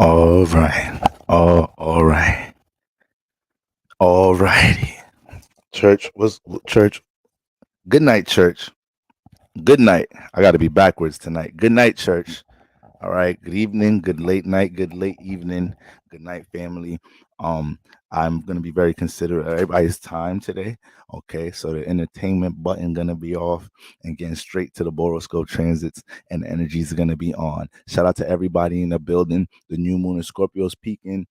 All right. All right. All righty. Church was church. Good night, church. Good night. I got to be backwards tonight. Good night, church. All right. Good evening. Good late night. Good late evening. Good night, family. Um, I'm gonna be very considerate of everybody's time today. Okay, so the entertainment button gonna be off and getting straight to the Boroscope transits, and the energies are gonna be on. Shout out to everybody in the building. The new moon in Scorpio's peaking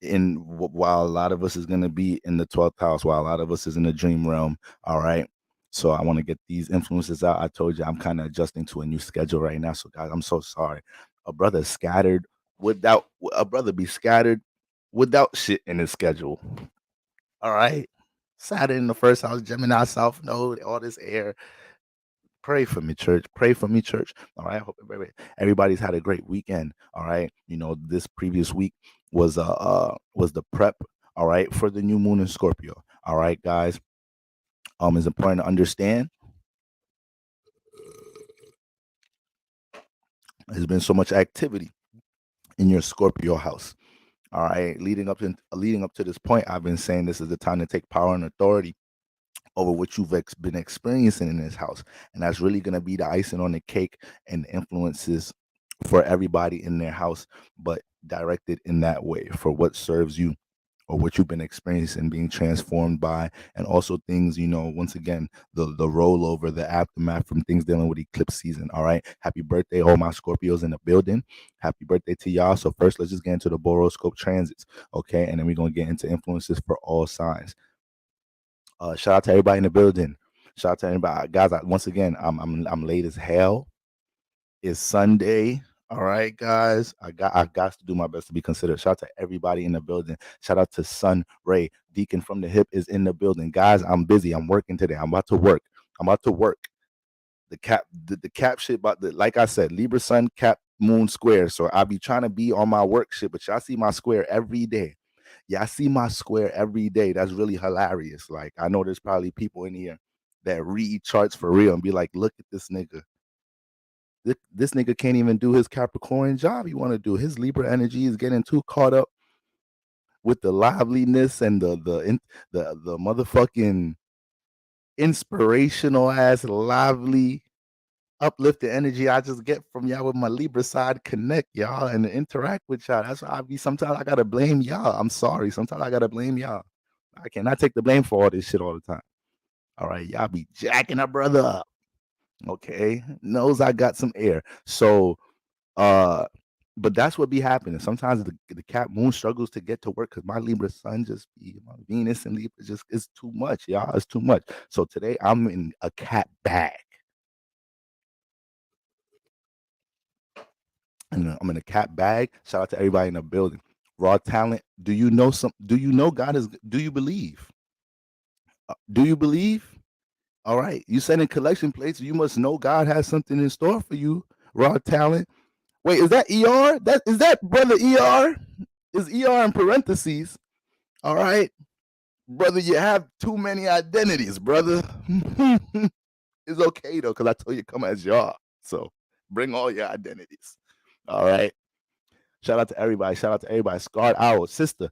while a lot of us is going to be in the 12th house, while a lot of us is in the dream realm. All right, so I want to get these influences out. I told you I'm kind of adjusting to a new schedule right now, so guys, I'm so sorry. A brother scattered without a brother be scattered without shit in his schedule. All right, Saturn in the first house, Gemini south node, all this air. Pray for me, church. Pray for me, church. All right. I hope everybody's had a great weekend. All right. You know, this previous week was the prep. All right, for the new moon in Scorpio. All right, guys. It's important to understand. There's been so much activity in your Scorpio house. All right, leading up to this point, I've been saying this is the time to take power and authority over what you've been experiencing in this house, and that's really going to be the icing on the cake and the influences for everybody in their house, but directed in that way for what serves you or what you've been experiencing, being transformed by, and also things, once again, the rollover, the aftermath from things dealing with eclipse season. All right, happy birthday, all my Scorpios in the building. Happy birthday to y'all. So first, let's just get into the Boroscope transits, okay, and then we're gonna get into influences for all signs. Shout out to everybody in the building. Shout out to everybody, guys. Once again, I'm late as hell. It's Sunday. All right, guys. I got to do my best to be considerate. Shout out to everybody in the building. Shout out to Sun Ray. Deacon from the Hip is in the building. Guys, I'm busy. I'm working today. I'm about to work. The cap shit about like I said, Libra Sun Cap Moon Square. So I'll be trying to be on my work shit, but y'all see my square every day. Yeah, I see my square every day. That's really hilarious. Like, I know there's probably people in here that read charts for real and be like, look at this nigga. This nigga can't even do his Capricorn job he want to do. His Libra energy is getting too caught up with the liveliness and the motherfucking inspirational ass lively uplifted energy I just get from y'all with my Libra side connect, y'all, and interact with y'all. That's why sometimes I gotta blame y'all. I'm sorry. Sometimes I gotta blame y'all. I cannot take the blame for all this shit all the time. All right, y'all be jacking a brother up. Okay. Knows I got some air. So but that's what be happening. Sometimes the Cap Moon struggles to get to work because my Libra Sun just be my Venus and Libra just is too much, y'all. It's too much. So today I'm in a cat bag. And I'm in a cat bag. Shout out to everybody in the building. Raw talent. Do you know God is? Do you believe? Do you believe? All right. You sending collection plates. You must know God has something in store for you. Raw talent. Wait, is that ER? Is that brother ER? Is ER in parentheses? All right, brother. You have too many identities, brother. It's okay though, because I told you come as you are. So bring all your identities. All right. Shout out to everybody. Shout out to everybody. Scarred Owl, sister.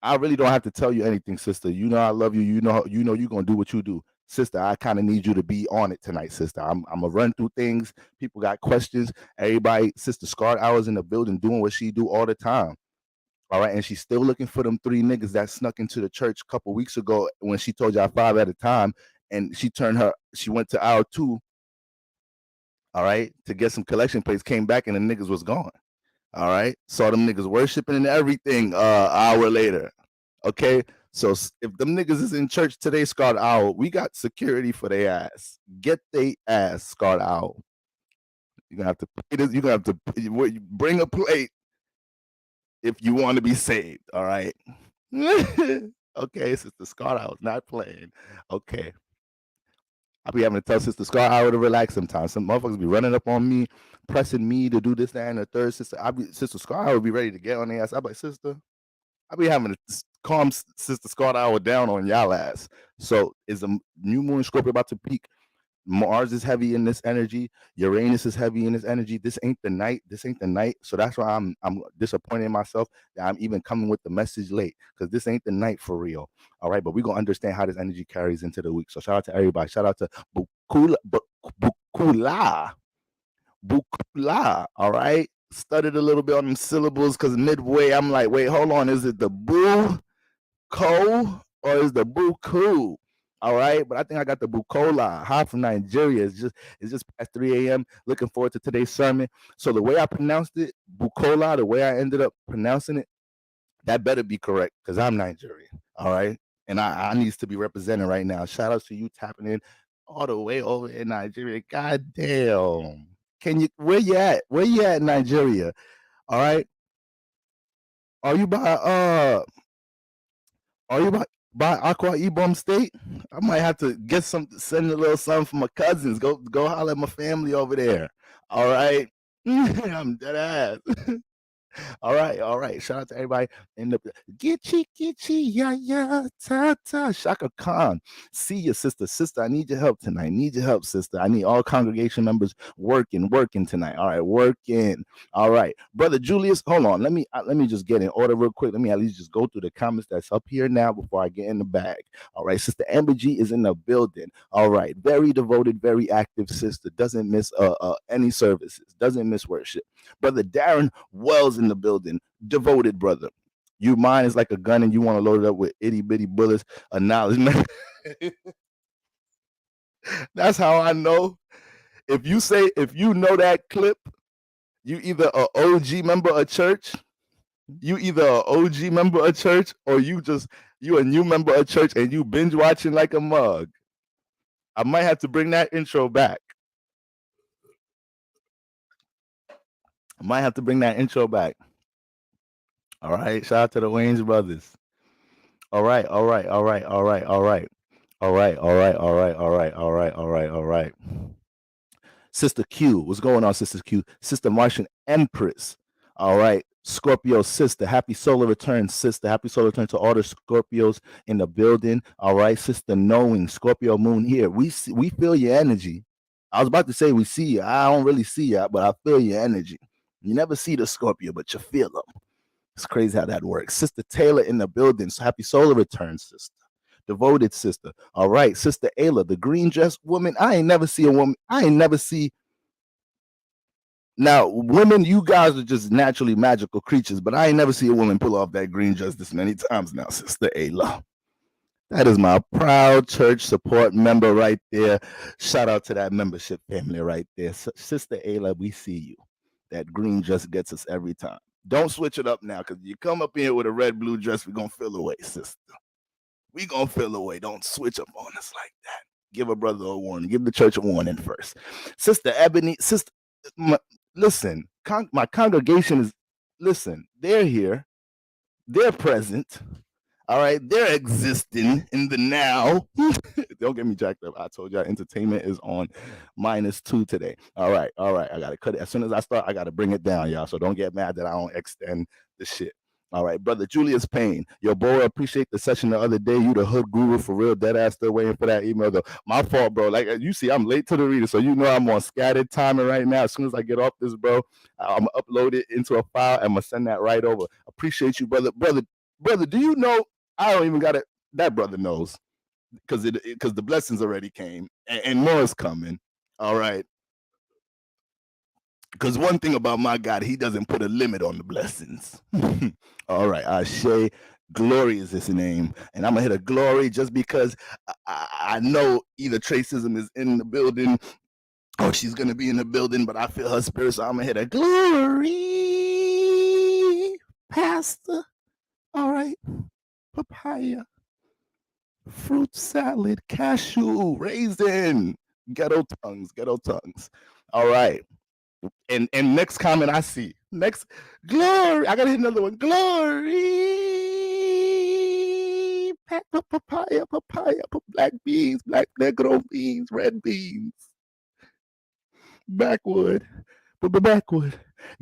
I really don't have to tell you anything, sister. You know I love you. You know you're gonna do what you do. Sister, I kind of need you to be on it tonight, sister. I'm gonna run through things. People got questions. Everybody, sister Scarred Hours in the building doing what she do all the time. All right. And she's still looking for them three niggas that snuck into the church a couple weeks ago when she told y'all 5 at a time. And she went to hour 2, all right, to get some collection plates, came back and the niggas was gone. All right. Saw them niggas worshiping and everything hour later. Okay. So if them niggas is in church today, Scarred Owl, we got security for their ass. Get they ass, Scarred Owl. You're gonna have to pay this. You're gonna have to bring a plate if you want to be saved. All right. Okay, Sister Scarred Owl, not playing. Okay. I be having to tell Sister Scarred Owl to relax sometimes. Some motherfuckers be running up on me, pressing me to do this, that, and the third. Sister Scarred Owl would be ready to get on their ass. I be like, sister, I be having to calm Sister Scarred Owl down on y'all ass. So is the new moon Scorpio about to peak? Mars is heavy in this energy. Uranus is heavy in this energy. This ain't the night. This ain't the night. So that's why I'm disappointed in myself that I'm even coming with the message late, because this ain't the night for real. All right, but we're gonna understand how this energy carries into the week. So shout out to everybody. Shout out to Bukula. Bukula. All right. Studied a little bit on them syllables because midway I'm like, wait, hold on. Is it the boo ko or is the buku? All right, but I think I got the bukola. Hi from Nigeria. It's just past 3 a.m. Looking forward to today's sermon. So the way I pronounced it, bukola, the way I ended up pronouncing it, that better be correct because I'm Nigerian. All right, and I needs to be represented right now. Shout out to you tapping in all the way over in Nigeria. God damn. Can you, where you at? Where you at in Nigeria? All right. Are you by Aqua Ibom State? I might have to get send a little something for my cousins. Go holler at my family over there. All right. I'm dead ass. All right. Shout out to everybody in the Gitchy, ya, ta, Shaka Khan. See you, sister. Sister, I need your help tonight. Need your help, sister. I need all congregation members working tonight. All right, working. All right, brother Julius. Hold on. Let me just get in order real quick. Let me at least just go through the comments that's up here now before I get in the bag. All right, sister Amber G is in the building. All right, very devoted, very active sister. Doesn't miss any services. Doesn't miss worship. Brother Darren Wells in the building. Devoted brother. Your mind is like a gun and you want to load it up with itty bitty bullets of knowledge. That's how I know. If you know that clip, you either a OG member of church, or you a new member of church and you binge watching like a mug. I might have to bring that intro back. All right. Shout out to the Wayans brothers. All right. Sister Q, what's going on, Sister Q? Sister Martian Empress. All right. Scorpio sister, happy solar return, sister. Happy solar return to all the Scorpios in the building. All right, sister knowing, Scorpio moon here. We feel your energy. I was about to say we see you. I don't really see you, but I feel your energy. You never see the Scorpio, but you feel them. It's crazy how that works. Sister Taylor in the building. So happy solar return, sister. Devoted sister. All right, Sister Ayla, the green dress woman. I ain't never see a woman. Now, women, you guys are just naturally magical creatures, but I ain't never see a woman pull off that green dress this many times now, Sister Ayla. That is my proud church support member right there. Shout out to that membership family right there. Sister Ayla, we see you. That green dress gets us every time. Don't switch it up now, because you come up in here with a red, blue dress, we're going to feel away, sister. We going to feel away. Don't switch up on us like that. Give a brother a warning. Give the church a warning first. Sister Ebony, listen, my congregation is, listen, they're here. They're present. All right, they're existing in the now. Don't get me jacked up. I told y'all entertainment is on -2 today. All right. I gotta cut it. As soon as I start, I gotta bring it down, y'all. So don't get mad that I don't extend the shit. All right, brother Julius Payne. Yo, boy, appreciate the session the other day. You the hood guru for real. Dead ass still waiting for that email though. My fault, bro. Like you see, I'm late to the reader, so you know I'm on scattered timing right now. As soon as I get off this, bro, I'm gonna upload it into a file and I'm gonna send that right over. Appreciate you, brother. Brother, do you know? I don't even got it. That brother knows, because the blessings already came and more is coming. All right. Because one thing about my God, he doesn't put a limit on the blessings. All right, Ashe, glory is his name. And I'm going to hit a glory just because I know either Tracism is in the building or she's going to be in the building, but I feel her spirit, so I'm going to hit a glory, Pastor. All right, papaya, fruit salad, cashew, raisin, ghetto tongues. All right. And next comment I see. Next, glory. I gotta hit another one. Glory. Papaya, black beans, black negro beans, red beans. Backwood.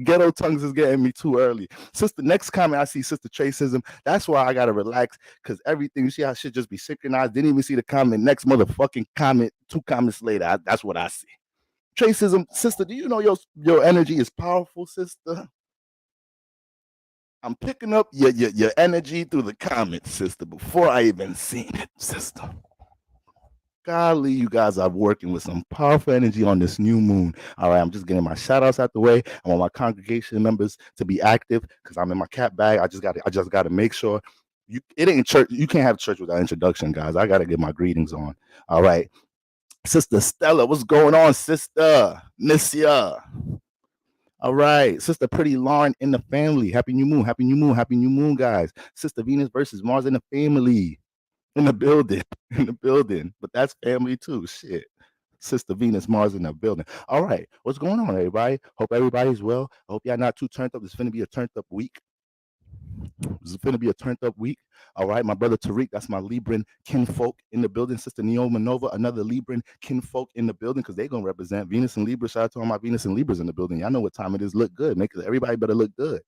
Ghetto tongues is getting me too early. Sister, next comment I see, Sister Tracism. That's why I gotta relax, because everything, you see how shit just be synchronized. Didn't even see the comment. Next motherfucking comment, 2 comments later, that's what I see. Tracism, sister, do you know your energy is powerful, sister? I'm picking up your energy through the comments, sister, before I even seen it, sister. Golly, you guys are working with some powerful energy on this new moon. All right, I'm just getting my shout outs out the way. I want my congregation members to be active because I'm in my cat bag. I just got to make sure it ain't church. You can't have church without introduction, guys. I got to get my greetings on. All right, Sister Stella, what's going on, sister? Miss ya. All right, Sister Pretty Lauren in the family. Happy new moon, happy new moon, happy new moon, guys. Sister Venus versus Mars in the family. In the building, but that's family too. Shit. Sister Venus, Mars in the building. All right, what's going on, everybody? Hope everybody's well. I hope y'all not too turned up. It's finna be a turned up week. All right, my brother Tariq, that's my Libran kinfolk in the building. Sister Neoma Nova, another Libran kinfolk in the building, because they're gonna represent Venus and Libra. Shout out to all my Venus and Libras in the building. Y'all know what time it is. Look good. Everybody better look good.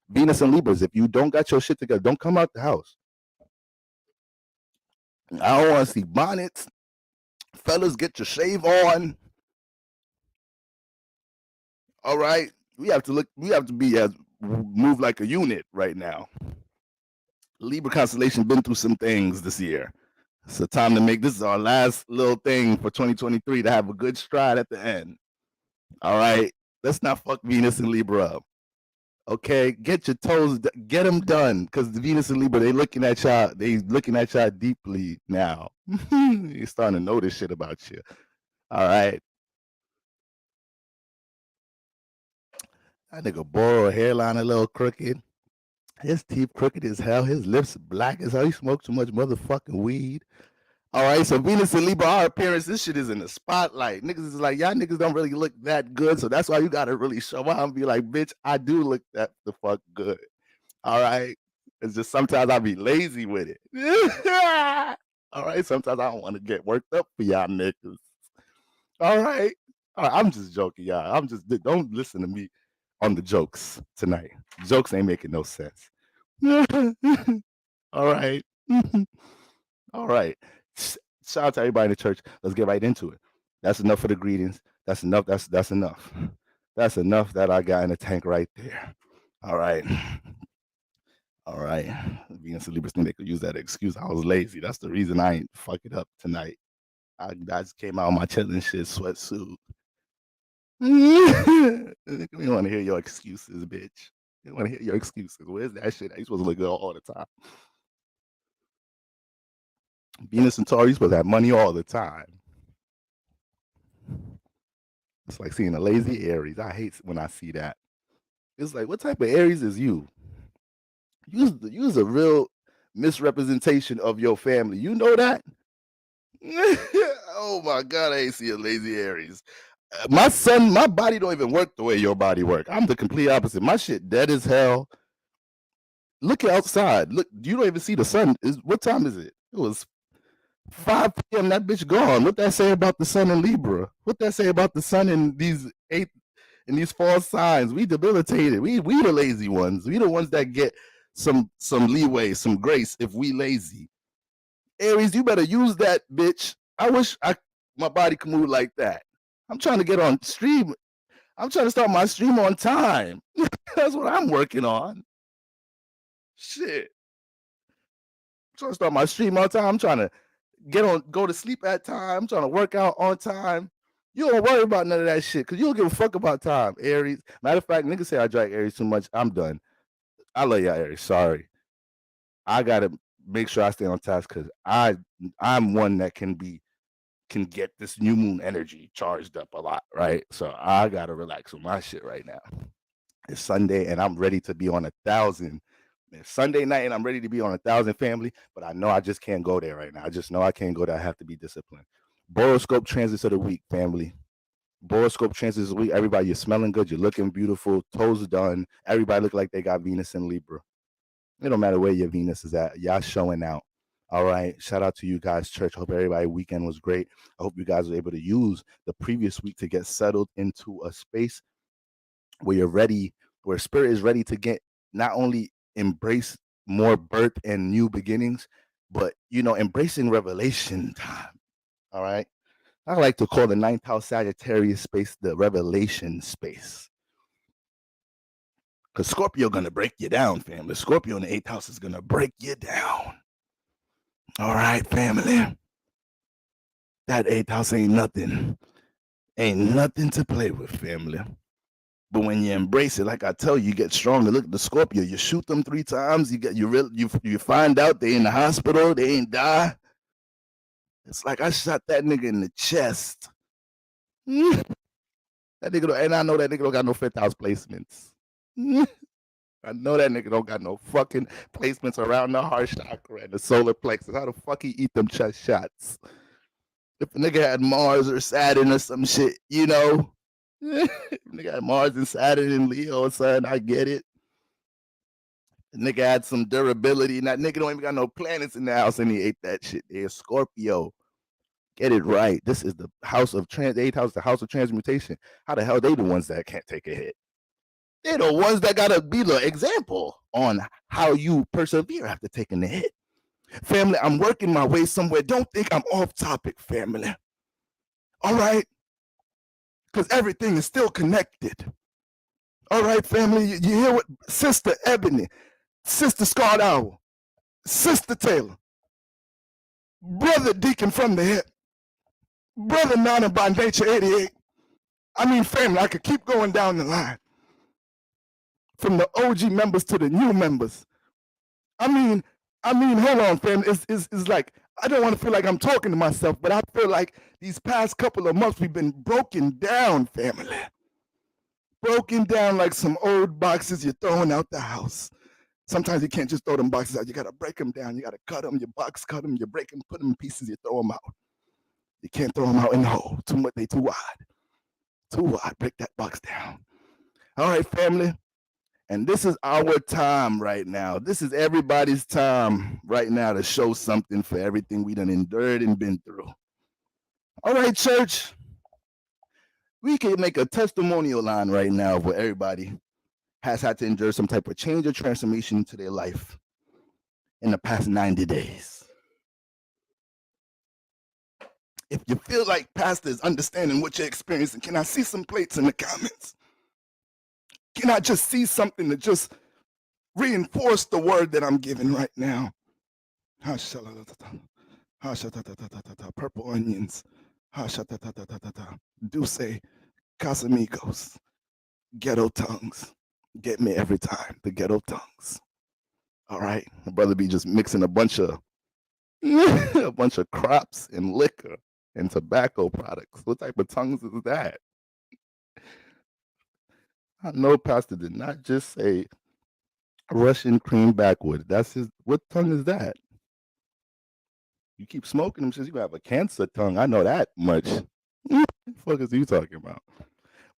Venus and Libras, if you don't got your shit together, don't come out the house. I don't want to see bonnets. Fellas, get your shave on. All right. We have to move like a unit right now. Libra constellation been through some things this year. So time to make this our last little thing for 2023 to have a good stride at the end. All right. Let's not fuck Venus and Libra up. Okay, get your toes, get them done, because the Venus and Libra, they looking at y'all deeply now. You're starting to know this shit about you. All right. That nigga Boro hairline a little crooked. His teeth crooked as hell. His lips black as hell. He smoked too much motherfucking weed. All right, so Venus and Libra, our appearance, this shit is in the spotlight. Niggas is like, y'all niggas don't really look that good, so that's why you gotta really show up and be like, bitch, I do look that the fuck good. All right? It's just sometimes I be lazy with it. All right, sometimes I don't want to get worked up for y'all niggas. All right. I'm just joking, y'all. Don't listen to me on the jokes tonight. Jokes ain't making no sense. All right. All right. Shout out to everybody in the church. Let's get right into it. That's enough for the greetings. That's enough. That's enough. That's enough that I got in the tank right there. All right. All right. Venus and Libra think they could use that excuse. I was lazy. That's the reason I ain't fuck it up tonight. I just came out of my chilling shit sweatsuit. We want to hear your excuses, bitch. We want to hear your excuses. Where's that shit? You supposed to look good all the time. Venus and Taurus supposed to have money all the time. It's like seeing a lazy Aries. I hate when I see that. It's like, what type of Aries is you? You's a real misrepresentation of your family. You know that? Oh my God, I ain't see a lazy Aries. My body don't even work the way your body work. I'm the complete opposite. My shit dead as hell. Look outside. Look, you don't even see the sun. What time is it? It was 5 p.m. That bitch gone. What that say about the sun in Libra? What that say about the sun in these fall signs? We debilitated. We the lazy ones. We the ones that get some leeway, some grace if we lazy. Aries, you better use that, bitch. I wish my body could move like that. I'm trying to get on stream. I'm trying to start my stream on time. That's what I'm working on. Shit. I'm trying to start my stream on time. I'm trying to go to sleep at time. I'm trying to work out on time. You don't worry about none of that shit, because you don't give a fuck about time, Aries. Matter of fact, niggas say I drag Aries too much. I'm done. I love y'all, Aries. Sorry. I gotta make sure I stay on task, because I'm one that can get this new moon energy charged up a lot, right? So I gotta relax with my shit right now. It's Sunday and I'm ready to be on 1,000. It's Sunday night and I'm ready to be on 1,000, family, but I know I just can't go there right now. I just know I can't go there. I have to be disciplined. Boroscope transits of the week, family. Boroscope transits of the week. Everybody, you're smelling good. You're looking beautiful. Toes done. Everybody look like they got Venus and Libra. It don't matter where your Venus is at. Y'all showing out. All right. Shout out to you guys, church. Hope everybody weekend was great. I hope you guys were able to use the previous week to get settled into a space where you're ready, where spirit is ready to get not only embrace more birth and new beginnings, but embracing revelation time. All right. I like to call the ninth house Sagittarius space the revelation space. Because Scorpio gonna break you down, family. Scorpio in the eighth house is gonna break you down. All right, family. That eighth house ain't nothing. Ain't nothing to play with, family. But when you embrace it, like I tell you, you get stronger. Look at the Scorpio. You shoot them 3 times. You find out they in the hospital. They ain't die. It's like I shot that nigga in the chest. That nigga, and I know that nigga don't got no fifth house placements. I know that nigga don't got no fucking placements around the heart chakra and the solar plexus. How the fuck he eat them chest shots? If a nigga had Mars or Saturn or some shit, nigga had Mars and Saturn and Leo or something, I get it. The nigga had some durability, and that nigga don't even got no planets in the house, and he ate that shit. They're Scorpio. Get it right. This is the house of eighth house, the house of transmutation. How the hell they the ones that can't take a hit? They're the ones that gotta be the example on how you persevere after taking the hit. Family, I'm working my way somewhere. Don't think I'm off topic, family. All right? Because everything is still connected. All right, family, you hear what Sister Ebony, Sister Scarred Owl, Sister Taylor, Brother Deacon from the Hip, Brother Nana by Nature 88. I mean, family, I could keep going down the line. From the OG members to the new members. I mean, hold on, family. It's like, I don't want to feel like I'm talking to myself, but I feel like these past couple of months we've been broken down, family. Broken down like some old boxes you're throwing out the house. Sometimes you can't just throw them boxes out. You got to break them down. You got to cut them. You box cut them. You break them, put them in pieces. You throw them out. You can't throw them out in the hole. Too much. They too wide. Too wide. Break that box down. All right, family. And this is our time right now. This is everybody's time right now to show something for everything we done endured and been through. All right, church. We can make a testimonial line right now where everybody has had to endure some type of change or transformation into their life in the past 90 days. If you feel like Pastor is understanding what you're experiencing, can I see some plates in the comments? Can I just see something to just reinforce the word that I'm giving right now? Purple onions. Dulce Casamigos. Ghetto tongues. Get me every time. The ghetto tongues. All right. My brother be just mixing a bunch of crops and liquor and tobacco products. What type of tongues is that? I know Pastor did not just say Russian cream backwood. That's his. What tongue is that? You keep smoking them, says you have a cancer tongue. I know that much. What the fuck is you talking about?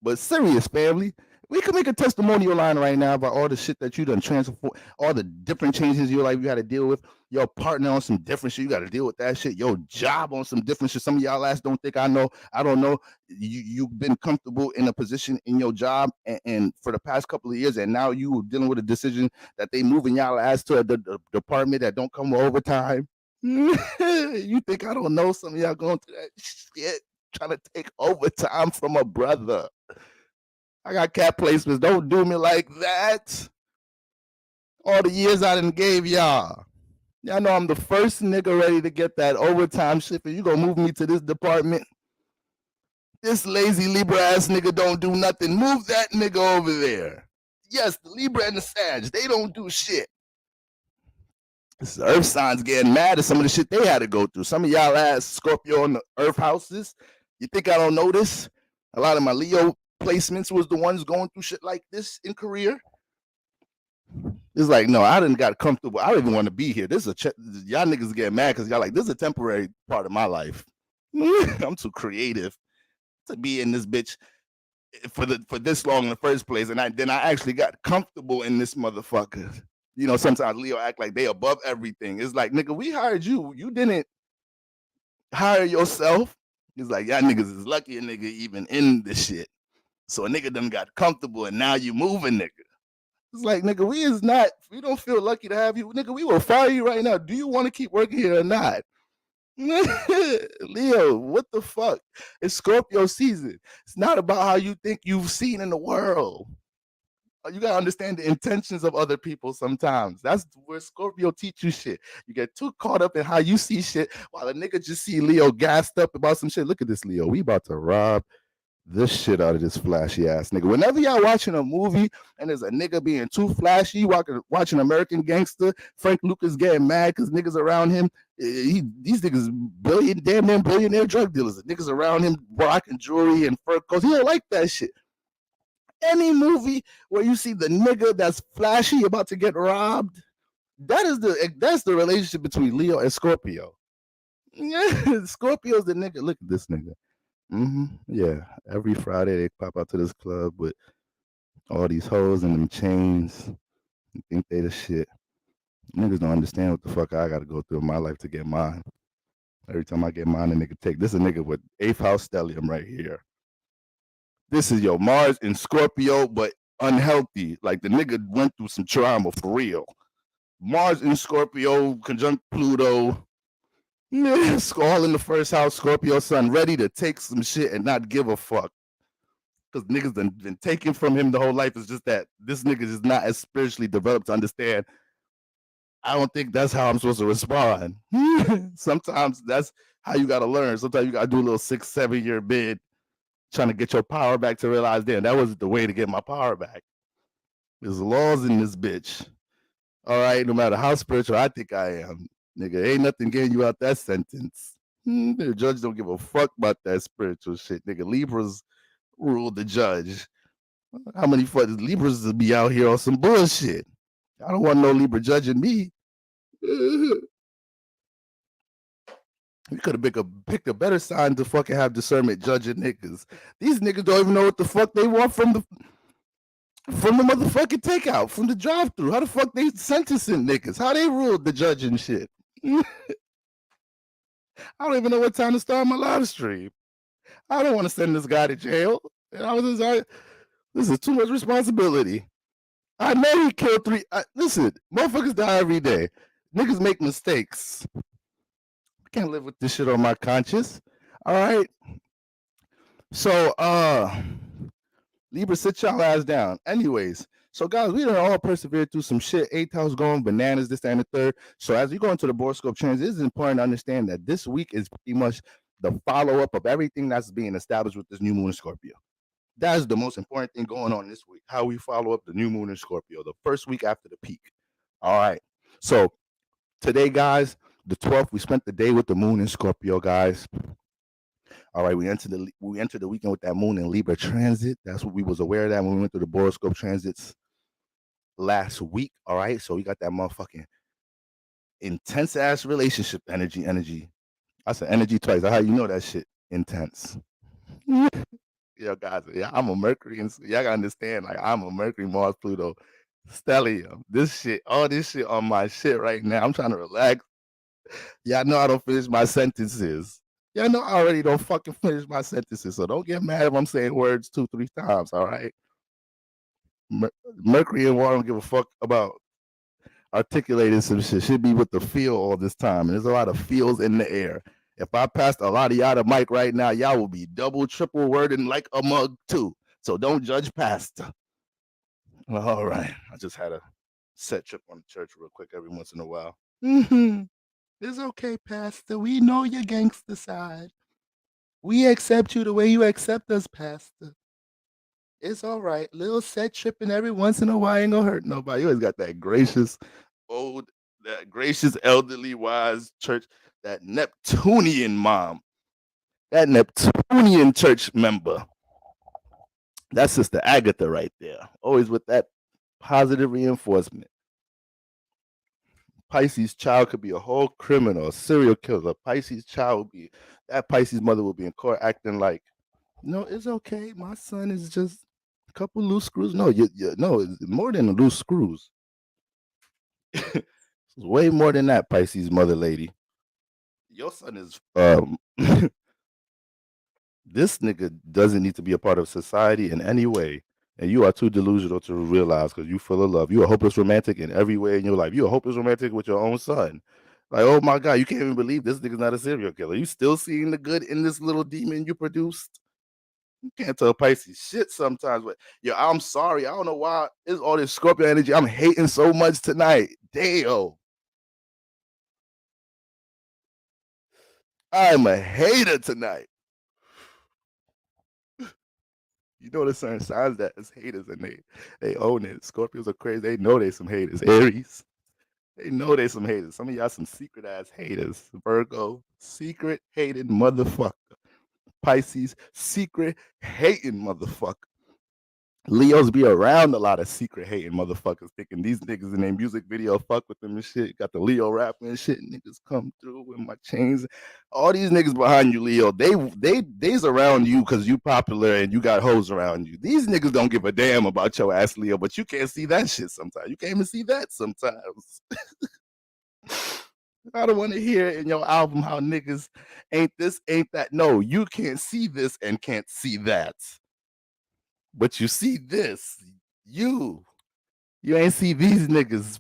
But serious, family, we could make a testimonial line right now about all the shit that you done transform, all the different changes in your life you got to deal with. Your partner on some different shit, you got to deal with that shit. Your job on some different shit. Some of y'all ass don't think I know. I don't know. You've been comfortable in a position in your job and for the past couple of years, and now you dealing with a decision that they moving y'all ass to the department that don't come with overtime. You think I don't know? Some of y'all going through that shit, trying to take overtime from a brother. I got cat placements. Don't do me like that. All the years I done gave y'all. Y'all know I'm the first nigga ready to get that overtime shit. And you gonna move me to this department? This lazy Libra ass nigga don't do nothing. Move that nigga over there. Yes, the Libra and the Sag, they don't do shit. This Earth signs getting mad at some of the shit they had to go through. Some of y'all ass Scorpio in the Earth houses. You think I don't know this? A lot of my Leo placements was the ones going through shit like this in career. It's like, no, I didn't got comfortable. I don't even want to be here. This is y'all niggas get mad because y'all like, this is a temporary part of my life. I'm too creative to be in this bitch for this long in the first place. And then I actually got comfortable in this motherfucker. You know, sometimes Leo act like they above everything. It's like, nigga, we hired you. You didn't hire yourself. It's like, y'all niggas is lucky a nigga even in this shit. So a nigga done got comfortable and now you moving, nigga. It's like, nigga, we don't feel lucky to have you. Nigga, we will fire you right now. Do you want to keep working here or not? Leo, what the fuck? It's Scorpio season. It's not about how you think you've seen in the world. You gotta understand the intentions of other people sometimes. That's where Scorpio teach you shit. You get too caught up in how you see shit while a nigga just see Leo gassed up about some shit. Look at this, Leo. We about to rob this shit out of this flashy ass nigga. Whenever y'all watching a movie and there's a nigga being too flashy, watching American Gangster, Frank Lucas getting mad because niggas around him, these niggas damn near billionaire drug dealers. The niggas around him rocking jewelry and fur coats. He don't like that shit. Any movie where you see the nigga that's flashy about to get robbed, that's the relationship between Leo and Scorpio. Yeah, Scorpio's the nigga. Look at this nigga. Yeah, every Friday they pop out to this club with all these hoes and them chains. You think they the shit. Niggas don't understand what the fuck I gotta go through in my life to get mine. Every time I get mine, a nigga take. This is a nigga with 8th house stellium right here. This is your Mars in Scorpio, but unhealthy. Like the nigga went through some trauma for real. Mars in Scorpio, conjunct Pluto. Yeah, all in the first house, Scorpio sun, ready to take some shit and not give a fuck. Because niggas been taken from him the whole life. It's just that this nigga is not as spiritually developed to understand. I don't think that's how I'm supposed to respond. Sometimes that's how you gotta learn. Sometimes you gotta do a little 6-7 year bid trying to get your power back to realize, damn, that wasn't the way to get my power back. There's laws in this bitch. All right, no matter how spiritual I think I am, nigga, ain't nothing getting you out that sentence. The judge don't give a fuck about that spiritual shit, nigga. Libras rule the judge. How many Libras will be out here on some bullshit? I don't want no Libra judging me. You could have picked a better sign to fucking have discernment judging niggas. These niggas don't even know what the fuck they want from the motherfucking takeout, from the drive-thru. How the fuck they sentencing niggas? How they ruled the judge and shit? I don't even know what time to start my live stream. I don't want to send this guy to jail. This is too much responsibility. I know he killed 3. Listen, motherfuckers die every day. Niggas make mistakes. I can't live with this shit on my conscience. All right. So, Libra, sit y'all ass down. Anyways, so guys, we done all persevered through some shit. 8th house going bananas, this, that, and the third. So as we go into the Boroscope transit, it's important to understand that this week is pretty much the follow-up of everything that's being established with this new moon in Scorpio. That is the most important thing going on this week. How we follow up the new moon in Scorpio, the first week after the peak. All right. So today, guys, the 12th, we spent the day with the moon in Scorpio, guys. All right, we entered the weekend with that moon in Libra transit. That's what we was aware of that when we went through the Boroscope transits last week. All right, so we got that motherfucking intense ass relationship energy. I said energy twice. How you know that shit intense? Yeah, guys. Yeah, I'm a Mercury, and y'all gotta understand. Like I'm a Mercury, Mars, Pluto, stellium. All this shit on my shit right now. I'm trying to relax. Y'all know I don't finish my sentences. Y'all know I already don't fucking finish my sentences. So don't get mad if I'm saying words 2-3 times. All right. Mercury and water don't give a fuck about articulating some shit. Should be with the feel all this time. And there's a lot of feels in the air. If I passed a lot of y'all the mic right now, y'all will be double, triple wording like a mug too. So don't judge Pastor. All right. I just had a set trip on the church real quick every once in a while. It's okay, Pastor. We know your gangster side. We accept you the way you accept us, Pastor. It's all right. Little set tripping every once in a while ain't gonna hurt nobody. You always got that gracious, elderly, wise church, that Neptunian mom, that Neptunian church member. That's Sister Agatha right there. Always with that positive reinforcement. Pisces child could be a whole criminal, a serial killer. Pisces child would be, that Pisces mother will be in court acting like, no, it's okay. My son is just a couple loose screws. No, no, it's more than loose screws. It's way more than that, Pisces mother lady. Your son is This nigga doesn't need to be a part of society in any way. And you are too delusional to realize because you full of love. You are hopeless romantic in every way in your life. You are hopeless romantic with your own son. Like, oh my God, you can't even believe this nigga's not a serial killer. You still seeing the good in this little demon you produced? You can't tell Pisces shit sometimes. But yo, I'm sorry. I don't know why it's all this Scorpio energy. I'm hating so much tonight. Damn. I'm a hater tonight. You know the certain signs that is haters and they own it. Scorpios are crazy. They know they some haters. Aries, they know they some haters. Some of y'all some secret ass haters. Virgo, secret hating motherfucker. Pisces, secret hating motherfucker. Leos be around a lot of secret hating motherfuckers, thinking these niggas in their music video fuck with them and shit. Got the Leo rapping and shit. Niggas come through with my chains. All these niggas behind you, Leo, they's around you because you popular and you got hoes around you. These niggas don't give a damn about your ass, Leo, but you can't see that shit sometimes. You can't even see that sometimes. I don't want to hear in your album how niggas ain't this, ain't that. No, you can't see this and can't see that. But you see this. You ain't see these niggas.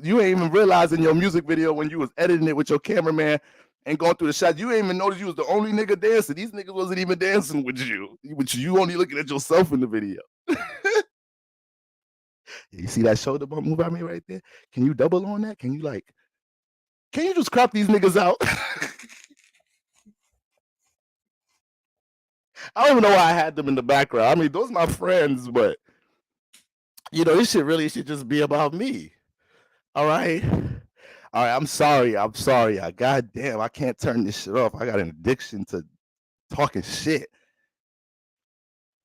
You ain't even realize in your music video when you was editing it with your cameraman and going through the shots, you ain't even notice you was the only nigga dancing. These niggas wasn't even dancing with you. You only looking at yourself in the video. You see that shoulder bump move I made right there? Can you double on that? Can you just crop these niggas out? I don't even know why I had them in the background. I mean, those are my friends, but this shit really should just be about me. All right. All right, I'm sorry. God damn, I can't turn this shit off. I got an addiction to talking shit.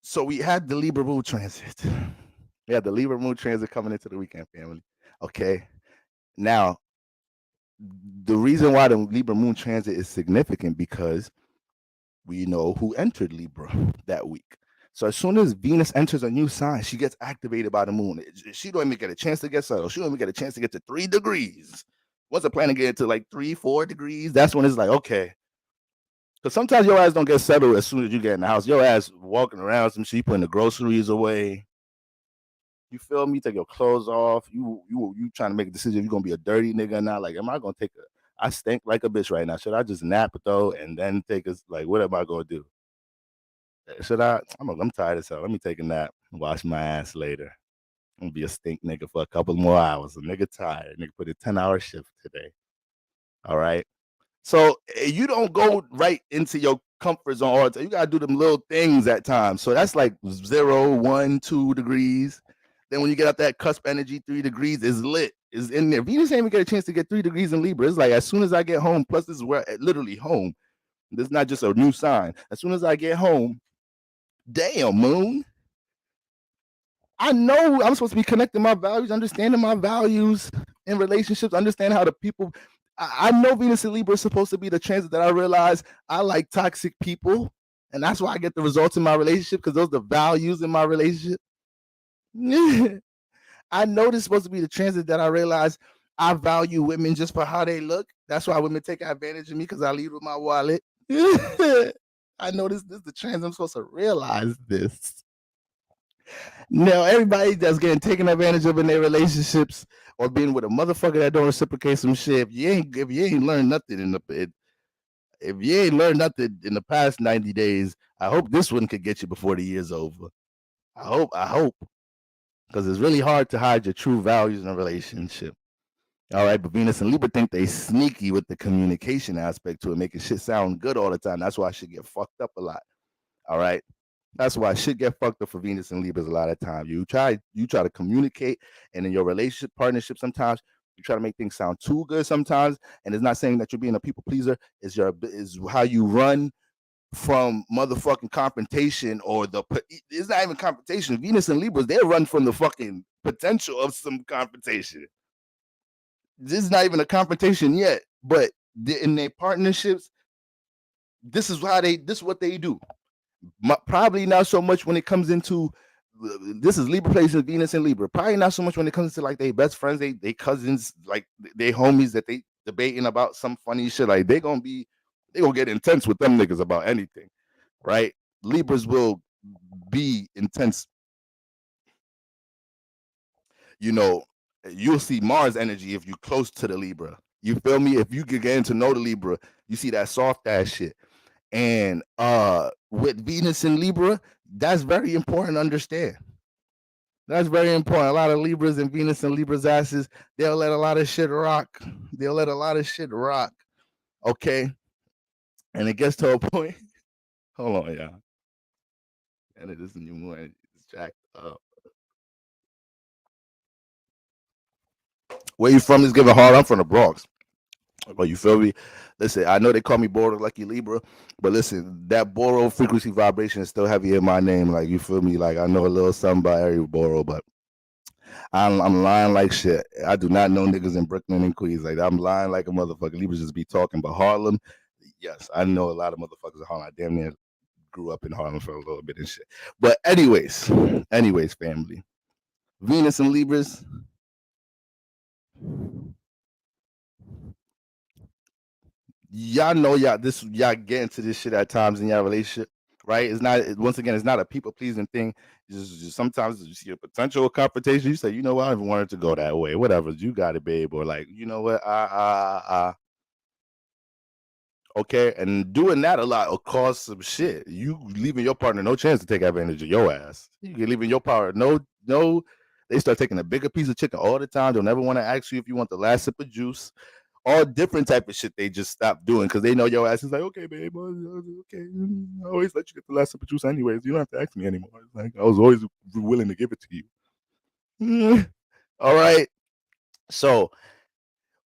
So we had the Libra moon transit. We had the Libra moon transit coming into the weekend, family. Okay. Now, the reason why the Libra moon transit is significant because we know who entered Libra that week. So as soon as Venus enters a new sign, she gets activated by the moon. She don't even get a chance to get settled. She don't even get a chance to get to 3 degrees. What's the plan to get to like 3, 4 degrees? That's when it's like, okay. Because sometimes your ass don't get settled as soon as you get in the house. Your ass walking around some shit, putting the groceries away. You feel me? Take your clothes off. You trying to make a decision if you're gonna be a dirty nigga or not. Like, am I gonna take I stink like a bitch right now. Should I just nap though and then take a like what am I gonna do? Should I? I'm tired as hell. Let me take a nap and wash my ass later. I'm gonna be a stink nigga for a couple more hours. A nigga tired. Nigga put a 10-hour shift today. All right. So you don't go right into your comfort zone all the time. You gotta do them little things at times. So that's like 0, 1, 2 degrees. Then when you get up that cusp energy, 3 degrees is lit. Is in there. Venus ain't even get a chance to get 3 degrees in Libra. It's like as soon as I get home, plus this is where literally home. This is not just a new sign. As soon as I get home, damn moon. I know I'm supposed to be connecting my values, understanding my values in relationships, understand how the people. I know Venus and Libra is supposed to be the transit that I realize I like toxic people, and that's why I get the results in my relationship because those are the values in my relationship. I know this is supposed to be the transit that I realize I value women just for how they look. That's why women take advantage of me because I lead with my wallet. I know this is the transit I'm supposed to realize this. Now, everybody that's getting taken advantage of in their relationships or being with a motherfucker that don't reciprocate some shit, if you ain't learned nothing if you ain't learned nothing in the past 90 days, I hope this one could get you before the year's over. I hope. Because it's really hard to hide your true values in a relationship. All right, but Venus and Libra think they sneaky with the communication aspect to it, making shit sound good all the time. That's why shit get fucked up a lot. All right. That's why shit get fucked up for Venus and Libras a lot of time. You try to communicate, and in your relationship partnership, sometimes you try to make things sound too good sometimes. And it's not saying that you're being a people pleaser. Is how you run from motherfucking confrontation it's not even confrontation. Venus and Libras, they run from the fucking potential of some confrontation. This is not even a confrontation yet, but in their partnerships, this is what they do. Probably not so much when it comes into this is Libra placement, Venus and Libra. Probably not so much when it comes to like they best friends, they cousins, like they homies that they debating about some funny shit. Like they gonna get intense with them niggas about anything. right? Libras will be intense. You know, you'll see Mars energy if you're close to the Libra. You feel me? If you could get to know the Libra, you see that soft ass shit. And with Venus and Libra, that's very important to understand. That's very important. A lot of Libras and Venus and Libra's asses, they'll let a lot of shit rock. They'll let a lot of shit rock. Okay. And it gets to a point. Hold on, y'all. And it is a new moon. It's jacked up. Where you from is giving hard. I'm from the Bronx. But you feel me? Listen, I know they call me Boro Lucky Libra, but listen, that Boro frequency vibration is still heavy in my name. Like, you feel me? Like, I know a little something about every Boro, but I'm lying like shit. I do not know niggas in Brooklyn and Queens. Like, I'm lying like a motherfucker. Libras just be talking, but Harlem, yes, I know a lot of motherfuckers in Harlem. I damn near grew up in Harlem for a little bit and shit. But anyways, family. Venus and Libras, y'all know y'all get into this shit at times in your relationship, right? It's not once again, it's not a people pleasing thing. Just sometimes you see a potential confrontation. You say, you know what, I don't want it to go that way. Whatever, you got it, babe. Or like, you know what, okay, and doing that a lot will cause some shit. You leaving your partner no chance to take advantage of your ass. You can leaving your partner no. They start taking a bigger piece of chicken all the time. They'll never want to ask you if you want the last sip of juice. All different type of shit they just stop doing because they know your ass is like, okay, babe, okay. I always let you get the last sip of juice anyways. You don't have to ask me anymore. It's like I was always willing to give it to you. All right. So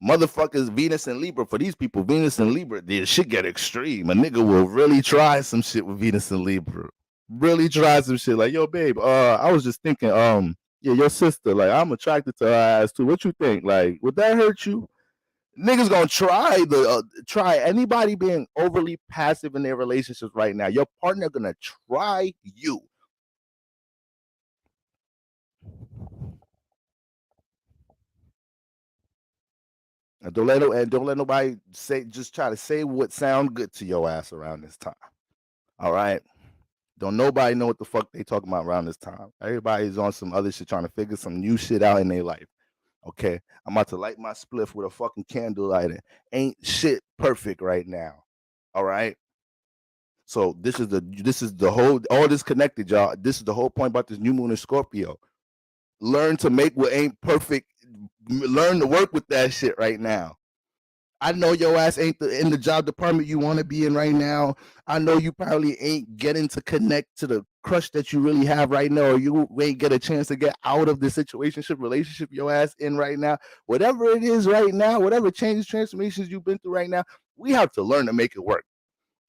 motherfuckers, Venus and Libra, for these people, Venus and Libra, this shit get extreme. A nigga will really try some shit with Venus and Libra. Really try some shit. Like, yo, babe, I was just thinking, yeah, your sister, like, I'm attracted to her ass too. What you think? Like, would that hurt you? Niggas gonna try anybody being overly passive in their relationships right now. Your partner gonna try you. And don't let nobody say just try to say what sound good to your ass around this time. All right. Don't nobody know what the fuck they talking about around this time. Everybody's on some other shit trying to figure some new shit out in their life. Okay. I'm about to light my spliff with a fucking candle lighter. Ain't shit perfect right now. All right. So this is the whole all this connected, y'all. This is the whole point about this new moon in Scorpio. Learn to make what ain't perfect. Learn to work with that shit right now. I know your ass ain't in the job department you want to be in right now. I know you probably ain't getting to connect to the crush that you really have right now, or you ain't get a chance to get out of the situationship relationship your ass in right now. Whatever it is right now, whatever changes, transformations you've been through right now, we have to learn to make it work.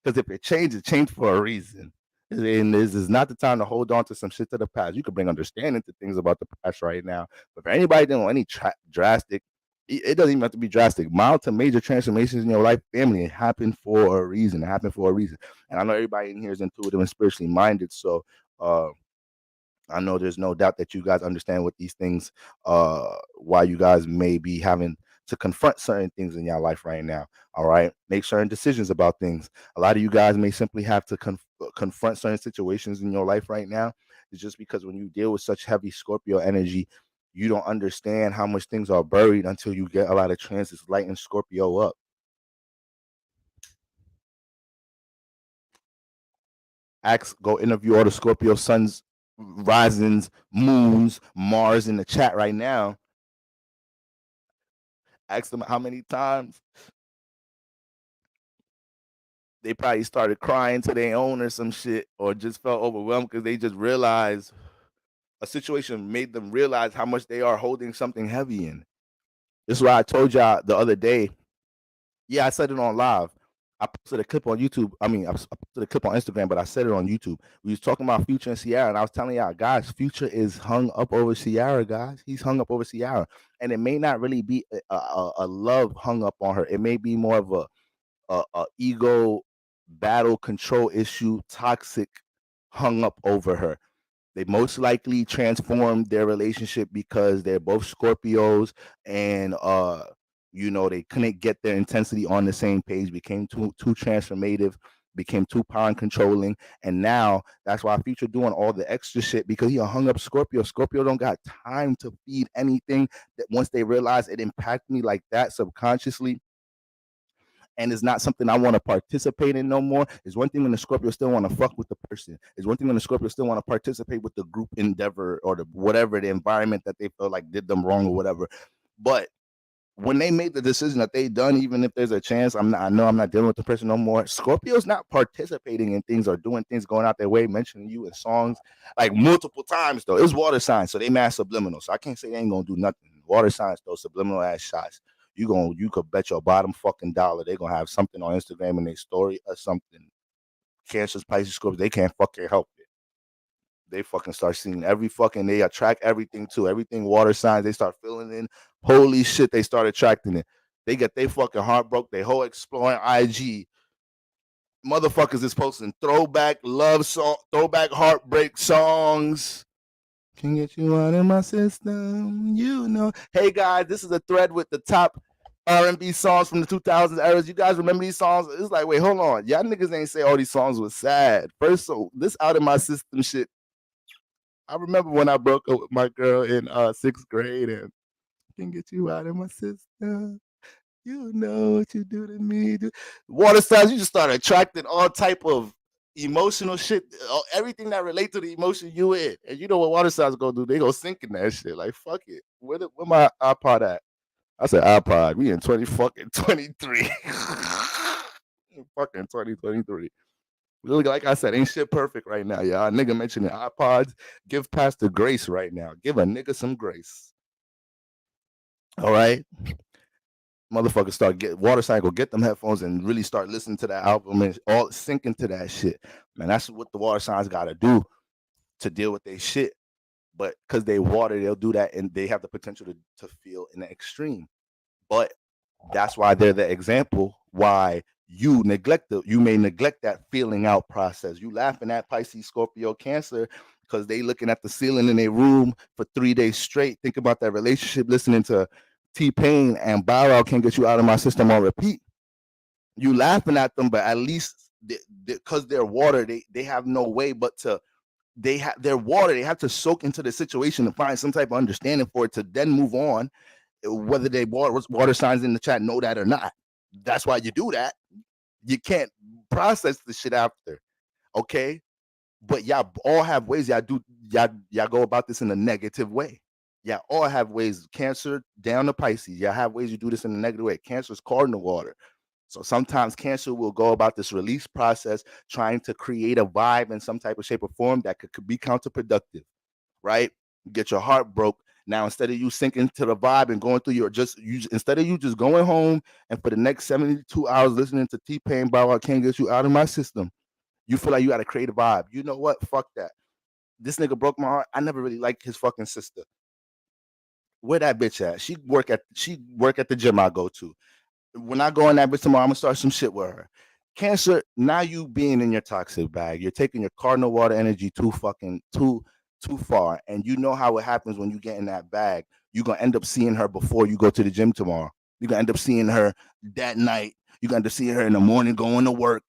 Because if it changed for a reason. And this is not the time to hold on to some shit to the past. You can bring understanding to things about the past right now. But for anybody doing any drastic, it doesn't even have to be drastic. Mild to major transformations in your life, family, it happened for a reason. It happened for a reason. And I know everybody in here is intuitive and spiritually minded. So I know there's no doubt that you guys understand what these things, why you guys may be having to confront certain things in your life right now. All right. Make certain decisions about things. A lot of you guys may simply have to confront certain situations in your life right now. It's just because when you deal with such heavy Scorpio energy, you don't understand how much things are buried until you get a lot of transits lighting Scorpio up. Go interview all the Scorpio suns, risings, moons, Mars in the chat right now. Ask them how many times they probably started crying to their own or some shit, or just felt overwhelmed because they just realized a situation made them realize how much they are holding something heavy in. This is why I told y'all the other day. Yeah, I said it on live. I posted a clip on YouTube. I mean, I posted a clip on Instagram, but I said it on YouTube. We was talking about Future and Ciara, and I was telling y'all, guys, Future is hung up over Ciara, guys. He's hung up over Ciara, and it may not really be a love hung up on her. It may be more of a ego battle control issue, toxic hung up over her. They most likely transformed their relationship because they're both Scorpios and they couldn't get their intensity on the same page, became too transformative. became too power and controlling, and now that's why Future doing all the extra shit, because he hung up Scorpio. Scorpio don't got time to feed anything that once they realize it impacted me like that subconsciously, and it's not something I want to participate in no more. It's one thing when the Scorpio still want to fuck with the person. It's one thing when the Scorpio still want to participate with the group endeavor or the whatever the environment that they feel like did them wrong or whatever. But when they made the decision that they done, even if there's a chance, I know I'm not dealing with the person no more. Scorpio's not participating in things or doing things, going out their way, mentioning you in songs like multiple times though. It's water signs, so they mad subliminal. So I can't say they ain't gonna do nothing. Water signs though, subliminal ass shots. You could bet your bottom fucking dollar they're gonna have something on Instagram in their story or something. Cancers, Pisces, Scorpios, they can't fucking help it. They fucking start seeing they attract everything too. Everything water signs, they start filling in. Holy shit, they start attracting it. They get they fucking heart broke. They whole exploring IG. Motherfuckers is posting throwback love song, throwback heartbreak songs. Can get you out of my system, you know. Hey guys, this is a thread with the top R&B songs from the 2000s eras. You guys remember these songs? It's like, wait, hold on. Y'all niggas ain't say all these songs was sad. First, so this out of my system shit. I remember when I broke up with my girl in 6th grade and can get you out of my system. You know what you do to me. Water signs, you just start attracting all type of emotional shit, everything that relate to the emotion you in. And you know what water signs gonna do? They gonna sink in that shit. Like, fuck it. Where my iPod at? I said iPod. We in 2023. Fucking 2023. Look, like I said, ain't shit perfect right now, y'all. Nigga mentioning iPods. Give Pastor grace right now. Give a nigga some grace. All right? Motherfuckers start get water cycle, get them headphones and really start listening to that album and all sink into that shit. Man, that's what the water signs gotta do to deal with their shit. But because they water, they'll do that and they have the potential to feel in the extreme. But that's why they're the example why you may neglect that feeling out process. You laughing at Pisces, Scorpio, Cancer because they looking at the ceiling in their room for 3 days straight. Think about that relationship, listening to T-Pain and Bow Wow Can't Get You Out of My System on repeat. You laughing at them, but at least because they're water, they have no way but to they're water. They have to soak into the situation and find some type of understanding for it to then move on. Whether they water signs in the chat know that or not. That's why you do that. You can't process the shit after. Okay? But y'all all have ways y'all go about this in a negative way. Y'all all have ways. Cancer down to Pisces. Y'all have ways you do this in a negative way. Cancer's cardinal water. So sometimes Cancer will go about this release process trying to create a vibe in some type of shape or form that could be counterproductive, right? Get your heart broke. Now, instead of you sinking to the vibe and going through instead of you just going home and for the next 72 hours listening to T-Pain, Bow Wow Can't Get You Out of My System, you feel like you got to create a vibe. You know what? Fuck that. This nigga broke my heart. I never really liked his fucking sister. Where that bitch at? She work at the gym I go to. When I go in that bitch tomorrow, I'm gonna start some shit with her. Cancer, now you being in your toxic bag, you're taking your cardinal water energy too far, and you know how it happens when you get in that bag. You're gonna end up seeing her before you go to the gym tomorrow. You're gonna end up seeing her that night. You're gonna end up seeing her in the morning going to work.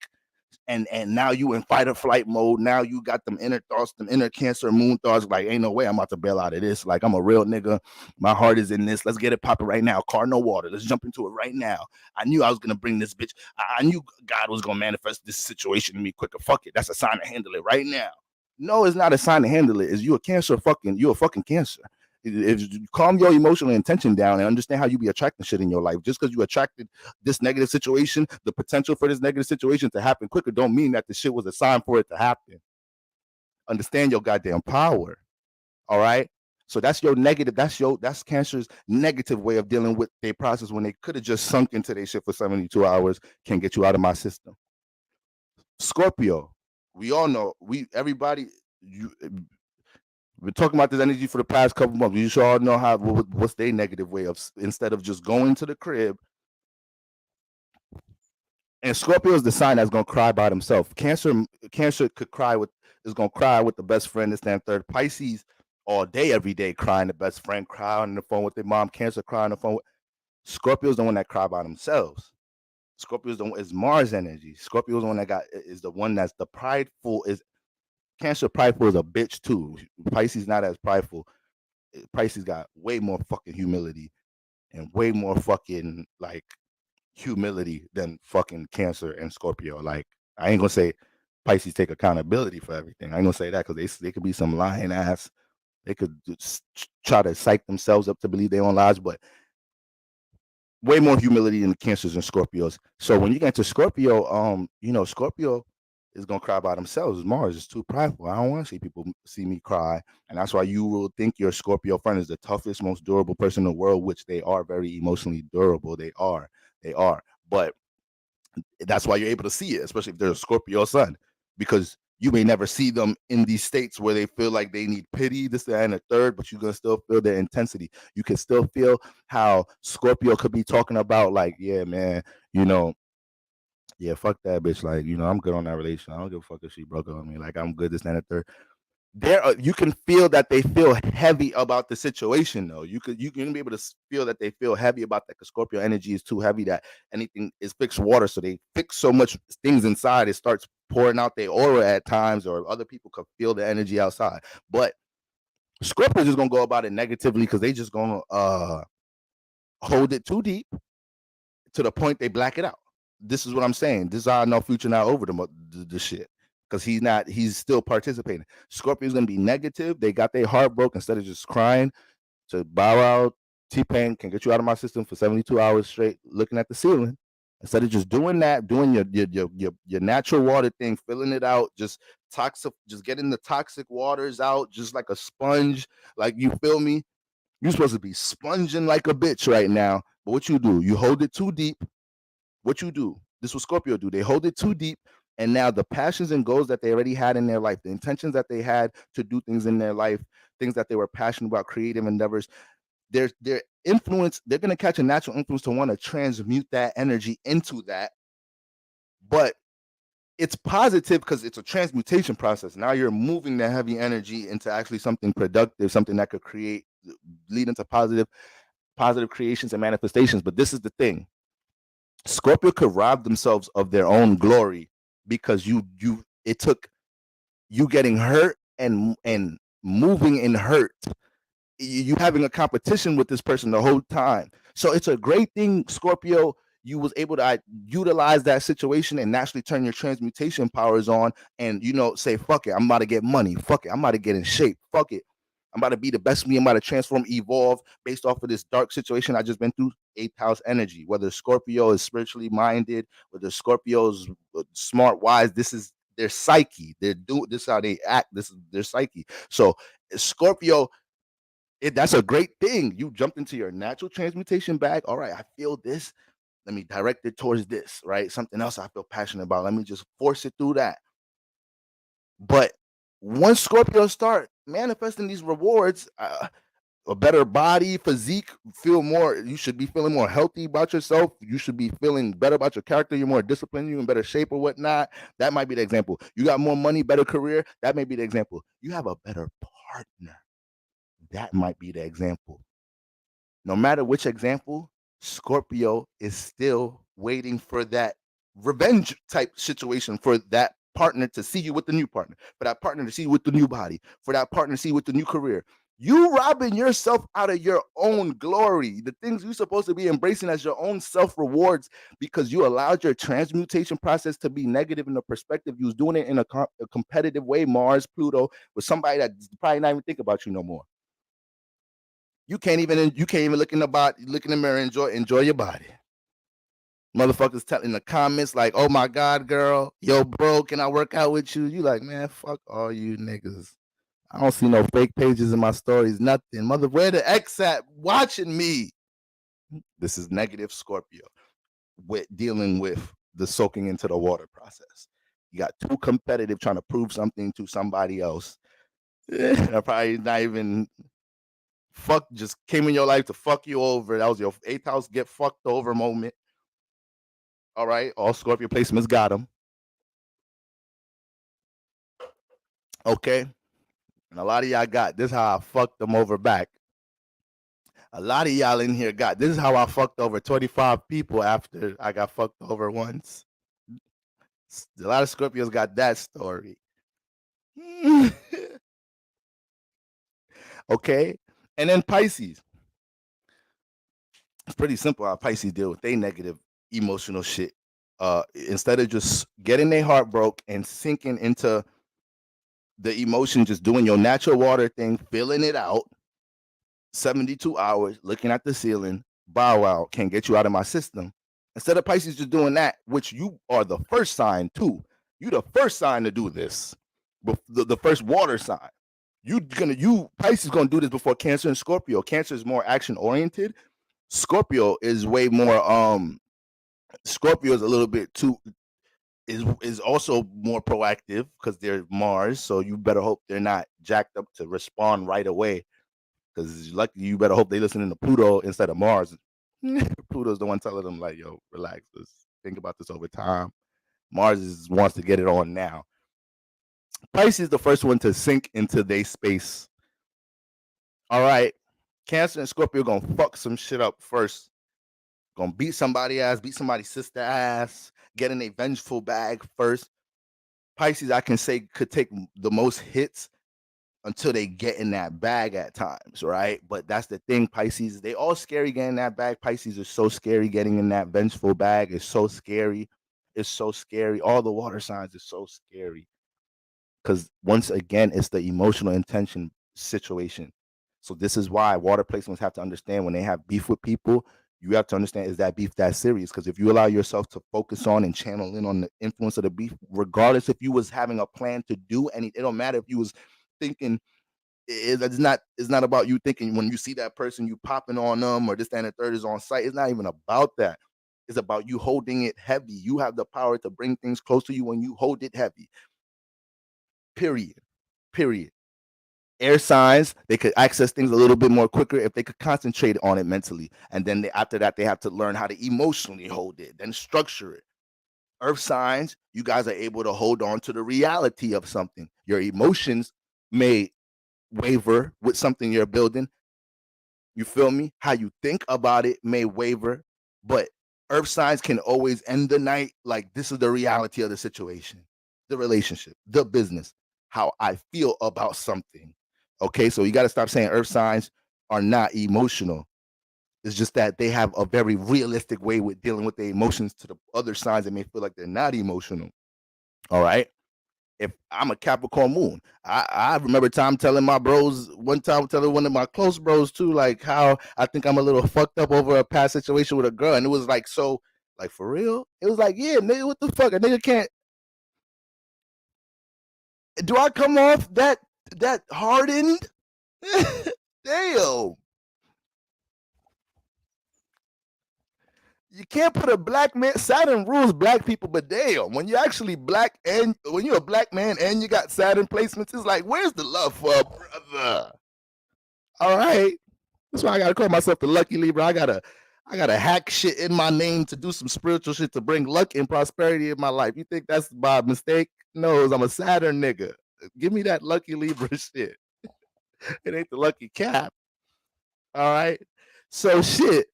And now you in fight or flight mode. Now you got them inner thoughts, them inner Cancer moon thoughts. Like, ain't no way I'm about to bail out of this. Like, I'm a real nigga. My heart is in this. Let's get it popping right now. Cardinal water. Let's jump into it right now. I knew I was gonna bring this bitch. I knew God was gonna manifest this situation to me quicker. Fuck it. That's a sign to handle it right now. No, it's not a sign to handle it. Is you a Cancer? You're a fucking Cancer. If you calm your emotional intention down and understand how you be attracting shit in your life, just because you attracted this negative situation, the potential for this negative situation to happen quicker don't mean that the shit was a sign for it to happen. Understand your goddamn power. All right. So that's your negative. That's Cancer's negative way of dealing with their process when they could have just sunk into their shit for 72 hours. Can't get you out of my system. Scorpio. We all know. Everybody. We're talking about this energy for the past couple months. You should all know what's their negative way of, instead of just going to the crib. And Scorpio is the sign that's gonna cry by himself. Cancer is gonna cry with the best friend, this and third. Pisces all day, every day, crying the best friend, crying on the phone with their mom. Cancer crying on the phone. Scorpio's the one that cry by themselves. Scorpio is Mars energy. Scorpio is the one that is the one that's the prideful. Is Cancer prideful is a bitch too. Pisces not as prideful. Pisces got way more fucking humility and way more fucking like humility than fucking Cancer and Scorpio. Like I ain't gonna say Pisces take accountability for everything. I ain't gonna say that because they could be some lying ass. They could just try to psych themselves up to believe their own lies, but way more humility in the Cancers and Scorpios. So when you get to Scorpio, Scorpio is gonna cry by themselves. Mars is too prideful. I don't want to see people see me cry, and that's why you will think your Scorpio friend is the toughest, most durable person in the world, which they are very emotionally durable. They are, but that's why you're able to see it, especially if they're a Scorpio sun, because you may never see them in these states where they feel like they need pity, this, that, and a third, but you're gonna still feel their intensity. You can still feel how Scorpio could be talking about, like, yeah, man, yeah, fuck that bitch. Like, I'm good on that relation. I don't give a fuck if she broke up with me. Like, I'm good, this, that, and a third. You can feel that they feel heavy about the situation, though. You can be able to feel that they feel heavy about that, because Scorpio energy is too heavy that anything is fixed water, so they fix so much things inside, it starts pouring out their aura at times, or other people could feel the energy outside. But Scorpio is just gonna go about it negatively because they just gonna hold it too deep to the point they black it out. This is what I'm saying. This is how I know Future not over the shit, because he's still participating. Scorpio's gonna be negative. They got their heart broke. Instead of just crying, to bow out, T-Pain can get you out of my system for 72 hours straight looking at the ceiling. Instead of just doing that, doing your natural water thing, filling it out, just getting the toxic waters out, just like a sponge. Like, you feel me? You're supposed to be sponging like a bitch right now. But what you do, you hold it too deep. What you do, this is what Scorpio do. They hold it too deep, and now the passions and goals that they already had in their life, the intentions that they had to do things in their life, things that they were passionate about, creative endeavors, their influence, they're going to catch a natural influence to want to transmute that energy into that. But it's positive because it's a transmutation process. Now you're moving the heavy energy into actually something productive, something that could lead into positive creations and manifestations. But this is the thing. Scorpio could rob themselves of their own glory because it took you getting hurt and moving in hurt, you having a competition with this person the whole time. So it's a great thing, Scorpio, you was able to utilize that situation and naturally turn your transmutation powers on, and say, fuck it, I'm about to get money, fuck it, I'm about to get in shape, fuck it, I'm about to be the best me, I'm about to transform, evolve based off of this dark situation I just been through. Eighth house energy, whether Scorpio is spiritually minded, whether Scorpio's smart, wise, this is their psyche. They're doing this is how they act. This is their psyche. So Scorpio, that's a great thing. You jumped into your natural transmutation bag. All right, I feel this. Let me direct it towards this, right? Something else I feel passionate about. Let me just force it through that. But once Scorpio start manifesting these rewards, a better body, physique, you should be feeling more healthy about yourself. You should be feeling better about your character. You're more disciplined, you're in better shape or whatnot. That might be the example. You got more money, better career. That may be the example. You have a better partner. That might be the example. No matter which example, Scorpio is still waiting for that revenge type situation, for that partner to see you with the new partner, for that partner to see you with the new body, for that partner to see you with the new career. You robbing yourself out of your own glory, the things you're supposed to be embracing as your own self rewards, because you allowed your transmutation process to be negative in the perspective. You was doing it in a competitive way, Mars, Pluto, with somebody that probably not even think about you no more. You can't even look in the mirror and enjoy your body. Motherfuckers telling in the comments like, "Oh my God, girl, yo, bro, can I work out with you?" You like, man, fuck all you niggas. I don't see no fake pages in my stories, nothing. Mother, where the X at watching me? This is negative Scorpio with dealing with the soaking into the water process. You got too competitive trying to prove something to somebody else. I probably not even just came in your life to fuck you over. That was your eighth house get fucked over moment. All right, all Scorpio placements got them. Okay, and a lot of y'all got this. How I fucked them over back. A lot of y'all in here got this is how I fucked over 25 people after I got fucked over once. A lot of Scorpios got that story. Okay. And then Pisces. It's pretty simple how Pisces deal with their negative emotional shit. Instead of just getting their heart broke and sinking into the emotion, just doing your natural water thing, filling it out, 72 hours, looking at the ceiling, bow out, can't get you out of my system. Instead of Pisces just doing that, which you are the first sign too. You the first sign to do this. The first water sign. Pisces gonna do this before Cancer and Scorpio. Cancer is more action oriented. Scorpio is way more Scorpio is a little bit too is also more proactive because they're Mars, so you better hope they're not jacked up to respond right away. Because lucky you better hope they listening to Pluto instead of Mars. Pluto's the one telling them like, "Yo, relax. Let's think about this over time." Mars wants to get it on now. Pisces is the first one to sink into their space. All right, Cancer and Scorpio gonna fuck some shit up first. Gonna beat somebody ass, beat somebody's sister ass, get in a vengeful bag first. Pisces, I can say, could take the most hits until they get in that bag at times, right? But that's the thing, Pisces, they all scary getting that bag. Pisces is so scary getting in that vengeful bag. It's so scary. It's so scary. All the water signs is so scary. Because once again, it's the emotional intention situation. So this is why water placements have to understand when they have beef with people, you have to understand, is that beef that serious? Because if you allow yourself to focus on and channel in on the influence of the beef, regardless if you was having a plan to do any, it don't matter if you was thinking it's not about you thinking when you see that person you popping on them or this that, and the third is on site. It's not even about that. It's about you holding it heavy. You have the power to bring things close to you when you hold it heavy. Period. Air signs, they could access things a little bit more quicker if they could concentrate on it mentally. And then after that, they have to learn how to emotionally hold it, then structure it. Earth signs, you guys are able to hold on to the reality of something. Your emotions may waver with something you're building. You feel me? How you think about it may waver, but earth signs can always end the night like this is the reality of the situation, the relationship, the business, how I feel about something. Okay, so you got to stop saying earth signs are not emotional. It's just that they have a very realistic way with dealing with their emotions to the other signs that may feel like they're not emotional. All right. If I'm a Capricorn moon, I remember telling my bros one time, telling one of my close bros too, like how I think I'm a little fucked up over a past situation with a girl, and it was like so, like for real. It was like, yeah, nigga, what the fuck, a nigga can't. Do I come off that hardened? Damn. You can't put a black man. Saturn rules black people, but damn, when you're actually black and when you're a black man and you got Saturn placements, it's like, where's the love for a brother? All right, that's why I gotta call myself the lucky Libra. I gotta hack shit in my name to do some spiritual shit to bring luck and prosperity in my life. You think that's by mistake? No, I'm a Saturn nigga. Give me that lucky Libra shit. It ain't the lucky Cap. All right. So shit.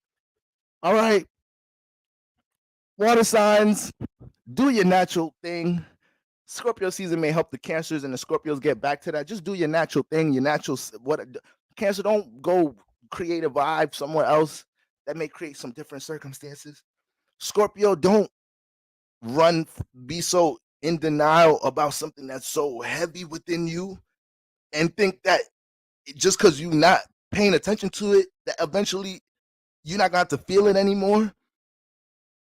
All right. Water signs, do your natural thing. Scorpio season may help the Cancers and the Scorpios get back to that. Just do your natural thing, your natural what. Cancer, don't go create a vibe somewhere else that may create some different circumstances. Scorpio, don't be so in denial about something that's so heavy within you and think that just because you're not paying attention to it, that eventually you're not going to have to feel it anymore.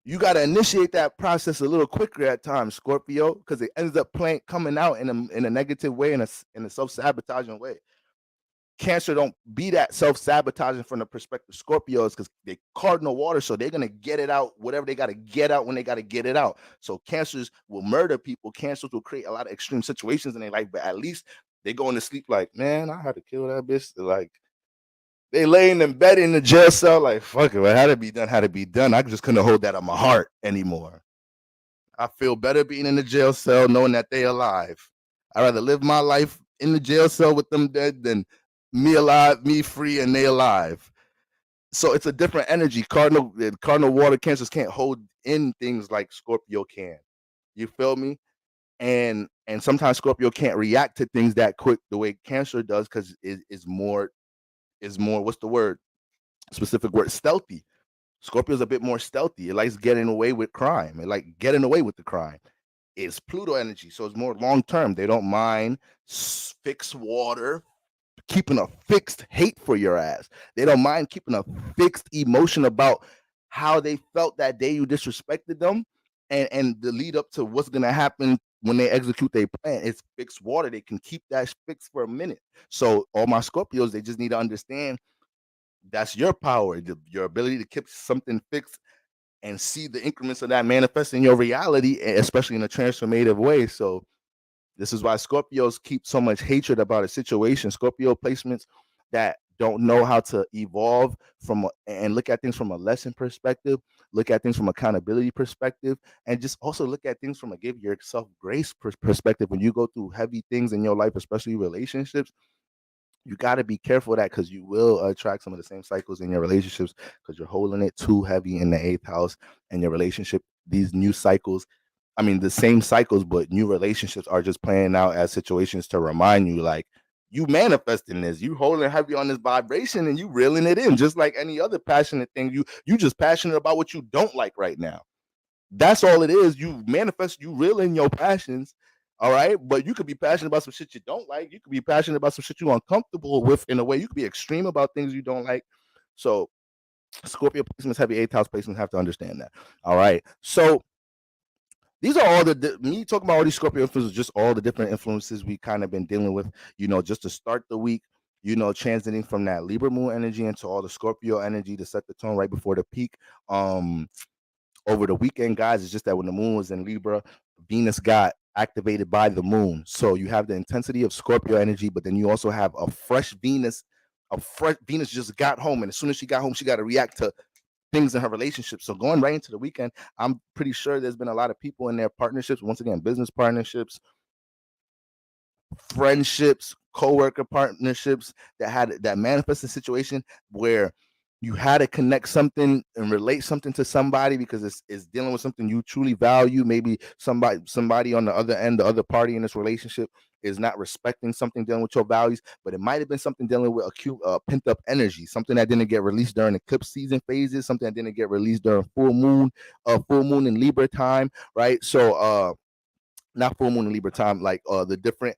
You got to initiate that process a little quicker at times, Scorpio, because it ends up coming out in a negative way, in a self-sabotaging way. Cancer, don't be that self-sabotaging from the perspective of Scorpios, because they cardinal water, so they're gonna get it out, whatever they gotta get out when they gotta get it out. So Cancers will murder people. Cancers will create a lot of extreme situations in their life, but at least they go into sleep like, man, I had to kill that bitch. Like they laying in bed in the jail cell, like, fuck it, it had to be done, had to be done. I just couldn't hold that on my heart anymore. I feel better being in the jail cell knowing that they alive. I'd rather live my life in the jail cell with them dead than me alive, me free, and they alive. So it's a different energy. Cardinal water cancers can't hold in things like Scorpio can. You feel me? And sometimes Scorpio can't react to things that quick the way Cancer does because it is more what's the word? Specific word, stealthy. Scorpio's a bit more stealthy. It likes getting away with crime. It like getting away with the crime. It's Pluto energy, so it's more long term. They don't mind fixed water, keeping a fixed hate for your ass. They don't mind keeping a fixed emotion about how they felt that day you disrespected them, and the lead up to what's gonna happen when they execute their plan. It's fixed water. They can keep that fixed for a minute. So all my Scorpios, they just need to understand that's your power, your ability to keep something fixed and see the increments of that manifest in your reality, especially in a transformative way. So this is why Scorpios keep so much hatred about a situation. Scorpio placements that don't know how to evolve and look at things from a lesson perspective, look at things from accountability perspective, and just also look at things from a give yourself grace perspective. When you go through heavy things in your life, especially relationships, you got to be careful of that because you will attract some of the same cycles in your relationships because you're holding it too heavy in the eighth house and your relationship. These new cycles, I mean, the same cycles, but new relationships are just playing out as situations to remind you, like, you manifesting this, you holding heavy on this vibration, and you reeling it in, just like any other passionate thing. You just passionate about what you don't like right now. That's all it is. You manifest, you reel in your passions. All right. But you could be passionate about some shit you don't like. You could be passionate about some shit you're uncomfortable with in a way. You could be extreme about things you don't like. So Scorpio placements, heavy eighth house placements have to understand that. All right. So these are all me talking about all these Scorpio influences, just all the different influences we kind of been dealing with, just to start the week, transiting from that Libra moon energy into all the Scorpio energy to set the tone right before the peak. Over the weekend, guys, it's just that when the moon was in Libra, Venus got activated by the moon. So you have the intensity of Scorpio energy, but then you also have a fresh Venus. A fresh Venus just got home, and as soon as she got home, she got to react to things in her relationship. So going right into the weekend, I'm pretty sure there's been a lot of people in their partnerships, once again, business partnerships, friendships, co-worker partnerships that manifest a situation where you had to connect something and relate something to somebody because it's dealing with something you truly value. Maybe somebody on the other end, the other party in this relationship is not respecting something dealing with your values, but it might have been something dealing with acute pent up energy, something that didn't get released during eclipse season phases, something that didn't get released during full moon in Libra time, right? So not full moon in Libra time, like the different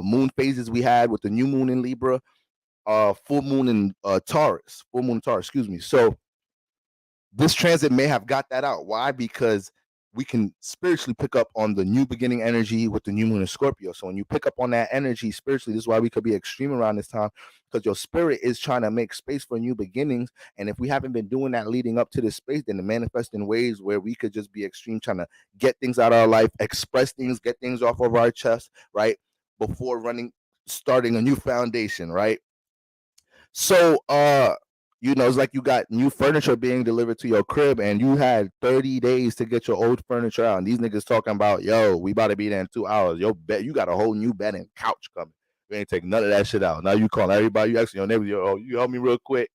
moon phases we had with the new moon in Libra, full moon in Taurus, excuse me. So this transit may have got that out. Why? Because we can spiritually pick up on the new beginning energy with the new moon in Scorpio. So when you pick up on that energy spiritually, this is why we could be extreme around this time, because your spirit is trying to make space for new beginnings. And if we haven't been doing that leading up to this space, then it manifests in ways where we could just be extreme, trying to get things out of our life, express things, get things off of our chest, right? Before starting a new foundation, right? So it's like you got new furniture being delivered to your crib and you had 30 days to get your old furniture out. And these niggas talking about, yo, we about to be there in 2 hours. Your bed, you got a whole new bed and couch coming. We ain't taking none of that shit out. Now you call everybody, you actually your neighbor, yo, you help me real quick.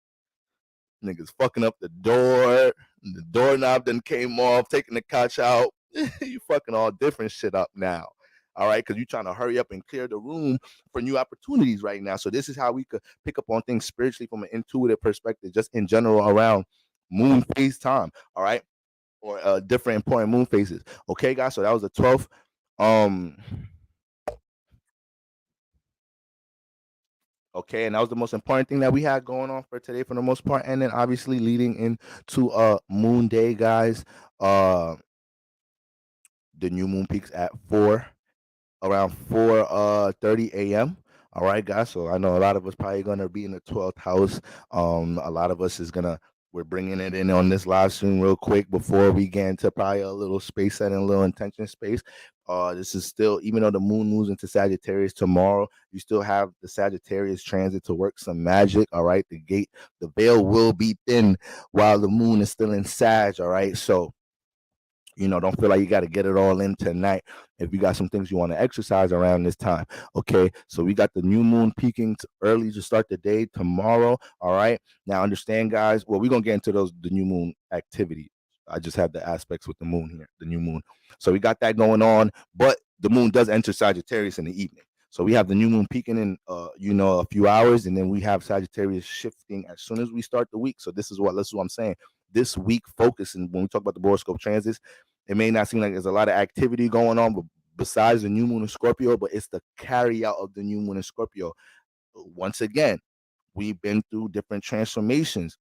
Niggas fucking up the door. The doorknob then came off, taking the couch out. You fucking all different shit up now. All right, because you're trying to hurry up and clear the room for new opportunities right now. So this is how we could pick up on things spiritually from an intuitive perspective, just in general around moon phase time. All right, or different important moon phases. Okay, guys. So that was the 12th. Okay, and that was the most important thing that we had going on for today for the most part. And then obviously leading into moon day, guys. The new moon peaks at around 4:30 a.m. All right, guys. So I know a lot of us probably gonna be in the 12th house. A lot of us we're bringing it in on this live stream real quick before we get into probably a little space setting, a little intention space. This is still, even though the moon moves into Sagittarius tomorrow, you still have the Sagittarius transit to work some magic. All right, the veil will be thin while the moon is still in Sag. All right, so Don't feel like you got to get it all in tonight. If you got some things you want to exercise around this time, okay? So we got the new moon peaking early to start the day tomorrow. All right. Now understand, guys. Well, we're gonna get into the new moon activity. I just have the aspects with the moon here, the new moon. So we got that going on, but the moon does enter Sagittarius in the evening. So we have the new moon peaking in, a few hours, and then we have Sagittarius shifting as soon as we start the week. So this is what I'm saying. This week, focusing when we talk about the Boroscope transits, it may not seem like there's a lot of activity going on, but besides the new moon in Scorpio, but it's the carry out of the new moon in Scorpio. Once again, we've been through different transformations,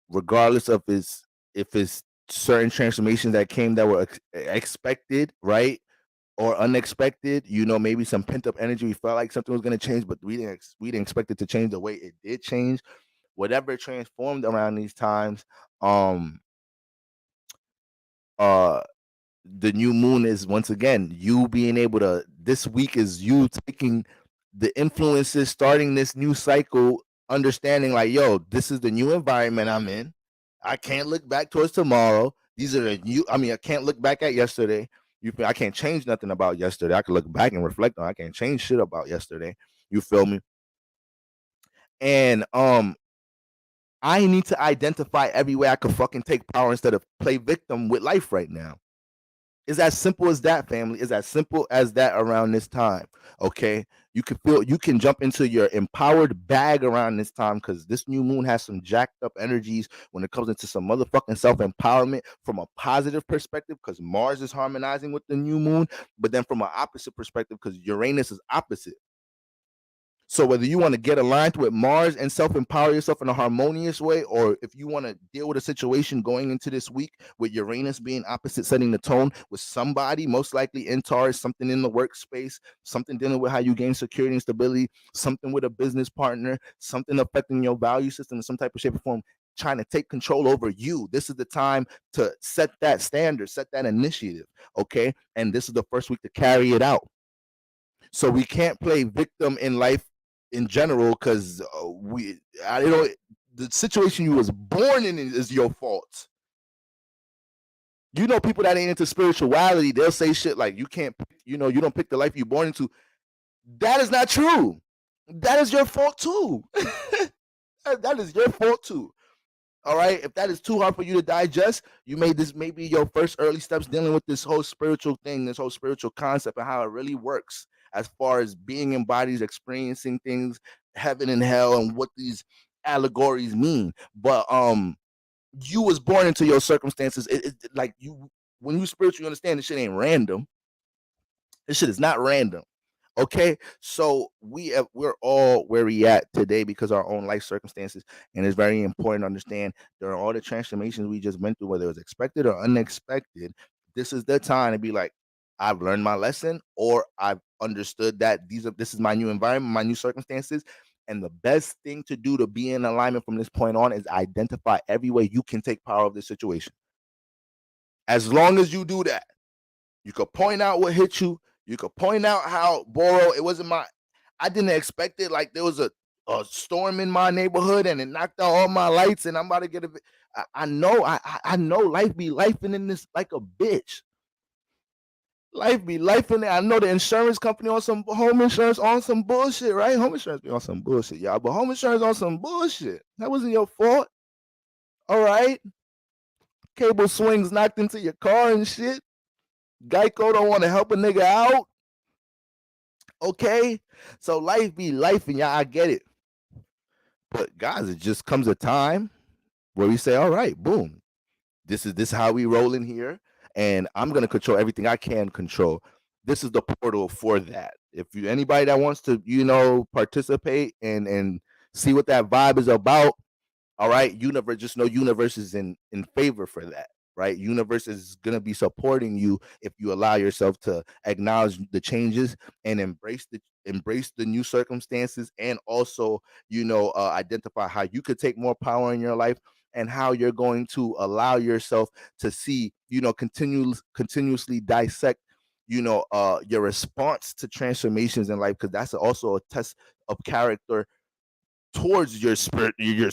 regardless of if it's certain transformations that came that were expected, right? Or unexpected, maybe some pent up energy. We felt like something was going to change, but we didn't expect it to change the way it did change. Whatever transformed around these times, um, uh, the new moon is once again you being able to. This week is you taking the influences, starting this new cycle, understanding like, yo, this is the new environment I'm in. I can't look back towards tomorrow. These are the new. I mean, I can't look back at yesterday. I can't change nothing about yesterday. I can look back and reflect on. I can't change shit about yesterday. You feel me? And I need to identify every way I could fucking take power instead of play victim with life right now. It's as simple as that, family. It's as simple as that around this time. Okay. You can jump into your empowered bag around this time because this new moon has some jacked up energies when it comes into some motherfucking self-empowerment from a positive perspective, because Mars is harmonizing with the new moon, but then from an opposite perspective, because Uranus is opposite. So whether you want to get aligned with Mars and self-empower yourself in a harmonious way, or if you want to deal with a situation going into this week with Uranus being opposite, setting the tone with somebody, most likely in Taurus, something in the workspace, something dealing with how you gain security and stability, something with a business partner, something affecting your value system in some type of shape or form, trying to take control over you. This is the time to set that standard, set that initiative, okay? And this is the first week to carry it out. So we can't play victim in life in general, because the situation you was born in is your fault. People that ain't into spirituality, they'll say shit like you can't, you don't pick the life you're born into. That is not true. That is your fault too. That is your fault too. All right. If that is too hard for you to digest, you made this maybe your first early steps dealing with this whole spiritual thing, this whole spiritual concept, and how it really works as far as being in bodies, experiencing things, heaven and hell, and what these allegories mean. But you was born into your circumstances. Like when you spiritually understand this shit ain't random. This shit is not random. Okay, so we're all where we at today because of our own life circumstances, and it's very important to understand during all the transformations we just went through, whether it was expected or unexpected. This is the time to be like, I've learned my lesson, or I've understood that this is my new environment, my new circumstances, and the best thing to do to be in alignment from this point on is identify every way you can take power of this situation. As long as you do that, you could point out what hit you. You could point out how it wasn't I didn't expect it. Like there was a storm in my neighborhood and it knocked out all my lights, and I'm about to get a. I know. I know life be lifing in this like a bitch. Life be life in there. I know the insurance company on some home insurance on some bullshit, right? Home insurance be on some bullshit, y'all. But home insurance on some bullshit. That wasn't your fault. All right. Cable swings knocked into your car and shit. Geico don't want to help a nigga out. Okay, so life be life, and y'all, I get it. But guys, it just comes a time where we say, all right, boom, this is how we roll in here, and I'm gonna control everything I can control. This is the portal for that. If anybody that wants to, participate and see what that vibe is about, all right, universe, just know universe is in favor for that, right? Universe is going to be supporting you if you allow yourself to acknowledge the changes and embrace the new circumstances, and also identify how you could take more power in your life, and how you're going to allow yourself to see, continuously dissect, your response to transformations in life, because that's also a test of character towards your spirit, your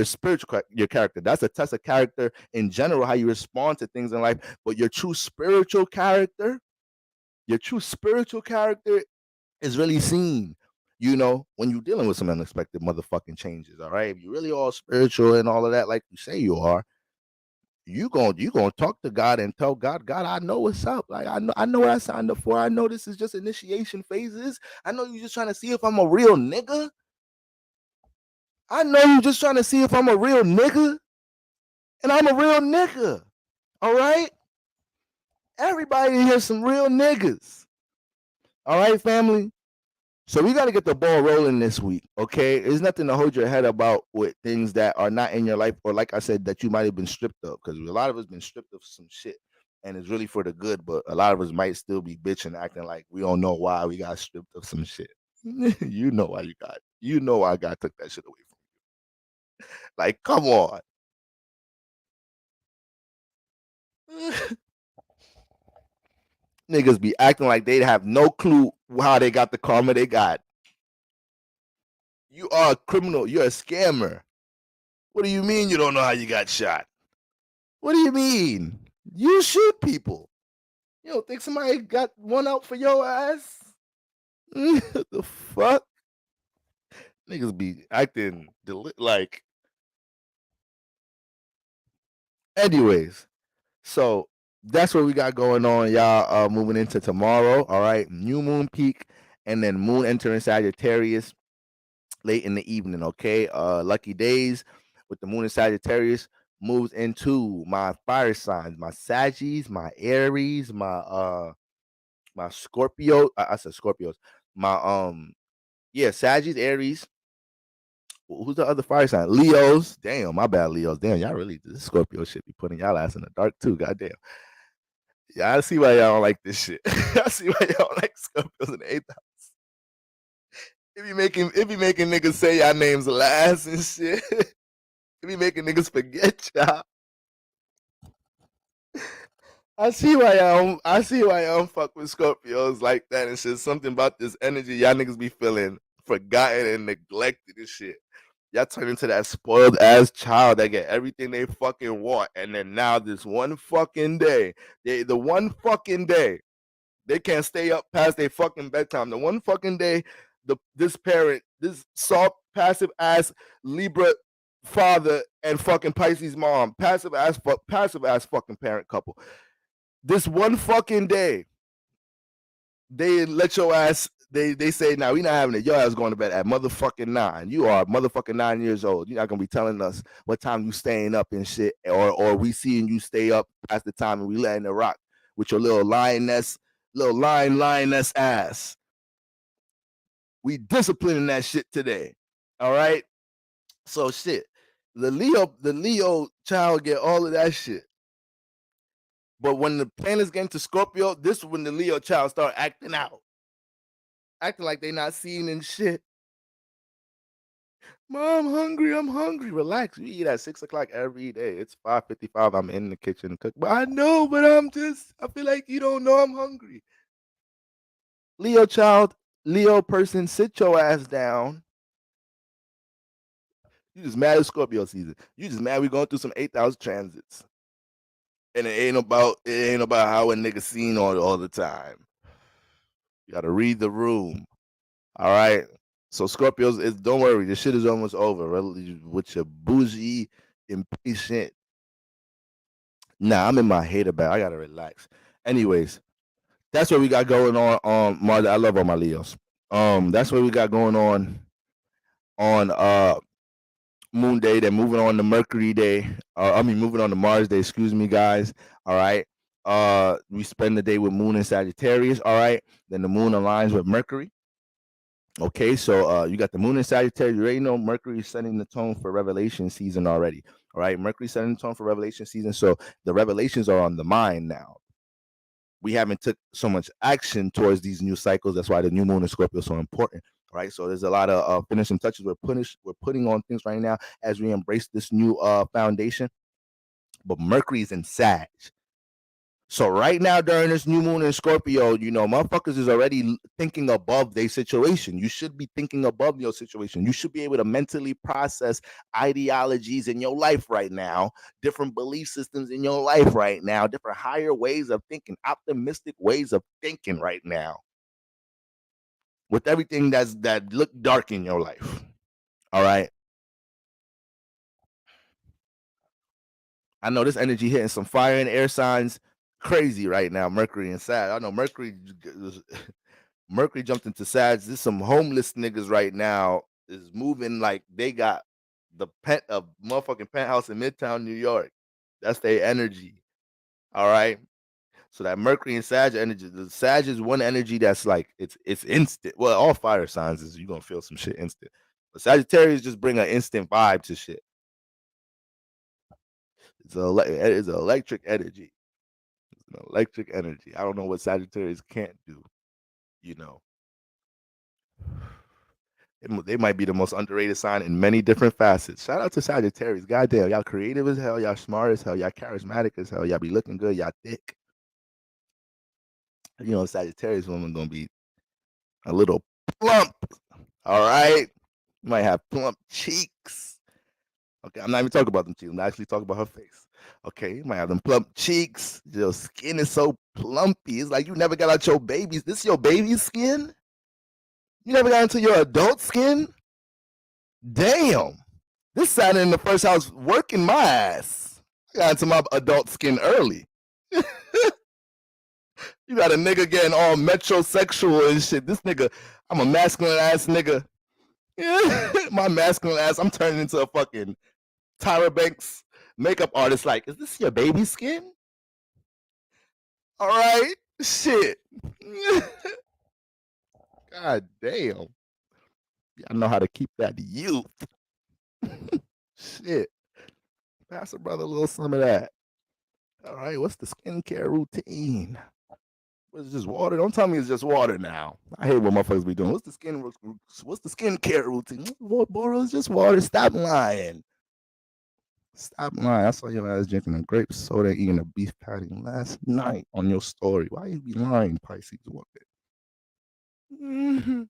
spiritual, your character. That's a test of character in general, how you respond to things in life. But your true spiritual character is really seen, when you're dealing with some unexpected motherfucking changes. All right, if you really all spiritual and all of that, like you say you are, you gonna talk to God and tell God, God, I know what's up. Like I know what I signed up for. I know this is just initiation phases. I know you're just trying to see if I'm a real nigga. I know you're just trying to see if I'm a real nigga, and I'm a real nigga. All right, everybody in here some real niggas. All right, family. So we got to get the ball rolling this week, okay? There's nothing to hold your head about with things that are not in your life, or like I said, that you might have been stripped of, because a lot of us been stripped of some shit, and it's really for the good. But a lot of us might still be bitching, acting like we don't know why we got stripped of some shit. You know why God took that shit away from you. Like, come on. Niggas be acting like they have no clue how they got the karma they got. You are a criminal. You're a scammer. What do you mean you don't know how you got shot? What do you mean? You shoot people. You don't think somebody got one out for your ass? What the fuck? Niggas be acting like. Anyways, so that's what we got going on, y'all. Moving into tomorrow. All right, new moon peak, and then moon entering Sagittarius late in the evening. Okay, lucky days with the moon in Sagittarius moves into my fire signs, my Saggies, my Aries, my Scorpio. I said Scorpios. My Saggies, Aries. Who's the other fire sign? Leos. Damn, my bad, Leos. Damn, y'all really this Scorpio shit be putting y'all ass in the dark too. Goddamn. Yeah, I see why y'all don't like this shit. I see why y'all don't like Scorpios in the eighth house. It be making niggas say y'all names last and shit. It be making niggas forget y'all. I see why y'all don't fuck with Scorpios like that and shit. Something about this energy y'all niggas be feeling forgotten and neglected and shit. Y'all turn into that spoiled ass child that get everything they fucking want, and then now this one fucking day, the one fucking day, they can't stay up past their fucking bedtime. The one fucking day, this parent, this soft passive ass Libra father and fucking Pisces mom, passive ass fucking parent couple. This one fucking day, they let your ass. They say, now we not having it. Your ass going to bed at motherfucking 9. You are motherfucking 9 years old. You're not gonna be telling us what time you staying up and shit, or we seeing you stay up past the time and we letting it rock with your little lioness ass. We disciplining that shit today. All right. So shit. The Leo child get all of that shit. But when the planets get into Scorpio, this is when the Leo child start acting out. Acting like they not seeing and shit. Mom, I'm hungry. Relax. We eat at 6 o'clock every day. It's 5:55. I'm in the kitchen cook. But I know, but I feel like you don't know I'm hungry. Leo child, Leo person, sit your ass down. You just mad at Scorpio season. You just mad we going through some 8,000 transits. And it ain't about how a nigga seen all the time. You gotta read the room. All right. So Scorpios, don't worry, this shit is almost over. With your bougie, impatient. Nah, I'm in my hater bag. I gotta relax. Anyways, that's what we got going on. Mars, I love all my Leos. That's what we got going on Moon Day. Then moving on to Mercury Day. Moving on to Mars Day. Excuse me, guys. All right. We spend the day with Moon and Sagittarius. All right. Then the Moon aligns with Mercury. Okay, so you got the Moon in Sagittarius. You already know Mercury is setting the tone for Revelation season already. All right, Mercury setting the tone for Revelation season. So the revelations are on the mind now. We haven't took so much action towards these new cycles. That's why the new moon in Scorpio is so important. Right, so there's a lot of finishing touches we're putting on things right now as we embrace this new foundation. But Mercury is in Sag. So right now during this new moon in Scorpio, motherfuckers is already thinking above their situation. You should be thinking above your situation. You should be able to mentally process ideologies in your life right now, different belief systems in your life right now, different higher ways of thinking, optimistic ways of thinking right now. With everything that look dark in your life. All right. I know this energy hitting some fire and air signs crazy right now. Mercury and Sag. I know Mercury jumped into Sag. There's some homeless niggas right now is moving like they got the motherfucking penthouse in Midtown New York. That's their energy. All right. So that Mercury and Sag energy, the Sag is one energy that's like it's instant. Well, all fire signs is you're gonna feel some shit instant. But Sagittarius just bring an instant vibe to shit. It's an electric energy. It's an electric energy. I don't know what Sagittarius can't do. You know, they might be the most underrated sign in many different facets. Shout out to Sagittarius. Goddamn, y'all creative as hell. Y'all smart as hell. Y'all charismatic as hell. Y'all be looking good. Y'all thick. Sagittarius woman gonna be a little plump. All right, might have plump cheeks. Okay, I'm not even talking about them cheeks. I'm actually talking about her face. Okay, you might have them plump cheeks. Your skin is so plumpy. It's like you never got out your baby's. This your baby's skin? You never got into your adult skin? Damn. This Saturn in the first house working my ass. I got into my adult skin early. You got a nigga getting all metrosexual and shit. This nigga, I'm a masculine ass nigga. My masculine ass, I'm turning into a fucking Tyra Banks makeup artist. Like, is this your baby skin? All right, shit. God damn. I know how to keep that youth. Shit. Pass a brother a little some of that. All right, what's the skincare routine? What's just water? Don't tell me it's just water now. I hate what motherfuckers be doing. What's the skincare routine? Boros, it's just water. Stop lying. Stop lying. I saw your ass drinking a grape soda, eating a beef patty last night on your story. Why you be lying, Pisces woman? Mm-hmm.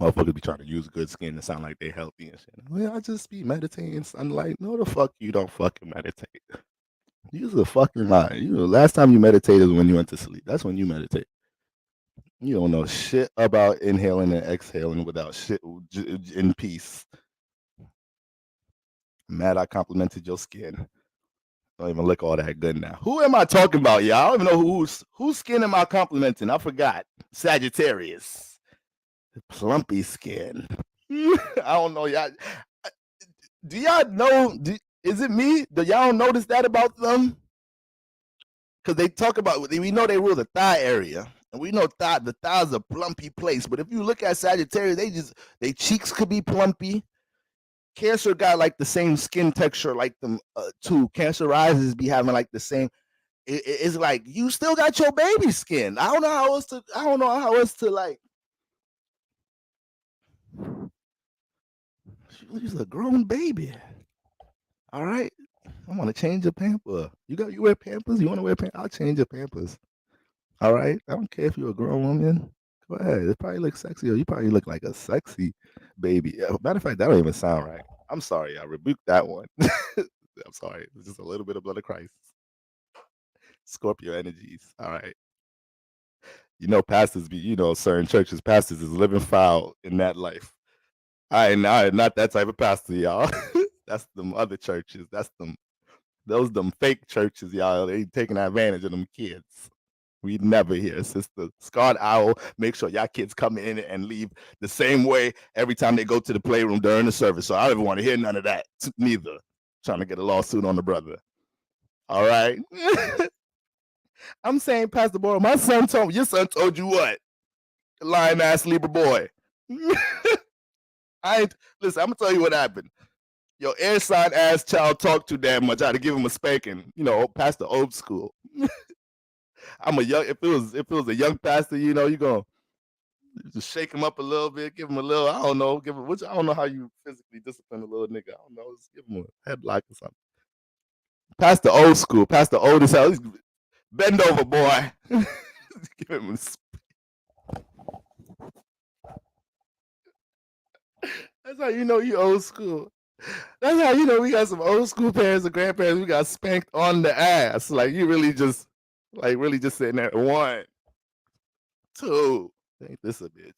Motherfuckers be trying to use good skin to sound like they healthy and shit. Well, I just be meditating sunlight. No, the fuck you don't fucking meditate. You's a fucking lie. Last time you meditated was when you went to sleep. That's when you meditate. You don't know shit about inhaling and exhaling without shit in peace. Mad I complimented your skin. Don't even look all that good now. Who am I talking about, y'all? I don't even know whose skin am I complimenting. I forgot. Sagittarius. Plumpy skin. I don't know, y'all. Do y'all know? Is it me? Do y'all notice that about them? Because they talk about, we know they rule the thigh area. And we know the thigh is a plumpy place. But if you look at Sagittarius, they cheeks could be plumpy. Cancer got like the same skin texture like them too. Cancer rises be having like the same. It's like you still got your baby skin. I don't know how else to like. She's a grown baby. All right. I want to change your pamper. You wear pampers? You want to wear pampers? I'll change your pampers. All right. I don't care if you're a grown woman. Go ahead. It probably looks sexy, or you probably look like a sexy baby. Matter of fact, that don't even sound right. I'm sorry. I rebuked that one. I'm sorry. It's just a little bit of blood of Christ. Scorpio energies. All right. Pastors be, certain churches, pastors is living foul in that life. I not that type of pastor, y'all. That's them other churches. Those fake churches, y'all. They taking advantage of them kids. We never hear Sister Scarred Owl. Make sure y'all kids come in and leave the same way every time they go to the playroom during the service. So I don't even want to hear none of that. Neither. Trying to get a lawsuit on the brother. All right. I'm saying, Pastor Boy, your son told you what? Lying ass Libra boy. Listen, I'm gonna tell you what happened. Your air sign ass child talked too damn much. I had to give him a spanking. Past the old school. I'm a young. If it was a young pastor, you gonna just shake him up a little bit, give him a little. I don't know. I don't know how you physically discipline a little nigga. I don't know. Just give him a headlock or something. Past the old school, past the oldest house. Bend over, boy. Give him That's how you know you old school. That's how you know we got some old school parents and grandparents. We got spanked on the ass. Like you really just, sitting there. 1, 2. Ain't this a bitch?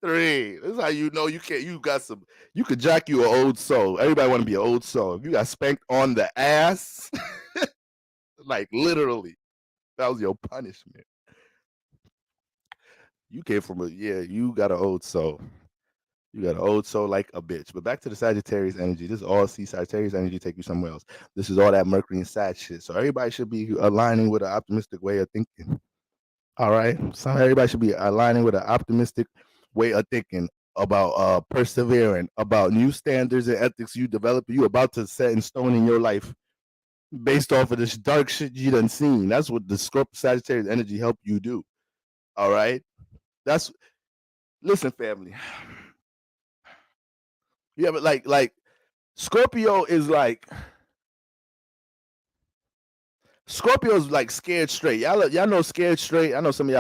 3. This is how you know you can't. You got some. You could jack you an old soul. Everybody want to be an old soul. If you got spanked on the ass, like literally, that was your punishment. You came from you got an old soul. You got an old soul like a bitch. But back to the Sagittarius energy. This is all Sagittarius energy take you somewhere else. This is all that Mercury and Sag shit. So everybody should be aligning with an optimistic way of thinking. All right. So everybody should be aligning with an optimistic way of thinking about persevering, about new standards and ethics you develop. You about to set in stone in your life based off of this dark shit you done seen. That's what the Sagittarius energy help you do. All right. Listen, family. Yeah, but like Scorpio is like Scorpio's like scared straight. Y'all know scared straight. I know some of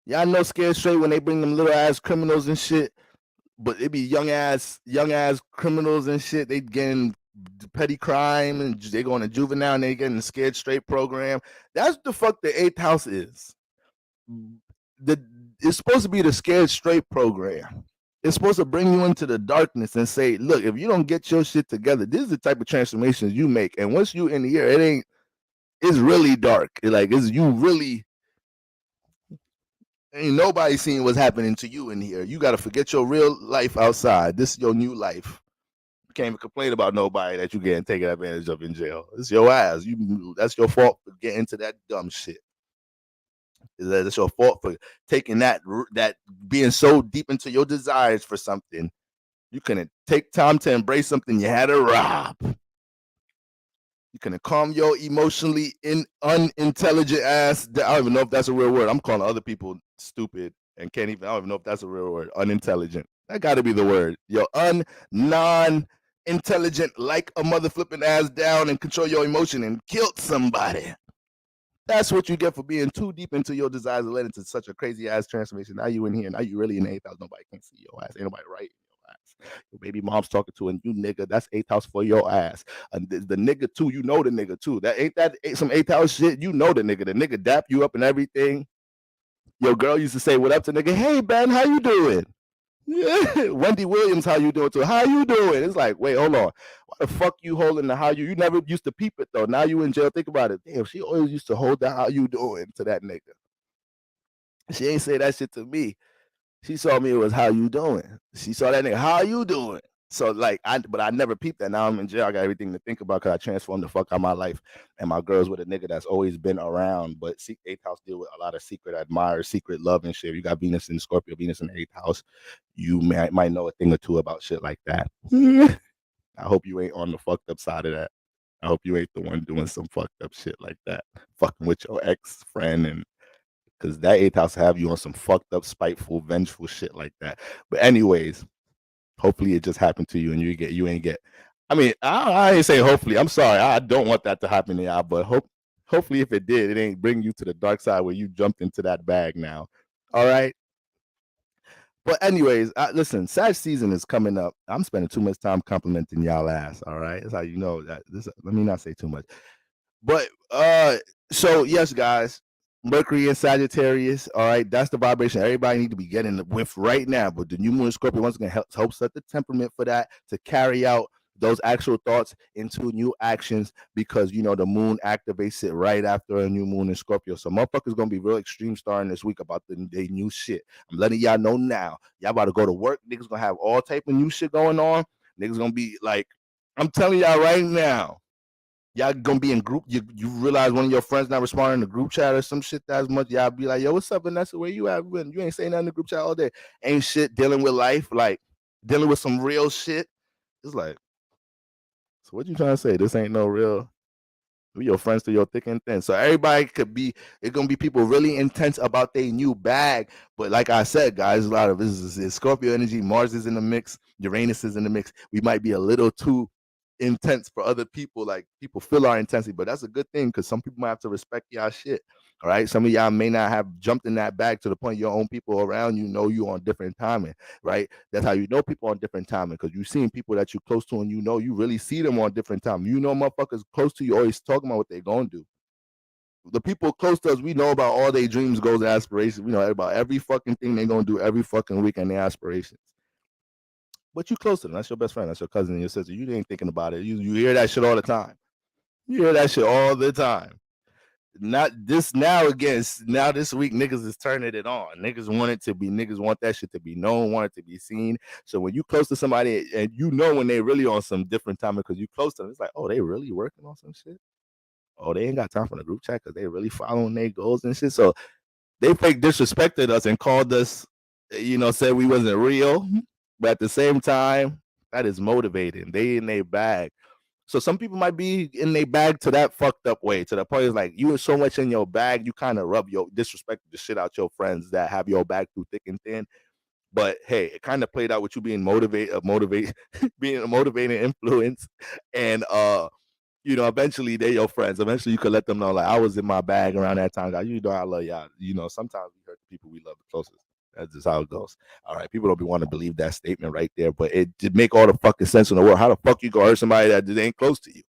y'all know scared straight when they bring them little ass criminals and shit. But it be young ass criminals and shit. They getting petty crime and they going to juvenile and they getting the scared straight program. That's the fuck the 8th house is. It's supposed to be the scared straight program. It's supposed to bring you into the darkness and say, look, if you don't get your shit together, this is the type of transformations you make. And once you in the year, it's really dark. Ain't nobody seeing what's happening to you in here. You got to forget your real life outside. This is your new life. You can't even complain about nobody that you getting taken advantage of in jail. It's your ass. That's your fault for getting into that dumb shit. That's your fault for taking that being so deep into your desires for something. You couldn't take time to embrace something you had to rob. You couldn't calm your emotionally unintelligent ass. I don't even know if that's a real word. I'm calling other people stupid and I don't even know if that's a real word. Unintelligent. That got to be the word. Your non-intelligent, like a mother flipping ass down and control your emotion and killed somebody. That's what you get for being too deep into your desires and led into such a crazy ass transformation. Now you in here. Now you really in the 8th house. Nobody can see your ass. Ain't nobody right in your ass. Your baby mom's talking to a new nigga. That's 8th house for your ass. And the nigga too. You know the nigga too. That ain't some 8th house shit. You know the nigga. The nigga dap you up and everything. Your girl used to say what up to nigga. Hey Ben, how you doing? Yeah. Wendy Williams, how you doing? How you doing? It's like, wait, hold on. Why the fuck you holding the how you? You never used to peep it though. Now you in jail. Think about it. Damn, she always used to hold the how you doing to that nigga. She ain't say that shit to me. She saw me, it was how you doing. She saw that nigga, how you doing? So like, but I never peeped that. Now I'm in jail. I got everything to think about because I transformed the fuck out of my life. And my girl's with a nigga that's always been around. But 8th house deal with a lot of secret admirers, secret love and shit. You got Venus in Scorpio, Venus in the 8th house. You might know a thing or two about shit like that. I hope you ain't on the fucked up side of that. I hope you ain't the one doing some fucked up shit like that. Fucking with your ex friend and because that 8th house have you on some fucked up, spiteful, vengeful shit like that. But anyways, hopefully it just happened to you and you ain't get. I mean, I ain't saying hopefully. I'm sorry. I don't want that to happen to y'all, but hopefully if it did, it ain't bring you to the dark side where you jumped into that bag now. All right. But anyways, listen, Sag season is coming up. I'm spending too much time complimenting y'all ass. All right. That's how you know that let me not say too much. But so yes, guys, Mercury and Sagittarius. All right, that's the vibration everybody need to be getting with right now. But the new moon in Scorpio once again help set the temperament for that to carry out those actual thoughts into new actions because you know the moon activates it right after a new moon in Scorpio. So motherfuckers gonna be real extreme starting this week about the new shit. I'm letting y'all know now. Y'all about to go to work. Niggas gonna have all type of new shit going on. Niggas gonna be like, I'm telling y'all right now. Y'all gonna be in group. You realize one of your friends not responding to group chat or some shit that much. Y'all be like, yo, what's up? And that's the way you have been. You ain't saying nothing in the group chat all day. Ain't shit dealing with life, like dealing with some real shit. It's like, so what you trying to say? This ain't no real. We your friends to your thick and thin. So everybody could be, it's gonna be people really intense about their new bag. But like I said, guys, a lot of this is Scorpio energy. Mars is in the mix. Uranus is in the mix. We might be a little too intense for other people. Like people feel our intensity, but that's a good thing because some people might have to respect y'all shit. All right, some of y'all may not have jumped in that bag to the point your own people around you know you on different timing. Right, that's how you know people on different timing because you've seen people that you close to and you know you really see them on different time. You know, motherfuckers close to you always talking about what they're gonna do. The people close to us, we know about all their dreams, goals, and aspirations. We know about every fucking thing they're gonna do every fucking week and their aspirations. But you close to them. That's your best friend. That's your cousin and your sister. You ain't thinking about it. You hear that shit all the time. You hear that shit all the time. Not this now again. Now this week, niggas is turning it on. Niggas want it to be. Niggas want that shit to be known. Want it to be seen. So when you close to somebody and you know when they really on some different time because you close to them, it's like, oh, they really working on some shit. Oh, they ain't got time for the group chat because they really following their goals and shit. So they fake disrespected us and called us, said we wasn't real. But at the same time, that is motivating. They in their bag. So some people might be in their bag to that fucked up way. To the point is like you are so much in your bag, you kind of rub your disrespect the shit out your friends that have your bag through thick and thin. But hey, it kind of played out with you being being a motivating influence, and eventually they're your friends. Eventually you could let them know, like, I was in my bag around that time. Like, I love y'all. Sometimes we hurt the people we love the closest. That's just how it goes. All right. People don't want to believe that statement right there, but it did make all the fucking sense in the world. How the fuck you gonna hurt somebody that ain't close to you?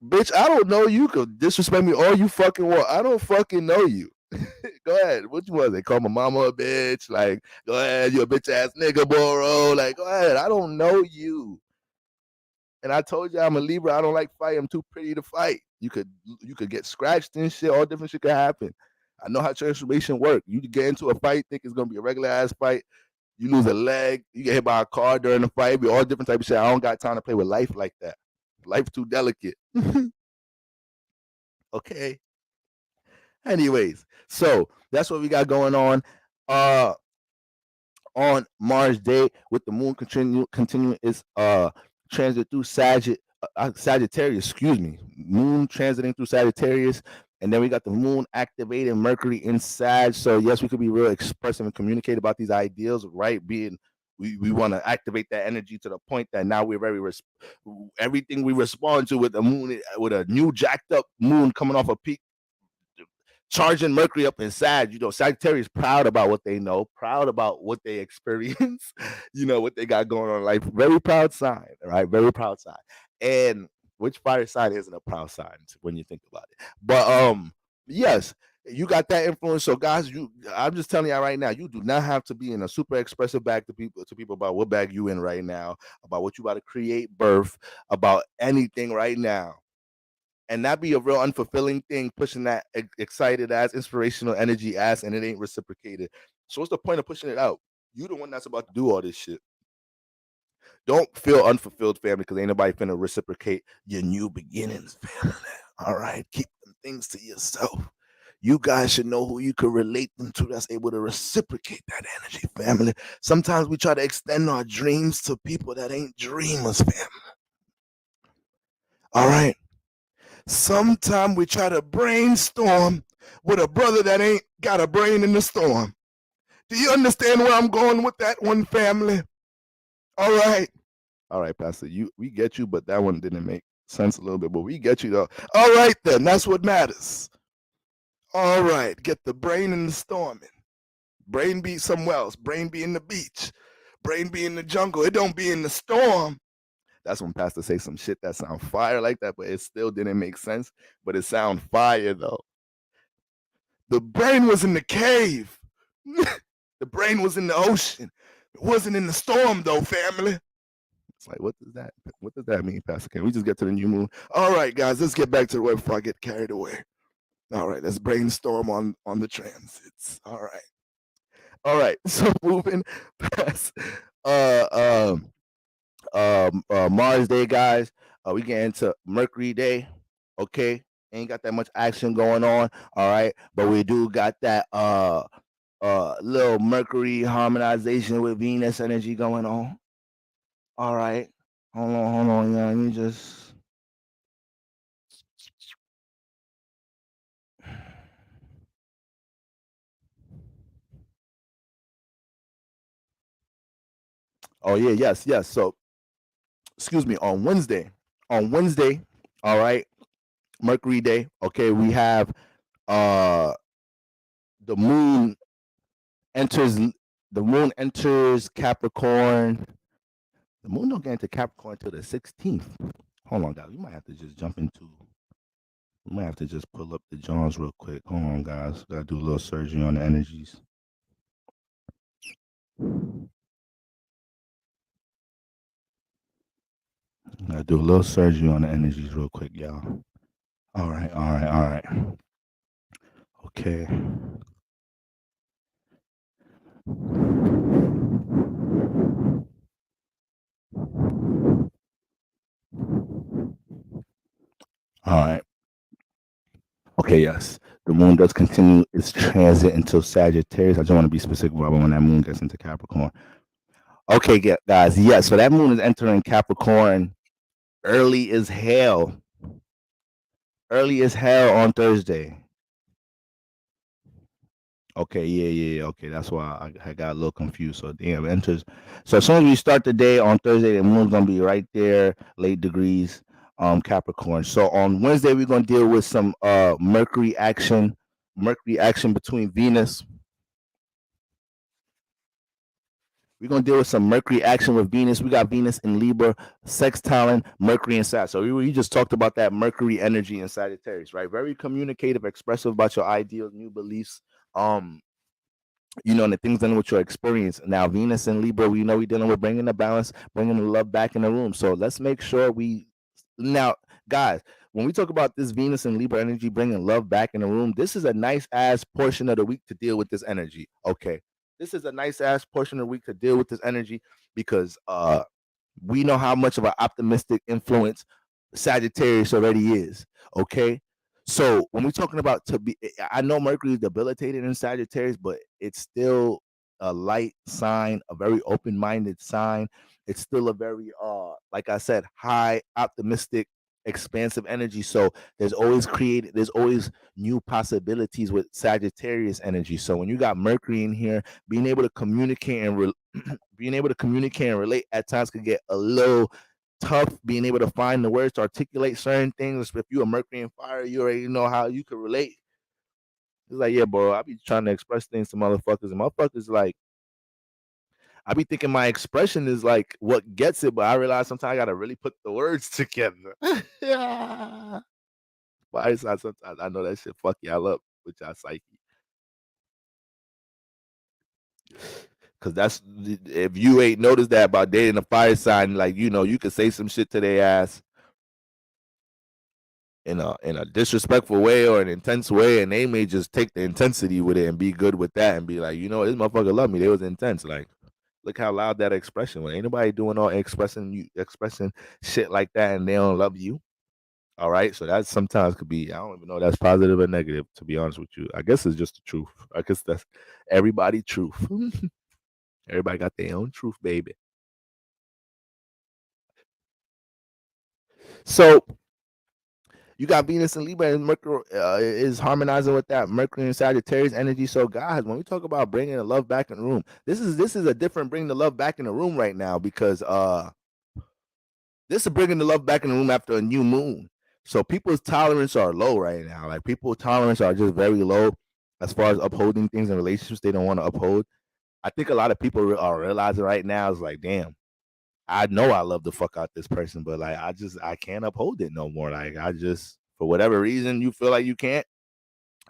Bitch, I don't know you. Could disrespect me all you fucking want. I don't fucking know you. Go ahead. What you want? They call my mama a bitch. Like, go ahead, you a bitch ass nigga, bro. Like, go ahead. I don't know you. And I told you I'm a Libra. I don't like fight. I'm too pretty to fight. You could get scratched and shit. All different shit could happen. I know how transformation work. You get into a fight, think it's gonna be a regular ass fight. You lose a leg. You get hit by a car during the fight. Be all different type of shit. I don't got time to play with life like that. Life too delicate. Okay. Anyways, so that's what we got going on. On Mars Day with the moon continuing its transit through Sagittarius, excuse me, moon transiting through Sagittarius, and then we got the moon activating Mercury in Sag. So yes, we could be real expressive and communicate about these ideals, right? Being we want to activate that energy to the point that now we're everything we respond to with the moon, with a new jacked up moon coming off a peak, charging Mercury up inside. Sagittarius proud about what they know, proud about what they experience, what they got going on in life. Very proud sign, right? Very proud sign. And which fire sign isn't a proud sign when you think about it? But yes, you got that influence. So guys, I'm just telling you right now, you do not have to be in a super expressive bag to people about what bag you in right now, about what you about to create, birth, about anything right now. And that be a real unfulfilling thing, pushing that excited ass, inspirational energy ass, and it ain't reciprocated. So what's the point of pushing it out? You the one that's about to do all this shit. Don't feel unfulfilled, family, because ain't nobody finna reciprocate your new beginnings, family. All right, keep them things to yourself. You guys should know who you could relate them to that's able to reciprocate that energy, family. Sometimes we try to extend our dreams to people that ain't dreamers, family. All right. Sometimes we try to brainstorm with a brother that ain't got a brain in the storm. Do you understand where I'm going with that one, family? All right. All right, Pastor. We get you, but that one didn't make sense a little bit, but we get you though. All right, then. That's what matters. All right. Get the brain in the storming. Brain be somewhere else. Brain be in the beach. Brain be in the jungle. It don't be in the storm. That's when Pastor say some shit that sound fire like that, but it still didn't make sense. But it sound fire though. The brain was in the cave. The brain was in the ocean. It wasn't in the storm though, family. It's like, what does that mean, Pastor? Can we just get to the new moon? All right, guys, let's get back to the web before I get carried away. All right, let's brainstorm on the transits. All right. All right. So moving past Mars Day, guys. We get into Mercury Day. Okay, ain't got that much action going on. All right, but we do got that little Mercury harmonization with Venus energy going on. All right, hold on, yeah. Let me just. Oh yeah, yes. So, excuse me. On Wednesday, on Wednesday, all right, Mercury Day. Okay, we have the moon enters Capricorn. The moon don't get into Capricorn until the 16th. Hold on, guys. We might have to just jump into. We might have to just pull up the Johns real quick. Hold on, guys. Gotta do a little surgery on the energies. Gotta do a little surgery on the energies real quick, y'all. All right. Okay. All right. Okay, yes. The moon does continue its transit until Sagittarius. I just want to be specific about when that moon gets into Capricorn. Okay, guys. Yes, so that moon is entering Capricorn early as hell. Early as hell on Thursday. Okay, yeah. Okay, that's why I got a little confused. So damn, enters. So as soon as we start the day on Thursday, the moon's gonna be right there, late degrees, Capricorn. So on Wednesday, we're gonna deal with some Mercury action between Venus. We're gonna deal with some Mercury action with Venus. We got Venus in Libra, sextiling Mercury and Sag. So we just talked about that Mercury energy in Sagittarius, right? Very communicative, expressive about your ideals, new beliefs. And the things in which your experience. Now, Venus and Libra, we know we're dealing with bringing the balance, bringing the love back in the room. So let's make sure now, guys, when we talk about this Venus and Libra energy bringing love back in the room, this is a nice ass portion of the week to deal with this energy. Okay. This is a nice ass portion of the week to deal with this energy because we know how much of an optimistic influence Sagittarius already is. Okay. So when we're talking about I know Mercury is debilitated in Sagittarius, but it's still a light sign, a very open-minded sign. It's still a very, like I said, high, optimistic, expansive energy. So there's always new possibilities with Sagittarius energy. So when you got Mercury in here, being able to communicate and relate at times could get a little tough, being able to find the words to articulate certain things. If you're a Mercury and fire, you already know how you can relate. It's like, yeah, bro, I be trying to express things to motherfuckers, and motherfuckers like, I be thinking my expression is like what gets it, but I realize sometimes I gotta really put the words together. Yeah. But sometimes I know that shit fuck y'all up with y'all psyche. Cause that's if you ain't noticed that about dating a fire sign, like you could say some shit to their ass in a disrespectful way or an intense way, and they may just take the intensity with it and be good with that and be like, this motherfucker love me. They was intense. Like, look how loud that expression was. Ain't nobody doing all expressing shit like that and they don't love you. All right. So that sometimes could be, I don't even know if that's positive or negative, to be honest with you. I guess it's just the truth. I guess that's everybody truth. Everybody got their own truth, baby. So you got Venus and Libra, and Mercury is harmonizing with that Mercury and Sagittarius energy. So, guys, when we talk about bringing the love back in the room, this is a different bringing the love back in the room right now because this is bringing the love back in the room after a new moon. So people's tolerance are low right now. Like people's tolerance are just very low as far as upholding things in relationships they don't want to uphold. I think a lot of people are realizing right now is like, damn, I know I love the fuck out this person, but like I can't uphold it no more. Like I just, for whatever reason you feel like you can't,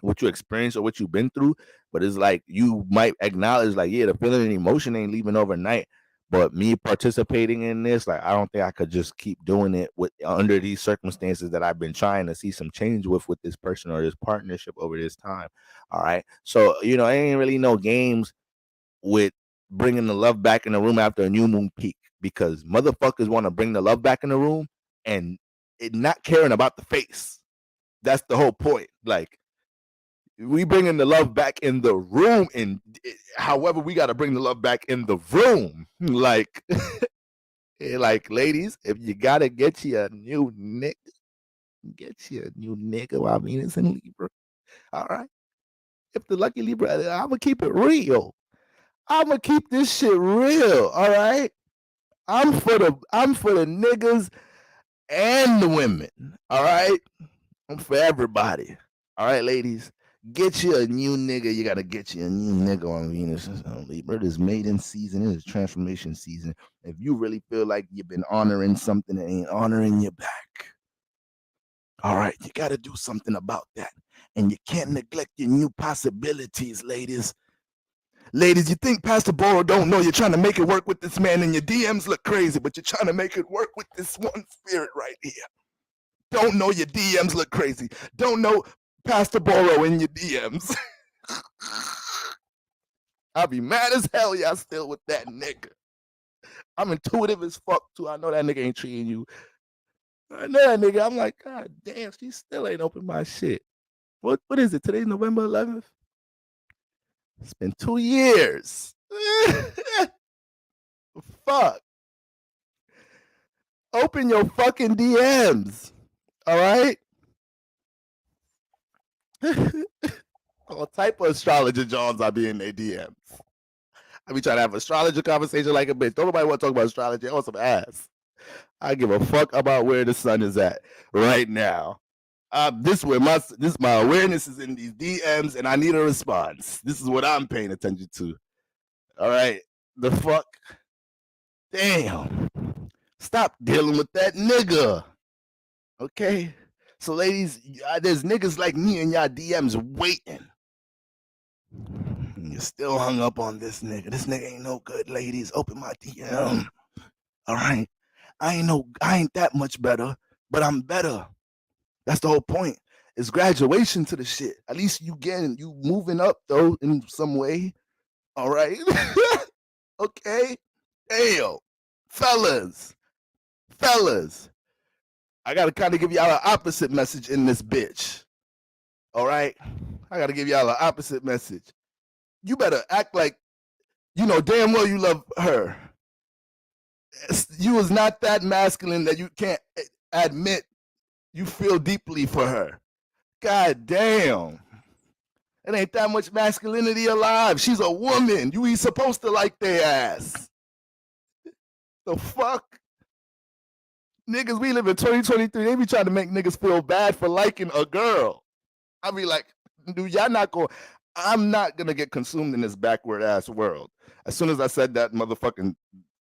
what you experienced or what you've been through, but it's like you might acknowledge like, yeah, the feeling and emotion ain't leaving overnight. But me participating in this, like I don't think I could just keep doing it with under these circumstances that I've been trying to see some change with this person or this partnership over this time. All right. So, ain't really no games with bringing the love back in the room after a new moon peak because motherfuckers want to bring the love back in the room and it not caring about the face. That's the whole point. Like we bringing the love back in the room, and however we got to bring the love back in the room. Like, like ladies, if you gotta get you a new nigga, while Venus in Libra. All right. If the lucky Libra, I'm gonna keep it real. I'm gonna keep this shit real. All right. I'm for the niggas and the women. All right? I'm for everybody. All right, ladies? Get you a new nigga. You got to get you a new nigga on Venus and Libra. It is maiden season. It is transformation season. If you really feel like you've been honoring something that ain't honoring you back, all right, you got to do something about that. And you can't neglect your new possibilities, ladies. Ladies, you think Pastor Boro don't know you're trying to make it work with this man and your DMs look crazy, but you're trying to make it work with this one spirit right here. Don't know your DMs look crazy. Don't know Pastor Boro in your DMs. I'll be mad as hell y'all still with that nigga. I'm intuitive as fuck too. I know that nigga ain't treating you. I know that nigga. I'm like, God damn, she still ain't open my shit. What is it? Today's November 11th? It's been 2 years. Fuck. Open your fucking DMs. All right? All type of astrologer Johns I be in their DMs. I be trying to have astrologer conversation like a bitch. Don't nobody want to talk about astrology. I want some ass. I give a fuck about where the sun is at right now. This my awareness is in these DMs, and I need a response. This is what I'm paying attention to. All right, the fuck, damn, stop dealing with that nigga. Okay, so ladies, there's niggas like me in y'all DMs waiting. You're still hung up on this nigga. This nigga ain't no good, ladies. Open my DM. All right, I ain't that much better, but I'm better. That's the whole point. It's graduation to the shit. At least you moving up though in some way. All right. Okay. Damn. Fellas. I gotta kind of give y'all an opposite message in this bitch. All right. I gotta give y'all an opposite message. You better act like you know damn well you love her. You is not that masculine that you can't admit you feel deeply for her. God damn. It ain't that much masculinity alive. She's a woman. You ain't supposed to like their ass. The fuck? Niggas, we live in 2023. They be trying to make niggas feel bad for liking a girl. I be like, dude, I'm not gonna get consumed in this backward ass world. As soon as I said that, motherfucking,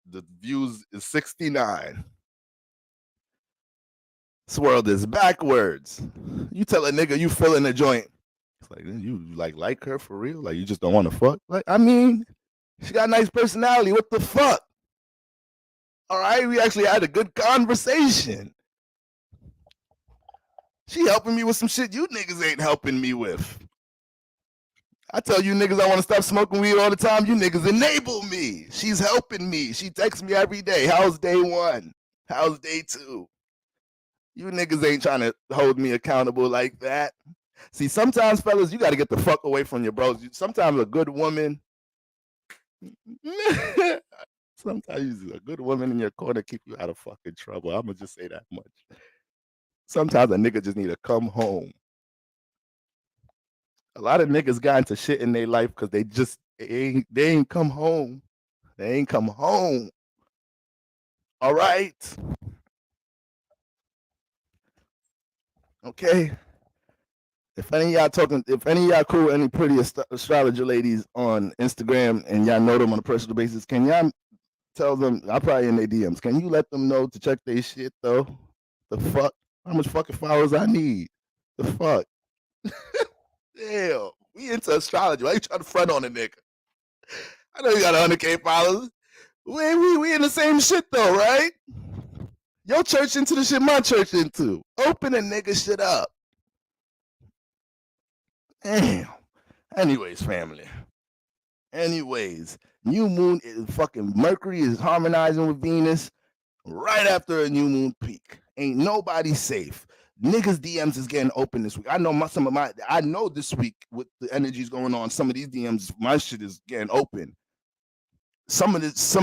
the views is 69. This world is backwards. You tell a nigga you feeling a joint. It's like, you like her for real? Like, you just don't want to fuck? Like, I mean, she got a nice personality. What the fuck? All right, we actually had a good conversation. She helping me with some shit you niggas ain't helping me with. I tell you niggas I want to stop smoking weed all the time. You niggas enable me. She's helping me. She texts me every day. How's day 1? How's day 2? You niggas ain't trying to hold me accountable like that. See, sometimes, fellas, you got to get the fuck away from your bros. Sometimes a good woman, sometimes a good woman in your corner keep you out of fucking trouble. I'm going to just say that much. Sometimes a nigga just need to come home. A lot of niggas got into shit in their life because they ain't come home. They ain't come home. All right? Okay? If any of y'all cool with any pretty astrologer ladies on Instagram and y'all know them on a personal basis, can y'all tell them, I'm probably in their DMs, can you let them know to check their shit though? The fuck? How much fucking followers I need? The fuck? Damn, we into astrology. Why you trying to front on a nigga? I know you got 100K followers. We in the same shit though, right? Your church into the shit my church into. Open a nigga shit up. Damn. Anyways, family. Anyways, new moon is fucking Mercury is harmonizing with Venus right after a new moon peak. Ain't nobody safe. Niggas DMs is getting open this week. I know I know this week with the energies going on, some of these DMs, my shit is getting open. Some of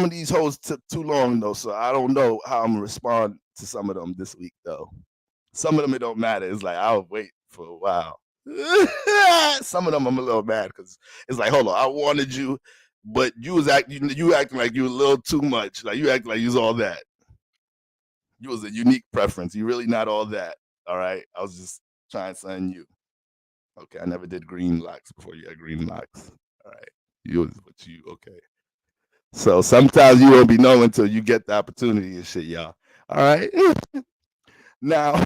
these hoes took too long though, so I don't know how I'm gonna respond to some of them this week though. Some of them it don't matter. It's like I'll wait for a while. Some of them I'm a little mad because it's like, hold on, I wanted you, but you acting like you a little too much. Like you acting like you was all that. You was a unique preference. You really not all that. All right. I was just trying something new. Okay. I never did green locks before you had green locks. All right. You was what you okay. So sometimes you won't be knowing until you get the opportunity and shit, y'all. All right. Now,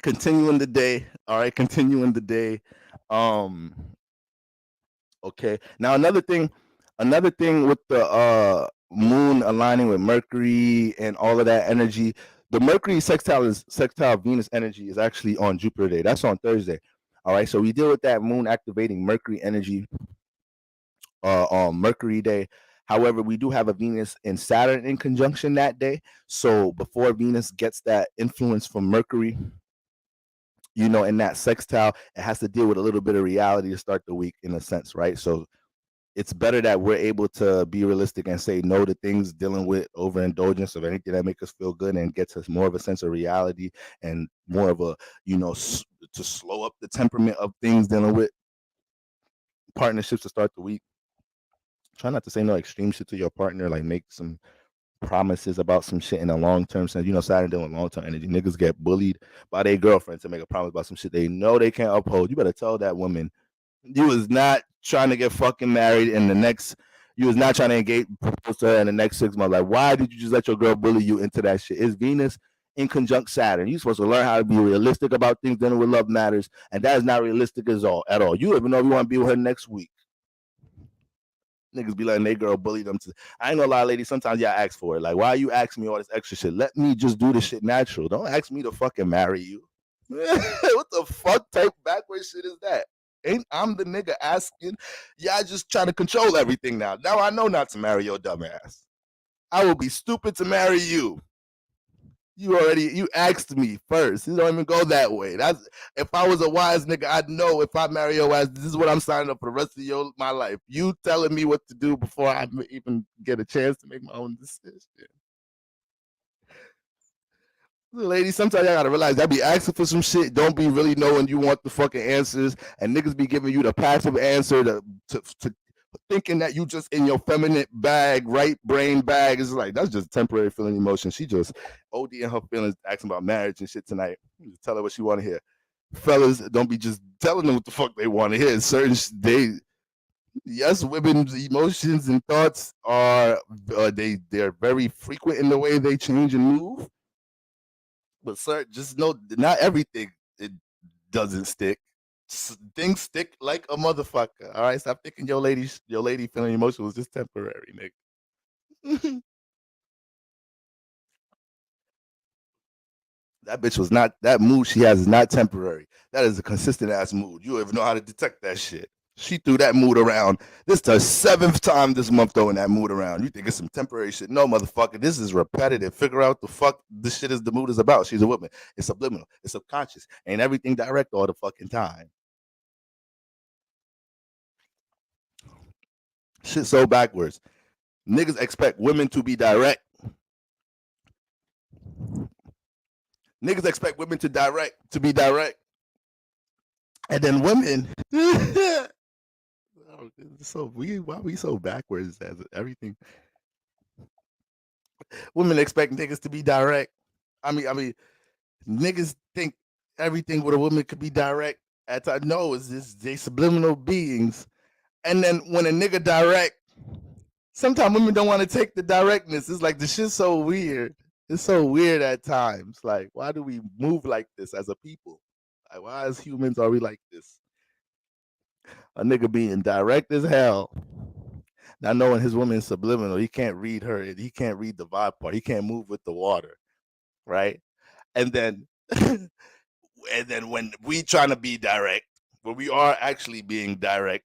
continuing the day. All right, continuing the day. Um, okay. Now another thing with the moon aligning with Mercury and all of that energy, the Mercury sextile Venus energy is actually on Jupiter Day. That's on Thursday. All right, so we deal with that moon activating Mercury energy on Mercury Day. However, we do have a Venus and Saturn in conjunction that day. So before Venus gets that influence from Mercury, in that sextile, it has to deal with a little bit of reality to start the week in a sense, right? So it's better that we're able to be realistic and say no to things dealing with overindulgence of anything that makes us feel good and gets us more of a sense of reality and more of a, to slow up the temperament of things dealing with partnerships to start the week. Try not to say no extreme shit to your partner, like make some promises about some shit in a long-term sense. Saturn dealing with long-term energy. Niggas get bullied by their girlfriend to make a promise about some shit they know they can't uphold. You better tell that woman you was not trying to get fucking married in the next. You was not trying to engage propose to her in the next 6 months. Like, why did you just let your girl bully you into that shit? It's Venus in conjunct Saturn. You're supposed to learn how to be realistic about things dealing with love matters, and that is not realistic at all. You even know if you want to be with her next week. Niggas be letting their girl bully them. I ain't gonna lie, ladies. Sometimes y'all ask for it. Like, why you asking me all this extra shit? Let me just do the shit natural. Don't ask me to fucking marry you. What the fuck type backwards shit is that? Ain't I'm the nigga asking? Y'all just trying to control everything now. Now I know not to marry your dumb ass. I will be stupid to marry you. You asked me first. You don't even go that way. That's if I was a wise nigga, I'd know if I marry your ass, this is what I'm signing up for the rest of my life. You telling me what to do before I even get a chance to make my own decision. Ladies, sometimes y'all gotta realize that be asking for some shit. Don't be really knowing you want the fucking answers, and niggas be giving you the passive answer to thinking that you just in your feminine bag, right brain bag. It's like that's just temporary feeling emotion. She just OD in her feelings, asking about marriage and shit tonight. Just tell her what she want to hear. Fellas, don't be just telling them what the fuck they want to hear. Yes, women's emotions and thoughts are they're very frequent in the way they change and move. But sir, just know not everything it doesn't stick. Things stick like a motherfucker. All right, stop thinking your lady feeling emotional is just temporary, nigga. That bitch was not that mood she has is not temporary. That is a consistent ass mood. You don't even know how to detect that shit. She threw that mood around. This the 7th time this month throwing that mood around. You think it's some temporary shit? No, motherfucker. This is repetitive. Figure out the fuck this shit is the mood is about. She's a woman. It's subliminal. It's subconscious. Ain't everything direct all the fucking time. Shit so backwards. Niggas expect women to be direct. Niggas expect women to be direct. And then women so why we so backwards as everything women expect niggas to be direct. I mean niggas think everything with a woman could be direct at times. No, it's just they subliminal beings. And then when a nigga direct, sometimes women don't want to take the directness. It's like the shit's so weird. It's so weird at times. Like, why do we move like this as a people? Like, why as humans are we like this? A nigga being direct as hell. Not knowing his woman is subliminal. He can't read her. He can't read the vibe part. He can't move with the water. Right? And then and then when we trying to be direct, when we are actually being direct,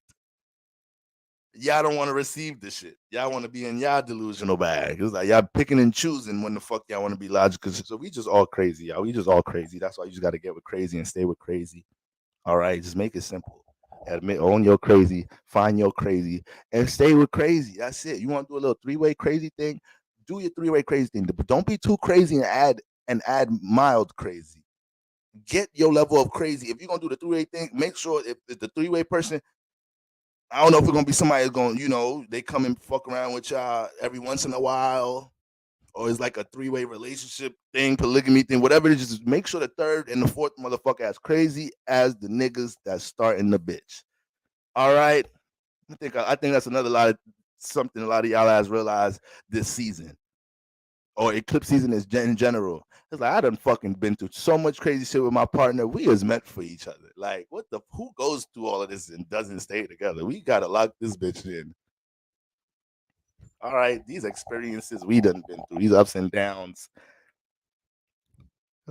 y'all don't want to receive this shit. Y'all want to be in y'all delusional bag. It's like y'all picking and choosing when the fuck y'all want to be logical. So we just all crazy, y'all. We just all crazy. That's why you just got to get with crazy and stay with crazy. All right, just make it simple. Admit, own your crazy, find your crazy, and stay with crazy. That's it. You want to do a little 3-way crazy thing? Do your 3-way crazy thing, but don't be too crazy and add mild crazy. Get your level of crazy. If you're gonna do the 3-way thing, make sure if the 3-way person, I don't know if it's gonna be somebody that's going, they come and fuck around with y'all every once in a while, or it's like a three-way relationship thing, polygamy thing, whatever it is, just make sure the third and the fourth motherfucker as crazy as the niggas that's starting the bitch. All right. I think that's another lot of something a lot of y'all has realized this season. Or eclipse season is in general. It's like I done fucking been through so much crazy shit with my partner. We is meant for each other. Like, what the who goes through all of this and doesn't stay together? We gotta lock this bitch in. All right, these experiences we done been through, these ups and downs.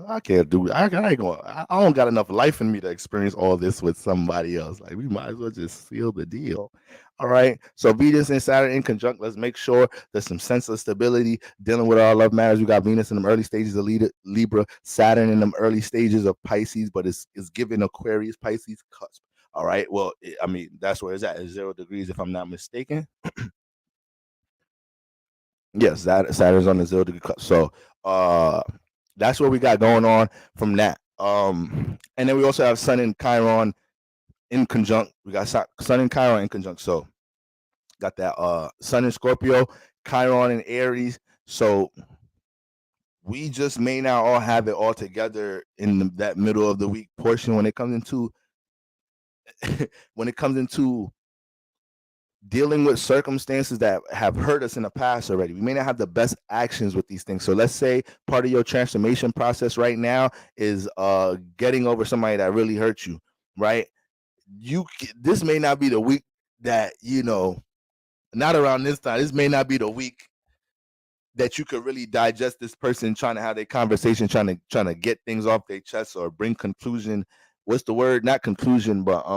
I can't do it. I ain't going. I don't got enough life in me to experience all this with somebody else. Like we might as well just seal the deal. All right. So Venus and Saturn in conjunct. Let's make sure there's some sense of stability dealing with our love matters. We got Venus in them early stages of Libra, Saturn in them early stages of Pisces, but it's giving Aquarius, Pisces cusp. All right. Well, I mean that's where it's at. It's 0 degrees if I'm not mistaken. Yes, Saturn's on the 0 degree cusp. So that's what we got going on from that. And then we also have Sun and Chiron in conjunct. We got Sun and Chiron in conjunct. So got that Sun in Scorpio, Chiron in Aries. So we just may not all have it all together in that middle of the week portion when it comes into dealing with circumstances that have hurt us in the past already. We may not have the best actions with these things. So let's say part of your transformation process right now is getting over somebody that really hurt you, right? This may not be the week that, not around this time. This may not be the week that you could really digest this person trying to have a conversation, trying to get things off their chest or bring conclusion. What's the word? Not conclusion, but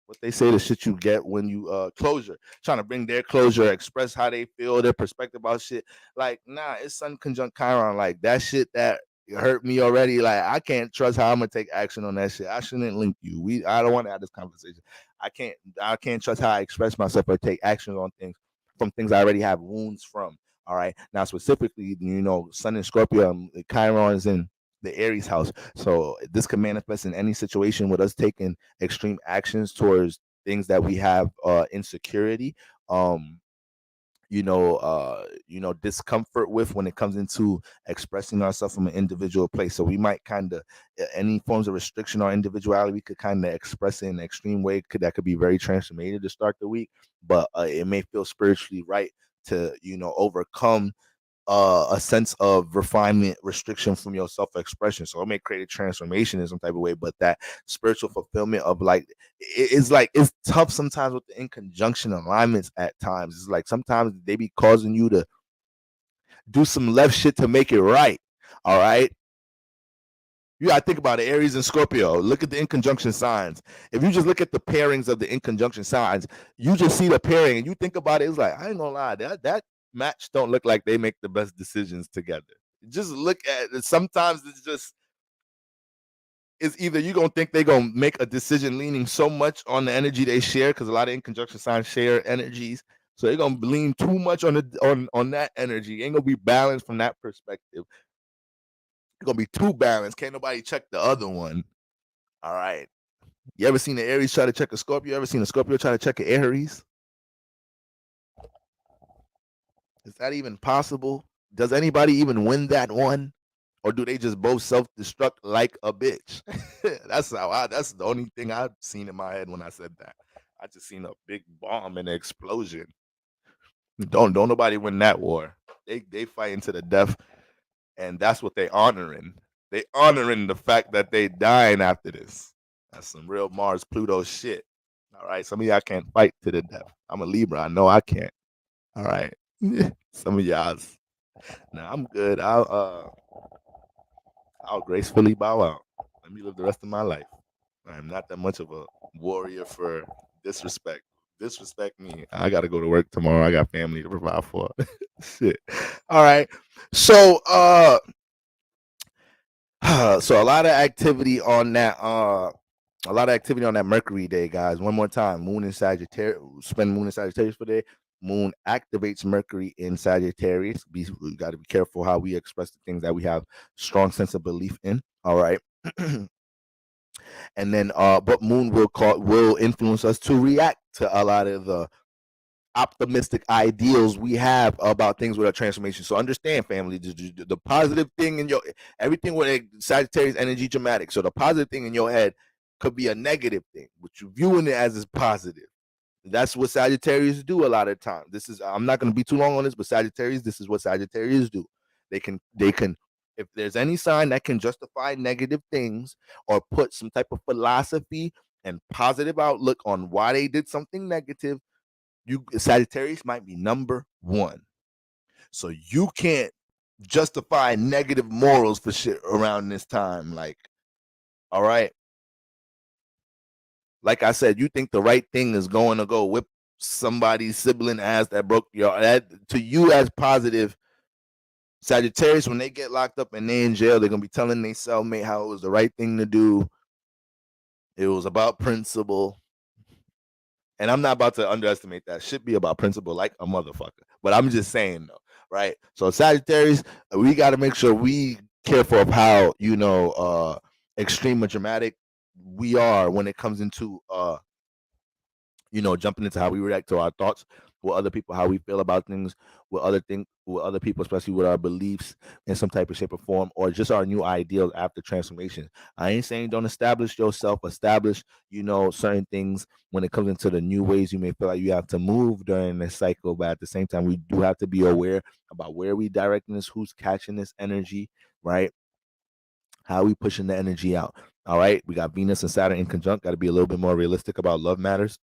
what they say, the shit you get when you closure, trying to bring their closure, express how they feel, their perspective about shit. Like, nah, it's Sun conjunct Chiron. Like that shit that hurt me already. Like I can't trust how I'm gonna take action on that shit. I shouldn't link you. I don't want to have this conversation. I can't trust how I express myself or take action on things from things I already have wounds from. All right. Now specifically, Sun and Scorpio, Chiron is in the Aries house. So this can manifest in any situation with us taking extreme actions towards things that we have insecurity, discomfort with when it comes into expressing ourselves from an individual place. So we might kind of any forms of restriction or individuality, we could kind of express it in an extreme way. That could be very transformative to start the week, but it may feel spiritually right to overcome a sense of refinement, restriction from your self-expression. So it may create a transformation in some type of way, but that spiritual fulfillment of it's tough sometimes with the in conjunction alignments at times. It's like sometimes they be causing you to do some left shit to make it right. All right. You gotta think about it. Aries and Scorpio. Look at the in conjunction signs. If you just look at the pairings of the in conjunction signs, you just see the pairing and you think about it. It's like, I ain't gonna lie, that match don't look like they make the best decisions together. Just look at it. Sometimes it's either you're gonna think they're gonna make a decision leaning so much on the energy they share, because a lot of in conjunction signs share energies. So they're gonna lean too much on that energy. Ain't gonna be balanced from that perspective. It's gonna be too balanced. Can't nobody check the other one. All right. You ever seen the Aries try to check a Scorpio? You ever seen a Scorpio try to check an Aries? Is that even possible? Does anybody even win that one? Or do they just both self-destruct like a bitch? That's the only thing I've seen in my head when I said that. I just seen a big bomb and an explosion. Don't nobody win that war. They fighting to the death, and that's what they honoring. They honoring the fact that they dying after this. That's some real Mars Pluto shit. All right, some of y'all can't fight to the death. I'm a Libra. I know I can't. All right, some of y'all's. Now I'm good. I'll gracefully bow out. Let me live the rest of my life. I'm not that much of a warrior for disrespect. Disrespect me. I gotta go to work tomorrow. I got family to provide for. Shit. All right. So so a lot of activity on that Mercury day, guys. One more time. Moon in Sagittarius. Spend Moon in Sagittarius for the day. Moon activates Mercury in Sagittarius. We got to be careful how we express the things that we have strong sense of belief in. All right. And then but Moon will influence us to react to a lot of the optimistic ideals we have about things with our transformation. So understand, family, the positive thing in your everything with a Sagittarius energy dramatic. So the positive thing in your head could be a negative thing, but you're viewing it as positive. That's what Sagittarius do a lot of times. This is I'm not going to be too long on this, but Sagittarius, this is what Sagittarius do. They can if there's any sign that can justify negative things or put some type of philosophy and positive outlook on why they did something negative, you Sagittarius might be number one. So you can't justify negative morals for shit around this time. Like, all right. Like I said, you think the right thing is going to go whip somebody's sibling ass that broke your that to you as positive. Sagittarius, when they get locked up and they in jail, they're gonna be telling their cellmate how it was the right thing to do. It was about principle. And I'm not about to underestimate that. Should be about principle like a motherfucker. But I'm just saying though, right? So Sagittarius, we got to make sure we careful of how, extreme or dramatic we are when it comes into jumping into how we react to our thoughts with other people, how we feel about things with other people, especially with our beliefs in some type of shape or form, or just our new ideals after transformation. I ain't saying don't establish yourself, establish, certain things when it comes into the new ways you may feel like you have to move during this cycle, but at the same time, we do have to be aware about where we directing this, who's catching this energy, right? How we pushing the energy out. All right, we got Venus and Saturn in conjunct. Got to be a little bit more realistic about love matters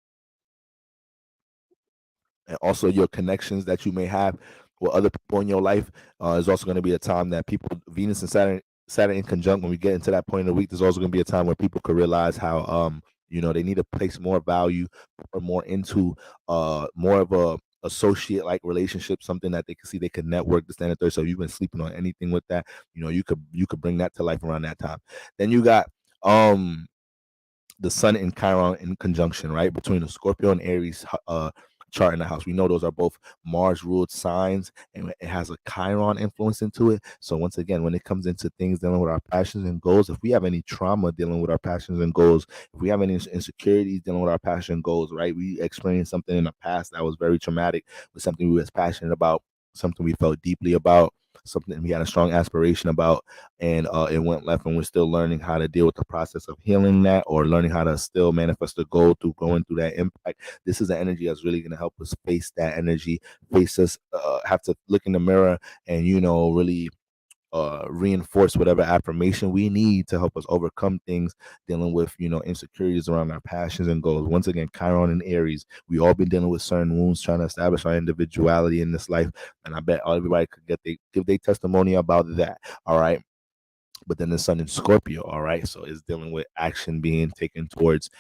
and also your connections that you may have with other people in your life. Is also going to be a time that people, Venus and Saturn in conjunct, when we get into that point of the week, there's also going to be a time where people could realize how they need to place more value or more into more of a associate like relationship, something that they can see they can network this and the third. So if you've been sleeping on anything with that, you could bring that to life around that time. Then you got the Sun and Chiron in conjunction, right? Between the Scorpio and Aries chart in the house. We know those are both Mars ruled signs, and it has a Chiron influence into it. So once again, when it comes into things dealing with our passions and goals, if we have any trauma dealing with our passions and goals, if we have any insecurities dealing with our passion and goals, right? We experienced something in the past that was very traumatic, with something we was passionate about, something we felt deeply about, something we had a strong aspiration about, and it went left, and we're still learning how to deal with the process of healing that, or learning how to still manifest the goal through going through that impact. This is an energy that's really going to help us face that energy, face us, have to look in the mirror and really reinforce whatever affirmation we need to help us overcome things dealing with insecurities around our passions and goals. Once again, Chiron and Aries, we all been dealing with certain wounds, trying to establish our individuality in this life, and I bet everybody could give their testimony about that. All right. But then the Sun in Scorpio, all right, so it's dealing with action being taken towards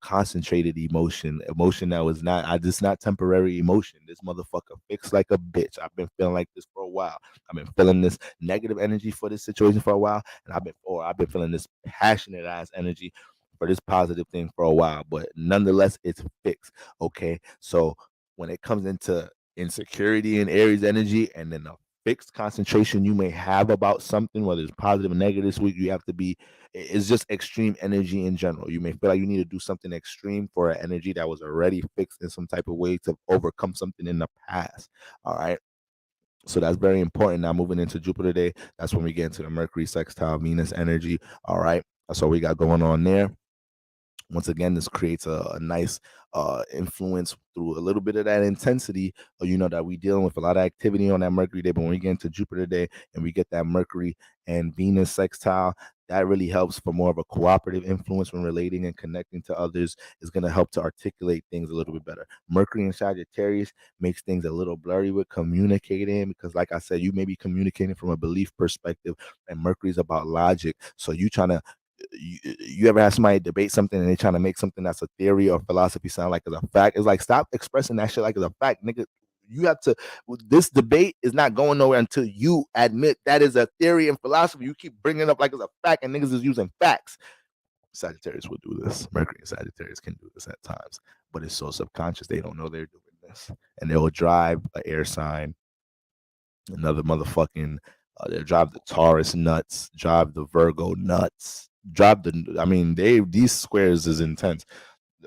concentrated emotion that was not, I just not temporary emotion. This motherfucker fixed like a bitch. I've been feeling like this for a while. I've been feeling this negative energy for this situation for a while, and I've been feeling this passionate ass energy for this positive thing for a while, but nonetheless it's fixed. Okay, so when it comes into insecurity and Aries energy, and then the fixed concentration you may have about something, whether it's positive or negative this week, you have to be, it's just extreme energy in general. You may feel like you need to do something extreme for an energy that was already fixed in some type of way to overcome something in the past. All right. So that's very important. Now moving into Jupiter day, that's when we get into the Mercury sextile Venus energy. All right. That's what we got going on there. Once again, this creates a nice influence through a little bit of that intensity, that we dealing with a lot of activity on that Mercury day. But when we get into Jupiter day and we get that Mercury and Venus sextile, that really helps for more of a cooperative influence when relating and connecting to others. Is going to help to articulate things a little bit better. Mercury and Sagittarius makes things a little blurry with communicating, because like I said, you may be communicating from a belief perspective, and Mercury is about logic. So you trying to, you ever have somebody debate something and they trying to make something that's a theory or philosophy sound like it's a fact? It's like, stop expressing that shit like it's a fact, nigga. You have to, this debate is not going nowhere until you admit that is a theory and philosophy. You keep bringing it up like it's a fact, and niggas is using facts. Sagittarius will do this. Mercury and Sagittarius can do this at times, but it's so subconscious they don't know they're doing this, and they will drive an air sign, another motherfucking, they drive the Taurus nuts, drive the Virgo nuts, these squares is intense.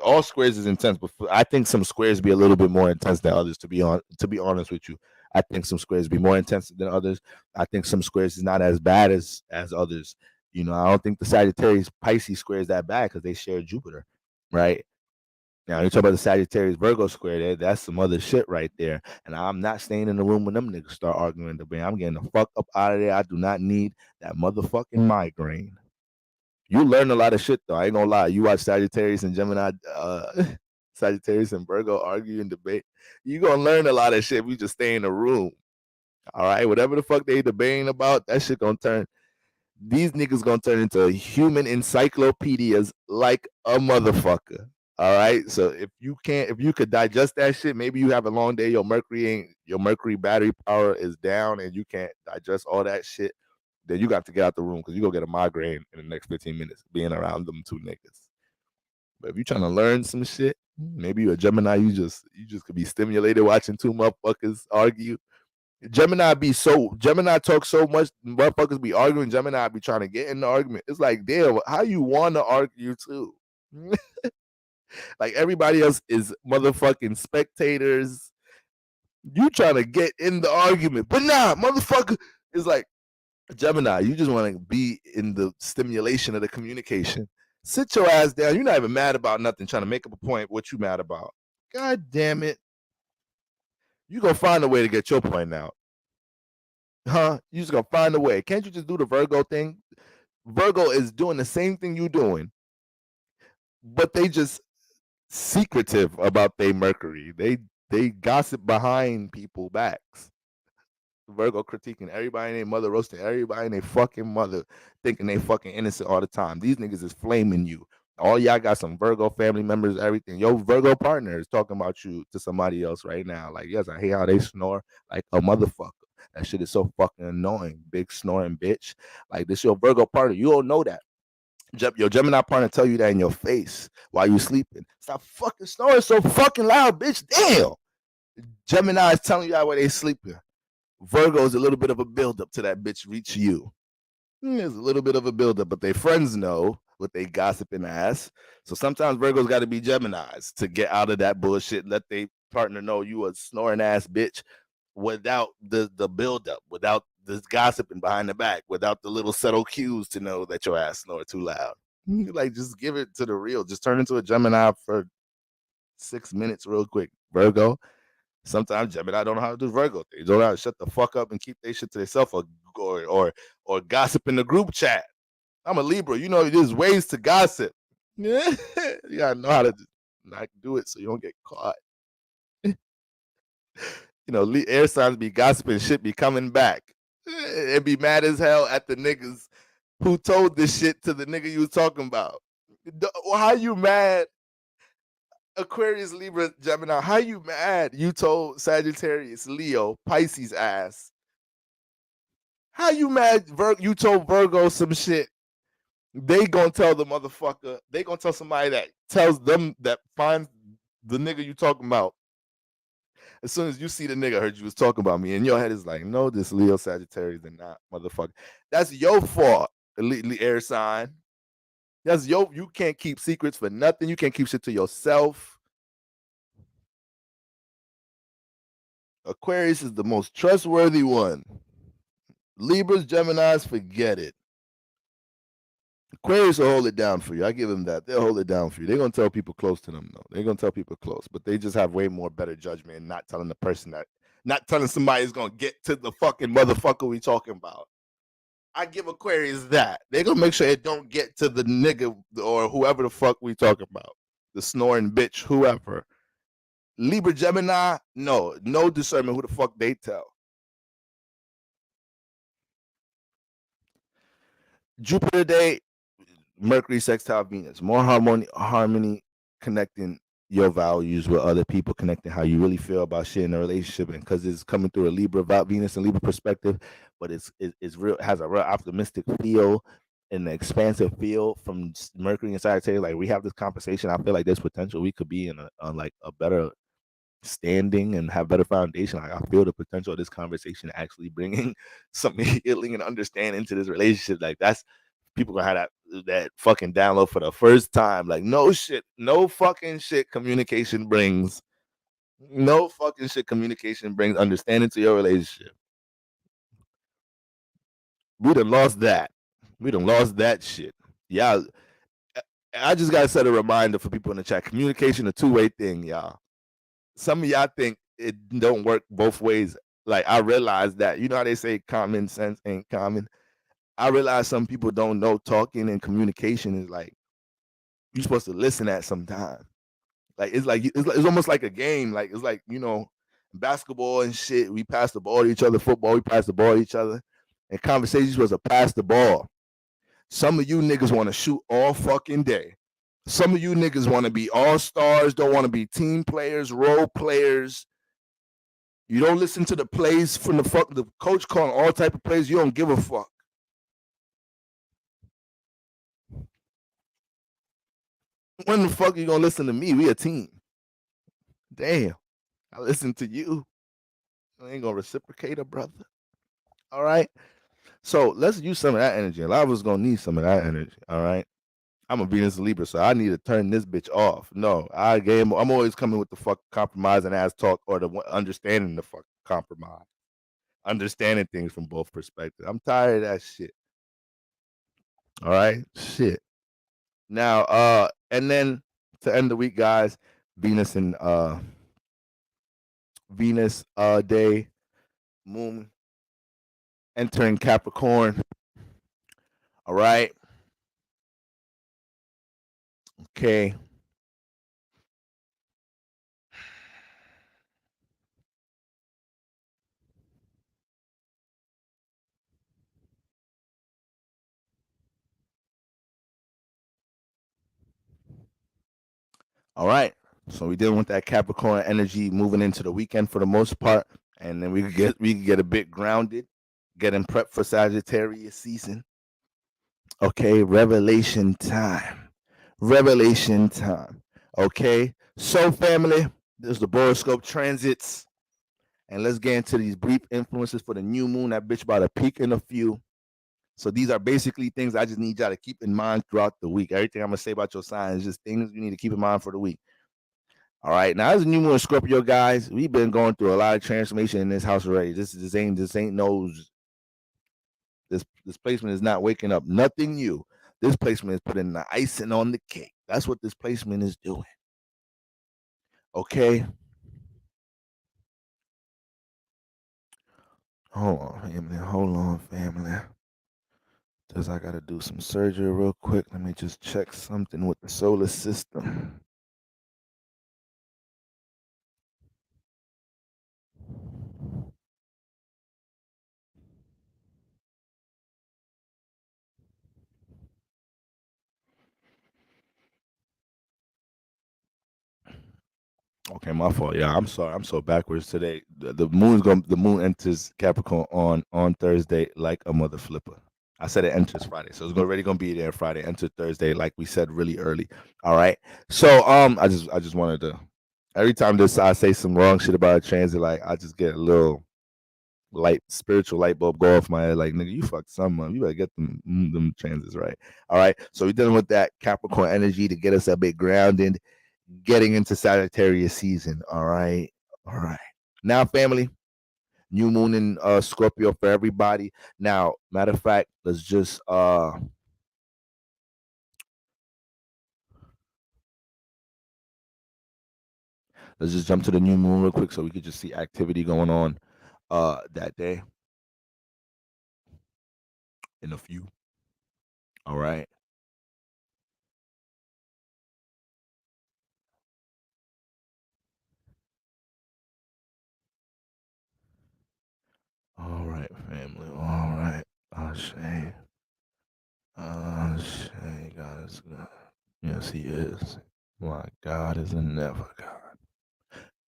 all squares is intense, but I think some squares be a little bit more intense than others. To be honest with you, I think some squares be more intense than others. I think some squares is not as bad as others. You know, I don't think the Sagittarius Pisces square is that bad because they share Jupiter, right? Now you talk about the Sagittarius Virgo square, that's some other shit right there. And I'm not staying in the room when them niggas start arguing. I'm getting the fuck up out of there. I do not need that motherfucking migraine. You learn a lot of shit though. I ain't gonna lie. You watch Sagittarius and Gemini, Sagittarius and Virgo argue and debate. You gonna learn a lot of shit if you just stay in the room. All right, whatever the fuck they debating about, that shit gonna turn. These niggas gonna turn into human encyclopedias like a motherfucker. All right. So if you could digest that shit, maybe you have a long day. Your Mercury battery power is down, and you can't digest all that shit. Then you got to get out the room because you go get a migraine in the next 15 minutes being around them two niggas. But if you're trying to learn some shit, maybe you're a Gemini. You just could be stimulated watching two motherfuckers argue. Gemini talk so much, motherfuckers be arguing. Gemini be trying to get in the argument. It's like, damn, how you want to argue too? Like everybody else is motherfucking spectators. You trying to get in the argument, but nah, motherfucker. It's like Gemini. You just want to be in the stimulation of the communication. Sit your ass down. You're not even mad about nothing. Trying to make up a point. What you mad about? God damn it. You gonna find a way to get your point out. Huh? You just gonna find a way. Can't you just do the Virgo thing? Virgo is doing the same thing you doing, but they just secretive about their Mercury. They gossip behind people backs. Virgo critiquing everybody and their mother, roasting everybody and their fucking mother, thinking they fucking innocent all the time. These niggas is flaming you. All y'all got some Virgo family members, everything. Your Virgo partner is talking about you to somebody else right now. Like, yes, I hate how they snore like a motherfucker. That shit is so fucking annoying. Big snoring bitch. Like, this your Virgo partner. You don't know that. Your Gemini partner tell you that in your face while you sleeping. Stop fucking snoring so fucking loud, bitch. Damn. Gemini is telling you that while they sleeping. Virgo is a little bit of a buildup to that bitch reach you. There's a little bit of a buildup, but their friends know what they gossiping ass. So sometimes Virgo's got to be Geminis to get out of that bullshit. Let their partner know you a snoring ass bitch without the buildup, without this gossiping behind the back, without the little subtle cues to know that your ass snore too loud. Like, just give it to the real. Just turn into a Gemini for 6 minutes real quick. Virgo. Sometimes Gemini don't know how to do Virgo. They don't know how to shut the fuck up and keep their shit to themselves or gossip in the group chat. I'm a Libra. You know, there's ways to gossip. Yeah. You gotta know how to not do it so you don't get caught. You know, air signs be gossiping, shit be coming back. And be mad as hell at the niggas who told this shit to the nigga you was talking about. How you mad? Aquarius, Libra, Gemini, how you mad you told Sagittarius, Leo, Pisces ass? How you mad you told Virgo some shit? They gonna tell the motherfucker, they gonna tell somebody that tells them that finds the nigga you talking about. As soon as you see the nigga, I heard you was talking about me, and your head is like, no, this Leo Sagittarius and not motherfucker. That's your fault, air sign. You can't keep secrets for nothing. You can't keep shit to yourself. Aquarius is the most trustworthy one. Libras, Geminis, forget it. Aquarius will hold it down for you. I give them that. They'll hold it down for you. They're going to tell people close to them, though. They're going to tell people close, but they just have way more better judgment and not telling the person that, not telling somebody is going to get to the fucking motherfucker we talking about. I give Aquarius that. They're going to make sure it don't get to the nigga or whoever the fuck we talking about. The snoring bitch, whoever. Libra, Gemini, no discernment who the fuck they tell. Jupiter day, Mercury sextile Venus, more harmony connecting your values with other people, connecting how you really feel about shit in a relationship, and because it's coming through a Libra about Venus and Libra perspective, but it's real, has a real optimistic feel and an expansive feel from Mercury and Sagittarius. Like, we have this conversation, I feel like there's potential we could be in a better standing and have better foundation. Like, I feel the potential of this conversation actually bringing some healing and understanding to this relationship. Like, that's people gonna have that that fucking download for the first time. Like, no shit, no fucking shit communication brings. No fucking shit communication brings understanding to your relationship. We done lost that. We done lost that shit. Yeah. I just gotta set a reminder for people in the chat. Communication a two-way thing, y'all. Some of y'all think it don't work both ways. Like, I realize that. You know how they say common sense ain't common? I realize some people don't know talking and communication is like, you're supposed to listen at some time. Like it's almost like a game. Like, it's like, basketball and shit. We pass the ball to each other. Football, we pass the ball to each other. And conversations was a pass the ball. Some of you niggas want to shoot all fucking day. Some of you niggas want to be all stars, don't want to be team players, role players. You don't listen to the plays from the coach calling all type of plays. You don't give a fuck. When the fuck you gonna listen to me? We a team. Damn, I listen to you. I ain't gonna reciprocate a brother. All right. So let's use some of that energy. A lot of us gonna need some of that energy. All right. I'm a Venus and Libra, so I need to turn this bitch off. No, I'm always coming with the fuck compromising ass talk or the understanding the fuck compromise, understanding things from both perspectives. I'm tired of that shit. All right, shit. Now, and then to end the week, guys, Venus day, moon entering Capricorn. All right. Okay. All right. So we're dealing with that Capricorn energy moving into the weekend for the most part. And then we could get a bit grounded, getting prepped for Sagittarius season. Okay, revelation time. Revelation time. Okay. So family, there's the Boroscope transits. And let's get into these brief influences for the new moon. That bitch about to peak in a few. So these are basically things I just need y'all to keep in mind throughout the week. Everything I'm gonna say about your sign is just things you need to keep in mind for the week. All right, now as a new moon Scorpio, guys, we've been going through a lot of transformation in this house already. This ain't no this placement is not waking up nothing new. This placement is putting the icing on the cake. That's what this placement is doing. Okay. Hold on, family. Because I gotta do some surgery real quick. Let me just check something with the solar system. Okay, my fault. Yeah, I'm sorry. I'm so backwards today. The moon enters Capricorn on Thursday like a mother flipper. I said it enters Friday, so it's already gonna be there Friday. Enter Thursday, like we said, really early. All right. So I just wanted to. Every time I say some wrong shit about a transit, like I just get a little spiritual light bulb go off my head. Like, nigga, you fucked some up. You better get them transits right. All right. So we're dealing with that Capricorn energy to get us a bit grounded, getting into Sagittarius season. All right. All right. Now, family, new moon in Scorpio for everybody. Now, matter of fact, let's just jump to the new moon real quick so we could just see activity going on that day in a few. All right. All right, family. All right. Ashe. Ashe. God is good. Yes, he is. My God is a never God.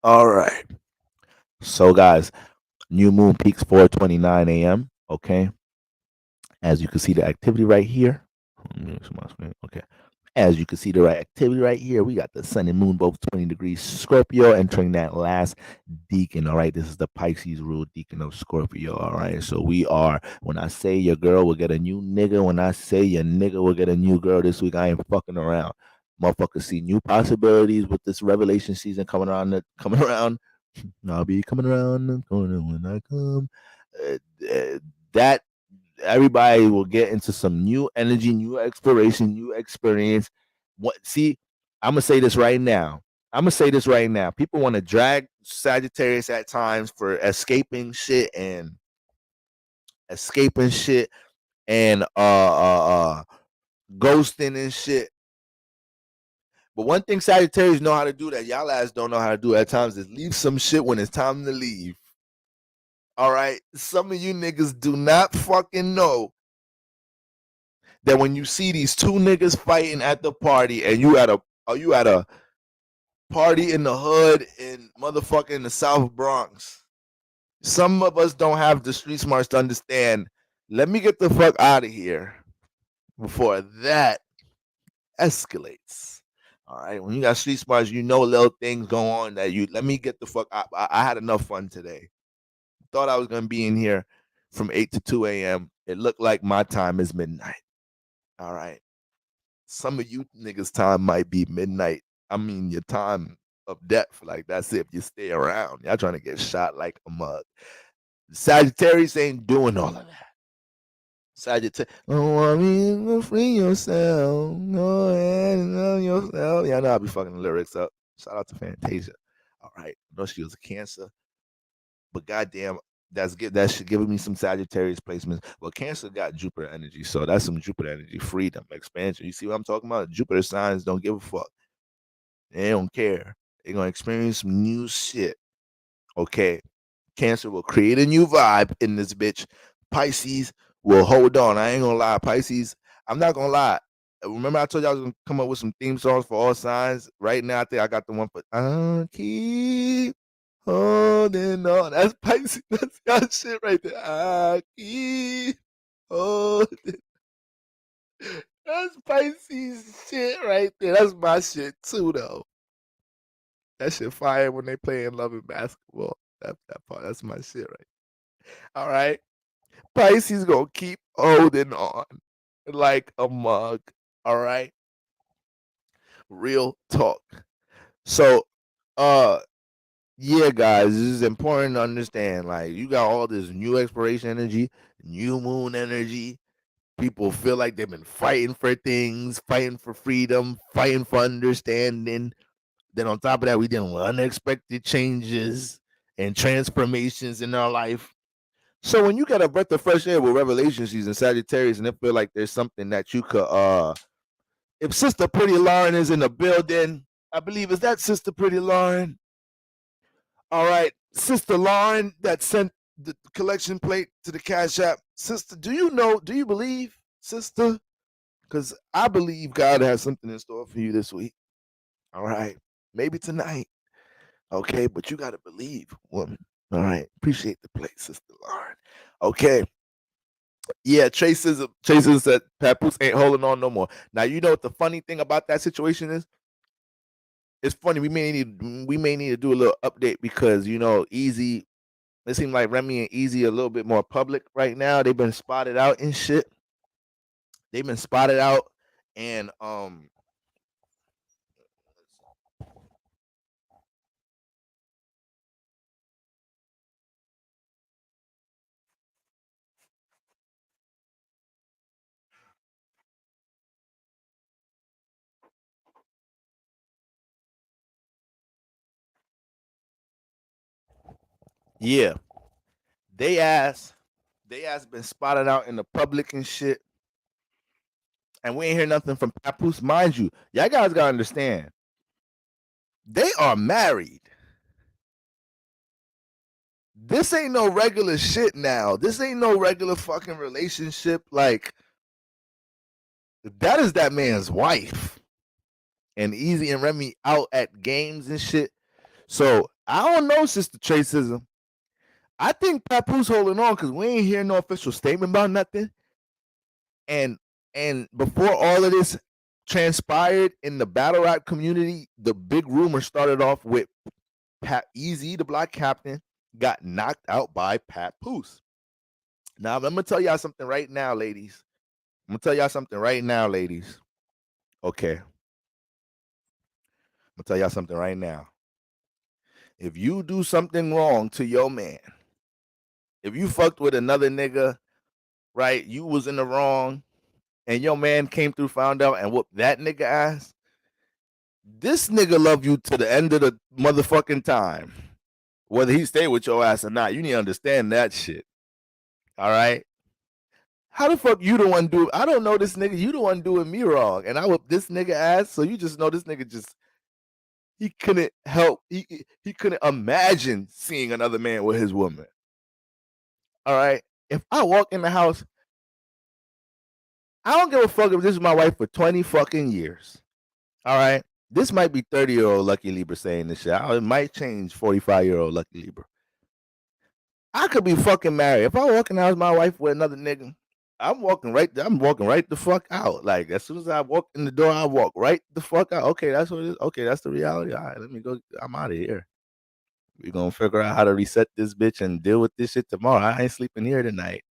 All right. So, guys, new moon peaks 4:29 a.m. Okay. As you can see, the activity right here. Okay. As you can see, the right activity right here, we got the sun and moon both 20 degrees Scorpio entering that last decan. All right, this is the Pisces rule decan of Scorpio. All right, so we are, when I say your girl will get a new nigga, when I say your nigga will get a new girl this week, I ain't fucking around. Motherfuckers see new possibilities with this revelation season coming around. Coming around. I'll be coming around the corner when I come. That everybody will get into some new energy, new exploration, new experience. What? See, I'm gonna say this right now. I'm gonna say this right now. People want to drag Sagittarius at times for escaping shit and ghosting and shit. But one thing Sagittarius know how to do that y'all ass don't know how to do at times is leave some shit when it's time to leave. All right, some of you niggas do not fucking know that when you see these two niggas fighting at the party and you at a party in the hood in motherfucking the South Bronx, some of us don't have the street smarts to understand. Let me get the fuck out of here before that escalates. All right, when you got street smarts, you know little things go on that you let me get the fuck. I had enough fun today. Thought I was gonna be in here from 8 to 2 a.m. It looked like my time is midnight. All right. Some of you niggas' time might be midnight. I mean, your time of death. Like, that's if you stay around. Y'all trying to get shot like a mug. Sagittarius ain't doing all of that. Sagittarius, oh, I mean, free yourself. Go ahead and love yourself. Yeah, I know I'll be fucking the lyrics up. Shout out to Fantasia. All right. I know she was a Cancer, but goddamn, that shit giving me some Sagittarius placements. Well, Cancer got Jupiter energy, so that's some Jupiter energy, freedom, expansion. You see what I'm talking about? Jupiter signs don't give a fuck. They don't care. They're gonna experience some new shit. Okay. Cancer will create a new vibe in this bitch. Pisces will hold on. I ain't gonna lie. Pisces, I'm not gonna lie. Remember I told you I was gonna come up with some theme songs for all signs? Right now, I think I got the one for I keep holding on. That's Pisces. That's that shit right there. I keep holding. That's Pisces shit right there. That's my shit too, though. That shit fire when they play in love and basketball. That part, that's my shit right. All right. Pisces gonna keep holding on like a mug. All right. Real talk. So yeah, guys, this is important to understand. Like, you got all this new exploration energy, new moon energy. People feel like they've been fighting for things, fighting for freedom, fighting for understanding. Then on top of that, we dealing with unexpected changes and transformations in our life. So when you get a breath of fresh air with revelation season, Sagittarius, and it feel like there's something that you could if Sister Pretty Lauren is in the building, I believe is that Sister Pretty Lauren. All right, Sister Lauren that sent the collection plate to the Cash App. Sister, do you believe, sister? Because I believe God has something in store for you this week. All right. Maybe tonight. Okay, but you gotta believe, woman. All right. Appreciate the plate, Sister Lauren. Okay. Yeah, Traces said Papoose ain't holding on no more. Now you know what the funny thing about that situation is? It's funny. We may need to do a little update because Easy. It seems like Remy and Easy a little bit more public right now. They've been spotted out and shit. They've been spotted out and yeah, they ass been spotted out in the public and shit. And we ain't hear nothing from Papoose. Mind you, y'all guys gotta understand. They are married. This ain't no regular shit now. This ain't no regular fucking relationship. Like, that is that man's wife. And Easy and Remy out at games and shit. So I don't know, Sister Tracism. I think Papoose holding on because we ain't hear no official statement about nothing. And before all of this transpired in the battle rap community, the big rumor started off with Pat Easy, the Black Captain, got knocked out by Pat Poose. Now, I'm going to tell y'all something right now, ladies. Okay. I'm going to tell y'all something right now. If you do something wrong to your man, if you fucked with another nigga, right, you was in the wrong, and your man came through, found out, and whooped that nigga ass, this nigga love you to the end of the motherfucking time. Whether he stay with your ass or not, you need to understand that shit. All right? How the fuck you the one do? I don't know this nigga. You the one doing me wrong, and I whip this nigga ass. So you just know this nigga just he couldn't help. He couldn't imagine seeing another man with his woman. All right. If I walk in the house, I don't give a fuck if this is my wife for 20 fucking years. All right. This might be 30-year-old Lucky Libra saying this shit. It might change 45-year-old Lucky Libra. I could be fucking married. If I walk in the house, my wife with another nigga, I'm walking right the fuck out. Like, as soon as I walk in the door, I walk right the fuck out. Okay, that's what it is. Okay, that's the reality. All right, let me go. I'm out of here. We're gonna figure out how to reset this bitch and deal with this shit tomorrow. I ain't sleeping here tonight.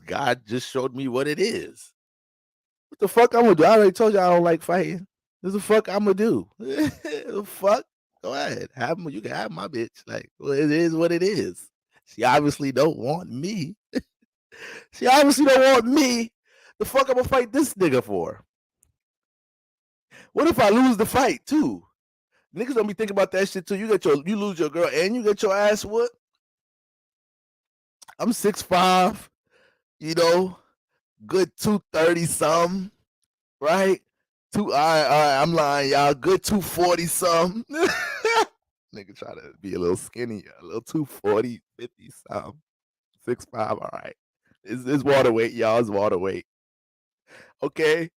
God just showed me what it is. What the fuck I'm gonna do? I already told you I don't like fighting. What the fuck I'm gonna do? The fuck? Go ahead. You can have my bitch. Like, well, it is what it is. She obviously don't want me. She obviously don't want me. The fuck I'm gonna fight this nigga for? What if I lose the fight too? Niggas don't be thinking about that shit too. You lose your girl and you get your ass whooped. I'm 6'5", you know, good 230 something, right? I'm lying, y'all. Good 240 something. Nigga try to be a little skinny, a little 240, 50 something. 6'5", all right. It's water weight, y'all. It's water weight. Okay?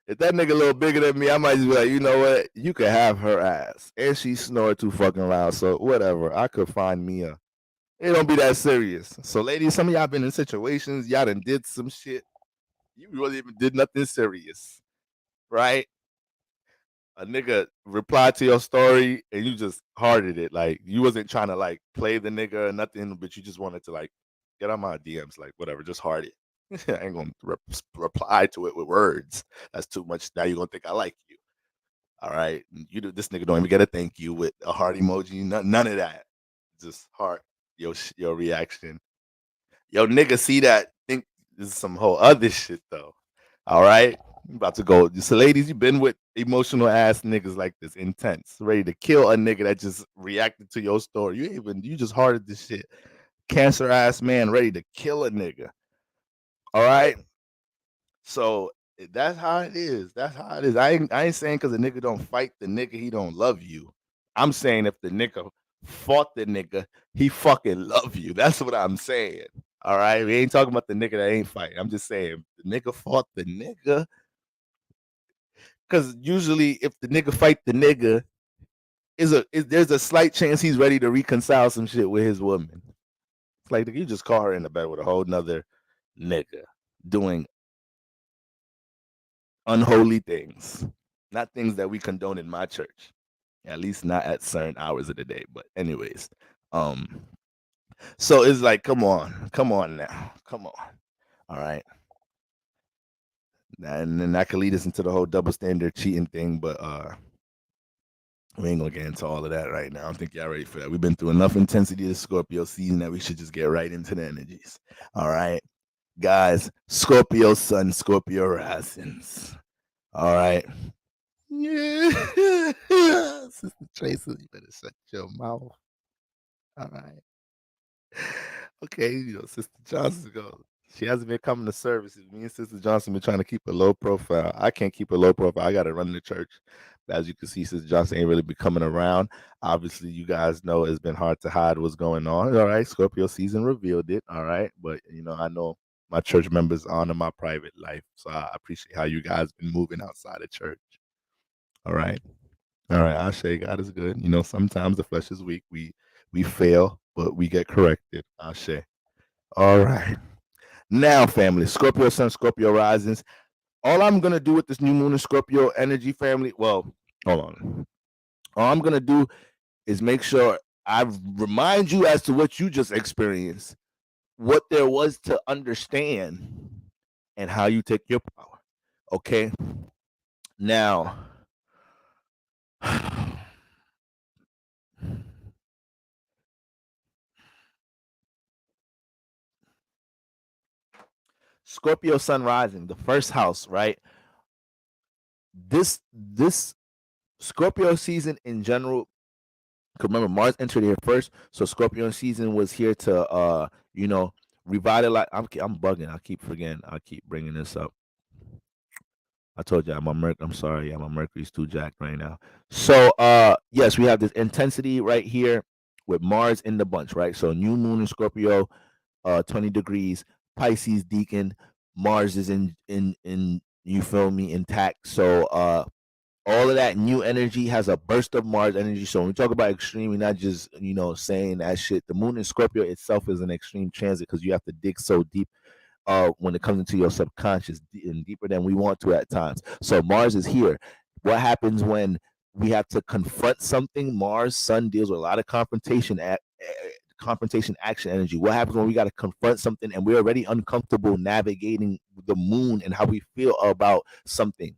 If that nigga a little bigger than me, I might just be like, you know what? You could have her ass. And she snore too fucking loud, so whatever. I could find me a... It don't be that serious. So, ladies, some of y'all been in situations, y'all done did some shit. You really even did nothing serious, right? A nigga replied to your story and you just hearted it. Like, you wasn't trying to, like, play the nigga or nothing, but you just wanted to, like, get on my DMs, like, whatever, just heart it. I ain't gonna reply to it with words. That's too much. Now you're gonna think I like you. All right. This nigga don't even get a thank you with a heart emoji. None of that. Just heart your reaction. Yo, nigga, see that? Think this is some whole other shit though. All right. I'm about to go. So, ladies, you've been with emotional ass niggas like this, intense, ready to kill a nigga that just reacted to your story. You just hearted this shit. Cancer ass man ready to kill a nigga. All right. So that's how it is. That's how it is. I ain't saying because the nigga don't fight the nigga, he don't love you. I'm saying if the nigga fought the nigga, he fucking love you. That's what I'm saying. All right. We ain't talking about the nigga that ain't fighting. I'm just saying the nigga fought the nigga. Because usually if the nigga fight the nigga, there's a slight chance he's ready to reconcile some shit with his woman. It's like you just call her in the bed with a whole nother nigga doing unholy things, not things that we condone in my church, at least not at certain hours of the day. But anyways, so it's like, come on now, come on, all right. And then that could lead us into the whole double standard cheating thing, but we ain't gonna get into all of that right now. I don't think y'all ready for that. We've been through enough intensity this Scorpio season that we should just get right into the energies. All right, guys, Scorpio sun, Scorpio risings. All right. Yeah. Sister Tracy, you better shut your mouth. All right. Okay, Sister Johnson goes. She hasn't been coming to services. Me and Sister Johnson been trying to keep a low profile. I can't keep a low profile. I got to run the church. But as you can see, Sister Johnson ain't really been coming around. Obviously, you guys know it's been hard to hide what's going on. All right, Scorpio season revealed it. All right, but I know my church members honor my private life, so I appreciate how you guys been moving outside of church. All right. Ashe, God is good. Sometimes the flesh is weak. We fail, but we get corrected. Ashe. All right. Now, family, Scorpio sun, Scorpio risings. all I'm gonna do with this new moon in Scorpio energy, family. Well, hold on. All I'm gonna do is make sure I remind you as to what you just experienced, what there was to understand, and how you take your power. Okay. Now, Scorpio sun rising, the first house, right? This Scorpio season in general, remember Mars entered here first, so Scorpio season was here to revitalize. I'm bugging. I keep forgetting. I keep bringing this up. I told you I'm sorry, my Mercury's too jacked right now. So yes, we have this intensity right here with Mars in the bunch, right? So new moon in Scorpio, 20 degrees, Pisces deacon, Mars is in you feel me, intact. So all of that new energy has a burst of Mars energy. So when we talk about extreme, we're not just saying that shit. The moon in Scorpio itself is an extreme transit because you have to dig so deep when it comes into your subconscious and deeper than we want to at times. So Mars is here. What happens when we have to confront something? Mars, Sun deals with a lot of confrontation action energy. What happens when we got to confront something and we're already uncomfortable navigating the moon and how we feel about something?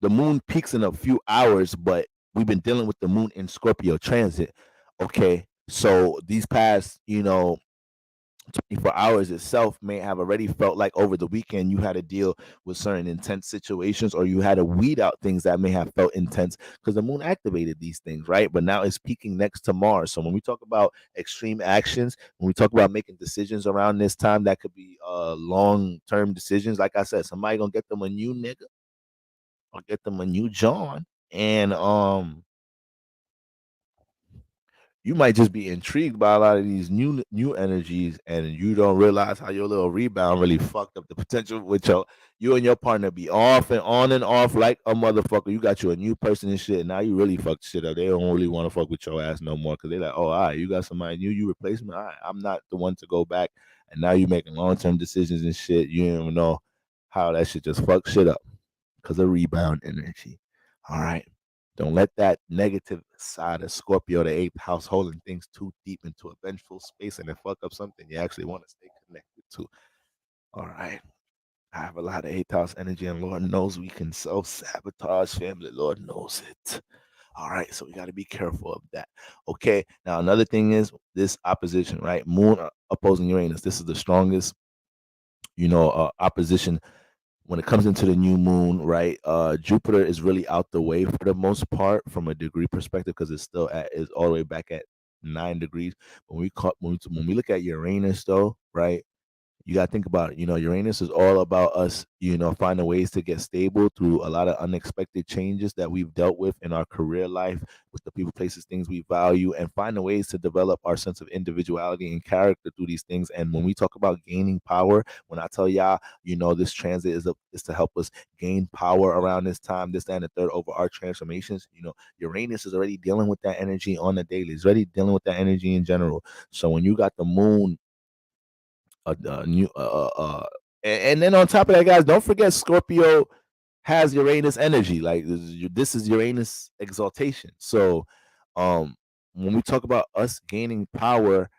The moon peaks in a few hours, but we've been dealing with the moon in Scorpio transit. Okay, so these past 24 hours itself may have already felt like over the weekend you had to deal with certain intense situations, or you had to weed out things that may have felt intense because the moon activated these things, right? But now it's peaking next to Mars. So when we talk about extreme actions, when we talk about making decisions around this time, that could be long-term decisions. Like I said, somebody gonna get them a new nigga or get them a new John, and you might just be intrigued by a lot of these new energies, and you don't realize how your little rebound really fucked up the potential with you and your partner be off and on and off like a motherfucker. You got you a new person and shit, and now you really fucked shit up. They don't really want to fuck with your ass no more because they're like, oh, all right, you got somebody new, you replace me. All right, I'm not the one to go back, and now you making long-term decisions and shit. You don't even know how that shit just fuck shit up because of rebound energy. All right. Don't let that negative side of Scorpio, the eighth house, holding things too deep into a vengeful space and then fuck up something you actually want to stay connected to. All right. I have a lot of eighth house energy, and Lord knows we can self sabotage, family. Lord knows it. All right. So we got to be careful of that. Okay. Now, another thing is this opposition, right? Moon opposing Uranus. This is the strongest, opposition when it comes into the new moon, right? Jupiter is really out the way for the most part from a degree perspective because it's still is all the way back at 9 degrees. When we look at Uranus though, right? You got to think about it. Uranus is all about us, finding ways to get stable through a lot of unexpected changes that we've dealt with in our career life, with the people, places, things we value, and finding ways to develop our sense of individuality and character through these things. And when we talk about gaining power, when I tell y'all, this transit is to help us gain power around this time, this, that, and the third over our transformations. Uranus is already dealing with that energy on the daily. It's already dealing with that energy in general. So when you got the moon new and then on top of that, guys, don't forget Scorpio has Uranus energy. Like this is Uranus exaltation. So when we talk about us gaining power,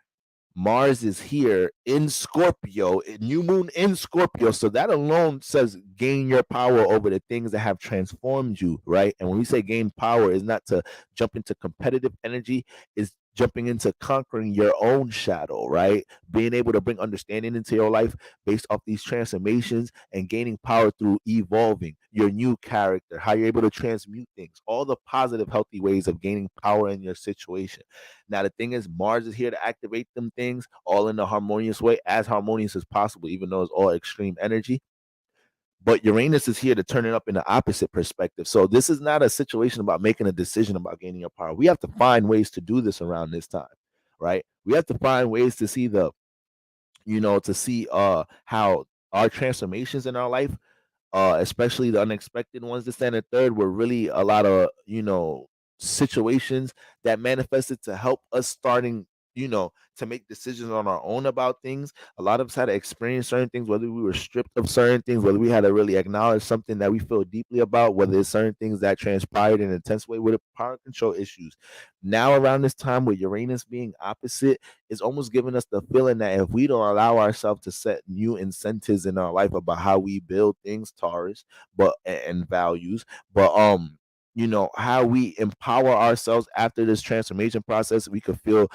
Mars is here in Scorpio, new moon in Scorpio. So that alone says gain your power over the things that have transformed you, right? And when we say gain power, is not to jump into competitive energy, is jumping into conquering your own shadow, right? Being able to bring understanding into your life based off these transformations and gaining power through evolving your new character, how you're able to transmute things, all the positive, healthy ways of gaining power in your situation. Now, the thing is, Mars is here to activate them things all in a harmonious way, as harmonious as possible, even though it's all extreme energy. But Uranus is here to turn it up in the opposite perspective. So this is not a situation about making a decision about gaining your power. We have to find ways to do this around this time, right? We have to find ways to see how our transformations in our life, especially the unexpected ones, this and the third, were really a lot of situations that manifested to help us starting to make decisions on our own about things. A lot of us had to experience certain things, whether we were stripped of certain things, whether we had to really acknowledge something that we feel deeply about, whether it's certain things that transpired in an intense way with power control issues. Now, around this time with Uranus being opposite, it's almost giving us the feeling that if we don't allow ourselves to set new incentives in our life about how we build things, Taurus, and values, but how we empower ourselves after this transformation process, we could feel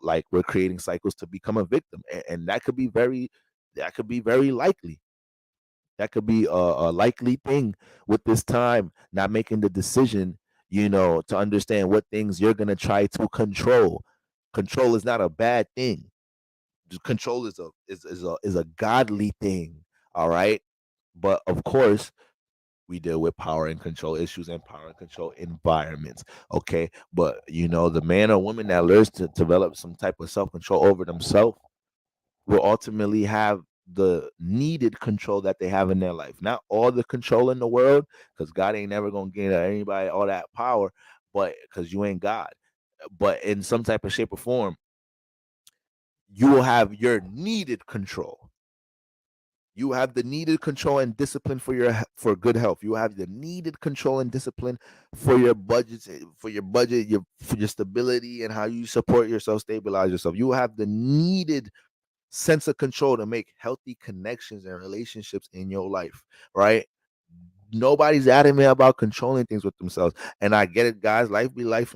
like we're creating cycles to become a victim, and that could be very likely. That could be a likely thing with this time, not making the decision, to understand what things you're gonna try to control. Control is not a bad thing. Control is a godly thing. All right. But of course, we deal with power and control issues and power and control environments. Okay. But the man or woman that learns to develop some type of self-control over themselves will ultimately have the needed control that they have in their life. Not all the control in the world, because God ain't never gonna give anybody all that power, but because you ain't God. But in some type of shape or form, you will have your needed control. You have the needed control and discipline for good health. You have the needed control and discipline for your budgets, for your stability and how you support yourself, stabilize yourself. You have the needed sense of control to make healthy connections and relationships in your life, right? Nobody's adamant about controlling things with themselves. And I get it, guys. Life be life.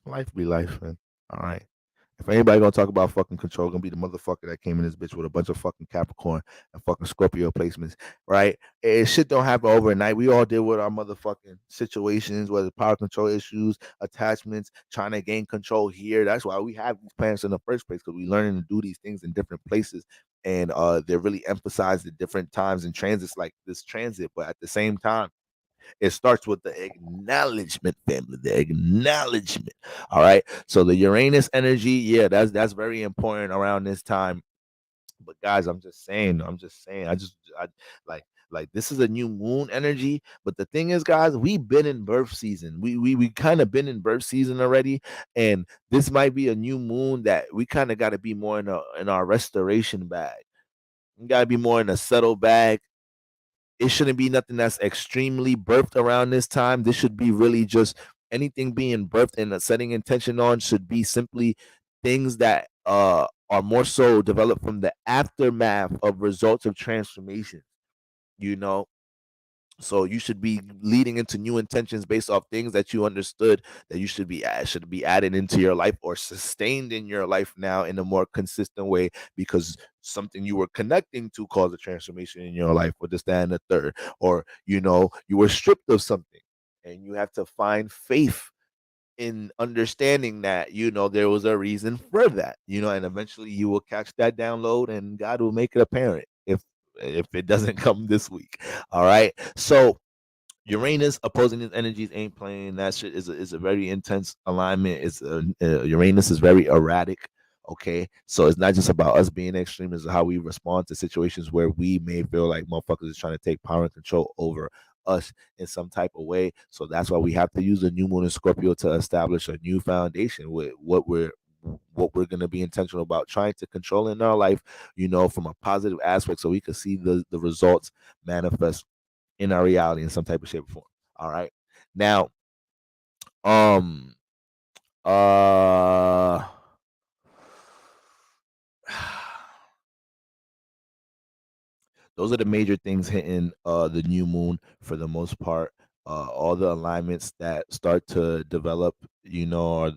Life be life, man. All right. If anybody gonna talk about fucking control, gonna be the motherfucker that came in this bitch with a bunch of fucking Capricorn and fucking Scorpio placements, right? Shit don't happen overnight. We all deal with our motherfucking situations, whether power control issues, attachments, trying to gain control here. That's why we have these plans in the first place, because we learning to do these things in different places, and they're really emphasized at different times and transits, like this transit. But at the same time, it starts with the acknowledgement, family. The acknowledgement. All right. So the Uranus energy, yeah, that's very important around this time. But guys, I'm just saying. I like this is a new moon energy. But the thing is, guys, we've been in birth season. We kind of been in birth season already, and this might be a new moon that we kind of got to be more in our restoration bag. We got to be more in a settle bag. It shouldn't be nothing that's extremely birthed around this time. This should be really just anything being birthed and setting intention on should be simply things that are more so developed from the aftermath of results of transformation. You know, so you should be leading into new intentions based off things that you understood that you should be added into your life or sustained in your life now in a more consistent way, because something you were connecting to caused a transformation in your life with this, that, and the third. Or you were stripped of something and you have to find faith in understanding that there was a reason for that, and eventually you will catch that download and God will make it apparent if it doesn't come this week. All right. So Uranus opposing his energies ain't playing. That shit is a very intense alignment. Uranus is very erratic. Okay, so it's not just about us being extreme. It's how we respond to situations where we may feel like motherfuckers is trying to take power and control over us in some type of way. So that's why we have to use the new moon in Scorpio to establish a new foundation with what we're going to be intentional about trying to control in our life, from a positive aspect, so we can see the results manifest in our reality in some type of shape or form. All right. Now, um, uh, those are the major things hitting the new moon for the most part. All the alignments that start to develop, are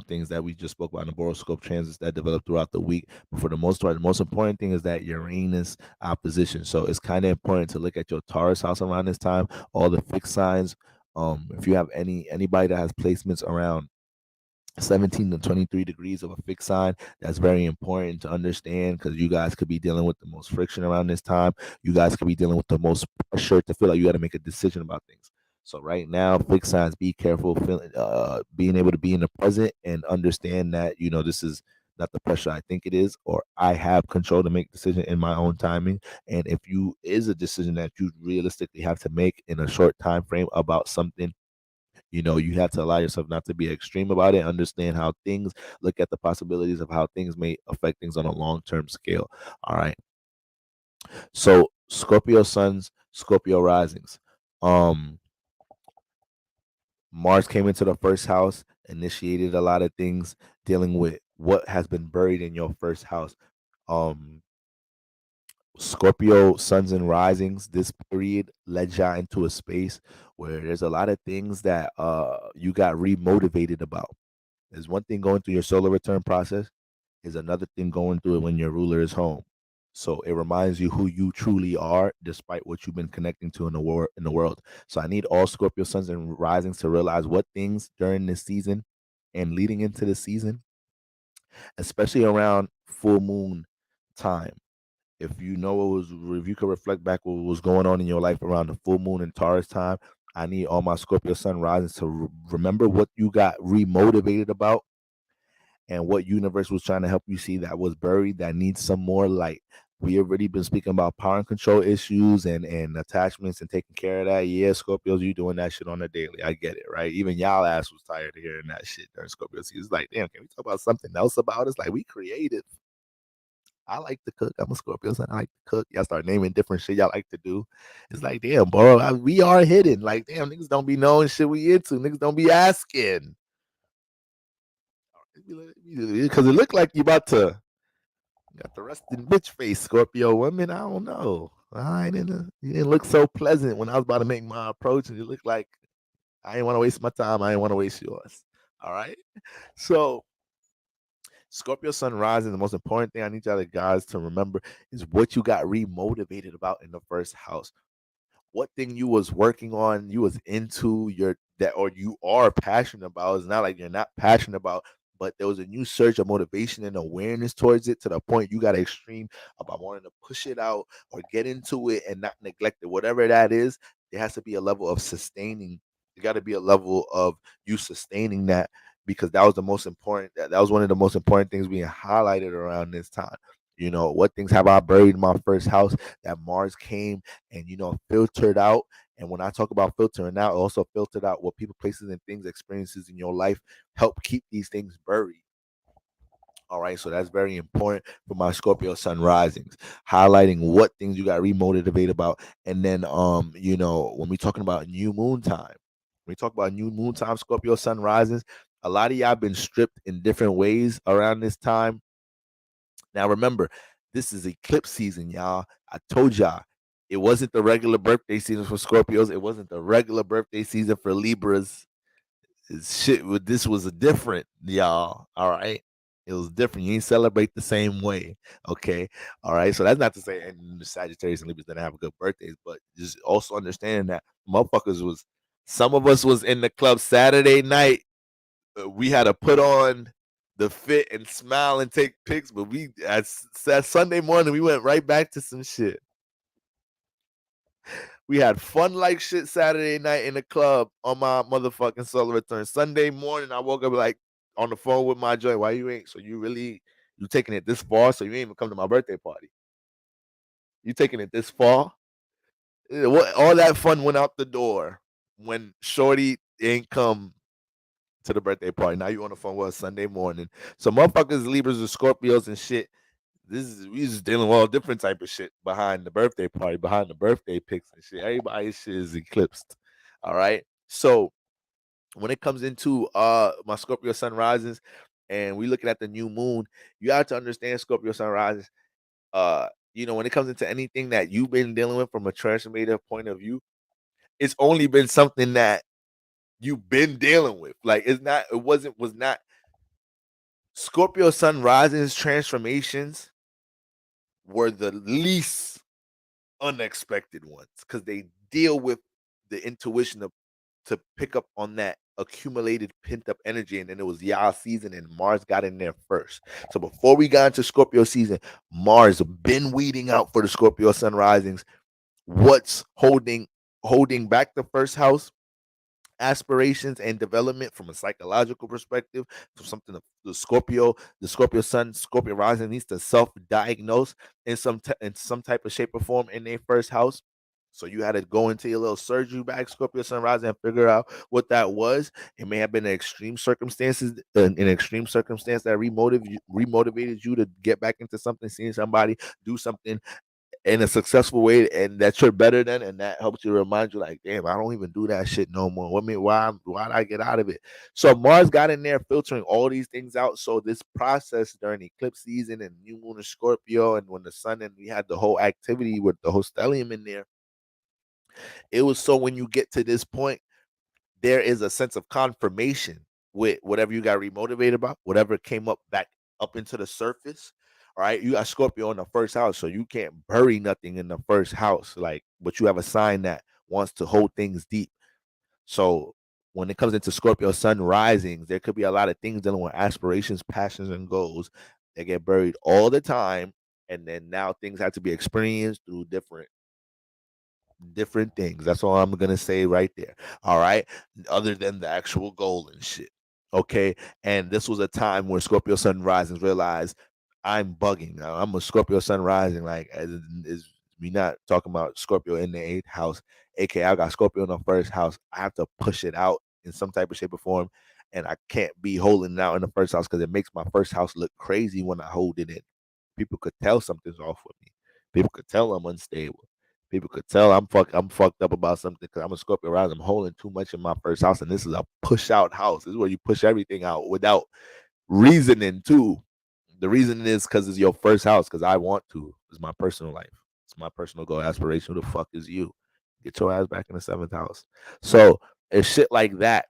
things that we just spoke about in the Boroscope transits that develop throughout the week. But for the most part, the most important thing is that Uranus opposition. So it's kind of important to look at your Taurus house around this time, all the fixed signs. If you have anybody that has placements around 17 to 23 degrees of a fixed sign, that's very important to understand, because you guys could be dealing with the most friction around this time. You guys could be dealing with the most pressure to feel like you got to make a decision about things. So right now, fixed signs, be careful feeling being able to be in the present and understand that this is not the pressure I think it is, or I have control to make decision in my own timing. And if you is a decision that you realistically have to make in a short time frame about something, You have to allow yourself not to be extreme about it, understand how things, look at the possibilities of how things may affect things on a long-term scale. All right. So Scorpio suns, Scorpio risings. Um, Mars came into the first house, initiated a lot of things dealing with what has been buried in your first house. Um, Scorpio suns and risings, this period led you into a space where there's a lot of things that you got remotivated about. There's one thing going through your solar return process, is another thing going through it when your ruler is home. So it reminds you who you truly are, despite what you've been connecting to in the world. So I need all Scorpio suns and risings to realize what things during this season and leading into the season, especially around full moon time. If you know if you could reflect back what was going on in your life around the full moon and Taurus time, I need all my Scorpio sun risings to remember what you got remotivated about and what universe was trying to help you see that was buried that needs some more light. We already been speaking about power and control issues and attachments and taking care of that. Yeah, Scorpios, you doing that shit on a daily. I get it, right? Even y'all ass was tired of hearing that shit during Scorpio season. It's like, damn, can we talk about something else about us? Like, we creative. I like to cook. I'm a Scorpio, so I like to cook. Y'all start naming different shit y'all like to do. It's like, damn, bro, we are hidden. Like, damn, niggas don't be knowing shit we into. Niggas don't be asking. Because it looked like you about to got the resting bitch face, Scorpio women. I don't know. I didn't. You didn't look so pleasant when I was about to make my approach, and you looked like I didn't want to waste my time. I didn't want to waste yours. All right. So Scorpio sun rising. The most important thing I need y'all guys to remember is what you got remotivated about in the first house. What thing you was working on, you was into your that or you are passionate about. It's not like you're not passionate about, but there was a new surge of motivation and awareness towards it to the point you got extreme about wanting to push it out or get into it and not neglect it. Whatever that is, there has to be a level of sustaining. There got to be a level of you sustaining that because that was the most important. That was one of the most important things being highlighted around this time. What things have I buried in my first house that Mars came and filtered out. And when I talk about filtering out, also filtered out what people, places, and things, experiences in your life help keep these things buried. All right, so that's very important for my Scorpio sun risings, highlighting what things you got remotivated about. And then when we're talking about new moon time, when we talk about new moon time, Scorpio sun risings, a lot of y'all been stripped in different ways around this time. Now remember, this is eclipse season, y'all. I told y'all it wasn't the regular birthday season for Scorpios. It wasn't the regular birthday season for Libras. This was a different, y'all. All right. It was different. You ain't celebrate the same way. Okay. All right. So that's not to say and the Sagittarius and Libras didn't have a good birthdays, but just also understanding that motherfuckers was some of us was in the club Saturday night. We had to put on the fit and smile and take pics, but we at Sunday morning we went right back to some shit. We had fun like shit Saturday night in the club on my motherfucking solar return. Sunday morning I woke up like on the phone with my joint. Why you ain't? So you taking it this far? So you ain't even come to my birthday party? You taking it this far? All that fun went out the door when Shorty ain't come to the birthday party. Now you on the phone with us Sunday morning. So motherfuckers, Libras, and Scorpios and shit. We just dealing with all different type of shit behind the birthday party, behind the birthday pics and shit. Everybody's shit is eclipsed. All right. So when it comes into my Scorpio sun rises and we looking at the new moon, you have to understand Scorpio sun rises. When it comes into anything that you've been dealing with from a transformative point of view, it's only been something that you've been dealing with. Like was not Scorpio sun rises transformations were the least unexpected ones because they deal with the intuition to pick up on that accumulated pent up energy, and then it was y'all season, and Mars got in there first. So before we got into Scorpio season, Mars been weeding out for the Scorpio sun risings. What's holding back the first house aspirations and development from a psychological perspective, from something the Scorpio sun, Scorpio rising needs to self-diagnose in some type of shape or form in their first house. So you had to go into your little surgery bag, Scorpio sun rising, and figure out what that was. It may have been an extreme circumstances, an extreme circumstance that remotivated you to get back into something, seeing somebody do something in a successful way, and that you're better than, and that helps you remind you, like, damn, I don't even do that shit no more. Why did I get out of it? So Mars got in there filtering all these things out. So this process during eclipse season and new moon in Scorpio, and when the sun, and we had the whole activity with the whole stellium in there, it was so when you get to this point, there is a sense of confirmation with whatever you got remotivated about, whatever came up back up into the surface. All right, you got Scorpio in the first house, so you can't bury nothing in the first house, like, but you have a sign that wants to hold things deep. So when it comes into Scorpio sun risings, there could be a lot of things dealing with aspirations, passions, and goals that get buried all the time, and then now things have to be experienced through different things. That's all I'm gonna say right there. All right. Other than the actual goal and shit. Okay. And this was a time where Scorpio sun risings realized I'm bugging. Now, I'm a Scorpio sun rising. Like, is we not talking about Scorpio in the eighth house, aka I got Scorpio in the first house. I have to push it out in some type of shape or form. And I can't be holding it out in the first house because it makes my first house look crazy when I hold it in. People could tell something's off with me. People could tell I'm unstable. People could tell I'm fucked up about something because I'm a Scorpio rising. I'm holding too much in my first house, and this is a push out house. This is where you push everything out without reasoning too. The reason is because it's your first house. Because I want to. It's my personal life. It's my personal goal, aspiration. Who the fuck is you? Get your ass back in the seventh house. So it's shit like that.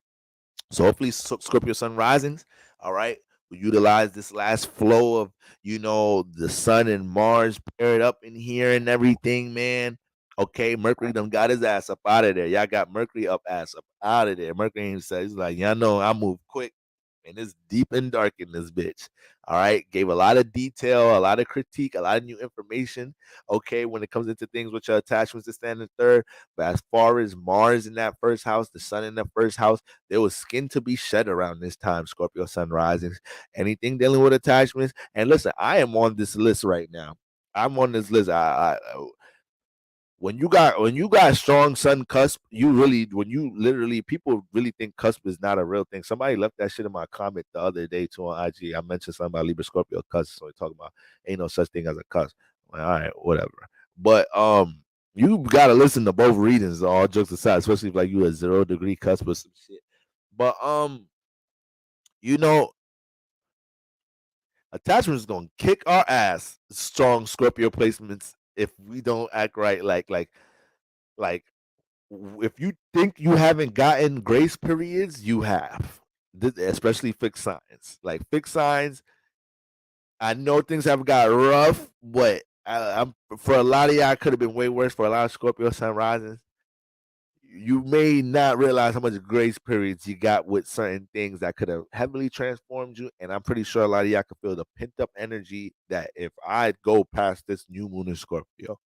So hopefully Scorpio sun risings, all right, will utilize this last flow of, the sun and Mars paired up in here and everything, man. Okay, Mercury done got his ass up out of there. Y'all got Mercury ass up out of there. Mercury ain't said, he's like, y'all know I move quick. And it's deep and dark in this bitch. All right. Gave a lot of detail, a lot of critique, a lot of new information. Okay. When it comes into things with your attachments to stand in third. But as far as Mars in that first house, the sun in the first house, there was skin to be shed around this time, Scorpio sun risings. Anything dealing with attachments. And listen, I am on this list right now. I'm on this list. When you got strong sun cusp, people really think cusp is not a real thing. Somebody left that shit in my comment the other day too on IG. I mentioned something about Libra Scorpio cusp, so we talking about ain't no such thing as a cusp. Like, all right, whatever. But you gotta listen to both readings, all jokes aside, especially if like you a 0 degree cusp or some shit. But you know, attachment is gonna kick our ass. Strong Scorpio placements if we don't act right, like if you think you haven't gotten grace periods, you have. Especially fixed signs. Like fixed signs, I know things have got rough, but I'm for a lot of y'all, could have been way worse. For a lot of Scorpio sun risings, you may not realize how much grace periods you got with certain things that could have heavily transformed you. And I'm pretty sure a lot of y'all can feel the pent up energy that if I go past this new moon in Scorpio,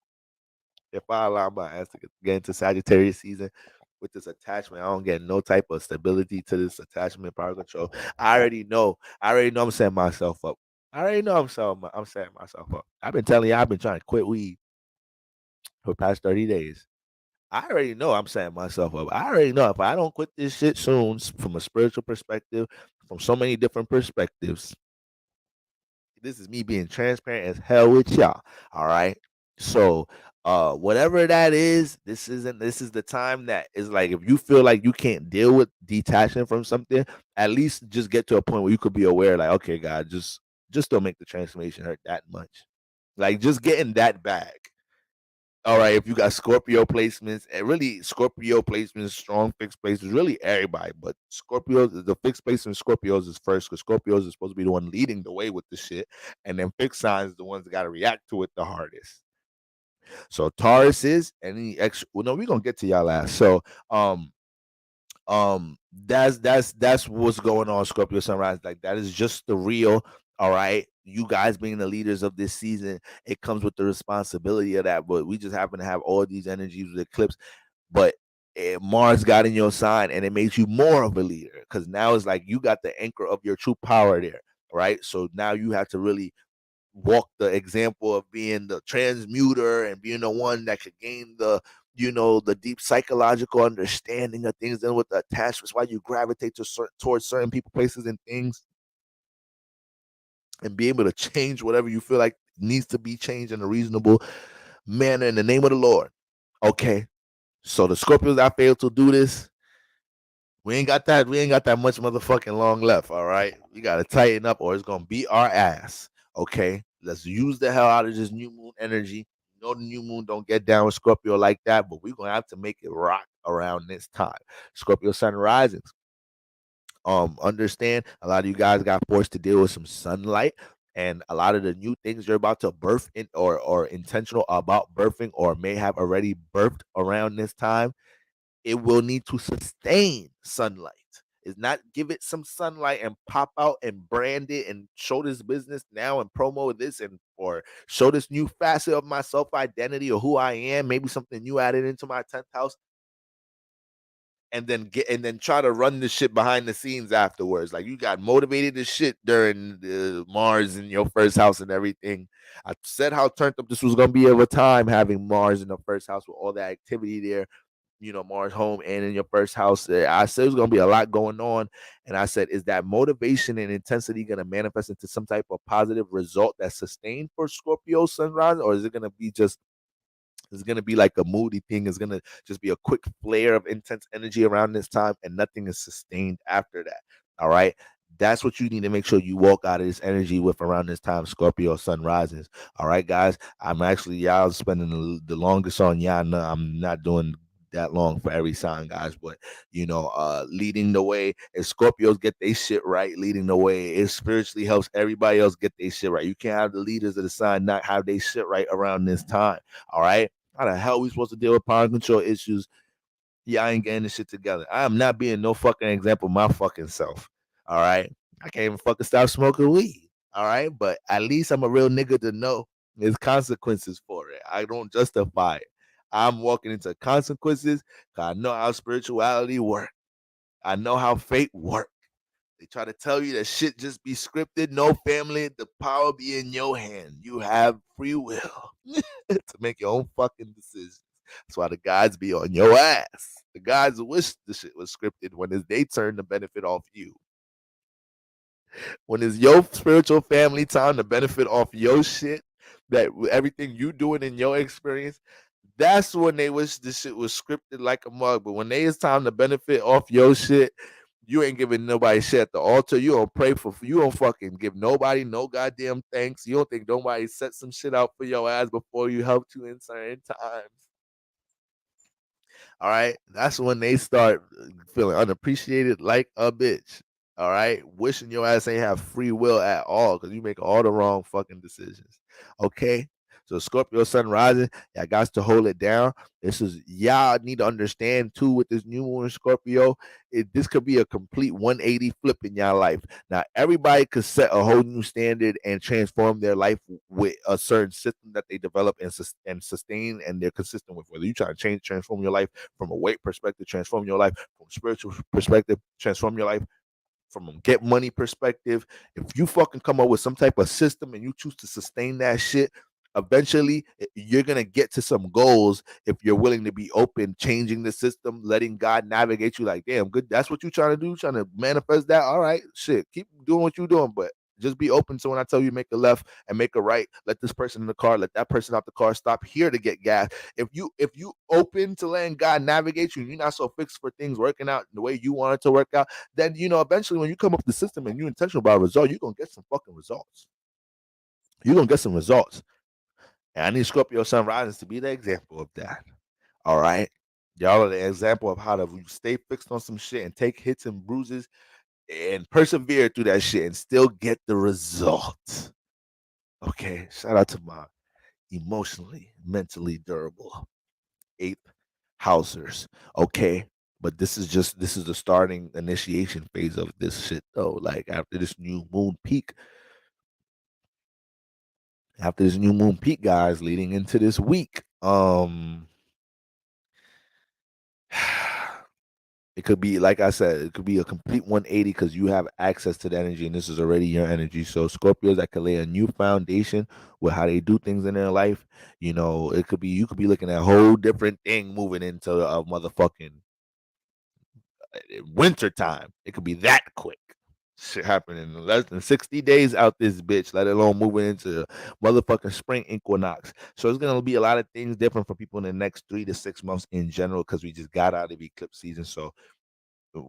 if I allow my ass to get into Sagittarius season with this attachment, I don't get no type of stability to this attachment, power control. I already know. I'm setting myself up. I already know I'm setting myself up. I've been telling you I've been trying to quit weed for the past 30 days. I already know I'm setting myself up. I already know if I don't quit this shit soon, from a spiritual perspective, from so many different perspectives, this is me being transparent as hell with y'all. All right. So whatever that is, this is the time that is like, if you feel like you can't deal with detaching from something, at least just get to a point where you could be aware, like, okay, God, just don't make the transformation hurt that much. Like, just getting that bag. All right, if you got Scorpio placements, and really Scorpio placements, strong fixed placements, really everybody, but Scorpios, the fixed placement Scorpios is first, because Scorpios is supposed to be the one leading the way with the shit, and then fixed signs the ones that got to react to it the hardest. So Taurus is any extra. Well, no, we're gonna get to y'all last. So that's what's going on, Scorpio sunrise. Like, that is just the real. All right, you guys being the leaders of this season, it comes with the responsibility of that, but we just happen to have all these energies with eclipse. But Mars got in your sign, and it makes you more of a leader, because now it's like you got the anchor of your true power there. Right, so now you have to really walk the example of being the transmuter and being the one that could gain the, the deep psychological understanding of things, then with the attachments, why you gravitate towards certain people, places, and things, and be able to change whatever you feel like needs to be changed in a reasonable manner in the name of the Lord. Okay. So the Scorpios that failed to do this, we ain't got that much motherfucking long left. All right. We gotta tighten up or it's gonna beat our ass. Okay. Let's use the hell out of this new moon energy. The new moon don't get down with Scorpio like that, but we're gonna have to make it rock around this time. Scorpio sun risings. Understand a lot of you guys got forced to deal with some sunlight, and a lot of the new things you're about to birth in or intentional about birthing or may have already birthed around this time, it will need to sustain sunlight. Is not give it some sunlight and pop out and brand it and show this business now and promo this and or show this new facet of my self identity or who I am, maybe something new added into my 10th house, and then try to run the shit behind the scenes afterwards. Like you got motivated as shit during the Mars in your first house and everything. I said how turned up this was gonna be over time having Mars in the first house with all that activity there. Mars home and in your first house. I said there's gonna be a lot going on, and I said, is that motivation and intensity gonna manifest into some type of positive result that's sustained for Scorpio sunrise, or is it gonna be just it's going to be like a moody thing. It's going to just be a quick flare of intense energy around this time, and nothing is sustained after that. All right. That's what you need to make sure you walk out of this energy with around this time, Scorpio sun rises. All right, guys. I'm actually, y'all spending the longest on y'all. No, I'm not doing that long for every sign, guys. But leading the way, if Scorpios get their shit right, leading the way, it spiritually helps everybody else get their shit right. You can't have the leaders of the sign not have their shit right around this time. All right. How the hell are we supposed to deal with power control issues? Yeah, I ain't getting this shit together. I am not being no fucking example of my fucking self. All right. I can't even fucking stop smoking weed. All right. But at least I'm a real nigga to know there's consequences for it. I don't justify it. I'm walking into consequences because I know how spirituality works. I know how fate works. They try to tell you that shit just be scripted. No, family, the power be in your hand. You have free will to make your own fucking decisions. That's why the gods be on your ass. The gods wish the shit was scripted when it's they turn to benefit off you. When it's your spiritual family time to benefit off your shit, that everything you doing in your experience, that's when they wish this shit was scripted like a mug. But when they is time to benefit off your shit, you ain't giving nobody shit at the altar. You don't pray for. You don't fucking give nobody no goddamn thanks. You don't think nobody set some shit out for your ass before you helped you in certain times. All right, that's when they start feeling unappreciated like a bitch. All right, wishing your ass ain't have free will at all because you make all the wrong fucking decisions. Okay, so Scorpio sun rising, y'all got to hold it down. This is y'all need to understand too with this new moon in Scorpio. This could be a complete 180 flip in y'all life. Now everybody could set a whole new standard and transform their life with a certain system that they develop and sustain and they're consistent with. Whether you try to transform your life from a weight perspective, transform your life from a spiritual perspective, transform your life from a get money perspective. If you fucking come up with some type of system and you choose to sustain that shit, eventually you're gonna get to some goals if you're willing to be open, changing the system, letting God navigate you. Like, damn, good. That's what you're trying to do, trying to manifest that. All right, shit, keep doing what you're doing, but just be open. So when I tell you make a left and make a right, let this person in the car, let that person out the car, stop here to get gas. If you open to letting God navigate you, and you're not so fixed for things working out the way you want it to work out, then eventually when you come up with the system and you're intentional about a result, you're gonna get some fucking results. You're gonna get some results. And I need Scorpio sun risings to be the example of that. All right. Y'all are the example of how to stay fixed on some shit and take hits and bruises and persevere through that shit and still get the result. Okay. Shout out to my emotionally, mentally durable eighth housers. Okay. But this is the starting initiation phase of this shit though. Like after this new moon peak, guys, leading into this week. It could be, like I said, it could be a complete 180 because you have access to the energy, and this is already your energy. So Scorpios that could lay a new foundation with how they do things in their life. It could be, you could be looking at a whole different thing moving into a motherfucking winter time. It could be that quick. Shit happening in less than 60 days out this bitch, let alone moving into motherfucking spring equinox. So it's gonna be a lot of things different for people in the next 3 to 6 months in general, because we just got out of eclipse season. So a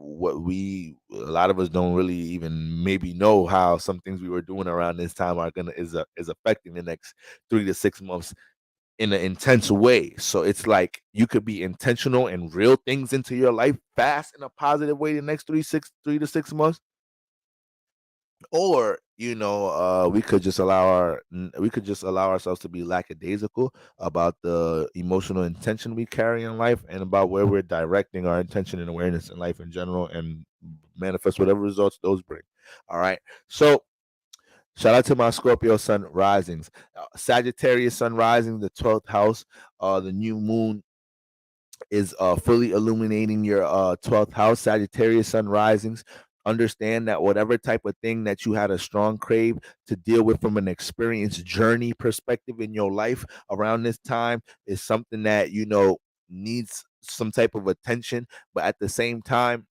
lot of us don't really even maybe know how some things we were doing around this time is affecting the next 3 to 6 months in an intense way. So it's like you could be intentional and real things into your life fast in a positive way the next 3 to 6 months, or we could just allow ourselves to be lackadaisical about the emotional intention we carry in life, and about where we're directing our intention and awareness in life in general, and manifest whatever results those bring. All right. So shout out to my Scorpio sun risings, Sagittarius sun rising, the 12th house. The new moon is fully illuminating your 12th house, Sagittarius sun risings. Understand that whatever type of thing that you had a strong crave to deal with from an experience journey perspective in your life around this time is something that needs some type of attention. But at the same time,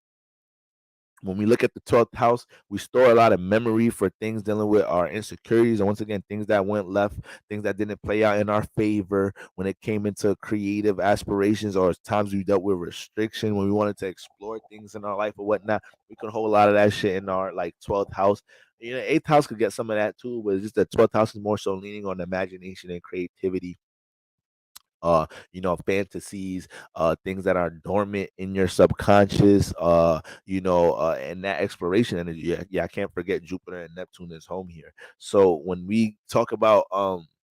when we look at the 12th house, we store a lot of memory for things dealing with our insecurities. And once again, things that went left, things that didn't play out in our favor when it came into creative aspirations, or times we dealt with restriction when we wanted to explore things in our life or whatnot. We can hold a lot of that shit in our 12th house. 8th house could get some of that too, but it's just the 12th house is more so leaning on imagination and creativity, fantasies, things that are dormant in your subconscious, and that exploration energy. Yeah, I can't forget Jupiter and Neptune is home here. So when we talk about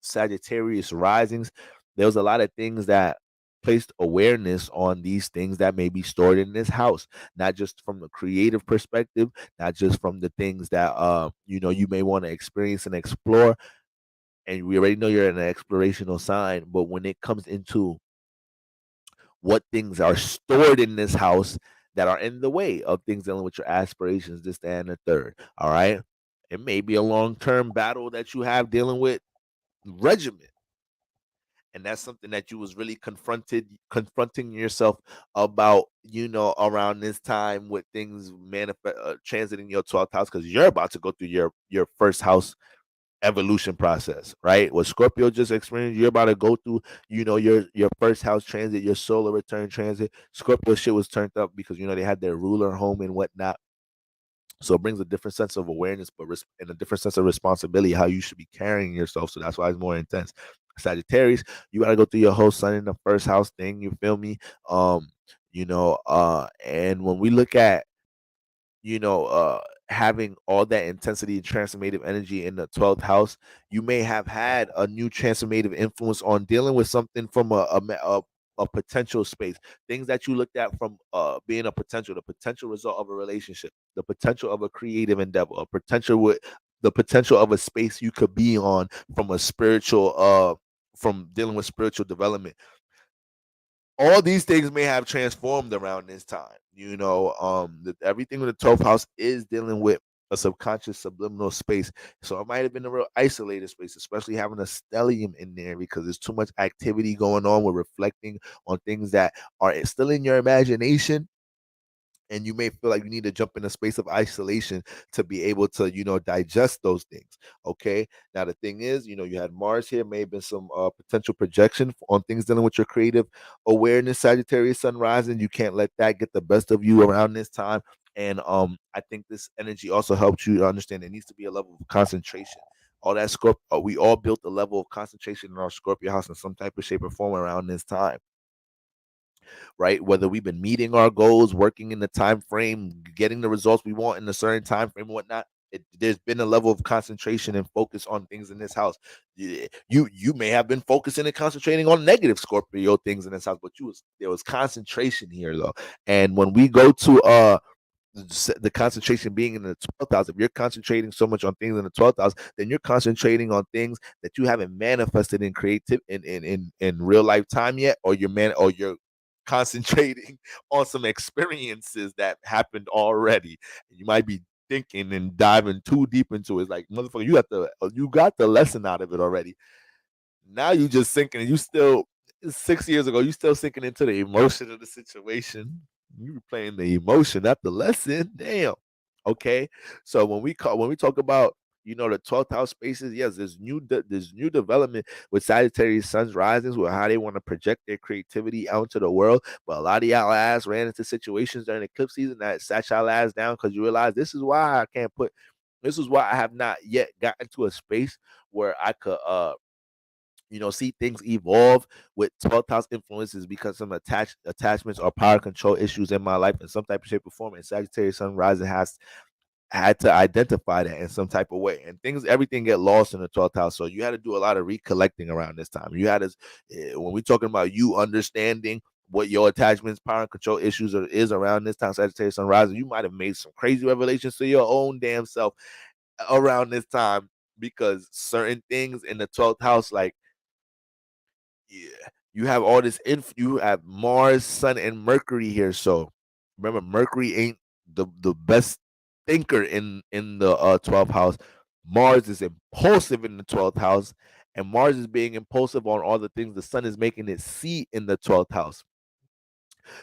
Sagittarius risings, there was a lot of things that placed awareness on these things that may be stored in this house, not just from the creative perspective, not just from the things that you may want to experience and explore. And we already know you're an explorational sign, but when it comes into what things are stored in this house that are in the way of things dealing with your aspirations, this, that, and the third. All right. It may be a long-term battle that you have dealing with regimen. And that's something that you was really confronting yourself about, around this time with things manifest transiting your 12th house, because you're about to go through your first house evolution process, right? What Scorpio just experienced, you're about to go through, your first house transit, your solar return transit. Scorpio shit was turned up because they had their ruler home and whatnot. So it brings a different sense of awareness, but and a different sense of responsibility, how you should be carrying yourself. So that's why it's more intense. Sagittarius, you gotta go through your whole sun in the first house thing. You feel me? And when we look at having all that intensity and transformative energy in the 12th house, you may have had a new transformative influence on dealing with something from a potential space, things that you looked at from being the potential result of a relationship, the potential of a creative endeavor, a potential with the potential of a space you could be on from a spiritual from dealing with spiritual development. All these things may have transformed around this time. Everything with the 12th house is dealing with a subconscious subliminal space. So it might have been a real isolated space, especially having a stellium in there, because there's too much activity going on. We're reflecting on things that are still in your imagination, and you may feel like you need to jump in a space of isolation to be able to digest those things. Okay, now the thing is, you had Mars here, may have been some potential projection on things dealing with your creative awareness, Sagittarius sun rising. You can't let that get the best of you around this time. And I think this energy also helps you to understand there needs to be a level of concentration. All that Scorpio, we all built a level of concentration in our Scorpio house in some type of shape or form around this time, right? Whether we've been meeting our goals, working in the time frame, getting the results we want in a certain time frame, and whatnot. There's been a level of concentration and focus on things in this house. You may have been focusing and concentrating on negative Scorpio things in this house, but there was concentration here though. And when we go to the concentration being in the 12th house, if you're concentrating so much on things in the 12th house, then you're concentrating on things that you haven't manifested in creative in real life time yet, or you're concentrating on some experiences that happened already. You might be thinking and diving too deep into it. It's like, motherfucker, you got the lesson out of it already. Now you just sinking, and you still 6 years ago, you still sinking into the emotion of the situation. You replaying the emotion, not the lesson. Damn. Okay. So when we talk about the 12th house spaces, yes, there's new development with Sagittarius suns risings with how they want to project their creativity out into the world. But a lot of y'all ass ran into situations during eclipse season that sat y'all ass down because you realize this is why I have not yet gotten to a space where I could see things evolve with 12th house influences because some attachments or power control issues in my life in some type of shape or form. And Sagittarius sun rising has had to identify that in some type of way, and everything get lost in the 12th house. So you had to do a lot of recollecting around this time. You had to, when we're talking about you understanding what your attachments, power and control issues is around this time, Sagittarius sun rising, you might have made some crazy revelations to your own damn self around this time, because certain things in the 12th house, like, yeah, you have all this you have Mars, Sun, and Mercury here. So remember, Mercury ain't the best thinker in the 12th house. Mars is impulsive in the 12th house, and Mars is being impulsive on all the things the Sun is making it see in the 12th house.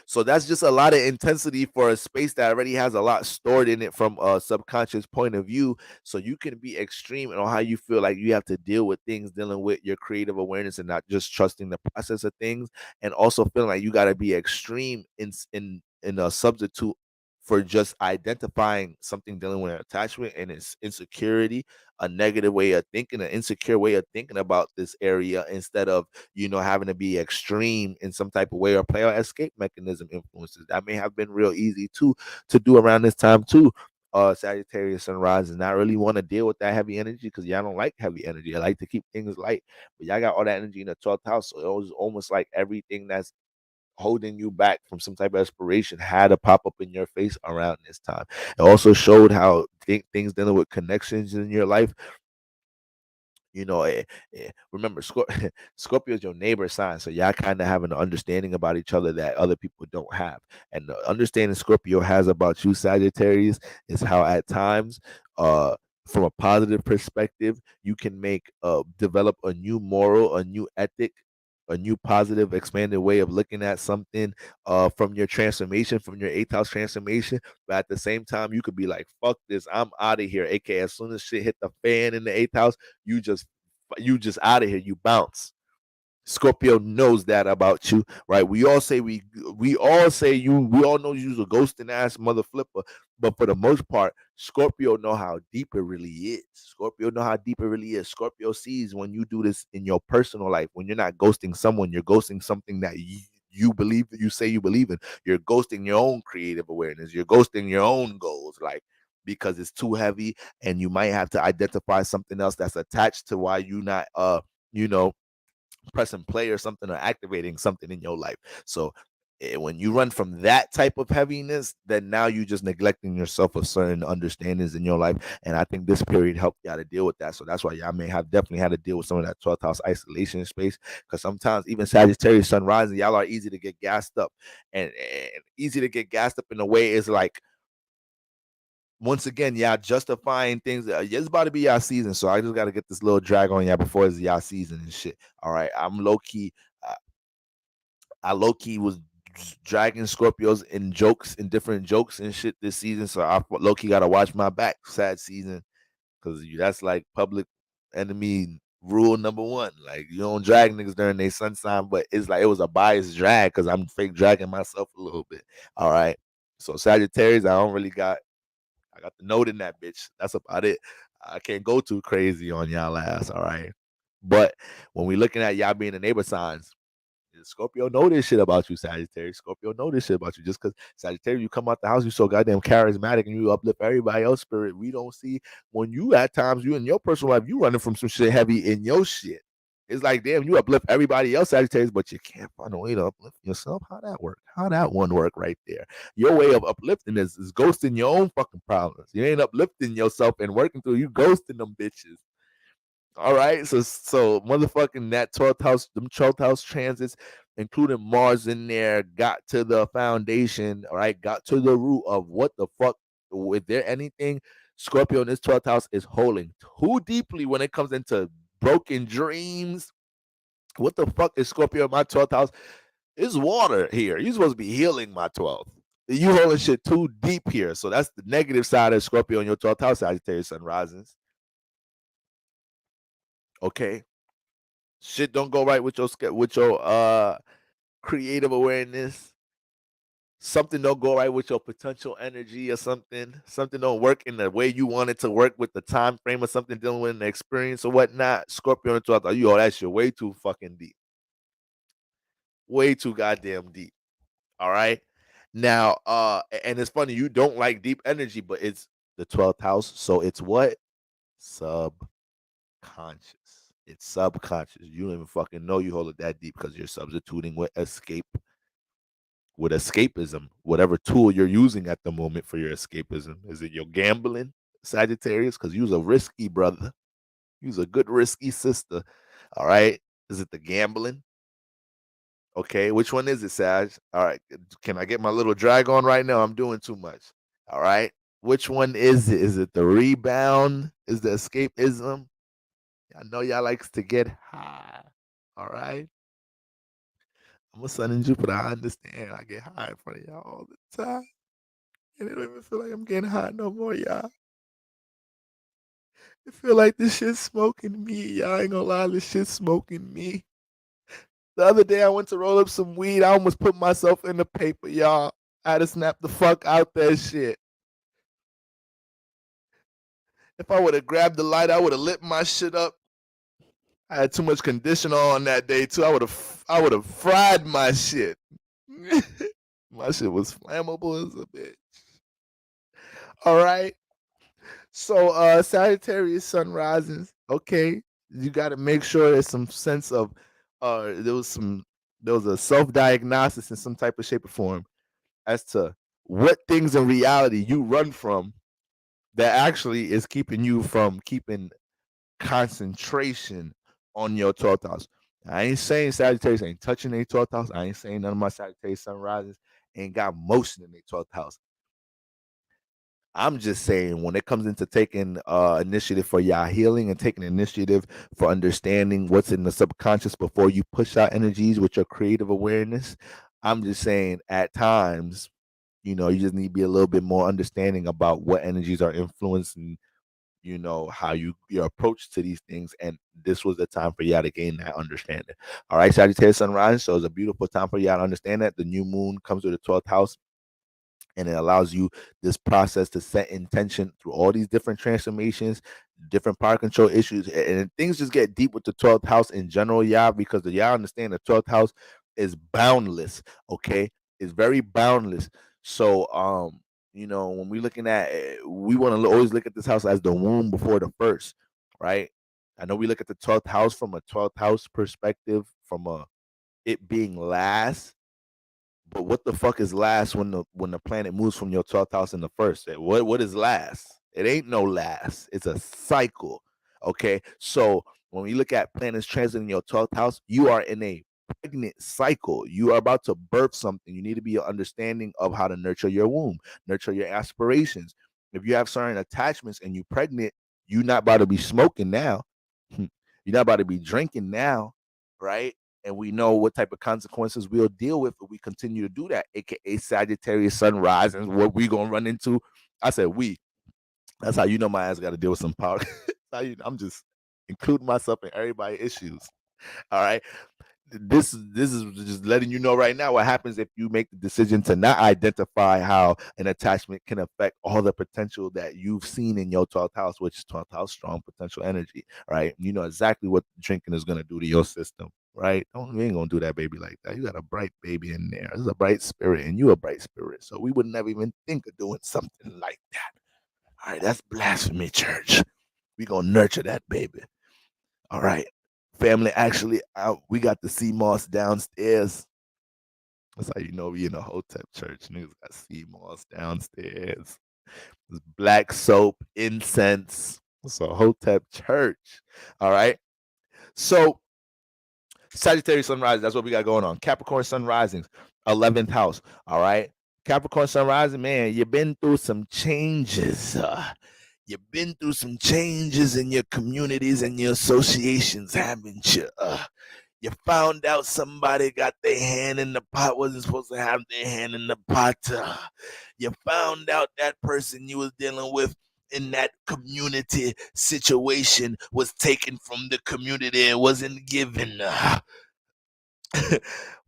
So that's just a lot of intensity for a space that already has a lot stored in it from a subconscious point of view. So you can be extreme on how you feel like you have to deal with things, dealing with your creative awareness and not just trusting the process of things, and also feeling like you got to be extreme in a substitute for just identifying something dealing with attachment and its insecurity, a negative way of thinking, an insecure way of thinking about this area, instead of having to be extreme in some type of way or play on escape mechanism influences. That may have been real easy to do around this time too. Sagittarius sunrise, and not really want to deal with that heavy energy because y'all don't like heavy energy. I like to keep things light, but y'all got all that energy in the 12th house. So it was almost like everything that's holding you back from some type of inspiration had to pop up in your face around this time. It also showed how things dealing with connections in your life. Remember, Scorpio is your neighbor sign, so y'all kind of have an understanding about each other that other people don't have. And the understanding Scorpio has about you, Sagittarius, is how at times, from a positive perspective, you can develop a new moral, a new ethic, a new positive expanded way of looking at something from your transformation, from your 8th house transformation. But at the same time, you could be like, fuck this, I'm out of here. AK, as soon as shit hit the fan in the 8th house, you just out of here, you bounce. Scorpio knows that about you, right? We all know you're a ghosting ass mother flipper, but for the most part, Scorpio know how deep it really is. Scorpio know how deep it really is. Scorpio sees when you do this in your personal life, when you're not ghosting someone, you're ghosting something that you believe, that you say you believe in. You're ghosting your own creative awareness. You're ghosting your own goals, like, because it's too heavy, and you might have to identify something else that's attached to why you not you know pressing play or something, or activating something in your life. So when you run from that type of heaviness, then now you just neglecting yourself of certain understandings in your life. And I think this period helped y'all to deal with that. So that's why y'all may have definitely had to deal with some of that 12th house isolation space, because sometimes even Sagittarius sun rising, y'all are easy to get gassed up, and easy to get gassed up in a way is like, once again, y'all justifying things. It's about to be y'all season, so I just got to get this little drag on y'all before it's y'all season and shit. All right, I'm low key. I low key was dragging Scorpios in jokes, in different jokes and shit this season, so I low key got to watch my back. Sad season, because that's like public enemy rule number one. Like, you don't drag niggas during their sun sign, but it's like it was a biased drag because I'm fake dragging myself a little bit. All right, so Sagittarius, I got the note in that bitch. That's about it. I can't go too crazy on y'all ass, all right? But when we looking at y'all being the neighbor signs, Scorpio know this shit about you, Sagittarius. Scorpio know this shit about you. Just because Sagittarius, you come out the house, you so goddamn charismatic and you uplift everybody else's spirit. We don't see when you at times, you in your personal life, you running from some shit heavy in your shit. It's like, damn, you uplift everybody else, Sagittarius, but you can't find a way to uplift yourself. How that work? How that one work right there? Your way of uplifting is ghosting your own fucking problems. You ain't uplifting yourself and working through, you ghosting them bitches. All right, so motherfucking that 12th house, them 12th house transits including Mars in there, got to the foundation, all right, got to the root of what the fuck, is there anything Scorpio in this 12th house is holding too deeply when it comes into broken dreams? What the fuck is Scorpio in my 12th house? It's water here. You're supposed to be healing my 12th. You holding shit too deep here. So that's the negative side of Scorpio in your 12th house, Sagittarius sun risings. Okay. Shit don't go right with your creative awareness. Something don't go right with your potential energy or something. Something don't work in the way you want it to work with the time frame or something dealing with an experience or whatnot. Scorpio and 12th, you all that shit way too fucking deep. Way too goddamn deep. All right. Now, and it's funny, you don't like deep energy, but it's the 12th house. So it's what? Subconscious. It's subconscious. You don't even fucking know you hold it that deep because you're substituting with escapism, whatever tool you're using at the moment for your escapism. Is it your gambling, Sagittarius? Because you's a risky brother. You's a good risky sister. All right. Is it the gambling? Okay, which one is it, Sag? All right, can I get my little drag on right now? I'm doing too much. All right, which one is it? Is it the rebound? Is the escapism? I know y'all likes to get high. All right, I'm a sun in Jupiter. I understand. I get high in front of y'all all the time, and it don't even feel like I'm getting high no more, y'all. It feel like this shit's smoking me. Y'all ain't gonna lie, this shit's smoking me. The other day I went to roll up some weed. I almost put myself in the paper, y'all. I had to snap the fuck out that shit. If I would have grabbed the light, I would have lit my shit up. I had too much conditioner on that day too. I would have fried my shit. My shit was flammable as a bitch. All right. So Sagittarius sun risings. Okay. You gotta make sure there's some sense of there was a self-diagnosis in some type of shape or form as to what things in reality you run from that actually is keeping you from keeping concentration on your 12th house. I ain't saying Sagittarius ain't touching their 12th house. I ain't saying none of my Sagittarius sunrises ain't got motion in their 12th house. I'm just saying when it comes into taking initiative for y'all healing and taking initiative for understanding what's in the subconscious before you push out energies with your creative awareness, I'm just saying at times, you just need to be a little bit more understanding about what energies are influencing, how your approach to these things. And this was the time for y'all to gain that understanding. All right, Sagittarius sunrise. So it's a beautiful time for y'all to understand that the new moon comes with the 12th house, and it allows you this process to set intention through all these different transformations, different power control issues, and things just get deep with the 12th house in general, y'all, because y'all understand the 12th house is boundless. Okay, it's very boundless. So when we're looking at we want to always look at this house as the womb before the first, right? I know we look at the 12th house from a 12th house perspective, from it being last, but what the fuck is last when the planet moves from your 12th house in the first? What is last? It ain't no last. It's a cycle. Okay. So when we look at planets transiting your 12th house, you are in a pregnant cycle. You are about to birth something. You need to be understanding of how to nurture your womb, nurture your aspirations. If you have certain attachments and you're pregnant, you're not about to be smoking now. You're not about to be drinking now, right? And we know what type of consequences we'll deal with if we continue to do that, aka Sagittarius sunrise, and what we gonna run into. I said we. That's how you know my ass got to deal with some power. I'm just including myself in everybody's issues. All right, this is just letting you know right now what happens if you make the decision to not identify how an attachment can affect all the potential that you've seen in your 12th house, which is 12th house strong potential energy, right? You know exactly what drinking is going to do to your system, right? We ain't gonna do that baby like that. You got a bright baby in there. There's a bright spirit, and you a bright spirit, so we would never even think of doing something like that. All right, that's blasphemy, church. We gonna nurture that baby. All right. Family, actually, we got the sea moss downstairs. That's how you know we in a Hotep church. Niggas got sea moss downstairs. There's black soap, incense. It's a Hotep church. All right. So Sagittarius sun rising, that's what we got going on. Capricorn sun risings, 11th house. All right. Capricorn sun rising, man, you've been through some changes. You've been through some changes in your communities and your associations, haven't you? You found out somebody got their hand in the pot, wasn't supposed to have their hand in the pot. You found out that person you was dealing with in that community situation was taken from the community and wasn't given.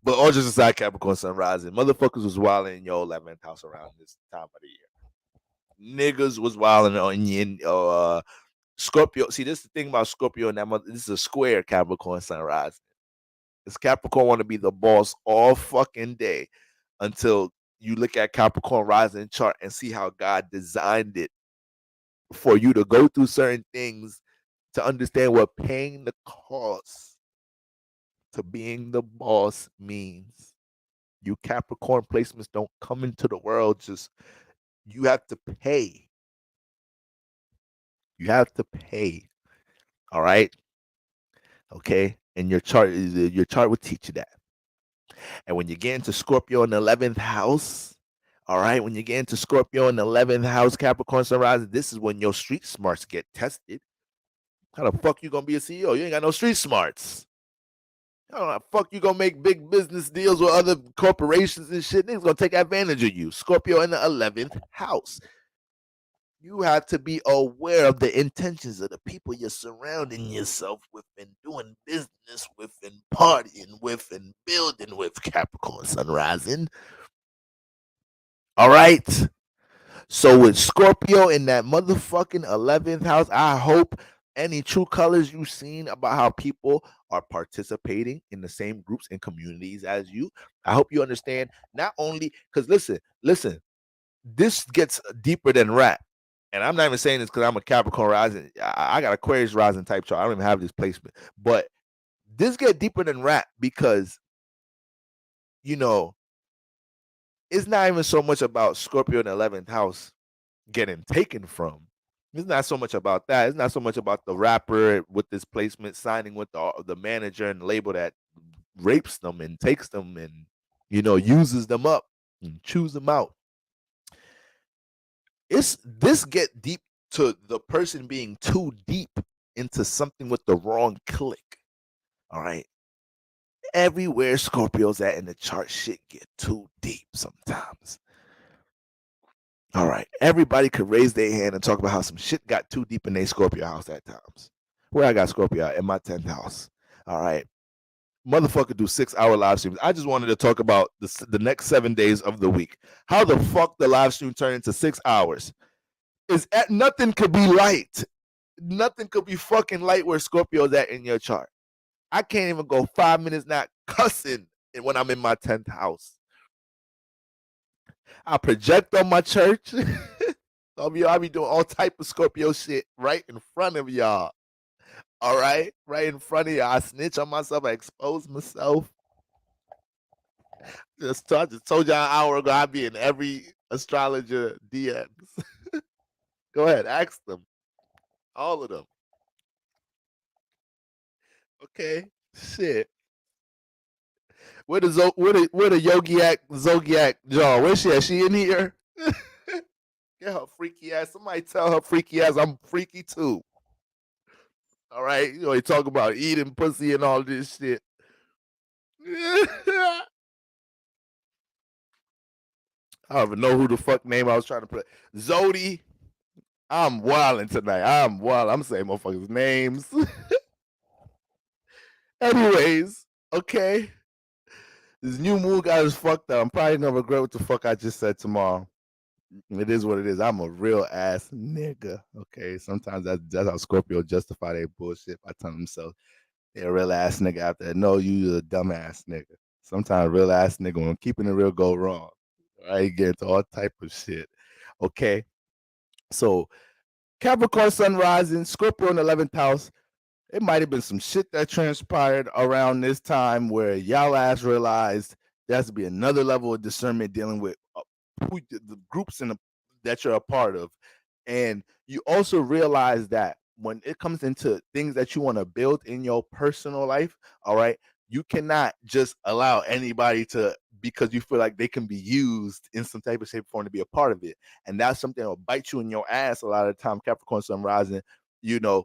But all just aside, Capricorn sun rising, motherfuckers was wilding in your 11th house around this time of the year. Niggas was wilding on you. Scorpio. See, this is the thing about Scorpio and that mother. This is a square Capricorn sun rising. This Capricorn want to be the boss all fucking day until you look at Capricorn rising chart and see how God designed it for you to go through certain things to understand what paying the cost to being the boss means. You Capricorn placements don't come into the world just, you have to pay. You have to pay. All right. Okay. And your chart will teach you that. And when you get into Scorpio in the 11th house, all right, when you get into Scorpio in the 11th house, Capricorn sunrise, this is when your street smarts get tested. How the fuck you gonna be a CEO? You ain't got no street smarts. How the fuck you gonna make big business deals with other corporations and shit? Niggas gonna take advantage of you. Scorpio in the 11th house. You have to be aware of the intentions of the people you're surrounding yourself with and doing business with and partying with and building with, Capricorn sun rising. All right. So with Scorpio in that motherfucking 11th house, I hope any true colors you've seen about how people are participating in the same groups and communities as you. I hope you understand not only because listen, this gets deeper than rap. And I'm not even saying this because I'm a Capricorn rising. I got Aquarius rising type chart. I don't even have this placement. But this get deeper than rap because, you know, it's not even so much about Scorpio in the 11th house getting taken from. It's not so much about that. It's not so much about the rapper with this placement signing with the manager and the label that rapes them and takes them and, you know, uses them up and chews them out. This get deep to the person being too deep into something with the wrong click. All right. Everywhere Scorpio's at in the chart, shit get too deep sometimes. All right. Everybody could raise their hand and talk about how some shit got too deep in their Scorpio house at times. Where I got Scorpio at in my 10th house. All right. Motherfucker do 6-hour live streams. I just wanted to talk about the next 7 days of the week. How the fuck the live stream turned into 6 hours? Nothing could be light. Nothing could be fucking light where Scorpio's at in your chart. I can't even go 5 minutes not cussing when I'm in my 10th house. I project on my church. I'll be doing all type of Scorpio shit right in front of y'all. All right? Right in front of y'all. I snitch on myself. I expose myself. I just told y'all an hour ago I'd be in every astrologer DMs. Go ahead, ask them. All of them. Okay? Shit. Where the Zodiac John? Where's she at? She in here? Get her freaky ass. Somebody tell her freaky ass I'm freaky too. All right, you know, he talk about eating pussy and all this shit. I don't even know who the fuck name I was trying to put. Zodi. I'm wilding tonight. I'm wild. I'm saying motherfuckers' names. Anyways, okay. This new moon guy is fucked up. I'm probably gonna regret what the fuck I just said tomorrow. It is what it is. I'm a real ass nigga. Okay. Sometimes that's how Scorpio justify their bullshit by telling themselves they're a real ass nigga after that. No, you a dumb ass nigga. Sometimes real ass nigga when keeping it real go wrong. Right? You get into all type of shit. Okay. So Capricorn sun rising, Scorpio in the 11th house. It might have been some shit that transpired around this time where y'all ass realized there has to be another level of discernment dealing with the groups that you're a part of. And you also realize that when it comes into things that you want to build in your personal life, all right, You cannot just allow anybody to, because you feel like they can be used in some type of shape or form to be a part of it. And that's something that will bite you in your ass a lot of the time, Capricorn Sun rising. You know,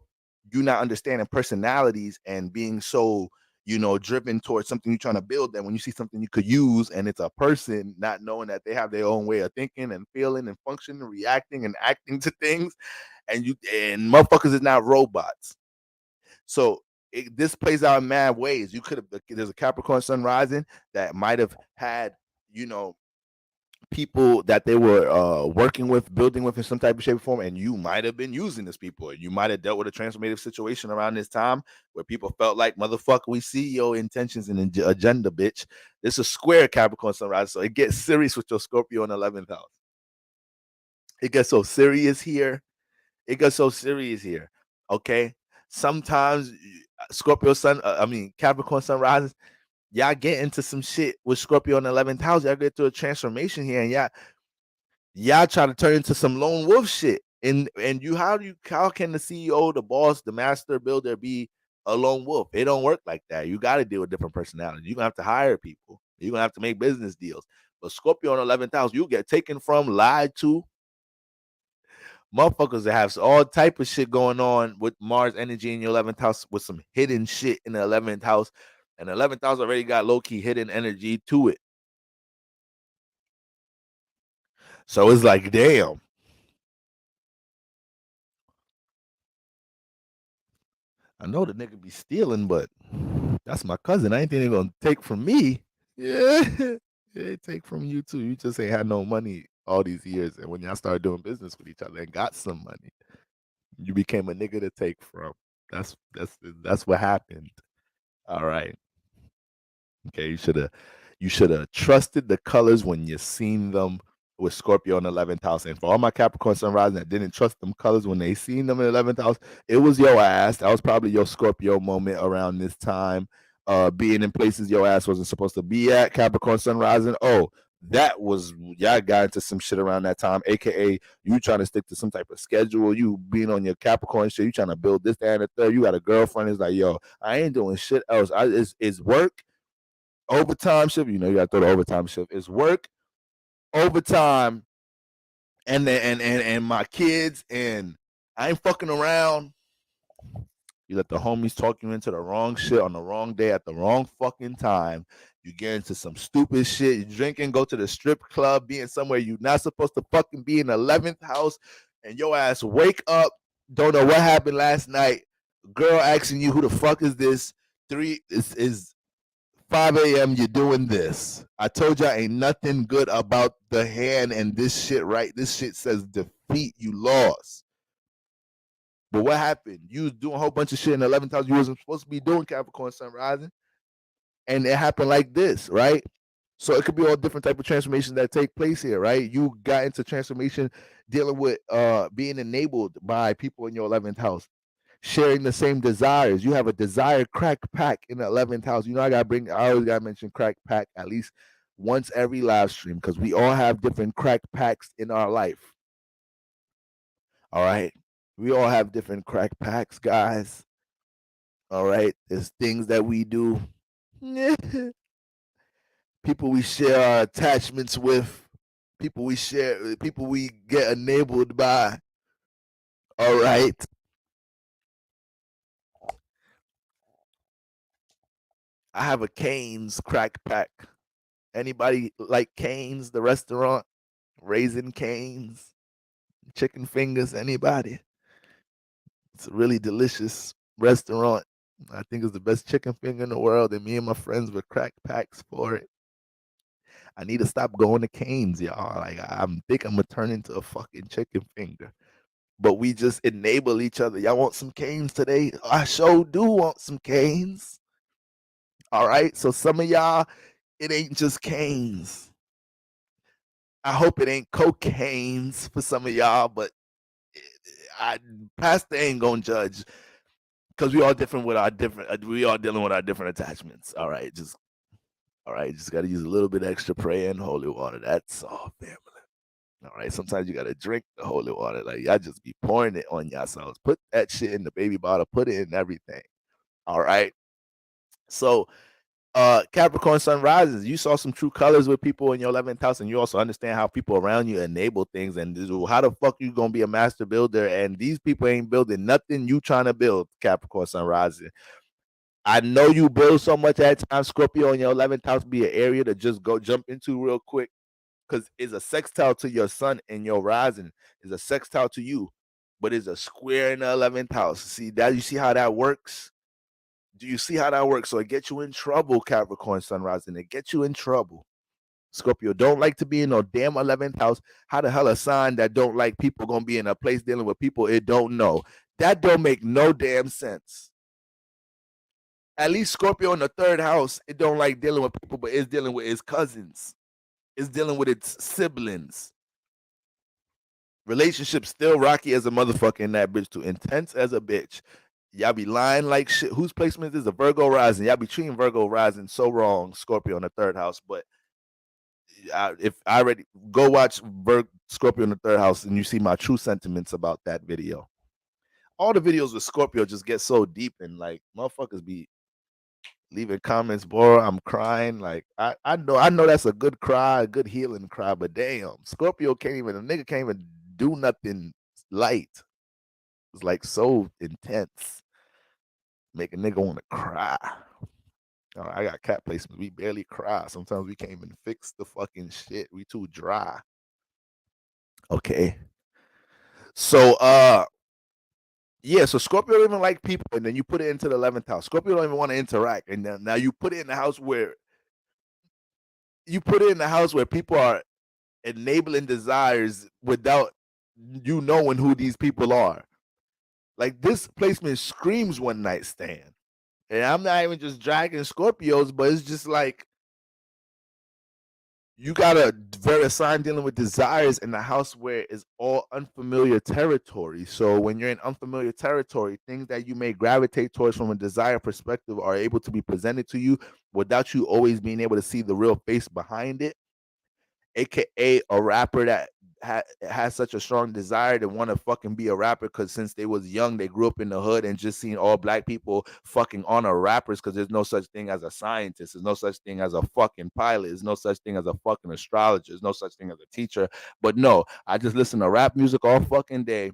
you not understanding personalities and being so, driven towards something you're trying to build. That when you see something you could use and it's a person, not knowing that they have their own way of thinking and feeling and functioning, reacting and acting to things, and motherfuckers is not robots. So this plays out in mad ways. You could have, there's a Capricorn Sun rising that might have had, people that they were working with, building with in some type of shape or form, and you might have been using this people. You might have dealt with a transformative situation around this time where people felt like, motherfucker, we see your intentions and agenda, bitch. This is square Capricorn Sun rising, so it gets serious with your Scorpio in the 11th house. It gets so serious here. Okay. Sometimes Scorpio Sun, Capricorn Sun rises, y'all get into some shit with Scorpio in the 11th house. Y'all get through a transformation here, and y'all try to turn into some lone wolf shit. And how can the CEO, the boss, the master builder be a lone wolf? It don't work like that. You got to deal with different personalities. You're gonna have to hire people. You're gonna have to make business deals. But Scorpio in the 11th house, you get taken from, lied to. Motherfuckers that have all type of shit going on with Mars energy in your 11th house, with some hidden shit in the 11th house. And the 11th house already got low-key hidden energy to it. So it's like, damn. I know the nigga be stealing, but that's my cousin. I ain't think they gonna take from me. Yeah. They take from you too. You just ain't had no money all these years. And when y'all started doing business with each other and got some money, you became a nigga to take from. That's what happened. All right. Okay, you should have trusted the colors when you seen them with Scorpio in the 11th house. And for all my Capricorn Sun rising that didn't trust them colors when they seen them in the 11th house, it was your ass. That was probably your Scorpio moment around this time. Being in places your ass wasn't supposed to be at, Capricorn Sun rising. Oh, that was, y'all got into some shit around that time, aka you trying to stick to some type of schedule, you being on your Capricorn shit, you trying to build this, that, and the third. You got a girlfriend, is like, yo, I ain't doing shit else. It's work, overtime shift. You got to throw the overtime shift. It's work, overtime, and then and my kids, and I ain't fucking around. You let the homies talk you into the wrong shit on the wrong day at the wrong fucking time. You get into some stupid shit. You drinking, go to the strip club, being somewhere you're not supposed to fucking be, in the 11th house, and your ass wake up, don't know what happened last night. Girl asking you, who the fuck is this? 5 a.m. You're doing this. I told y'all ain't nothing good about the hand and this shit, right? This shit says defeat. You lost. But what happened? You was doing a whole bunch of shit in the 11th house you wasn't supposed to be doing, Capricorn Sun rising. And it happened like this, right? So it could be all different type of transformations that take place here, right? You got into transformation dealing with being enabled by people in your 11th house, sharing the same desires. You have a desire crack pack in the 11th house. I always gotta mention crack pack at least once every live stream, because we all have different crack packs in our life. All right. We all have different crack packs, guys. All right. There's things that we do. People we share our attachments with. People we get enabled by. All right. I have a Cane's crack pack. Anybody like Cane's, the restaurant? Raisin Cane's, chicken fingers, anybody? It's a really delicious restaurant. I think it's the best chicken finger in the world, and me and my friends were crack packs for it. I need to stop going to Cane's, y'all. Like, think I'm gonna turn into a fucking chicken finger. But we just enable each other. Y'all want some Cane's today? I sure do want some Cane's. All right. So some of y'all, it ain't just Cane's. I hope it ain't cocaine's for some of y'all, but Pastor ain't gonna judge, because we all different with our different. We all dealing with our different attachments. All right, just got to use a little bit extra prayer and holy water. That's all, family. All right, sometimes you got to drink the holy water. Like, y'all just be pouring it on yourselves. Put that shit in the baby bottle. Put it in everything. All right. So Capricorn sun rises, you saw some true colors with people in your 11th house, and you also understand how people around you enable things, and how the fuck you gonna be a master builder, and these people ain't building nothing you trying to build. Capricorn sun rising, I know you build so much at times. Scorpio in your 11th house be an area to just go jump into real quick, because it's a sextile to your sun, and your rising is a sextile to you, but it's a square in the 11th house. See that? You see how that works? Do you see how that works? So it gets you in trouble, Capricorn sun rising. It gets you in trouble. Scorpio don't like to be in no damn 11th house. How the hell a sign that don't like people gonna be in a place dealing with people it don't know? That don't make no damn sense. At least Scorpio in the 3rd house, it don't like dealing with people, but it's dealing with its cousins. It's dealing with its siblings. Relationship still rocky as a motherfucker in that bitch too. Intense as a bitch. Y'all be lying like shit. Whose placement is a Virgo rising? Y'all be treating Virgo rising so wrong. Scorpio in the 3rd house, but if I already go watch Scorpio in the 3rd house, and you see my true sentiments about that video. All the videos with Scorpio just get so deep, and like motherfuckers be leaving comments, boy, I'm crying. Like I know that's a good cry, a good healing cry, but damn, Scorpio a nigga can't even do nothing light. It's like so intense. Make a nigga want to cry. I got cat placements. We barely cry. Sometimes we can't even fix the fucking shit. We too dry. Okay. So yeah, so Scorpio don't even like people, and then you put it into the 11th house. Scorpio don't even want to interact, and then now you put it in the house where people are enabling desires without you knowing who these people are. Like this placement screams one night stand. And I'm not even just dragging Scorpios, but it's just like you got a very sign dealing with desires in the house where it's all unfamiliar territory. So when you're in unfamiliar territory, things that you may gravitate towards from a desire perspective are able to be presented to you without you always being able to see the real face behind it. AKA a rapper that has such a strong desire to want to fucking be a rapper, because since they was young, they grew up in the hood and just seen all black people fucking honor rappers, because there's no such thing as a scientist. There's no such thing as a fucking pilot. There's no such thing as a fucking astrologer. There's no such thing as a teacher. But no, I just listen to rap music all fucking day.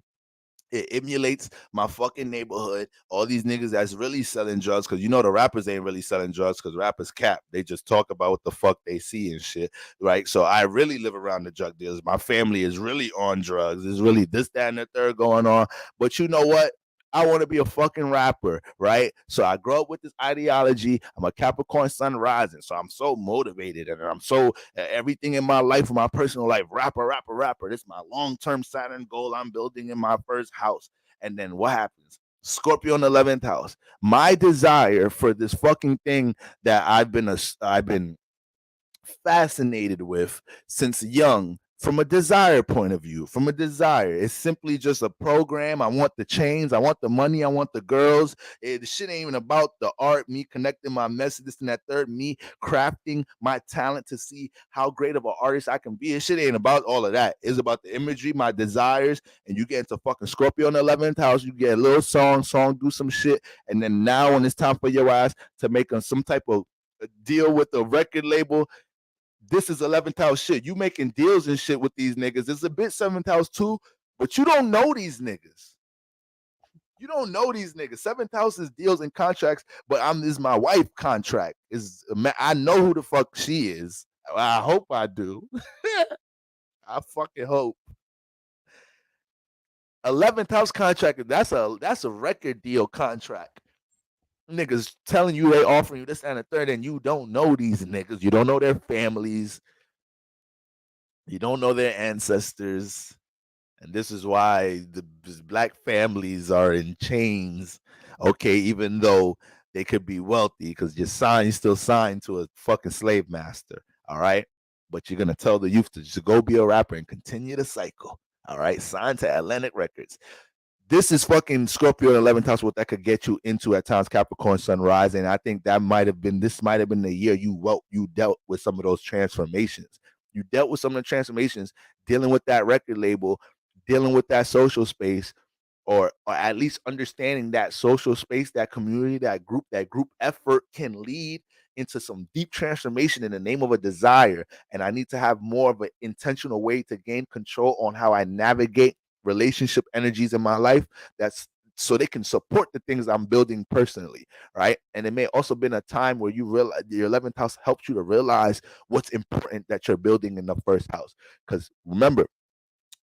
It emulates my fucking neighborhood. All these niggas that's really selling drugs, because you know the rappers ain't really selling drugs, because rappers cap. They just talk about what the fuck they see and shit, right? So I really live around the drug dealers. My family is really on drugs. There's really this, that, and the third going on. But you know what? I want to be a fucking rapper, right? So I grew up with this ideology. I'm a Capricorn sun rising, so I'm so motivated, and I'm so everything in my life, my personal life, rapper. This is my long-term Saturn goal I'm building in my 1st house. And then what happens? Scorpio in the 11th house. My desire for this fucking thing that I've been fascinated with since young, from a desire point of view. From a desire, it's simply just a program. I want the chains, I want the money, I want the girls. The shit ain't even about the art, me connecting my message, this and that third, me crafting my talent to see how great of an artist I can be. It shit ain't about all of that. It's about the imagery, my desires. And you get into fucking Scorpio in the 11th house, you get a little song, do some shit, and then now when it's time for your ass to make some type of deal with the record label, this is 11th house shit. You making deals and shit with these niggas. It's a bit 7th house too, but you don't know these niggas. You don't know these niggas. 7th house is deals and contracts, but this is my wife contract. I know who the fuck she is. I hope I do. I fucking hope. 11th house contract, that's a record deal contract. Niggas telling you they offering you this and the third, and you don't know these niggas. You don't know their families. You don't know their ancestors. And this is why the black families are in chains. Okay, even though they could be wealthy, because you're still signed to a fucking slave master. All right. But you're gonna tell the youth to just go be a rapper and continue the cycle. All right. Signed to Atlantic Records. This is fucking Scorpio 11th house, what that could get you into at times, Capricorn sunrise. And I think this might have been the year you dealt with some of those transformations. You dealt with some of the transformations, dealing with that record label, dealing with that social space, or at least understanding that social space, that community, that group effort can lead into some deep transformation in the name of a desire, and I need to have more of an intentional way to gain control on how I navigate relationship energies in my life, that's so they can support the things I'm building personally, right? And it may also been a time where you realize your 11th house helps you to realize what's important that you're building in the first house. Because remember,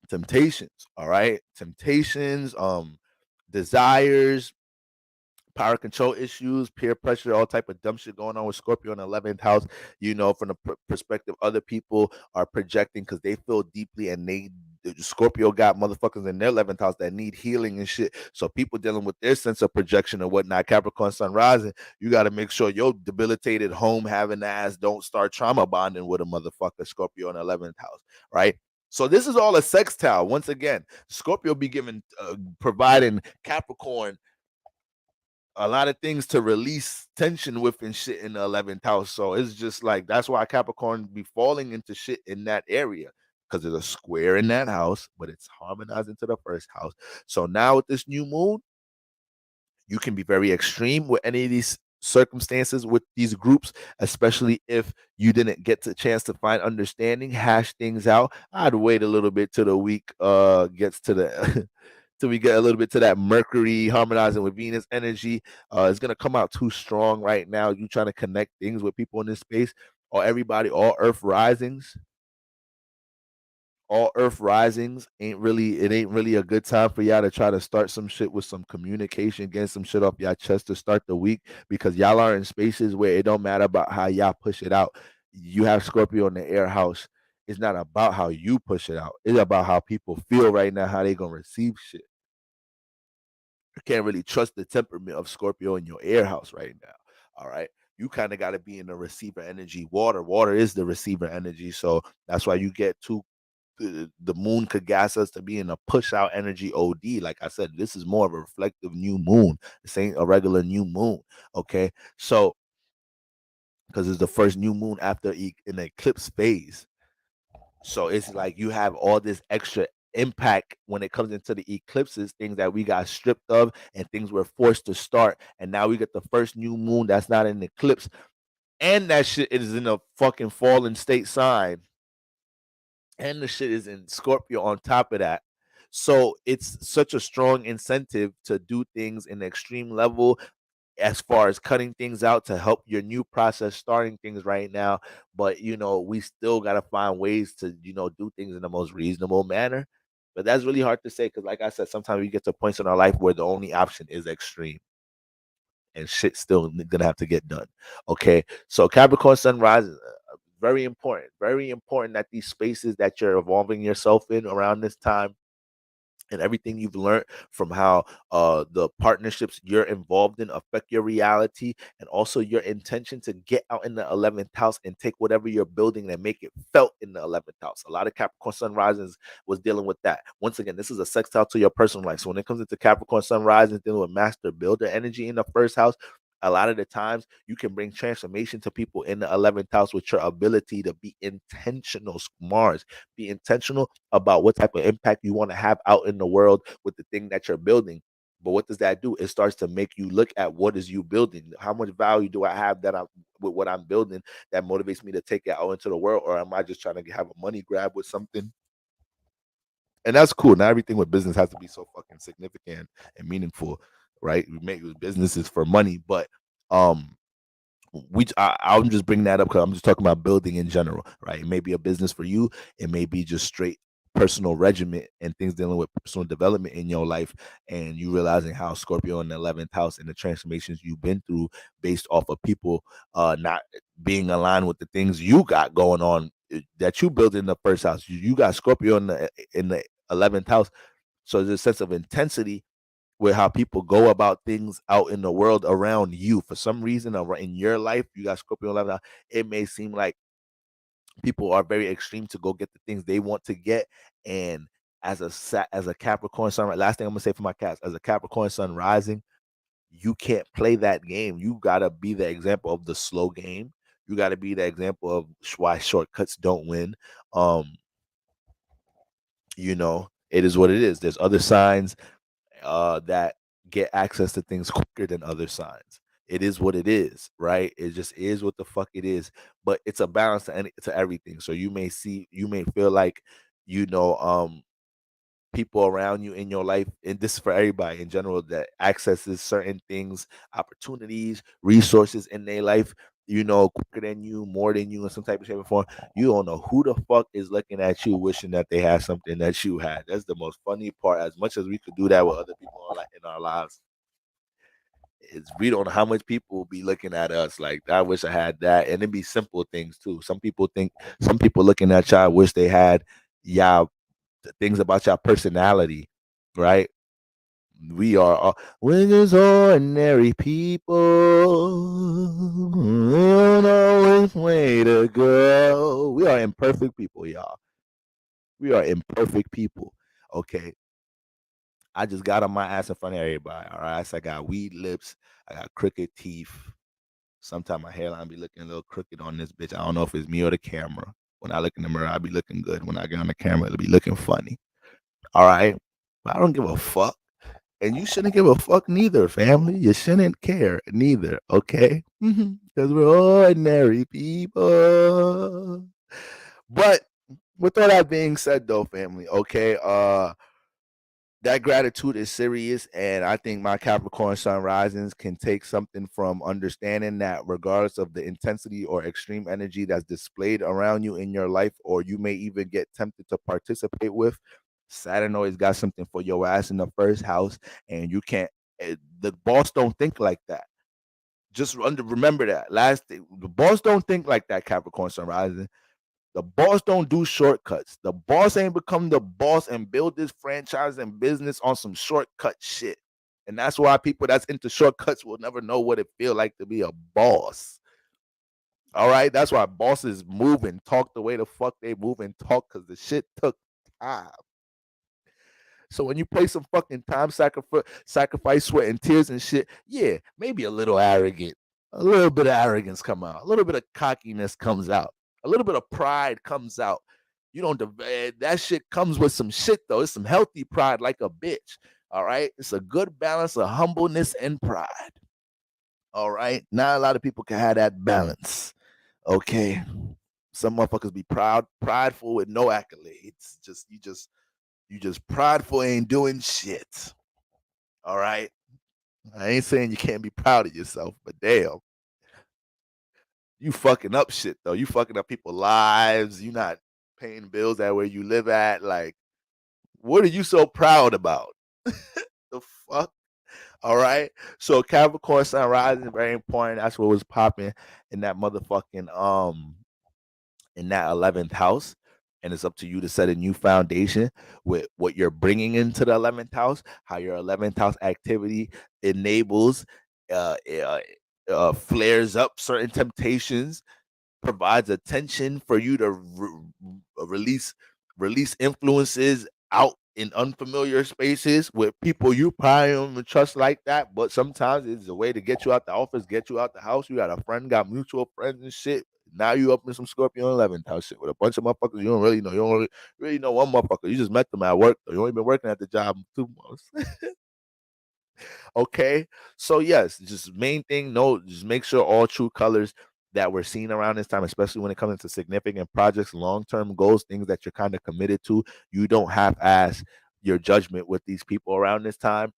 temptations, all right, temptations, desires, power control issues, peer pressure, all type of dumb shit going on with Scorpio in the 11th house. From the perspective, other people are projecting because they feel deeply, and Scorpio got motherfuckers in their 11th house that need healing and shit. So people dealing with their sense of projection and whatnot. Capricorn Sun rising, you got to make sure your debilitated home having ass don't start trauma bonding with a motherfucker Scorpio in the 11th house, right? So this is all a sextile. Once again, Scorpio be providing Capricorn a lot of things to release tension with and shit in the 11th house. So it's just like that's why Capricorn be falling into shit in that area, because there's a square in that house, but it's harmonized into the first house. So now with this new moon, you can be very extreme with any of these circumstances with these groups, especially if you didn't get the chance to find understanding, hash things out. I'd wait a little bit till the week gets to the till we get a little bit to that Mercury harmonizing with Venus energy. It's gonna come out too strong right now. You trying to connect things with people in this space, or everybody, all earth risings ain't really a good time for y'all to try to start some shit with some communication, get some shit off y'all chest to start the week, because y'all are in spaces where it don't matter about how y'all push it out. You have Scorpio in the air house. It's not about how you push it out. It's about how people feel right now, how they gonna receive shit. You can't really trust the temperament of Scorpio in your air house right now. All right. You kind of got to be in the receiver energy. Water is the receiver energy. So that's why you get the moon could gas us to be in a push out energy OD. Like I said, this is more of a reflective new moon. This ain't a regular new moon. Okay. So, because it's the first new moon after an eclipse phase. So it's like you have all this extra impact when it comes into the eclipses, things that we got stripped of and things we're forced to start. And now we get the first new moon that's not an eclipse. And that shit is in a fucking fallen state sign. And the shit is in Scorpio on top of that. So it's such a strong incentive to do things in the extreme level as far as cutting things out to help your new process, starting things right now. But we still got to find ways to do things in the most reasonable manner. But that's really hard to say, because like I said, sometimes we get to points in our life where the only option is extreme, and shit's still gonna have to get done. Okay, so Capricorn sunrise is very important that these spaces that you're evolving yourself in around this time, and everything you've learned from how the partnerships you're involved in affect your reality, and also your intention to get out in the 11th house and take whatever you're building and make it felt in the 11th house. A lot of Capricorn sun risings was dealing with that. Once again, this is a sextile to your personal life. So when it comes into Capricorn sun risings dealing with master builder energy in the first house, a lot of the times you can bring transformation to people in the 11th house with your ability to be intentional. Mars, be intentional about what type of impact you want to have out in the world with the thing that you're building. But what does that do? It starts to make you look at what is you building. How much value do I have that I'm with what I'm building that motivates me to take it out into the world, or am I just trying to have a money grab with something? And that's cool. Not everything with business has to be so fucking significant and meaningful, right? We make businesses for money, but um I'm just bringing that up because I'm just talking about building in general, right? It may be a business for you, it may be just straight personal regiment and things dealing with personal development in your life, and you realizing how Scorpio in the 11th house and the transformations you've been through based off of people not being aligned with the things you got going on, that you built in the first house. You got Scorpio in the 11th house, so there's a sense of intensity with how people go about things out in the world around you. For some reason, in your life, you got Scorpio 11. It may seem like people are very extreme to go get the things they want to get. And as a Capricorn sun, last thing I'm gonna say for my cats, as a Capricorn sun rising, you can't play that game. You gotta be the example of the slow game. You gotta be the example of why shortcuts don't win. It is what it is. There's other signs that get access to things quicker than other signs. it is what it is, right? It just is what the fuck it is. But it's a balance to everything. So you may feel like, you know, people around you in your life, and this is for everybody in general, that accesses certain things, opportunities, resources in their life, you know, quicker than you, more than you, in some type of shape or form. You don't know who the fuck is looking at you wishing that they had something that you had. That's the most funny part. As much as we could do that with other people in our lives, is we don't know how much people will be looking at us like, I wish I had that. And it be simple things too. Some people looking at y'all wish they had y'all things about your personality, right? We are we're just ordinary people. We don't know which way to go. We are imperfect people, y'all. We are imperfect people. Okay. I just got on my ass in front of everybody. All right. So I got weed lips. I got crooked teeth. Sometimes my hairline be looking a little crooked on this bitch. I don't know if it's me or the camera. When I look in the mirror, I be looking good. When I get on the camera, it'll be looking funny. All right. But I don't give a fuck. And you shouldn't give a fuck neither, family. You shouldn't care neither, okay? Because we're ordinary people. But with all that being said, though, family, okay, that gratitude is serious, and I think my Capricorn sun risings can take something from understanding that regardless of the intensity or extreme energy that's displayed around you in your life, or you may even get tempted to participate with, Saturn always got something for your ass in the first house, and you can't. The boss don't think like that. Just remember that. Last thing, the boss don't think like that, Capricorn sun rising. The boss don't do shortcuts. The boss ain't become the boss and build this franchise and business on some shortcut shit. And that's why people that's into shortcuts will never know what it feel like to be a boss. All right, that's why bosses move and talk the way the fuck they move and talk, because the shit took time. So when you play some fucking time sacrifice, sweat and tears and shit, yeah, maybe a little arrogant, a little bit of arrogance come out, a little bit of cockiness comes out, a little bit of pride comes out. You don't that shit comes with some shit though. It's some healthy pride, like a bitch. All right, it's a good balance of humbleness and pride. All right, not a lot of people can have that balance. Okay, some motherfuckers be prideful with no accolades. You just prideful, ain't doing shit. All right. I ain't saying you can't be proud of yourself, but damn, you fucking up shit though. You fucking up people's lives. You not paying bills at where you live at. Like, what are you so proud about? The fuck? All right. So Capricorn sun rising is very important. That's what was popping in that motherfucking in that 11th house. And it's up to you to set a new foundation with what you're bringing into the 11th house, how your 11th house activity enables, uh, uh, flares up certain temptations, provides attention for you to release influences out in unfamiliar spaces with people you probably don't even trust like that. But sometimes it's a way to get you out the office, get you out the house. You got a friend, got mutual friends and shit. Now you up in some Scorpio 11th house shit with a bunch of motherfuckers you don't really know. You don't really know one motherfucker. You just met them at work. You only been working at the job 2 months. Okay. So yes, just main thing, just make sure all true colors that we're seeing around this time, especially when it comes to significant projects, long-term goals, things that you're kind of committed to, you don't half-ass your judgment with these people around this time.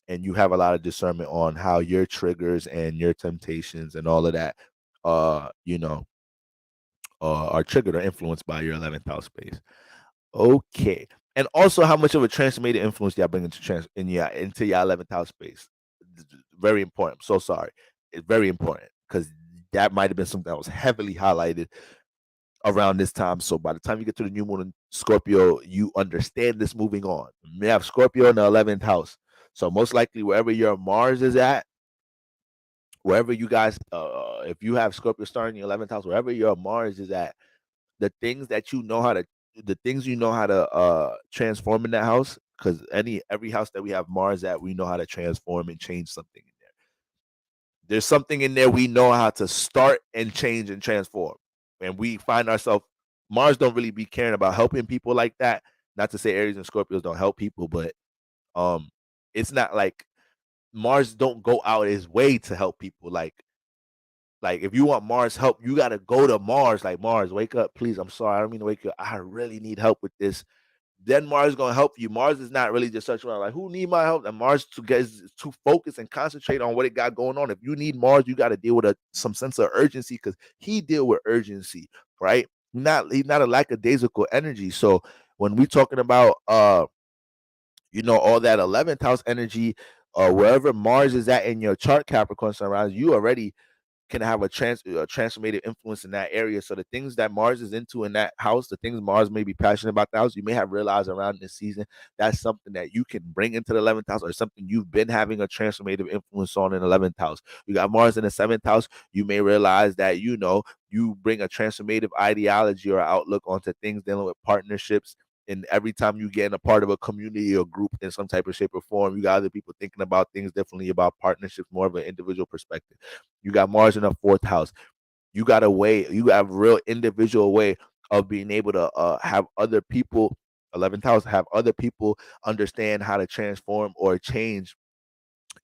And you have a lot of discernment on how your triggers and your temptations and all of that, you know, are triggered or influenced by your 11th house space. Okay. And also how much of a transformative influence y'all bring into your 11th house space. Very important. I'm so sorry. It's very important because that might have been something that was heavily highlighted around this time. So by the time you get to the new moon in Scorpio, you understand this moving on. You have Scorpio in the 11th house. So most likely wherever your Mars is at, wherever you guys, if you have Scorpio starting in your 11th house, wherever your Mars is at, the things that you know how to transform in that house, because every house that we have Mars at, we know how to transform and change something in there. There's something in there we know how to start and change and transform. And we find ourselves, Mars don't really be caring about helping people like that. Not to say Aries and Scorpios don't help people, but it's not like Mars don't go out his way to help people. Like if you want Mars help, you gotta go to Mars. Like, Mars, wake up, please. I'm sorry, I don't mean to wake you up. I really need help with this. Then Mars is gonna help you. Mars is not really just searching around like, who need my help? And Mars to focus and concentrate on what it got going on. If you need Mars, you got to deal with some sense of urgency, because he deal with urgency, right? He's not a lackadaisical energy. So when we talking about all that 11th house energy, wherever Mars is at in your chart, Capricorn sunrise, you already can have a transformative influence in that area. So the things that Mars is into in that house, the things Mars may be passionate about the house, you may have realized around this season, that's something that you can bring into the 11th house, or something you've been having a transformative influence on in the 11th house. You got Mars in the 7th house, you may realize that, you bring a transformative ideology or outlook onto things dealing with partnerships. And every time you get in a part of a community or group in some type of shape or form, you got other people thinking about things differently, about partnerships, more of an individual perspective. You got Mars in the 4th house. You got a real individual way of being able to have other people, 11th house, have other people understand how to transform or change,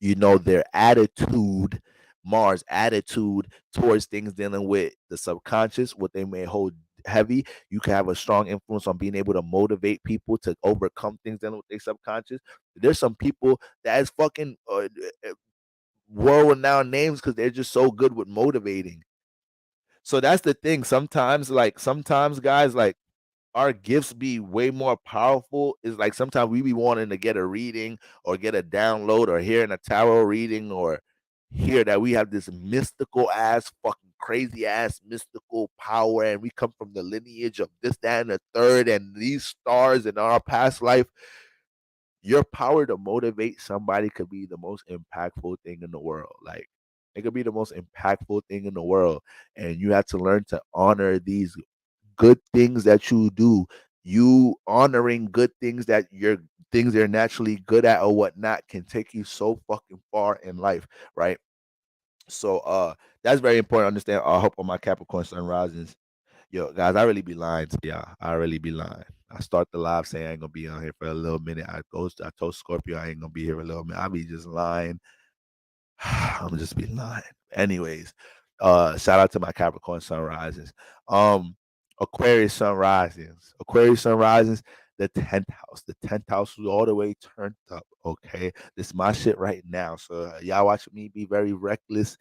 their attitude, Mars attitude towards things dealing with the subconscious, what they may hold heavy. You can have a strong influence on being able to motivate people to overcome things dealing with their subconscious. There's some people that is fucking world-renowned names because they're just so good with motivating. So that's the thing. Sometimes guys, like, our gifts be way more powerful. Is like sometimes we be wanting to get a reading or get a download or hearing a tarot reading or hear that we have this mystical ass, fucking crazy ass mystical power, and we come from the lineage of this, that, and the third, and these stars in our past life. Your power to motivate somebody could be the most impactful thing in the world. Like, it could be the most impactful thing in the world. And you have to learn to honor these good things that you do. You honoring good things that your things they're naturally good at or whatnot can take you so fucking far in life, right? So that's very important to understand. I hope on my Capricorn sun risings. Yo, guys, I really be lying to y'all. I really be lying. I start the live saying I ain't gonna be on here for a little minute. I told Scorpio I ain't gonna be here for a little minute. I be just lying. I'm just be lying. Anyways, shout out to my Capricorn sun risings. Aquarius sun risings. Aquarius sun risings, the 10th house. The 10th house was all the way turned up. Okay. This is my shit right now. So y'all watching me be very reckless,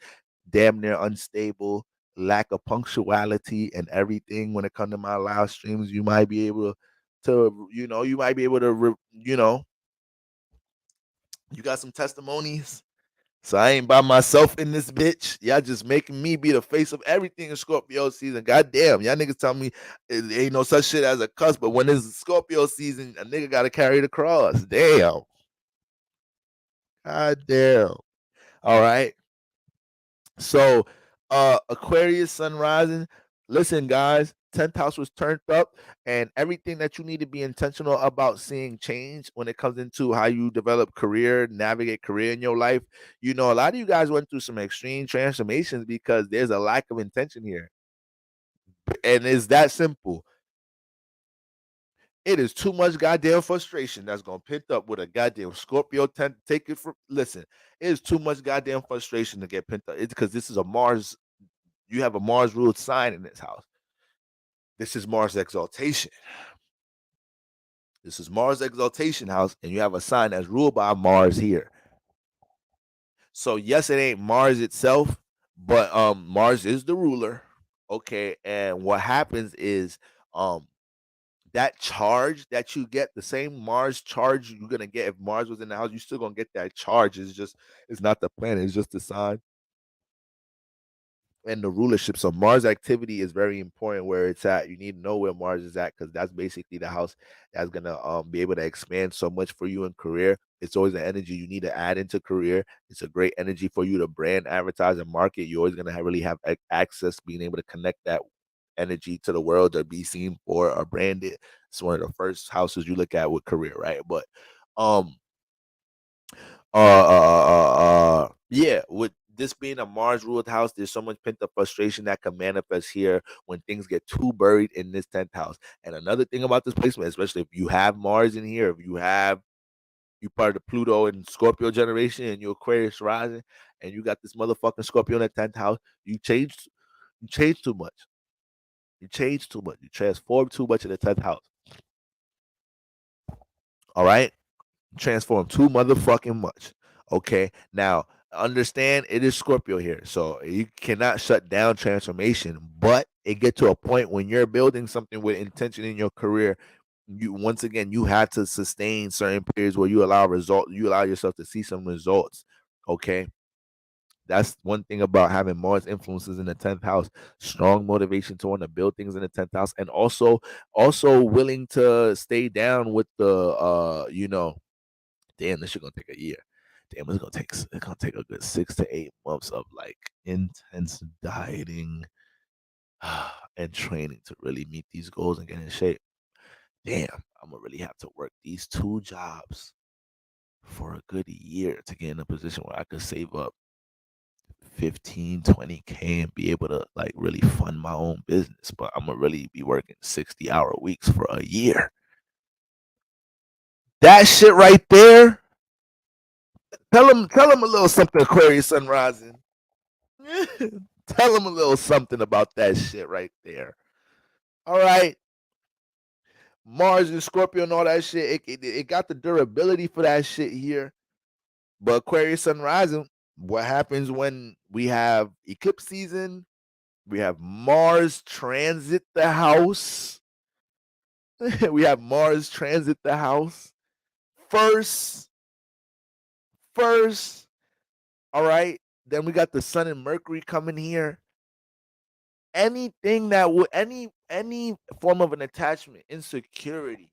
damn near unstable, lack of punctuality and everything when it comes to my live streams. You might be able to, you might be able to, you got some testimonies. So I ain't by myself in this bitch. Y'all just making me be the face of everything in Scorpio season. Goddamn, y'all niggas tell me it ain't no such shit as a cuss, but when it's Scorpio season, a nigga gotta carry the cross. Damn. God damn. All right. So Aquarius sun rising. Listen, guys, 10th house was turned up, and everything that you need to be intentional about seeing change when it comes into how you develop career, navigate career in your life. A lot of you guys went through some extreme transformations because there's a lack of intention here. And it's that simple. It is too much goddamn frustration that's gonna pent up with a goddamn Scorpio 10. Take it from listen, it is too much goddamn frustration to get pent up. It's because this is a Mars, you have a Mars ruled sign in this house. This is Mars exaltation. This is Mars exaltation house, and you have a sign that's ruled by Mars here. So yes, it ain't Mars itself, but Mars is the ruler. Okay, and what happens is that charge that you get, the same Mars charge you're gonna get if Mars was in the house, you're still gonna get that charge. It's not the planet, it's just the sign and the rulership. So Mars activity is very important where it's at. You need to know where Mars is at because that's basically the house that's gonna be able to expand so much for you in career. It's always an energy you need to add into career. It's a great energy for you to brand, advertise, and market. You're always gonna really have access, being able to connect that energy to the world or be seen for or branded. It's one of the first houses you look at with career, right? But um yeah, with this being a Mars ruled house, there's so much pent up frustration that can manifest here when things get too buried in this 10th house. And another thing about this placement, especially if you have Mars in here, if you have You part of the Pluto and Scorpio generation, and you Aquarius rising, and you got this motherfucking Scorpio in the 10th house. You changed too much. You changed too much. You transformed too much in the 10th house. All right? Transform too motherfucking much. Okay? Now, understand it is Scorpio here. So you cannot shut down transformation, but it get to a point when you're building something with intention in your career. You once again you have to sustain certain periods where you allow yourself to see some results. Okay. That's one thing about having Mars influences in the 10th house. Strong motivation to want to build things in the 10th house, and also willing to stay down with the damn, this shit gonna take a year. Damn, it's gonna take a good 6 to 8 months of like intense dieting and training to really meet these goals and get in shape. Damn, I'm gonna really have to work these 2 jobs for a good year to get in a position where I could save up 15, 20K and be able to like really fund my own business. But I'm gonna really be working 60-hour weeks for a year. That shit right there. Tell him a little something, Aquarius sun rising. Tell him a little something about that shit right there. All right. Mars and Scorpio and all that shit. It got the durability for that shit here. But Aquarius sun rising, what happens when we have eclipse season? We have Mars transit the house. We have Mars transit the house. First. All right. Then we got the Sun and Mercury coming here. Anything that would any form of an attachment, insecurity,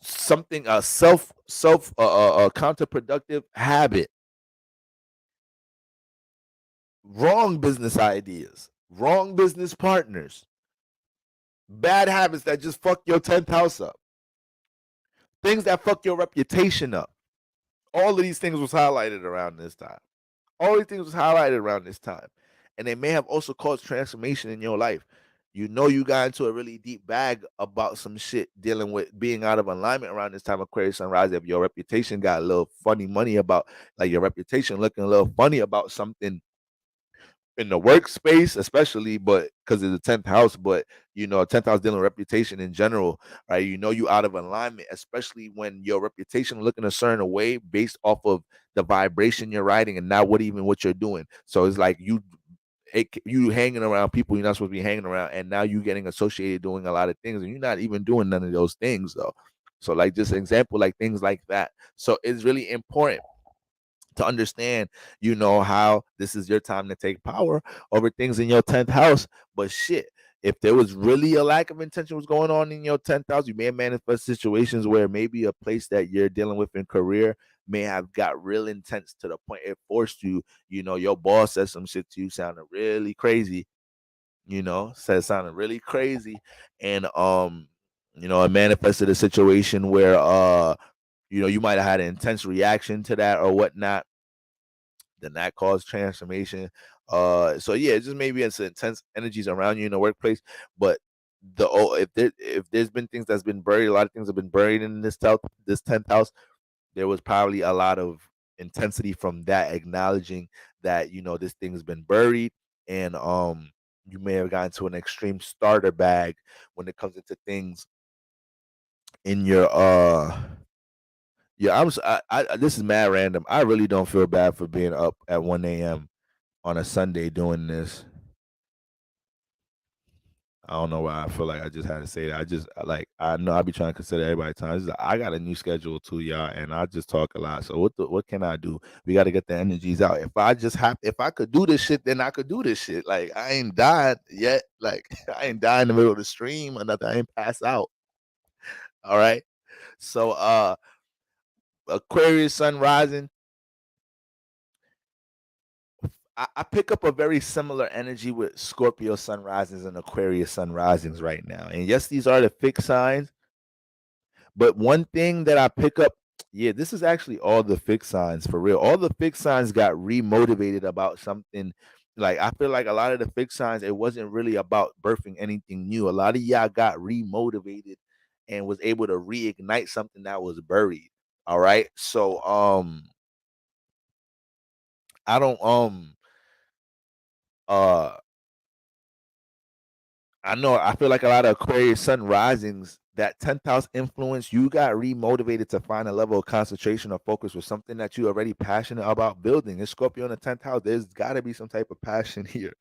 something self counterproductive habit, wrong business ideas, wrong business partners, bad habits that just fuck your 10th house up, things that fuck your reputation up. All of these things was highlighted around this time. All these things was highlighted around this time. And they may have also caused transformation in your life. You got into a really deep bag about some shit dealing with being out of alignment around this time. Aquarius sunrise. If your reputation got a little funny money about, like your reputation looking a little funny about something in the workspace, especially, but because of the 10th house, but 10th house dealing with reputation in general, right? You out of alignment, especially when your reputation looking a certain way based off of the vibration you're riding and not what you're doing. So it's like you hanging around people you're not supposed to be hanging around, and now you getting associated doing a lot of things, and you're not even doing none of those things though. So like just an example, like things like that. So it's really important to understand, how this is your time to take power over things in your 10th house. But shit, if there was really a lack of intention was going on in your 10th house, you may have manifest situations where maybe a place that you're dealing with in career may have got real intense to the point it forced you, your boss said some shit to you sounded really crazy, said sounded really crazy. And it manifested a situation where you might have had an intense reaction to that or whatnot, then that caused transformation. So yeah, it just maybe it's intense energies around you in the workplace. But if there's been things that's been buried, a lot of things have been buried in this 10th house. There was probably a lot of intensity from that, acknowledging that this thing's been buried, and you may have gotten to an extreme starter bag when it comes into things in your yeah. This is mad random. I really don't feel bad for being up at 1 a.m. on a Sunday doing this. I don't know why I feel like I just had to say that. I know I be trying to consider everybody time. It's like, I got a new schedule too, y'all, and I just talk a lot. So what can I do? We got to get the energies out. If I could do this shit, then I could do this shit. Like I ain't died yet. Like I ain't died in the middle of the stream or nothing. I ain't pass out. All right. So Aquarius sun rising. I pick up a very similar energy with Scorpio sun risings and Aquarius sun risings right now. And yes, these are the fixed signs. But one thing that I pick up, yeah, this is actually all the fixed signs for real. All the fixed signs got remotivated about something. Like I feel like a lot of the fixed signs, it wasn't really about birthing anything new. A lot of y'all got remotivated and was able to reignite something that was buried. All right. So I don't uh I know I feel like a lot of Aquarius sun risings, that 10th house influence, you got remotivated to find a level of concentration or focus with something that you're already passionate about building. It's Scorpio in the 10th house. There's got to be some type of passion here,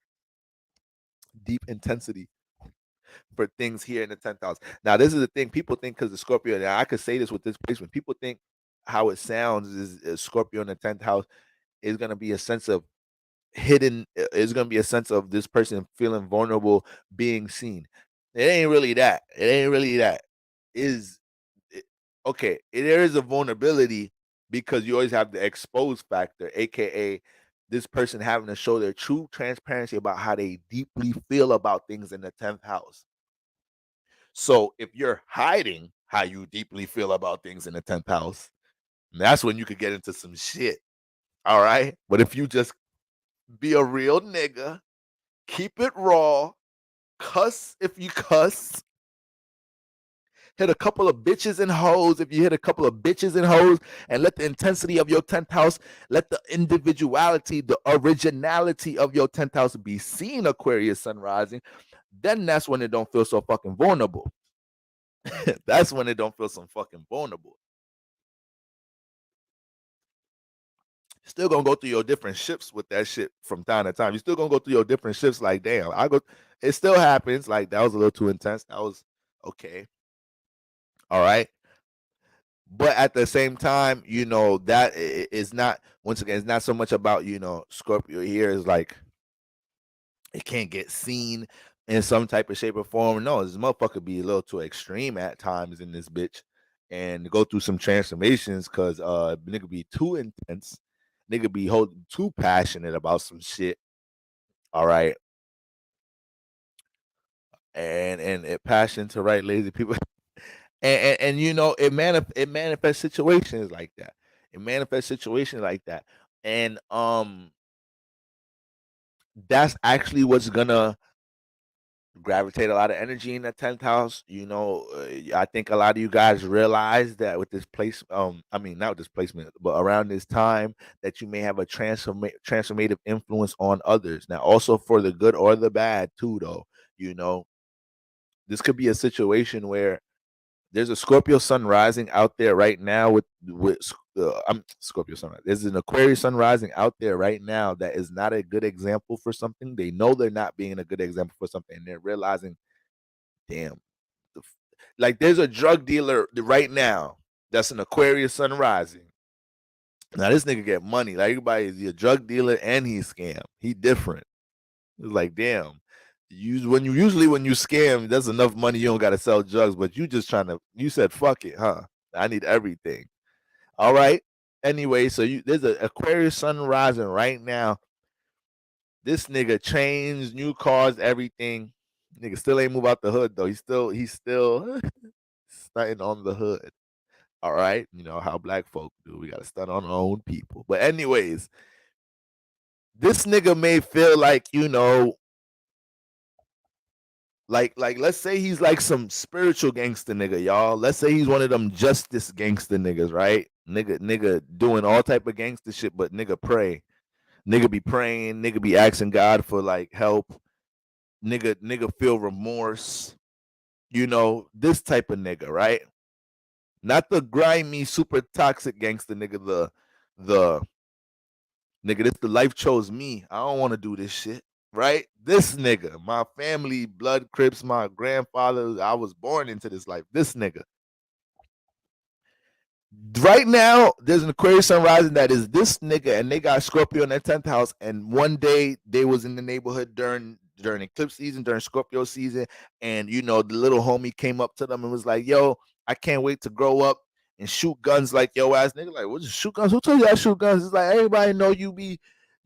deep intensity for things here in the 10th house. Now, this is the thing. People think because the Scorpio, and I could say this with this placement, people think how it sounds is Scorpio in the 10th house is going to be a sense of hidden, is going to be a sense of this person feeling vulnerable, being seen. It ain't really that. It ain't really that. Is it, okay, there is a vulnerability because you always have the exposed factor, aka this person having to show their true transparency about how they deeply feel about things in the 10th house. So if you're hiding how you deeply feel about things in the 10th house, that's when you could get into some shit. All right. But if you just be a real nigga, keep it raw, cuss if you cuss, hit a couple of bitches and hoes if you hit a couple of bitches and hoes, and let the intensity of your 10th house, let the individuality, the originality of your 10th house be seen, Aquarius sun rising, then that's when it don't feel so fucking vulnerable. That's when it don't feel so fucking vulnerable. Still gonna go through your different shifts with that shit from time to time. You still gonna go through your different shifts. Like, damn, it still happens. Like, that was a little too intense. That was okay. All right. But at the same time, that is not, once again, it's not so much about, Scorpio here is like, it can't get seen in some type of shape or form. No, this motherfucker be a little too extreme at times in this bitch, and go through some transformations because nigga be too intense, nigga be too passionate about some shit. All right. And it passion to right lazy people. And it manifests situations like that. It manifests situations like that. And that's actually what's gonna gravitate a lot of energy in the 10th house. I think a lot of you guys realize that with this place, I mean, not with this placement, but around this time, that you may have a transformative influence on others. Now, also for the good or the bad too, though. This could be a situation where there's a Scorpio sun rising out there right now with I'm Scorpio sun. There's an Aquarius sun rising out there right now that is not a good example for something. They know they're not being a good example for something, and they're realizing, damn, like there's a drug dealer right now that's an Aquarius sun rising. Now this nigga get money. Like, everybody is a drug dealer and he's scam. He different. It's like, damn. When you scam, there's enough money, you don't gotta sell drugs, but you said fuck it, huh? I need everything. All right. Anyway, so there's an Aquarius sun rising right now. This nigga chains, new cars, everything. Nigga still ain't move out the hood though. He's still stunting on the hood. All right. You know how black folk do. We gotta stunt on our own people. But anyways, this nigga may feel like, like let's say he's like some spiritual gangster nigga, y'all. Let's say he's one of them justice gangster niggas, right? Nigga doing all type of gangster shit, but nigga pray. Nigga be praying, nigga be asking God for like help. Nigga feel remorse. This type of nigga, right? Not the grimy, super toxic gangster nigga, the nigga, this the life chose me. I don't want to do this shit. Right? This nigga, my family, blood crips, my grandfather, I was born into this life. This nigga. Right now, there's an Aquarius sun rising that is this nigga, and they got Scorpio in their 10th house. And one day they was in the neighborhood during eclipse season, during Scorpio season, and the little homie came up to them and was like, "Yo, I can't wait to grow up and shoot guns like yo ass nigga." Like, what, shoot guns? Who told you I shoot guns? It's like, everybody know you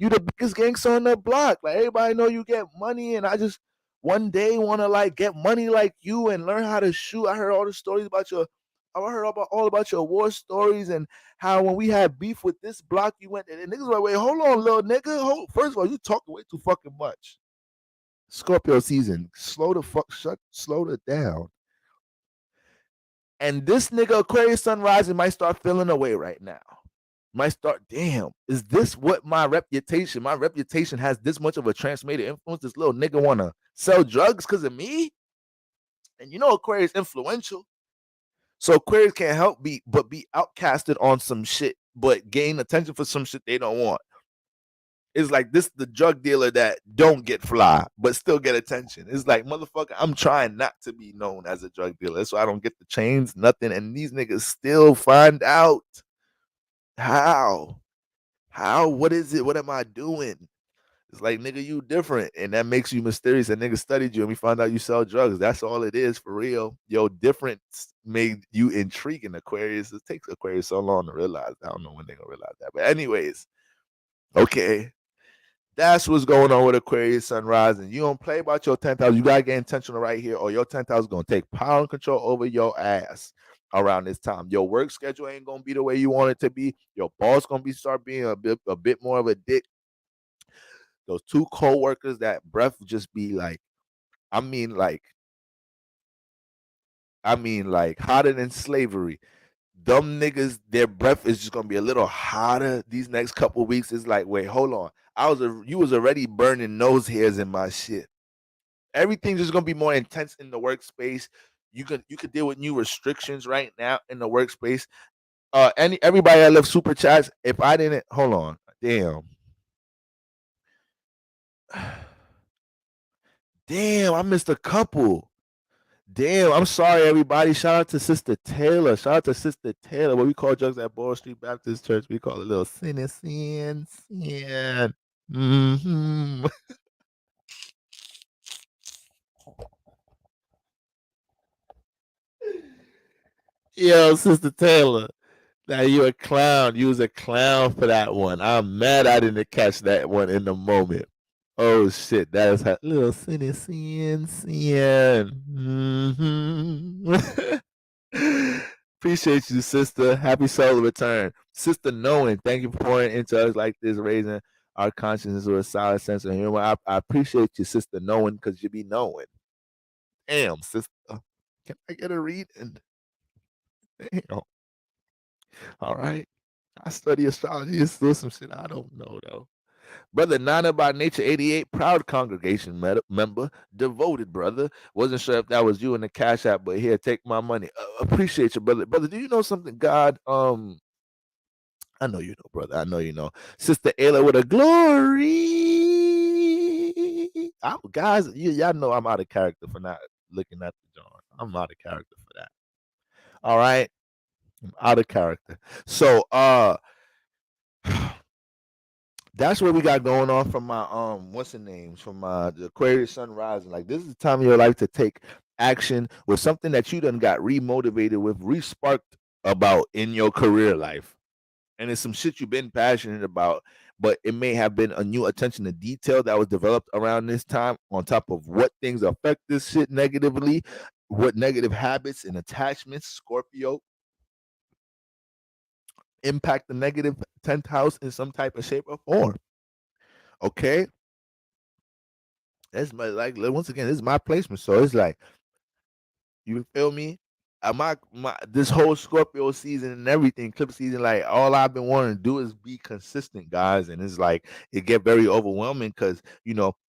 the biggest gangster on the block. Like, everybody know you get money, and I just one day want to like get money like you and learn how to shoot. I heard all the stories about your I heard all about your war stories and how when we had beef with this block, you went and niggas like, wait, hold on, little nigga. First of all, you talking way too fucking much. Scorpio season, slow it down. And this nigga Aquarius sun rising might start feeling away right now. Might start, damn, is this what my reputation has this much of a transformative influence? This little nigga want to sell drugs because of me? And you know Aquarius influential. So Aquarius can't help but be outcasted on some shit, but gain attention for some shit they don't want. It's like this the drug dealer that don't get fly, but still get attention. It's like, motherfucker, I'm trying not to be known as a drug dealer, so I don't get the chains, nothing. And these niggas still find out. How? What is it? What am I doing? It's like, nigga, you different. And that makes you mysterious. And nigga studied you and we found out you sell drugs. That's all it is for real. Yo, difference made you intriguing, Aquarius. It takes Aquarius so long to realize. I don't know when they're going to realize that. But anyways, okay. That's what's going on with Aquarius sun rising. You don't play about your 10th house. You got to get intentional right here, or your 10th house is going to take power and control over your ass around this time. Your work schedule ain't going to be the way you want it to be. Your boss going to start being a bit more of a dick. Those two co-workers that breath just be like, I mean like hotter than slavery. Dumb niggas, their breath is just gonna be a little hotter these next couple weeks. It's like, wait, hold on. You was already burning nose hairs in my shit. Everything's just gonna be more intense in the workspace. You could deal with new restrictions right now in the workspace. Everybody that left super chats. If I didn't, hold on, damn, I missed a couple. Damn, I'm sorry, everybody. Shout out to Sister Taylor. What we call drugs at Ball Street Baptist Church, we call it a little sin. Mm-hmm. Yo, Sister Taylor. Now you a clown. You was a clown for that one. I'm mad I didn't catch that one in the moment. Oh shit, that is a little sin. Mm-hmm. Appreciate you, sister. Happy solar return. Sister Knowing, thank you for pouring into us like this, raising our consciousness with a solid sense of humor. I appreciate you, Sister Knowing, because you be knowing. Damn, sister. Can I get a reading? Damn. All right. I study astrology. It's still some shit I don't know, though. Brother Nana by Nature 88, proud congregation member, devoted brother. Wasn't sure if that was you in the Cash App, but here, take my money. Appreciate you, brother. Brother, do you know something? God, I know you know, brother. I know you know. Sister Ayla with a glory. Guys, y'all know I'm out of character for not looking at the John. I'm out of character for that. All right. I'm out of character. So that's what we got going on from my what's the name? From the Aquarius sun rising. Like, this is the time of your life to take action with something that you done got remotivated with, re-sparked about in your career life. And it's some shit you've been passionate about, but it may have been a new attention to detail that was developed around this time, on top of what things affect this shit negatively, what negative habits and attachments, Scorpio, impact the negative 10th house in some type of shape or form. Okay? That's my, like, once again, this is my placement. So it's like, you feel me? My this whole Scorpio season and everything, clip season, like, all I've been wanting to do is be consistent, guys. And it's like, it get very overwhelming because,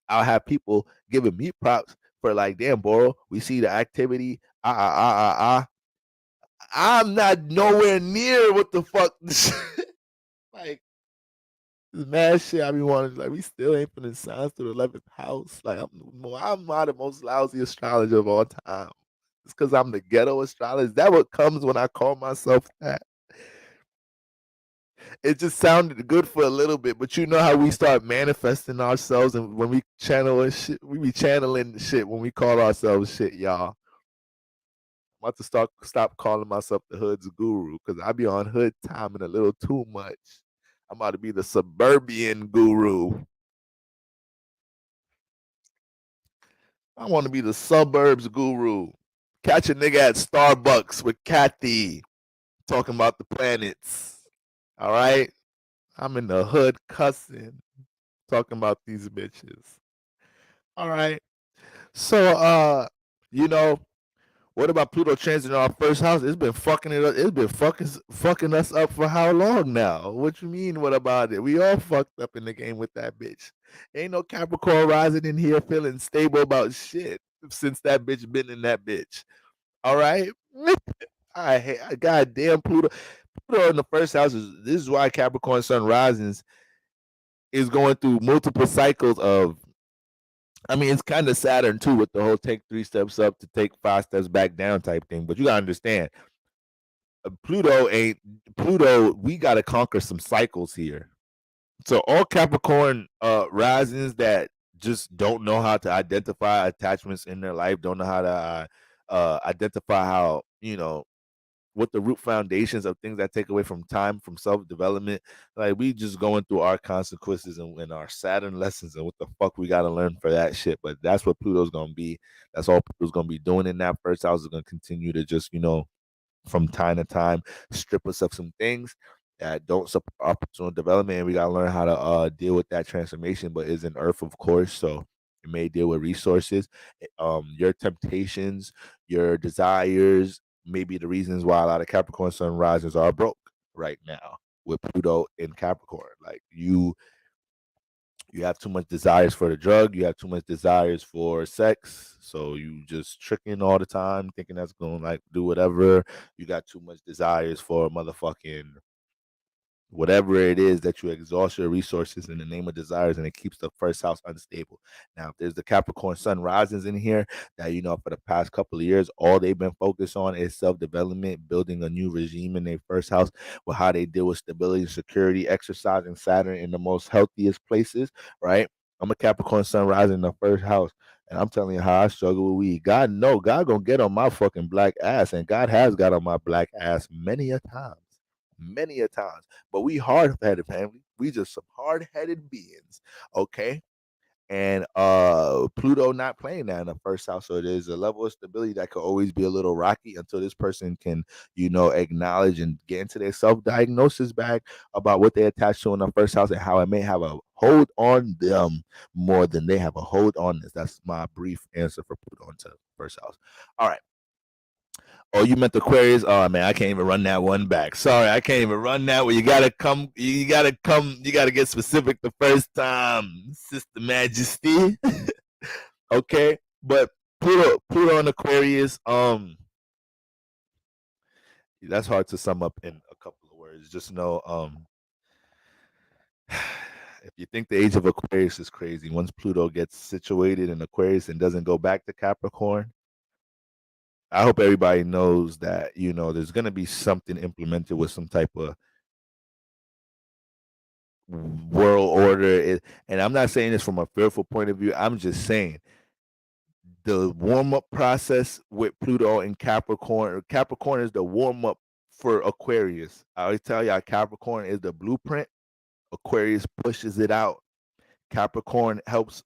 I'll have people giving me props for, like, damn, Boro, we see the activity. I'm not nowhere near what the fuck. Like, this mad shit I be wanting, like, we still ain't putting signs to the 11th house. Like, I'm not the most lousy astrologer of all time. It's because I'm the ghetto astrologer. Is that what comes when I call myself that? It just sounded good for a little bit, but you know how we start manifesting ourselves, and when we channel shit, we be channeling shit when we call ourselves shit, y'all. I'm about to stop calling myself the hood's guru, because I be on hood timing a little too much. I'm about to be the suburban guru. I want to be the suburbs guru. Catch a nigga at Starbucks with Kathy talking about the planets. All right? I'm in the hood cussing, talking about these bitches. All right? So, What about Pluto transit in our first house? It's been fucking it up. It's been fucking us up for how long now? What you mean? What about it? We all fucked up in the game with that bitch. Ain't no Capricorn rising in here feeling stable about shit since that bitch been in that bitch. All right. I hate goddamn Pluto. Pluto in the first house this is why Capricorn Sun risings is going through multiple cycles of. I mean, it's kind of Saturn too with the whole take 3 steps up to take 5 steps back down type thing. But you gotta understand, Pluto ain't Pluto. We gotta conquer some cycles here. So all Capricorn risings that just don't know how to identify attachments in their life, don't know how to identify how what the root foundations of things that take away from time, from self-development. Like we just going through our consequences and our Saturn lessons and what the fuck we gotta learn for that shit. But that's what Pluto's gonna be. That's all Pluto's gonna be doing in that first house, is gonna continue to just, from time to time, strip us of some things that don't support our personal development. And we gotta learn how to deal with that transformation, but is in Earth, of course. So it may deal with resources, your temptations, your desires, maybe the reasons why a lot of Capricorn sun risers are broke right now with Pluto in Capricorn. Like you have too much desires for the drug, you have too much desires for sex, so you just tricking all the time, thinking that's gonna like do whatever. You got too much desires for motherfucking whatever it is, that you exhaust your resources in the name of desires, and it keeps the first house unstable. Now, if there's the Capricorn sun risings in here that, for the past couple of years, all they've been focused on is self-development, building a new regime in their first house, with how they deal with stability and security, exercising Saturn in the most healthiest places, right? I'm a Capricorn sun rising in the first house, and I'm telling you how I struggle with weed. God gonna get on my fucking black ass, and God has got on my black ass many a times. But we hard-headed family. We just some hard-headed beings, okay? And Pluto not playing that in the first house, so there's a level of stability that could always be a little rocky until this person can, acknowledge and get into their self-diagnosis bag about what they attach to in the first house and how it may have a hold on them more than they have a hold on this. That's my brief answer for Pluto into the first house. All right. Oh, you meant Aquarius? Oh man, I can't even run that one back. Sorry, I can't even run that one. You gotta come. You gotta get specific the first time, Sister Majesty. Okay, but Pluto on Aquarius. That's hard to sum up in a couple of words. Just know, if you think the age of Aquarius is crazy, once Pluto gets situated in Aquarius and doesn't go back to Capricorn, I hope everybody knows that, there's going to be something implemented with some type of world order. And I'm not saying this from a fearful point of view. I'm just saying the warm up process with Pluto and Capricorn. Capricorn is the warm up for Aquarius. I always tell y'all, Capricorn is the blueprint. Aquarius pushes it out. Capricorn helps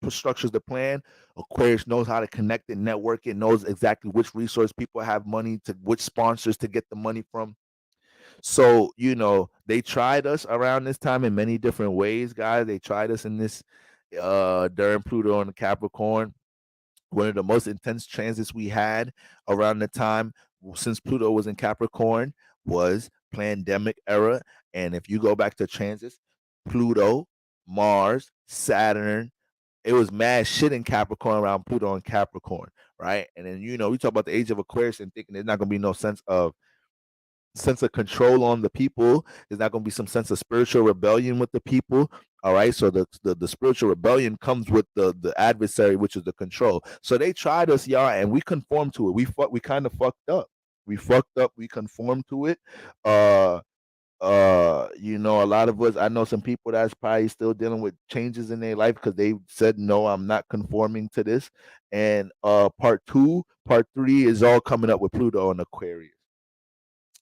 structures the plan. Aquarius knows how to connect it, network it, knows exactly which resource people have money to, which sponsors to get the money from. So, they tried us around this time in many different ways, guys. They tried us in this during Pluto and Capricorn. One of the most intense transits we had around the time since Pluto was in Capricorn was pandemic era. And if you go back to transits, Pluto, Mars, Saturn, it was mad shit in Capricorn around Pluto and Capricorn, right? And then, we talk about the age of Aquarius and thinking there's not going to be no sense of control on the people. There's not going to be some sense of spiritual rebellion with the people. All right. So the spiritual rebellion comes with the adversary, which is the control. So they tried us, y'all, and we conformed to it. We kind of fucked up. We fucked up. We conformed to it. A lot of us, I know some people that's probably still dealing with changes in their life because they said, no, I'm not conforming to this. And part 3 is all coming up with Pluto and Aquarius,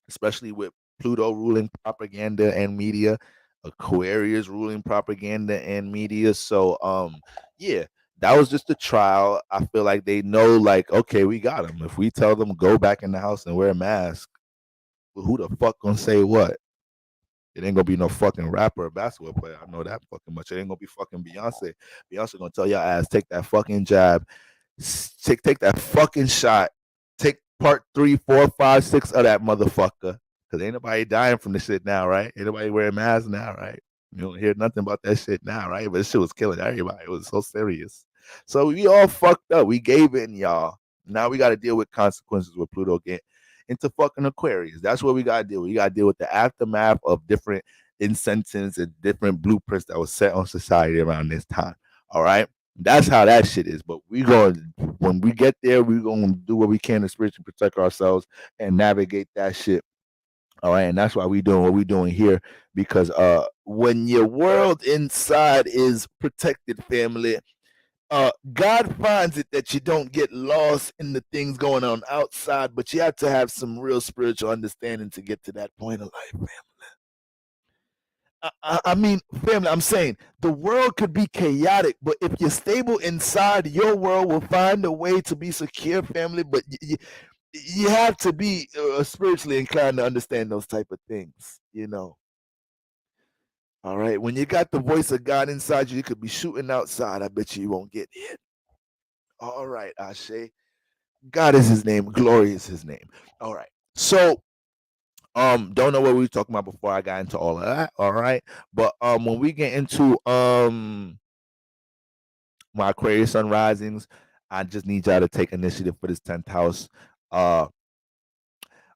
especially with Pluto ruling propaganda and media, Aquarius ruling propaganda and media. So yeah, that was just a trial. I feel like they know, like, okay, we got them. If we tell them go back in the house and wear a mask, who the fuck gonna say what? It ain't gonna be no fucking rapper or basketball player. I know that fucking much. It ain't gonna be fucking Beyonce. Beyonce gonna tell your ass, take that fucking jab, take that fucking shot, take part 3, 4, 5, 6 of that motherfucker. Cause ain't nobody dying from the shit now, right? Ain't nobody wearing masks now, right? You don't hear nothing about that shit now, right? But this shit was killing everybody. It was so serious. So we all fucked up. We gave in, y'all. Now we got to deal with consequences with Pluto getting into fucking Aquarius. That's what we got to deal with. We got to deal with the aftermath of different incentives and different blueprints that was set on society around this time. All right. That's how that shit is. But we going when we get there, we're gonna do what we can to spiritually protect ourselves and navigate that shit. All right, and that's why we doing what we doing here, because when your world inside is protected, family, God finds it that you don't get lost in the things going on outside, but you have to have some real spiritual understanding to get to that point of life, man. I mean, family, I'm saying the world could be chaotic, but if you're stable inside, your world will find a way to be secure, family. But you have to be spiritually inclined to understand those type of things, you know. All right, when you got the voice of God inside you, you could be shooting outside. I bet you won't get hit. All right, Ashe. God is his name. Glory is his name. All right. So don't know what we were talking about before I got into all of that. All right. But when we get into my Aquarius sun risings, I just need y'all to take initiative for this 10th house.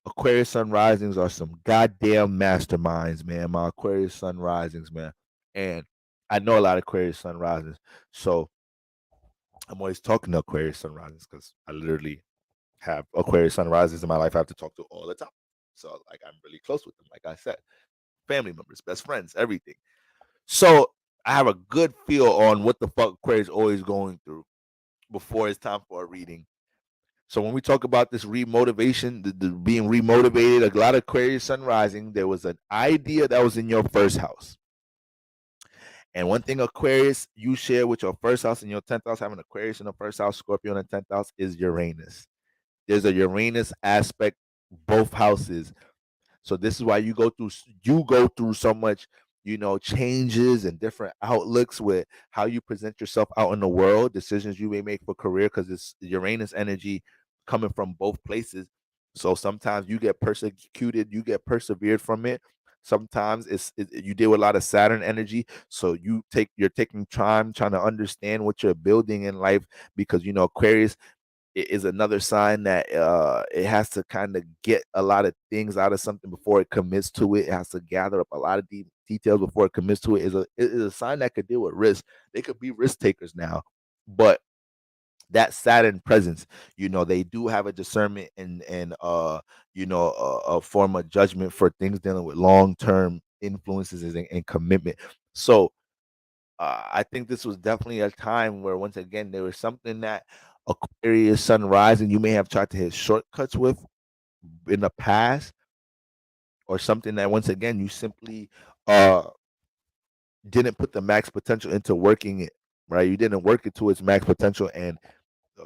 Aquarius sun risings are some goddamn masterminds, man. My Aquarius sun risings, man. And I know a lot of Aquarius sun risings. So I'm always talking to Aquarius sun risings because I literally have Aquarius sun risings in my life I have to talk to all the time. So like I'm really close with them, like I said. Family members, best friends, everything. So I have a good feel on what the fuck Aquarius always going through before it's time for a reading. So when we talk about this remotivation, the being remotivated, a lot of Aquarius sun rising, there was an idea that was in your first house. And one thing Aquarius you share with your first house and your 10th house, having Aquarius in the first house, Scorpio in the 10th house, is Uranus. There's a Uranus aspect, both houses. So this is why you go through so much, changes and different outlooks with how you present yourself out in the world, decisions you may make for career, because it's Uranus energy coming from both places. So sometimes you get persecuted, you get persevered from it. Sometimes you deal with a lot of Saturn energy, so you're taking time trying to understand what you're building in life, because Aquarius is another sign that it has to kind of get a lot of things out of something before it commits to it. It has to gather up a lot of details before it commits to it. Is a sign that could deal with risk. They could be risk takers now, but that Saturn presence, they do have a discernment and a form of judgment for things dealing with long term influences and commitment. So I think this was definitely a time where, once again, there was something that Aquarius sun rising you may have tried to hit shortcuts with in the past, or something that, once again, you simply uh didn't put the max potential into working it, right? You didn't work it to its max potential, and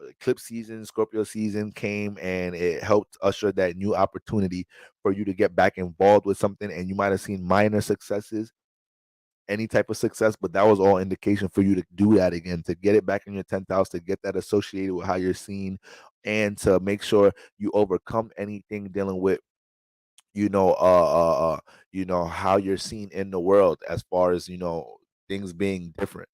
eclipse season, Scorpio season came, and it helped usher that new opportunity for you to get back involved with something. And you might have seen minor successes, any type of success, but that was all indication for you to do that again, to get it back in your 10th house, to get that associated with how you're seen, and to make sure you overcome anything dealing with how you're seen in the world, as far as things being different.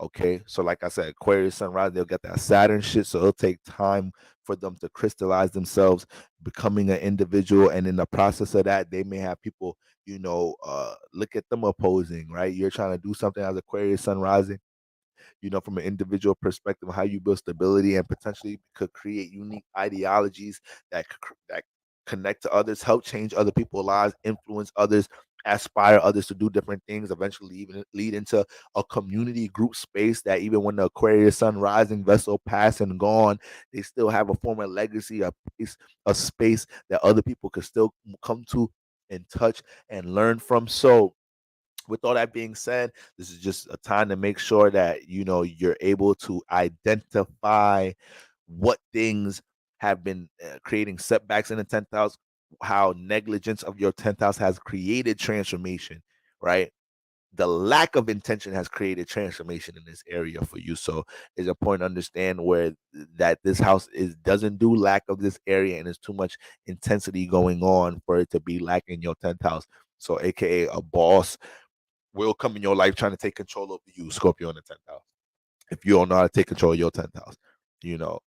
Okay, so like I said, Aquarius sunrise, they'll get that Saturn shit, so it'll take time for them to crystallize themselves, becoming an individual, and in the process of that, they may have people, look at them opposing, right? You're trying to do something as Aquarius sun rising, from an individual perspective, how you build stability and potentially could create unique ideologies that connect to others, help change other people's lives, influence others, aspire others to do different things, eventually even lead into a community group space that, even when the Aquarius sun rising vessel pass and gone, they still have a form of legacy, a space that other people could still come to and touch and learn from. So with all that being said, this is just a time to make sure that you're able to identify what things have been creating setbacks in the 10th house, how negligence of your 10th house has created transformation, right? the lack of intention has created transformation in this area for you. So it's important to understand where that this house doesn't do lack of this area, and there's too much intensity going on for it to be lacking your 10th house. So aka a boss will come in your life trying to take control of you, Scorpio in the 10th house. If you don't know how to take control of your 10th house, you know,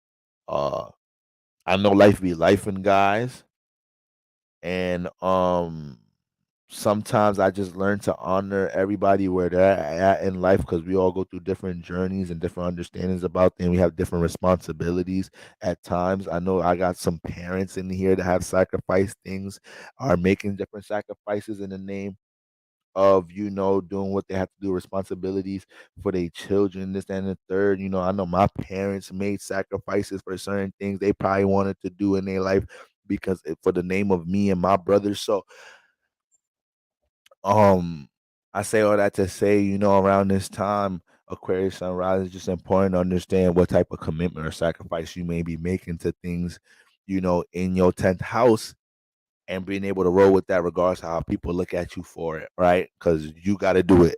I know life be life and guys. And sometimes I just learn to honor everybody where they're at in life, because we all go through different journeys and different understandings about things. We have different responsibilities at times. I know I got some parents in here that have sacrificed things, are making different sacrifices in the name of, doing what they have to do, responsibilities for their children, this and the third. I know my parents made sacrifices for certain things they probably wanted to do in their life, because for the name of me and my brothers. So I say all that to say, around this time, Aquarius sunrise, is just important to understand what type of commitment or sacrifice you may be making to things, in your 10th house, and being able to roll with that regardless of how people look at you for it, right? Because you got to do it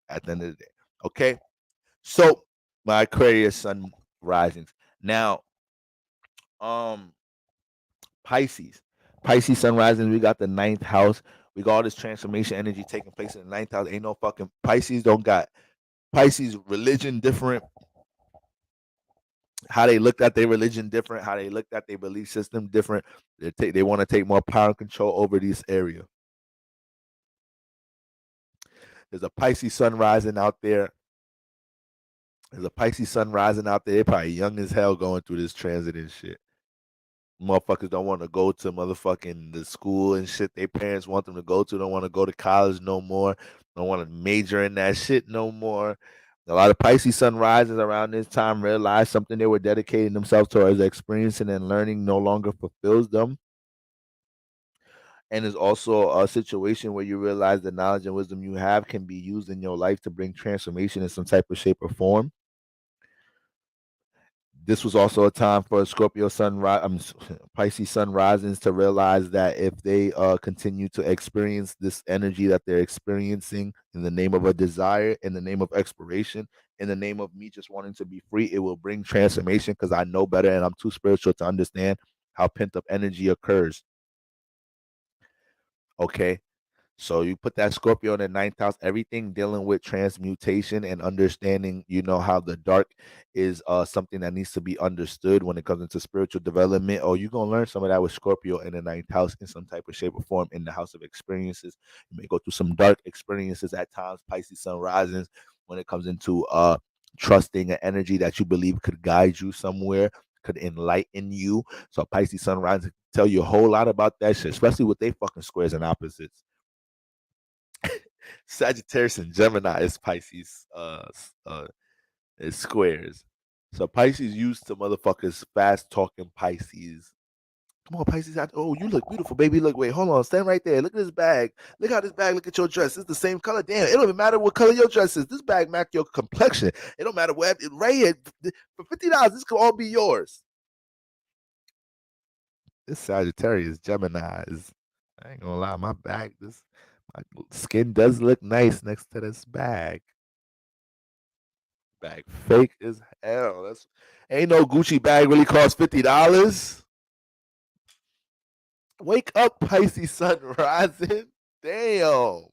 at the end of the day. Okay. So my Aquarius sun risings. Now, um, Pisces. Pisces sun rising, we got the ninth house. We got all this transformation energy taking place in the ninth house. Ain't no fucking Pisces don't got Pisces religion different. How they looked at their religion different. How they looked at their belief system different. They want to take more power and control over this area. There's a Pisces sun rising out there. There's a Pisces sun rising out there. They're probably young as hell going through this transit and shit. Motherfuckers don't want to go to motherfucking the school and shit their parents want them to go to. Don't want to go to college no more. Don't want to major in that shit no more. A lot of Pisces sun rises around this time realize something they were dedicating themselves towards experiencing and learning no longer fulfills them. And it's also a situation where you realize the knowledge and wisdom you have can be used in your life to bring transformation in some type of shape or form. This was also a time for Scorpio sun, Pisces sun risings to realize that if they continue to experience this energy that they're experiencing in the name of a desire, in the name of exploration, in the name of me just wanting to be free, it will bring transformation, because I know better and I'm too spiritual to understand how pent up energy occurs. Okay. So you put that Scorpio in the ninth house, everything dealing with transmutation and understanding, how the dark is something that needs to be understood when it comes into spiritual development. Or you're gonna learn some of that with Scorpio in the ninth house in some type of shape or form in the house of experiences. You may go through some dark experiences at times, Pisces sun risings, when it comes into trusting an energy that you believe could guide you somewhere, could enlighten you. So Pisces sun rising tell you a whole lot about that shit, especially with they fucking squares and opposites. Sagittarius and Gemini is Pisces is squares. So Pisces used to motherfuckers fast talking Pisces. Come on, Pisces. Oh, you look beautiful, baby. Look, wait, hold on. Stand right there. Look at this bag. Look how this bag, look at your dress. It's the same color. Damn, it don't even matter what color your dress is. This bag match your complexion. It don't matter what. Right here, for $50, this could all be yours. This Sagittarius, Gemini is, I ain't gonna lie, my skin does look nice next to this bag. Bag fake as hell. That's ain't no Gucci bag really cost $50. Wake up, Pisces sun rising. Damn.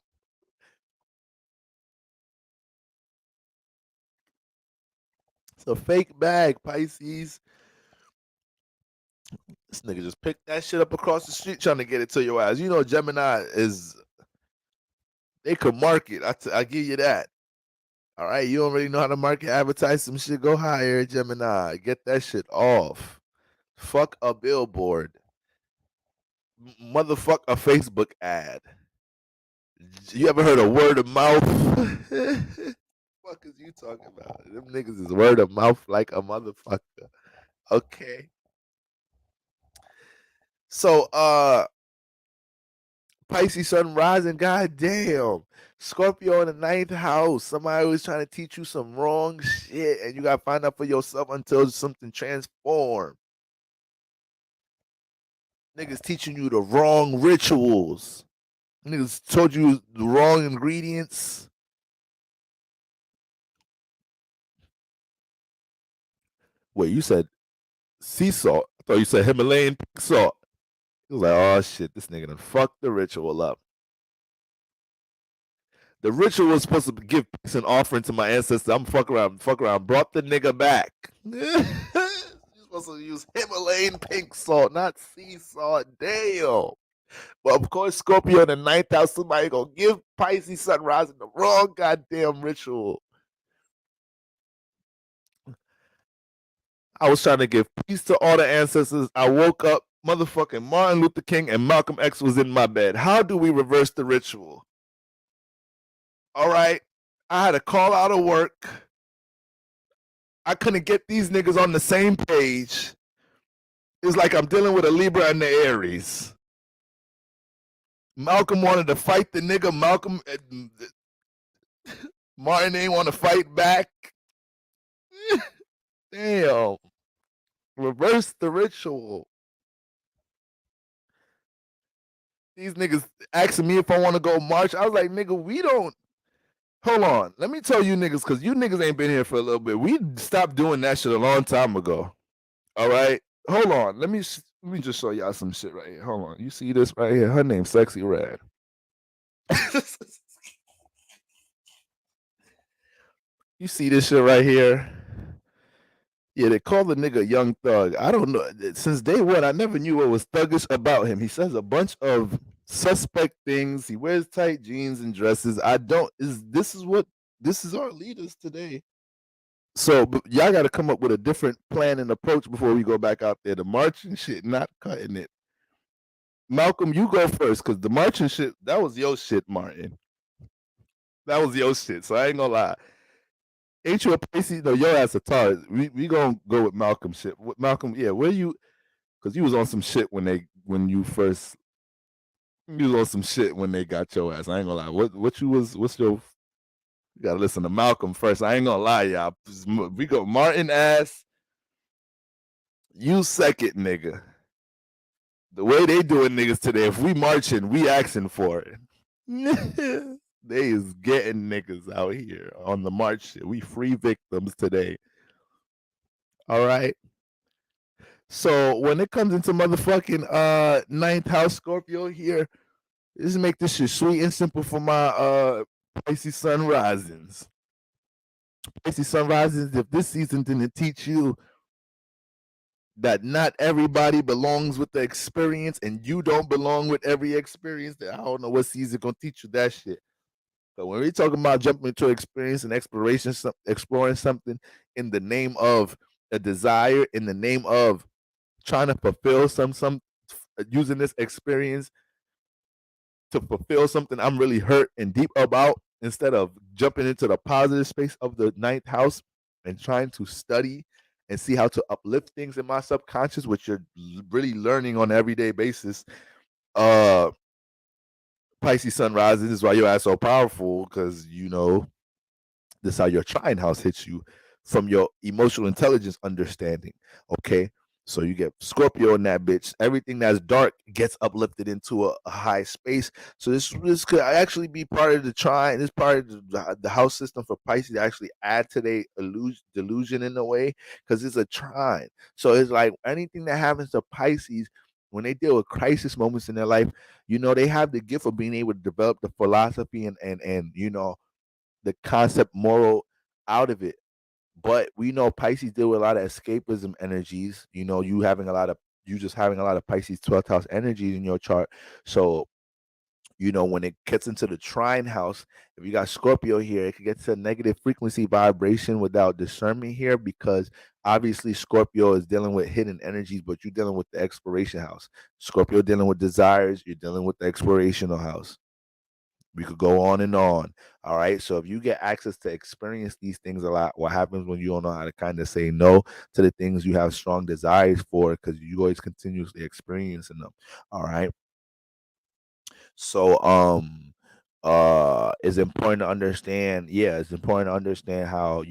It's a fake bag, Pisces. This nigga just picked that shit up across the street trying to get it to your ass. You know Gemini is, they could market. I give you that. All right, you already know how to market, advertise some shit. Go hire Gemini. Get that shit off. Fuck a billboard. Motherfuck a Facebook ad. You ever heard of word of mouth? Fuck is you talking about? Them niggas is word of mouth like a motherfucker. Okay. So Pisces sun rising, goddamn. Scorpio in the ninth house. Somebody was trying to teach you some wrong shit, and you gotta find out for yourself until something transforms. Niggas teaching you the wrong rituals. Niggas told you the wrong ingredients. Wait, you said sea salt? I thought you said Himalayan pink salt. He was like, oh shit, this nigga done fucked the ritual up. The ritual was supposed to give peace and offering to my ancestors. I'm fuck around, brought the nigga back. You're supposed to use Himalayan pink salt, not sea salt. Damn. But of course, Scorpio in the 9th house, somebody gonna give Pisces sun rising the wrong goddamn ritual. I was trying to give peace to all the ancestors. I woke up, motherfucking Martin Luther King and Malcolm X was in my bed. How do we reverse the ritual? All right. I had to call out of work. I couldn't get these niggas on the same page. It's like I'm dealing with a Libra and the Aries. Malcolm wanted to fight the nigga. Martin ain't want to fight back. Damn. Reverse the ritual. These niggas asking me if I want to go march. I was like, nigga, we don't. Hold on. Let me tell you niggas, because you niggas ain't been here for a little bit. We stopped doing that shit a long time ago. All right? Hold on. Let me just show y'all some shit right here. Hold on. You see this right here? Her name's Sexy Red. You see this shit right here? Yeah, they call the nigga Young Thug. I don't know. Since day one, I never knew what was thuggish about him. He says a bunch of suspect things. He wears tight jeans and dresses. This is our leaders today. So y'all got to come up with a different plan and approach before we go back out there. The marching shit, not cutting it. Malcolm, you go first, because the marching shit, that was your shit, Martin. That was your shit, so I ain't gonna lie. Ain't you a Pisces? No, your ass a Taurus. We gonna go with Malcolm shit. Malcolm, yeah, where you? Because you was on some shit when they got your ass. I ain't gonna lie. What's your? You gotta listen to Malcolm first. I ain't gonna lie, y'all. We go Martin ass. You second, nigga. The way they doing niggas today, if we marching, we asking for it. They is getting niggas out here on the march shit. We free victims today. All right. So when it comes into motherfucking 9th house Scorpio here, just make this shit sweet and simple for my Pisces sun risings. Pisces sun risings, if this season didn't teach you that not everybody belongs with the experience and you don't belong with every experience, then I don't know what season gonna teach you that shit. But when we're talking about jumping into experience and exploration, exploring something in the name of a desire, in the name of trying to fulfill some using this experience to fulfill something I'm really hurt and deep about, instead of jumping into the positive space of the 9th house and trying to study and see how to uplift things in my subconscious, which you're really learning on an everyday basis. Pisces sun rises is why your ass so powerful, because this is how your trine house hits you from your emotional intelligence understanding. Okay, so you get Scorpio in that bitch. Everything that's dark gets uplifted into a high space. So this could actually be part of the trine. This part of the house system for Pisces to actually add to the delusion in a way, because it's a trine. So it's like anything that happens to Pisces when they deal with crisis moments in their life, they have the gift of being able to develop the philosophy and the concept moral out of it. But we know Pisces deal with a lot of escapism energies. You just having a lot of Pisces 12th house energies in your chart. So, when it gets into the trine house, if you got Scorpio here, it could get to a negative frequency vibration without discernment here, because obviously Scorpio is dealing with hidden energies, but you're dealing with the exploration house. Scorpio dealing with desires, you're dealing with the explorational house. We could go on and on. All right. So if you get access to experience these things a lot, what happens when you don't know how to kind of say no to the things you have strong desires for, because you always continuously experiencing them. All right. So it's important to understand, how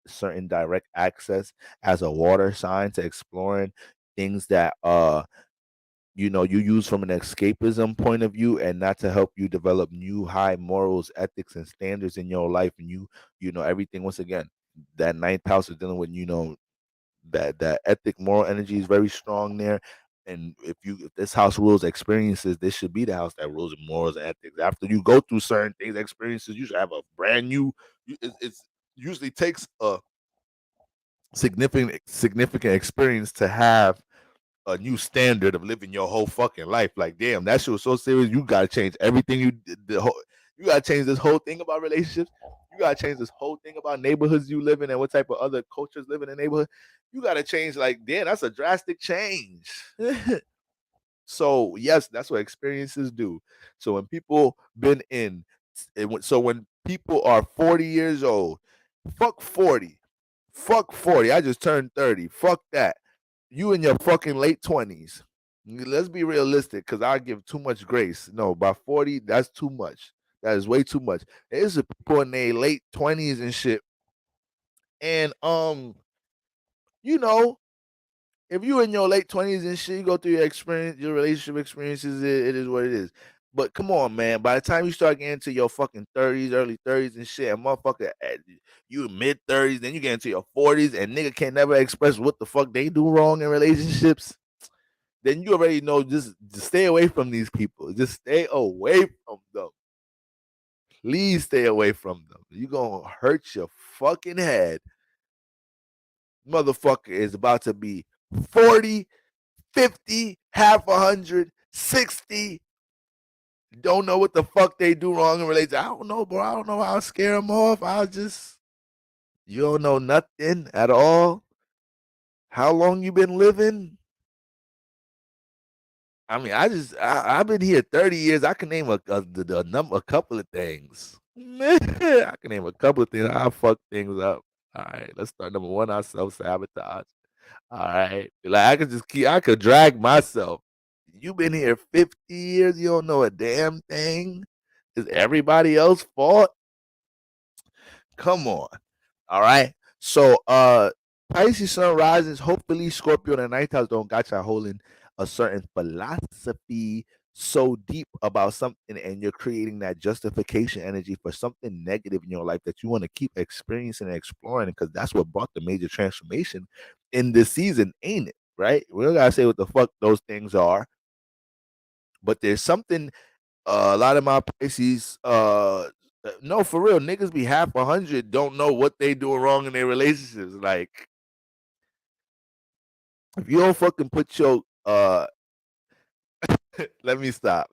certain direct access as a water sign to exploring things that you use from an escapism point of view, and not to help you develop new high morals, ethics, and standards in your life. And everything, once again, that 9th house is dealing with That ethic, moral energy is very strong there. And if this house rules experiences, this should be the house that rules morals and ethics. After you go through certain things, experiences, you should have a brand new. It's usually takes a significant experience to have a new standard of living your whole fucking life. Like, damn, that shit was so serious. You gotta change everything you did. You gotta change this whole thing about relationships. You gotta change this whole thing about neighborhoods you live in and what type of other cultures live in the neighborhood. You gotta change. Like, damn, that's a drastic change. So yes, that's what experiences do. So when people been in, so when people are 40 years old, fuck 40, fuck 40. I just turned 30. Fuck that. You in your fucking late 20s. Let's be realistic, because I give too much grace. No, by 40, that's too much. That is way too much. There's people in their late 20s and shit. And you know, if you in your late 20s and shit, you go through your experience, your relationship experiences, it is what it is. But come on, man. By the time you start getting to your fucking 30s, early 30s and shit, and motherfucker, you mid 30s, then you get into your 40s, and nigga can't never express what the fuck they do wrong in relationships, then you already know, just stay away from these people. Just stay away from them. Please stay away from them. You're going to hurt your fucking head. Motherfucker is about to be 40, 50, half 100, 60. Don't know what the fuck they do wrong in relation. I don't know, bro. I don't know how to scare them off. You don't know nothing at all. How long you been living? I mean, I've been here 30 years. I can name a couple of things. I can name a couple of things. I fuck things up. All right, let's start. Number one, I self-sabotage. All right. Like, I could drag myself. You been here 50 years, you don't know a damn thing. Is everybody else fault? Come on. All right. So Pisces sun rises. Hopefully Scorpio and the ninth house don't got you holding a certain philosophy so deep about something, and you're creating that justification energy for something negative in your life that you want to keep experiencing and exploring, because that's what brought the major transformation in this season, ain't it? Right? We don't gotta say what the fuck those things are, but there's something. A lot of my Pisces, no, for real, niggas be half 100, don't know what they doing wrong in their relationships. Like, if you don't fucking put your let me stop.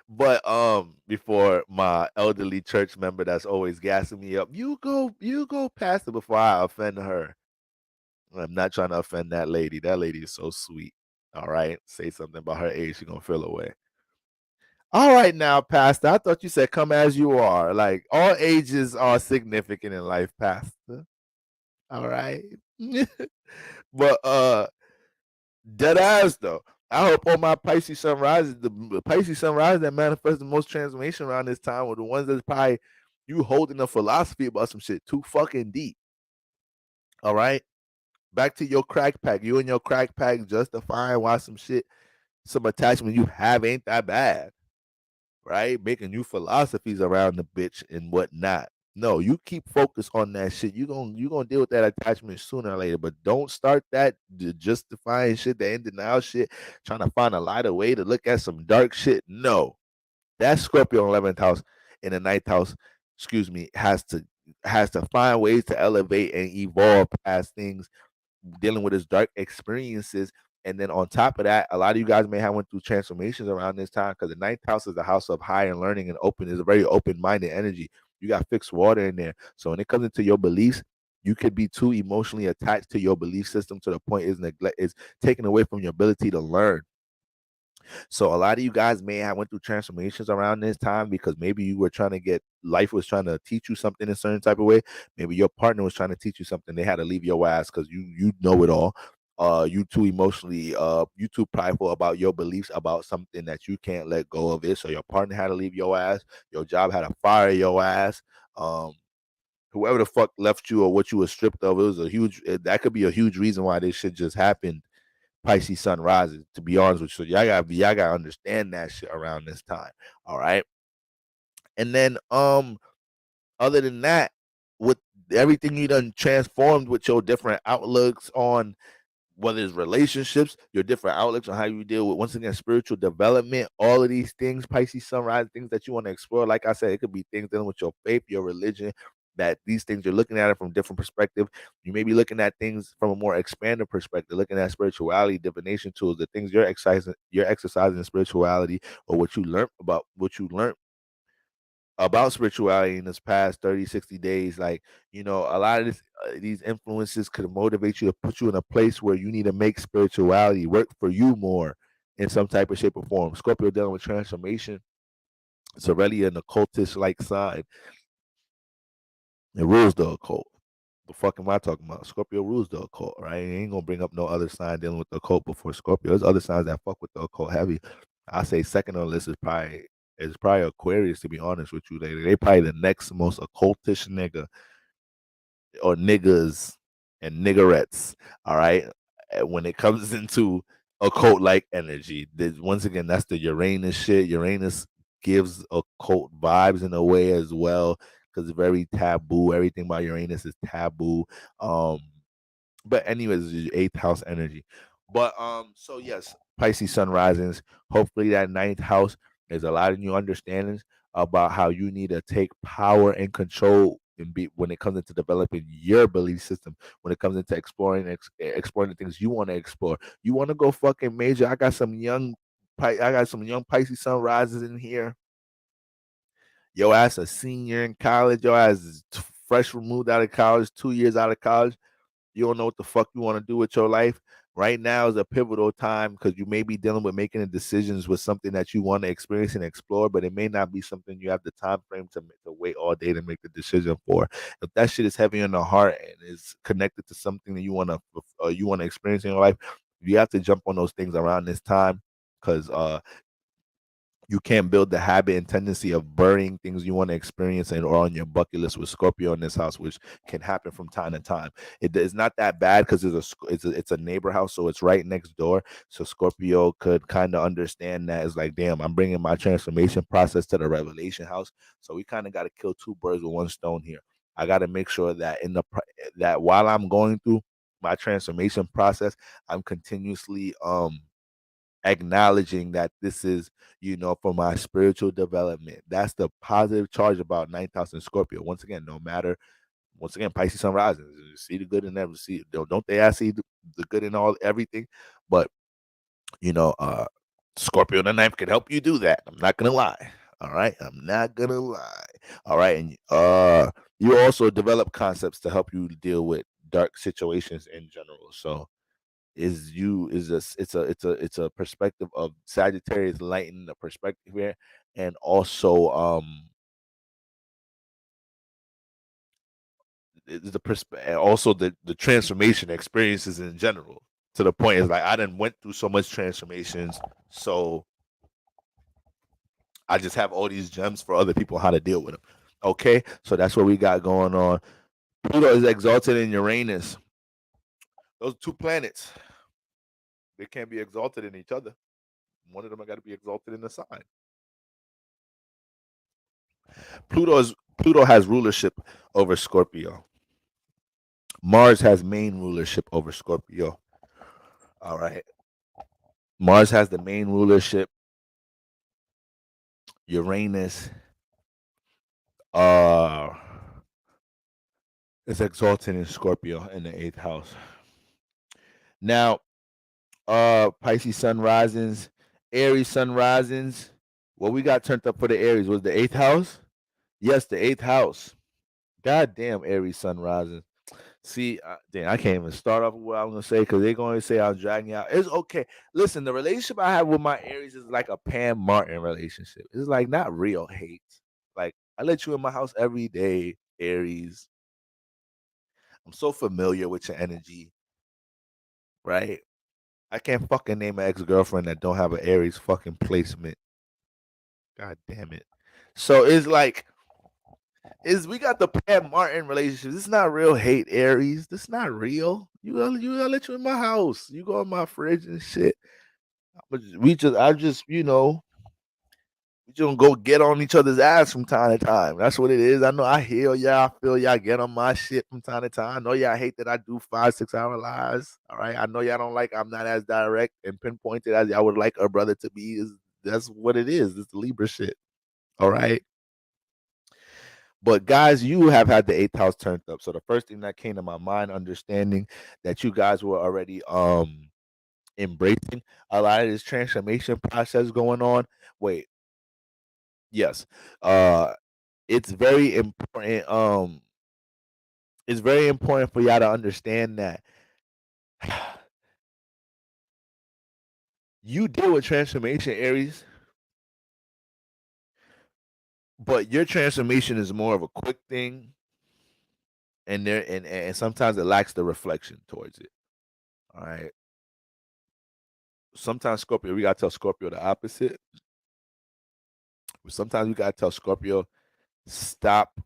But before my elderly church member that's always gassing me up, you go past it before I offend her. I'm not trying to offend that lady. That lady is so sweet. All right. Say something about her age, she gonna feel away. All right now, Pastor. I thought you said come as you are. Like, all ages are significant in life, Pastor. All right. But dead ass though. I hope all my Pisces sunrises, the Pisces sunrise that manifest the most transformation around this time, were the ones that's probably you holding a philosophy about some shit too fucking deep. All right. Back to your crack pack. You and your crack pack justifying why some attachment you have ain't that bad. Right? Making new philosophies around the bitch and whatnot. No, you keep focused on that shit. You gonna deal with that attachment sooner or later. But don't start that justifying shit, the in denial shit, trying to find a lighter way to look at some dark shit. No, that Scorpio 11th house in the ninth house, excuse me, has to find ways to elevate and evolve past things, dealing with his dark experiences. And then on top of that, a lot of you guys may have went through transformations around this time, because the ninth house is the house of higher learning and open, is a very open-minded energy. You got fixed water in there. So when it comes into your beliefs, you could be too emotionally attached to your belief system to the point is taken away from your ability to learn. So a lot of you guys may have went through transformations around this time, because maybe you were trying to get life was trying to teach you something in a certain type of way. Maybe your partner was trying to teach you something. They had to leave your ass because you know it all. You too emotionally, you too prideful about your beliefs about something that you can't let go of it. So your partner had to leave your ass. Your job had to fire your ass. Whoever the fuck left you or what you were stripped of, it was a huge. That could be a huge reason why this shit just happened. Pisces sun rises, to be honest with you. So y'all gotta understand that shit around this time. All right. And then other than that, with everything you done transformed with your different outlooks on whether it's relationships, your different outlooks on how you deal with, once again, spiritual development, all of these things, Pisces sunrise, things that you want to explore. Like I said, it could be things dealing with your faith, your religion, that these things you're looking at it from different perspective. You may be looking at things from a more expanded perspective, looking at spirituality, divination tools, the things you're exercising in spirituality, or what you learned about spirituality in this past 30, 60 days. Like, a lot of these influences could motivate you to put you in a place where you need to make spirituality work for you more in some type of shape or form. Scorpio dealing with transformation. It's already an occultish like sign. It rules the occult. The fuck am I talking about? Scorpio rules the occult, right? You ain't gonna bring up no other sign dealing with the occult before Scorpio. There's other signs that fuck with the occult heavy. I say second on the list is probably Aquarius, to be honest with you. They probably the next most occultish nigga or niggas and niggerettes. All right. When it comes into occult like energy, once again, that's the Uranus shit. Uranus gives occult vibes in a way as well, because it's very taboo. Everything about Uranus is taboo. Um, but anyways, it's your eighth house energy. But so yes, Pisces sun risings. Hopefully that ninth house is a lot of new understandings about how you need to take power and control and be when it comes into developing your belief system, when it comes into exploring the things you want to explore. You want to go fucking major. I got some young Pisces sun risings in here. Your ass a senior in college. Your ass is fresh removed out of college, 2 years out of college. You don't know what the fuck you want to do with your life. Right now is a pivotal time because you may be dealing with making the decisions with something that you want to experience and explore, but it may not be something you have the time frame to wait all day to make the decision for. If that shit is heavy on the heart and is connected to something that you want to experience in your life, you have to jump on those things around this time, because you can't build the habit and tendency of burying things you want to experience and or on your bucket list with Scorpio in this house, which can happen from time to time. It's not that bad because it's a neighbor house, so it's right next door. So Scorpio could kind of understand that it's like, damn, I'm bringing my transformation process to the revelation house. So we kind of got to kill two birds with one stone here. I got to make sure that that while I'm going through my transformation process, I'm continuously acknowledging that this is, for my spiritual development. That's the positive charge about ninth house and Scorpio. Once again, Pisces sun rising. See the good in every see. Don't they? I see the good in all everything, but you know, uh, Scorpio in the ninth can help you do that. I'm not gonna lie. All right, I'm not gonna lie. All right, and you also develop concepts to help you deal with dark situations in general. So it's a perspective of Sagittarius lighten the perspective here, and also also the transformation experiences in general. To the point is like I done went through so much transformations, so I just have all these gems for other people how to deal with them. Okay, so that's what we got going on. Pluto is exalted in Uranus. Those two planets, they can't be exalted in each other. One of them got to be exalted in the sign. Pluto has rulership over Scorpio. Mars has main rulership over Scorpio. All right. Mars has the main rulership. Uranus uh is exalted in Scorpio in the eighth house. Now, Pisces sun risings, Aries sun risings. What we got turned up for the Aries was the eighth house. Yes, the eighth house. God damn, Aries sun rising. See, damn, I can't even start off with what I'm gonna say because they're going to say I'm dragging out. It's okay. Listen, the relationship I have with my Aries is like a Pam Martin relationship. It's like not real hate. Like I let you in my house every day, Aries. I'm so familiar with your energy, right? I can't fucking name an ex-girlfriend that don't have an Aries fucking placement. God damn it. So it's like we got the Pat Martin relationship. This is not real hate, Aries. This is not real. You gotta let you in my house. You go in my fridge and shit. We just gonna go get on each other's ass from time to time. That's what it is. I know I hear y'all, I feel y'all get on my shit from time to time. I know y'all hate that I do 5-6 hour lives. All right. I know y'all don't like I'm not as direct and pinpointed as y'all would like a brother to be. That's what it is. It's the Libra shit. All right. But guys, you have had the 8th house turned up. So the first thing that came to my mind, understanding that you guys were already embracing a lot of this transformation process going on. Wait, yes. It's very important. It's very important for y'all to understand that you deal with transformation, Aries, but your transformation is more of a quick thing, and sometimes it lacks the reflection towards it. All right. Sometimes Scorpio, we gotta tell Scorpio the opposite. Sometimes we gotta tell Scorpio, stop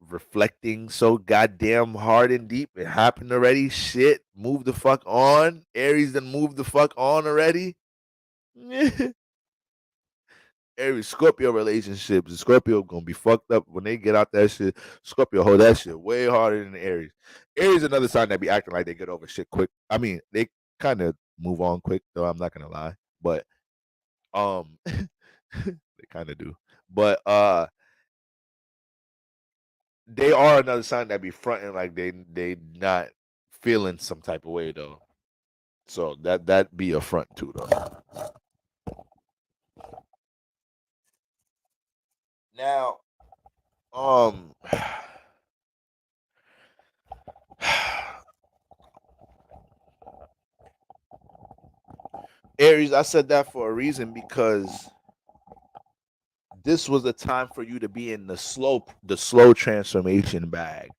reflecting so goddamn hard and deep. It happened already. Shit. Move the fuck on. Aries then move the fuck on already. Aries Scorpio relationships. Scorpio gonna be fucked up when they get out that shit. Scorpio hold that shit way harder than Aries. Aries another sign that be acting like they get over shit quick. I mean, they kind of move on quick though. I'm not gonna lie, but they kind of do. But they are another sign that be fronting like they not feeling some type of way though. So that be a front too though. Now, Aries, I said that for a reason because this was a time for you to be in the slow transformation bag,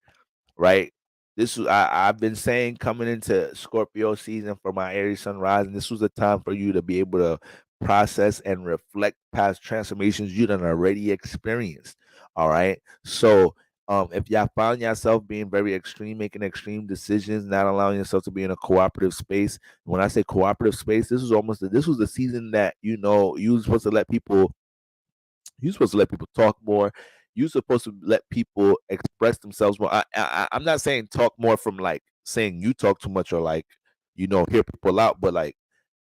right? This was I've been saying coming into Scorpio season for my Aries sun rising. This was a time for you to be able to process and reflect past transformations you done already experienced. All right. So if y'all found yourself being very extreme, making extreme decisions, not allowing yourself to be in a cooperative space. When I say cooperative space, this was the season that you were supposed to let people you're supposed to let people talk more. You're supposed to let people express themselves more. I'm not saying talk more from like saying you talk too much or like hear people out, but like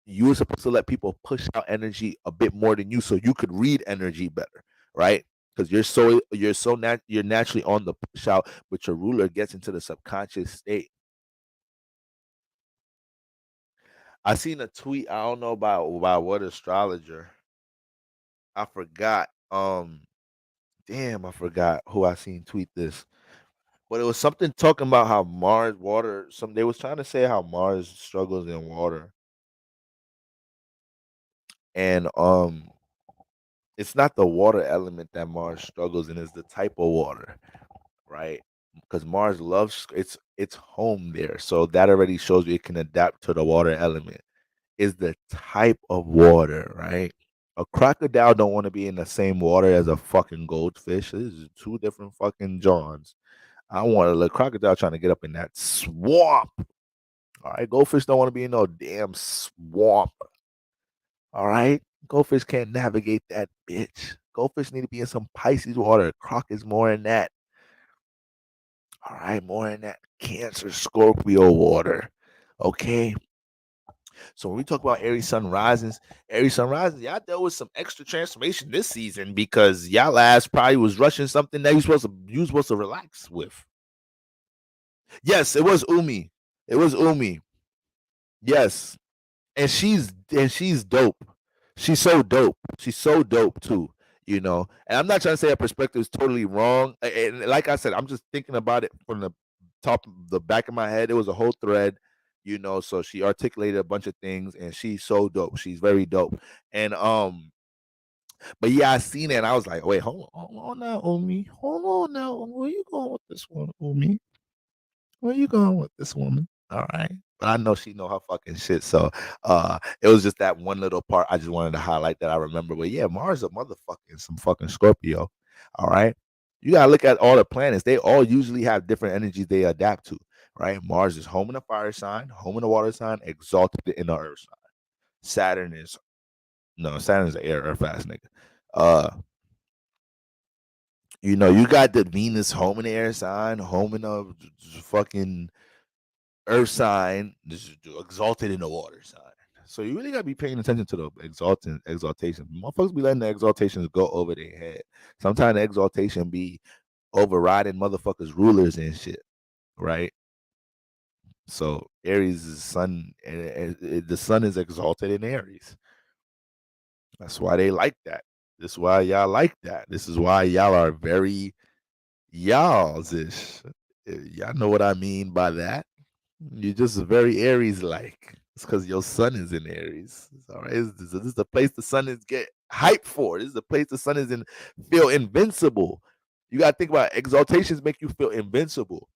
you were supposed to let people push out energy a bit more than you, so you could read energy better, right? Because you're naturally on the push out, but your ruler gets into the subconscious state. I seen a tweet. I don't know about what astrologer. I forgot. Damn, I forgot who I seen tweet this. But it was something talking about how Mars water. They was trying to say how Mars struggles in water, and it's not the water element that Mars struggles in; it's the type of water, right? Because Mars loves it's home there, so that already shows you it can adapt to the water element. Is the type of water, right? A crocodile don't want to be in the same water as a fucking goldfish. This is two different fucking Johns. I want a little crocodile trying to get up in that swamp. All right, goldfish don't want to be in no damn swamp. All right, goldfish can't navigate that bitch. Goldfish need to be in some Pisces water. Croc is more in that. All right, more in that Cancer Scorpio water. Okay. So when we talk about Aries Sun Risings, y'all dealt with some extra transformation this season because y'all last probably was rushing something that you supposed to relax with. Yes, it was Umi. It was Umi. Yes. And she's dope. She's so dope. She's so dope too, And I'm not trying to say her perspective is totally wrong. And like I said, I'm just thinking about it from the top of the back of my head. It was a whole thread, so she articulated a bunch of things and she's so dope. She's very dope. And but yeah, I seen it and I was like, wait, hold on now, Umi. Hold on now. Where you going with this one, Umi? Where you going with this woman? All right. But I know she know her fucking shit. So it was just that one little part I just wanted to highlight that I remember. But yeah, Mars a motherfucking some fucking Scorpio. All right. You gotta look at all the planets. They all usually have different energies they adapt to, right? Mars is home in the fire sign, home in the water sign, exalted in the earth sign. Saturn is No, Saturn's an air fast nigga. You got the Venus home in the air sign, home in a fucking earth sign, just exalted in the water sign. So you really gotta be paying attention to the exaltation. Motherfuckers be letting the exaltations go over their head. Sometimes the exaltation be overriding motherfuckers' rulers and shit, right? So Aries is sun, the sun is exalted in Aries. That's why they like that. This is why y'all like that. This is why y'all are very y'all's ish. Y'all know what I mean by that. You're just very Aries like. It's because your sun is in Aries. All right. This is the place the sun is get hyped for. This is the place the sun is in feel invincible. You gotta think about it. Exaltations make you feel invincible.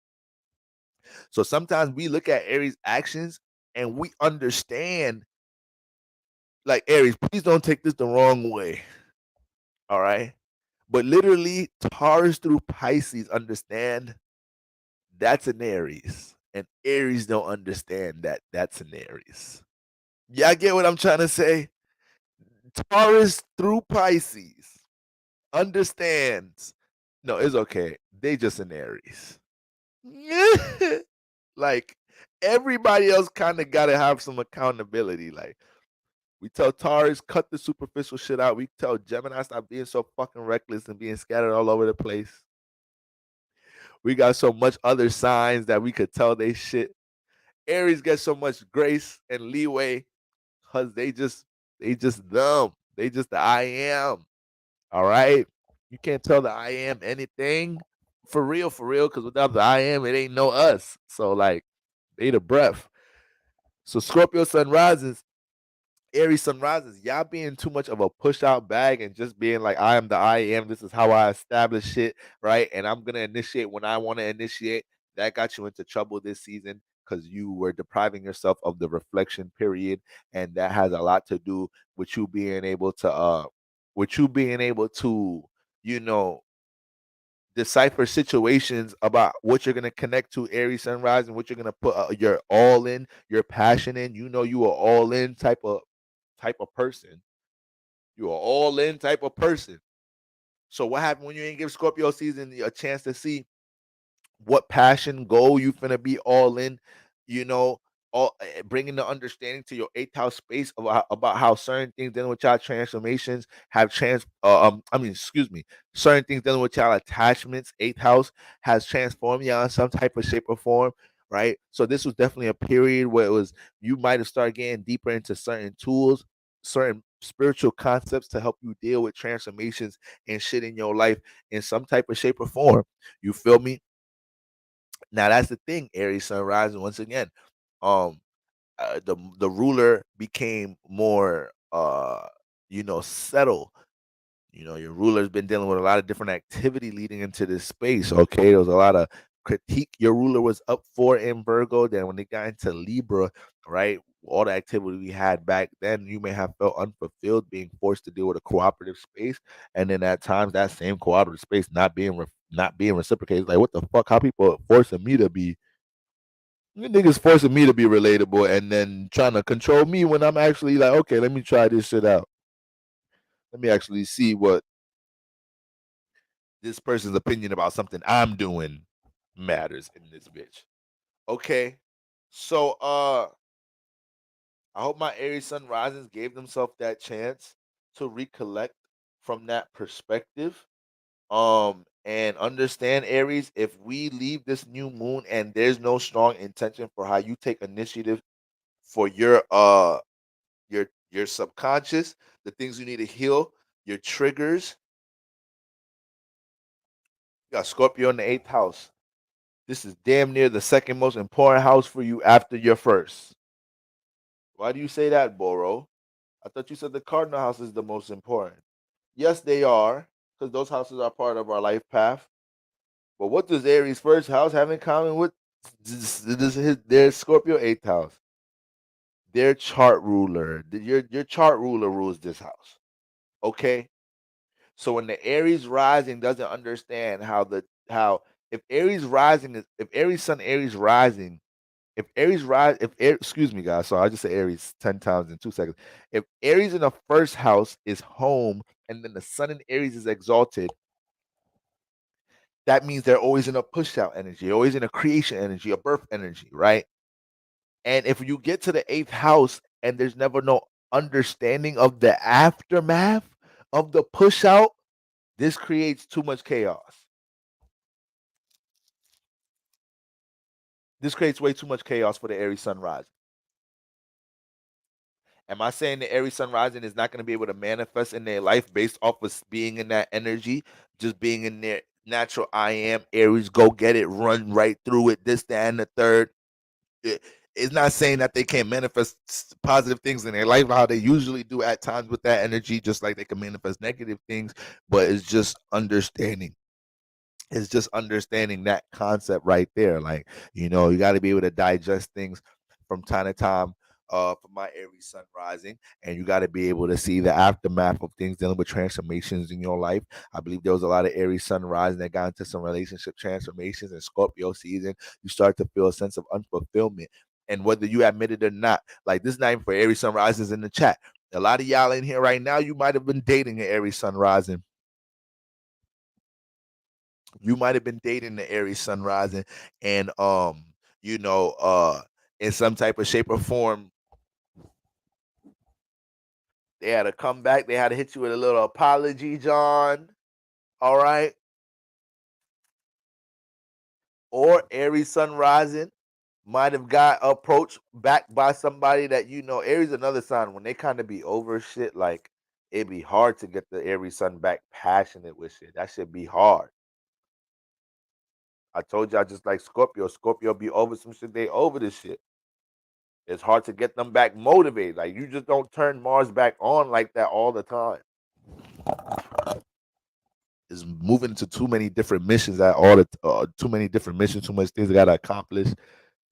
So sometimes we look at Aries actions and we understand, like Aries, please don't take this the wrong way. All right. But literally, Taurus through Pisces understand that's an Aries. And Aries don't understand that that's an Aries. Y'all get what I'm trying to say? Taurus through Pisces understands. No, it's okay. They just an Aries. Like everybody else kind of got to have some accountability. Like we tell Taurus, cut the superficial shit out. We tell Gemini, stop being so fucking reckless and being scattered all over the place. We got so much other signs that we could tell they shit. Aries get so much grace and leeway because they just them. They just the I am. All right. You can't tell the I am anything for real, because without the I am, it ain't no us. So like they the breath. So Scorpio sun rises, Aries sun rises, y'all being too much of a push out bag and just being like, I am the I am. This is how I establish shit, right? And I'm gonna initiate when I want to initiate. That got you into trouble this season because you were depriving yourself of the reflection period, and that has a lot to do with you being able to, you know, decipher situations about what you're gonna connect to Aries sunrise and what you're gonna put your all in, your passion in. You are all in type of person. You are all in type of person. So what happened when you didn't give Scorpio season a chance to see what passion goal you finna be all in? You know, bringing the understanding to your eighth house space about how certain things dealing with y'all transformations have excuse me, certain things dealing with y'all attachments. Eighth house has transformed y'all in some type of shape or form. Right. So this was definitely a period where it was you might have started getting deeper into certain tools, certain spiritual concepts to help you deal with transformations and shit in your life in some type of shape or form. You feel me? Now that's the thing, Aries sun rising once again. Um the ruler became more settled. Your ruler's been dealing with a lot of different activity leading into this space. Okay, there was a lot of critique your ruler was up for in Virgo. Then when they got into Libra, right, all the activity we had back then, you may have felt unfulfilled, being forced to deal with a cooperative space, and then at times that same cooperative space not being reciprocated. Like, what the fuck? How people forcing me to be? You niggas forcing me to be relatable and then trying to control me when I'm actually like, okay, let me try this shit out. Let me actually see what this person's opinion about something I'm doing matters in this bitch. Okay. So I hope my Aries sun risings gave themselves that chance to recollect from that perspective. And understand, Aries, if we leave this new moon and there's no strong intention for how you take initiative for your subconscious, the things you need to heal, your triggers. You got Scorpio in the eighth house. This is damn near the second most important house for you after your first. Why do you say that, Boro? I thought you said the cardinal house is the most important. Yes, they are, because those houses are part of our life path. But what does Aries' first house have in common with their Scorpio eighth house? Their chart ruler, your chart ruler rules this house. Okay, so when the Aries rising doesn't understand how if Aries rising is if Aries sun Aries rising If Aries rise, excuse me, guys, so I just say Aries 10 times in 2 seconds. If Aries in the first house is home, and then the sun in Aries is exalted, that means they're always in a push out energy, always in a creation energy, a birth energy, right? And if you get to the eighth house and there's never no understanding of the aftermath of the push out, this creates too much chaos. This creates way too much chaos for the Aries sun rising. Am I saying the Aries sun rising is not going to be able to manifest in their life based off of being in that energy, just being in their natural I am Aries, go get it, run right through it, this, that, and the third? It's not saying that they can't manifest positive things in their life how they usually do at times with that energy, just like they can manifest negative things, but it's just understanding. It's just understanding that concept right there. Like, you got to be able to digest things from time to time. For my Aries sun rising, and you got to be able to see the aftermath of things dealing with transformations in your life. I believe there was a lot of Aries sun rising that got into some relationship transformations, and Scorpio season, you start to feel a sense of unfulfillment. And whether you admit it or not, like this not even for Aries sun risings in the chat. A lot of y'all in here right now, you might have been dating an Aries sun rising. You might have been dating the Aries sun rising, and in some type of shape or form, they had to come back. They had to hit you with a little apology, John. All right. Or Aries sun rising might have got approached back by somebody that Aries another sign when they kind of be over shit. Like it'd be hard to get the Aries sun back passionate with shit. That should be hard. I told y'all just like Scorpio. Scorpio be over some shit. They over this shit. It's hard to get them back motivated. Like you just don't turn Mars back on like that all the time. Is moving into too many different missions at all the too many different missions, too much things I gotta accomplish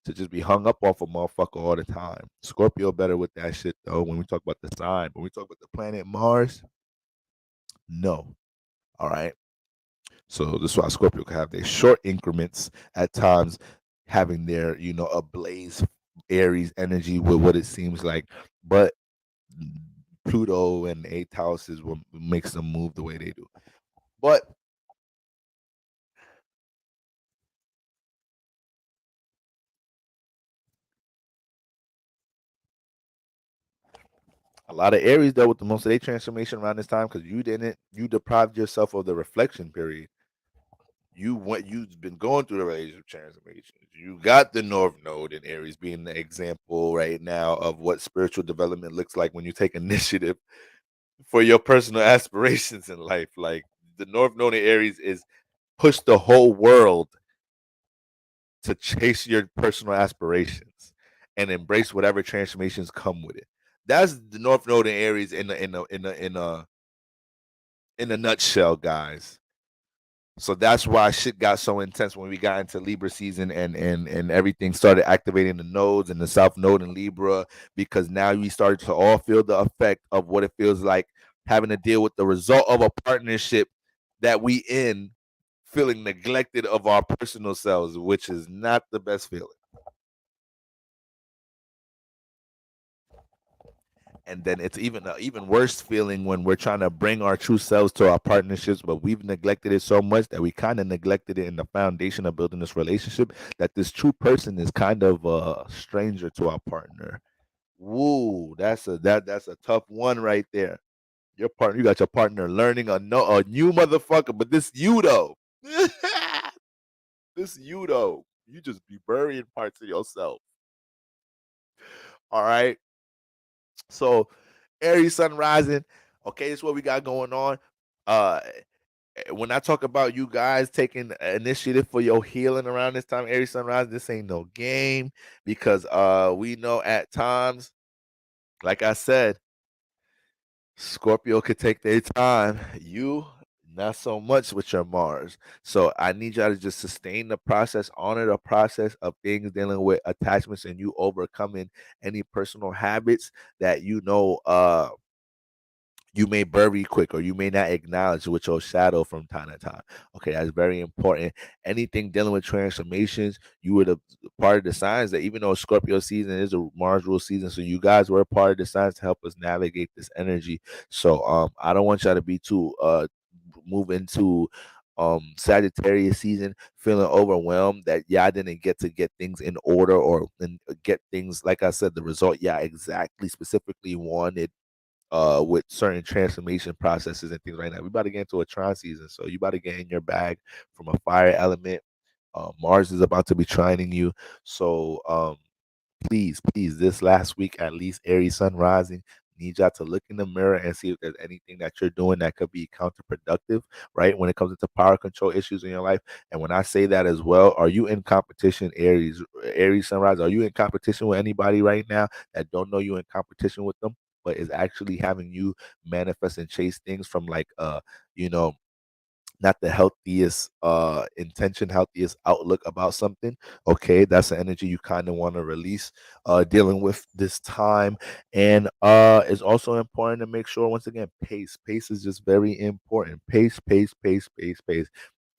to just be hung up off a motherfucker all the time. Scorpio better with that shit though. When we talk about the sign, when we talk about the planet Mars, no. All right. So this is why Scorpio can have their short increments at times, having their ablaze Aries energy with what it seems like, but Pluto and the eighth house is what makes them move the way they do. But a lot of Aries dealt with the most of their transformation around this time because you deprived yourself of the reflection period. You've been going through the relationship transformations. You got the North Node in Aries being the example right now of what spiritual development looks like when you take initiative for your personal aspirations in life. Like the North Node in Aries is push the whole world to chase your personal aspirations and embrace whatever transformations come with it. That's the North Node in Aries in a nutshell, guys. So that's why shit got so intense when we got into Libra season and everything started activating the nodes and the South Node in Libra, because now we started to all feel the effect of what it feels like having to deal with the result of a partnership that we in feeling neglected of our personal selves, which is not the best feeling. And then it's even worse feeling when we're trying to bring our true selves to our partnerships, but we've neglected it so much that we kind of neglected it in the foundation of building this relationship, that this true person is kind of a stranger to our partner. Woo, that's a tough one right there. You got your partner learning a new motherfucker, but this you though. This you though. You just be burying parts of yourself. All right. So Aries sun rising. Okay, that's what we got going on. Uh when I talk about you guys taking initiative for your healing around this time, Aries sun rising, this ain't no game, because we know at times, like I said, Scorpio could take their time. You not so much with your Mars. So I need y'all to just sustain the process, honor the process of things dealing with attachments, and you overcoming any personal habits that you may bury quick, or you may not acknowledge with your shadow from time to time. Okay, that's very important. Anything dealing with transformations, you were the part of the signs that, even though Scorpio season is a Mars rule season, so you guys were a part of the signs to help us navigate this energy. So I don't want y'all to be too move into Sagittarius season feeling overwhelmed that y'all didn't get things in order, or get things, like I said, the result y'all exactly specifically wanted with certain transformation processes and things like that. We about to get into a Tron season, so you about to get in your bag from a fire element. Mars is about to be trining you, so please, please, this last week at least, Aries Sun rising, need y'all to look in the mirror and see if there's anything that you're doing that could be counterproductive, right? When it comes into power control issues in your life. And when I say that as well, are you in competition, Aries Sunrise? Are you in competition with anybody right now that don't know you in competition with them, but is actually having you manifest and chase things from, like, you know, not the healthiest intention, healthiest outlook about something? Okay, that's the energy you kind of want to release dealing with this time. And it's also important to make sure, once again, pace is just very important. Pace.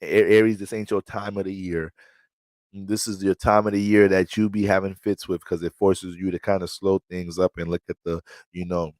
Aries, this ain't your time of the year. This is your time of the year that you be having fits with, because it forces you to kind of slow things up and look at the, you know,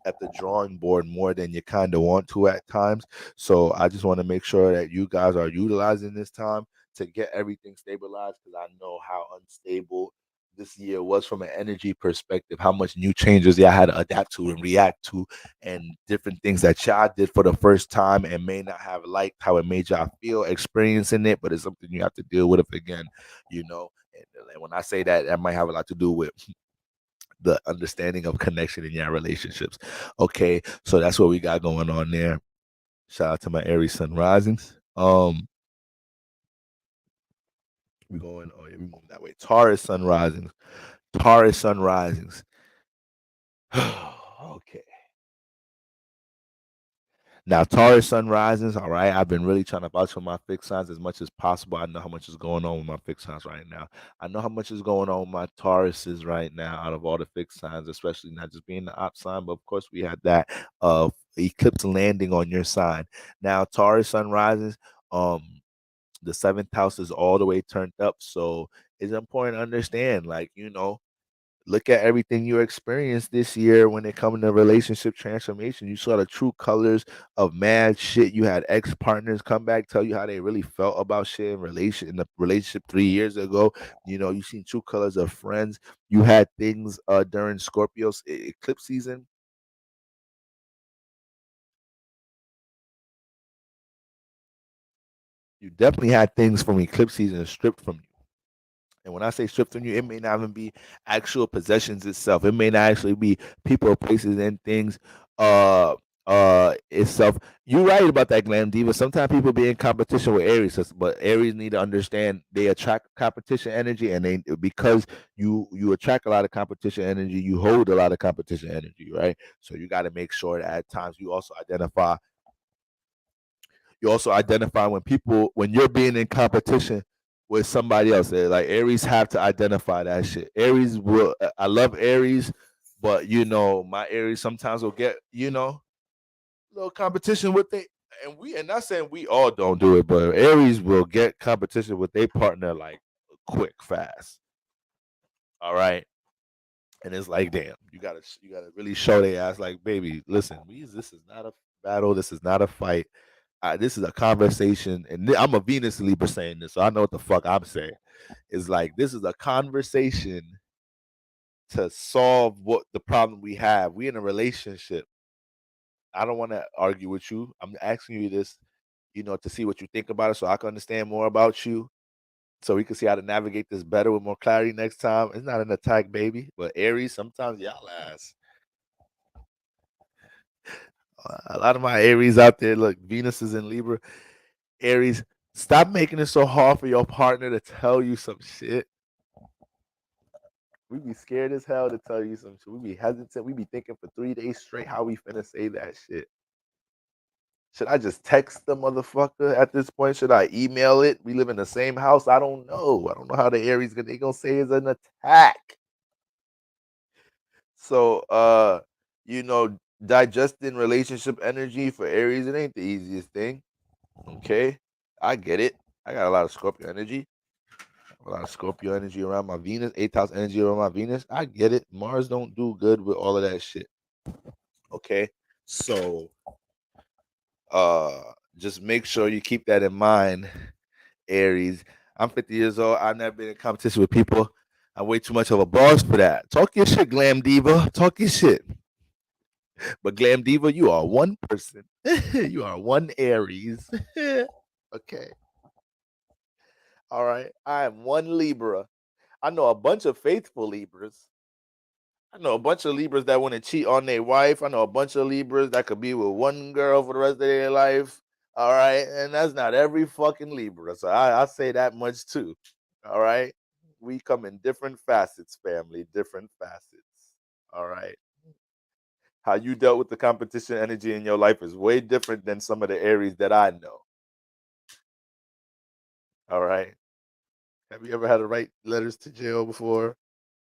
at the drawing board more than you kind of want to at times. So I just want to make sure that you guys are utilizing this time to get everything stabilized, because I know how unstable this year was from an energy perspective, how much new changes y'all had to adapt to and react to, and different things that y'all did for the first time and may not have liked how it made y'all feel experiencing it, but it's something you have to deal with again, you know. And when I say that, that might have a lot to do with the understanding of connection in your relationships. Okay, so that's what we got going on there. Shout out to my Aries Sun risings. We going, oh yeah, we moving that way. Taurus Sun risings. Taurus Sun risings. Okay. Now, Taurus sun risings, all right. I've been really trying to vouch for my fixed signs as much as possible. I know how much is going on with my fixed signs right now. I know how much is going on with my Tauruses right now out of all the fixed signs, especially not just being the op sign, but of course we had that eclipse landing on your sign. Now, Taurus sun rises, um, the seventh house is all the way turned up. So it's important to understand, like, you know, look at everything you experienced this year when it comes to relationship transformation. You saw the true colors of mad shit. You had ex partners come back, tell you how they really felt about shit in the relationship 3 years ago. You know, you seen true colors of friends. You had things during Scorpio's eclipse season. You definitely had things from eclipse season stripped from you. And when I say stripped from you, it may not even be actual possessions itself. It may not actually be people, places, and things itself. You're right about that, Glam Diva. Sometimes people be in competition with Aries, but Aries need to understand they attract competition energy, and they, because you attract a lot of competition energy, you hold a lot of competition energy, right? So you got to make sure that at times you also identify when people, when you're being in competition with somebody else. Like, Aries have to identify that shit. Aries will, I love Aries, but you know, my Aries sometimes will get, you know, a little competition with they, and not saying we all don't do it, but Aries will get competition with their partner like quick, fast. All right. And it's like, damn, you gotta really show their ass, like, baby, listen, this is not a battle, this is not a fight. This is a conversation, and I'm a Venus Libra saying this, so I know what the fuck I'm saying. It's like, this is a conversation to solve what the problem we have. We in a relationship. I don't want to argue with you. I'm asking you this, you know, to see what you think about it, so I can understand more about you, so we can see how to navigate this better with more clarity next time. It's not an attack, baby, but Aries, sometimes y'all ass. A lot of my Aries out there, look, Venus is in Libra. Aries, stop making it so hard for your partner to tell you some shit. We be scared as hell to tell you some shit. We be hesitant. We be thinking for 3 days straight how we finna say that shit. Should I just text the motherfucker at this point? Should I email it? We live in the same house. I don't know. I don't know how the Aries they gonna say it's an attack. So you know, digesting relationship energy for Aries, it ain't the easiest thing. Okay, I get it. I got a lot of Scorpio energy. A lot of Scorpio energy around my Venus, 8th house energy around my Venus. I get it. Mars don't do good with all of that shit. Okay, so just make sure you keep that in mind, Aries. I'm 50 years old. I've never been in competition with people. I'm way too much of a boss for that. Talk your shit, Glam Diva. Talk your shit. But Glam Diva, you are one person. You are one Aries. Okay. All right. I am one Libra. I know a bunch of faithful Libras. I know a bunch of Libras that want to cheat on their wife. I know a bunch of Libras that could be with one girl for the rest of their life. All right. And that's not every fucking Libra. So I say that much too. All right. We come in different facets, family, different facets. All right. How you dealt with the competition energy in your life is way different than some of the Aries that I know. All right. Have you ever had to write letters to jail before?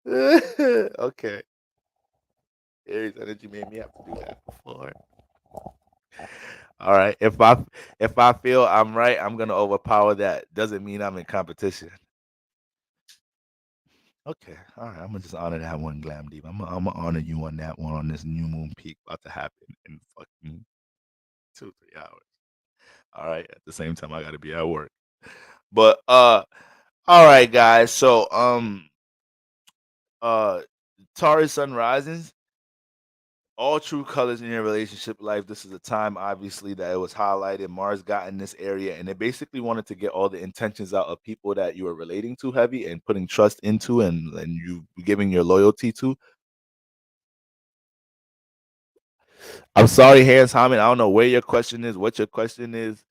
Okay. Aries energy made me have to do that before. All right. If I feel I'm right, I'm gonna overpower that. Doesn't mean I'm in competition. Okay. All right. I'm gonna just honor that one, Glam Deep. I'm gonna honor you on that one on this new moon peak about to happen in fucking 2-3 hours. All right. At the same time, I gotta be at work. But all right, guys. So uh Taurus sun risings, all true colors in your relationship life. This is a time, obviously, that it was highlighted. Mars got in this area, and it basically wanted to get all the intentions out of people that you are relating to heavy and putting trust into, and you giving your loyalty to. I'm sorry, Hans Hammond. I don't know where your question is, what your question is.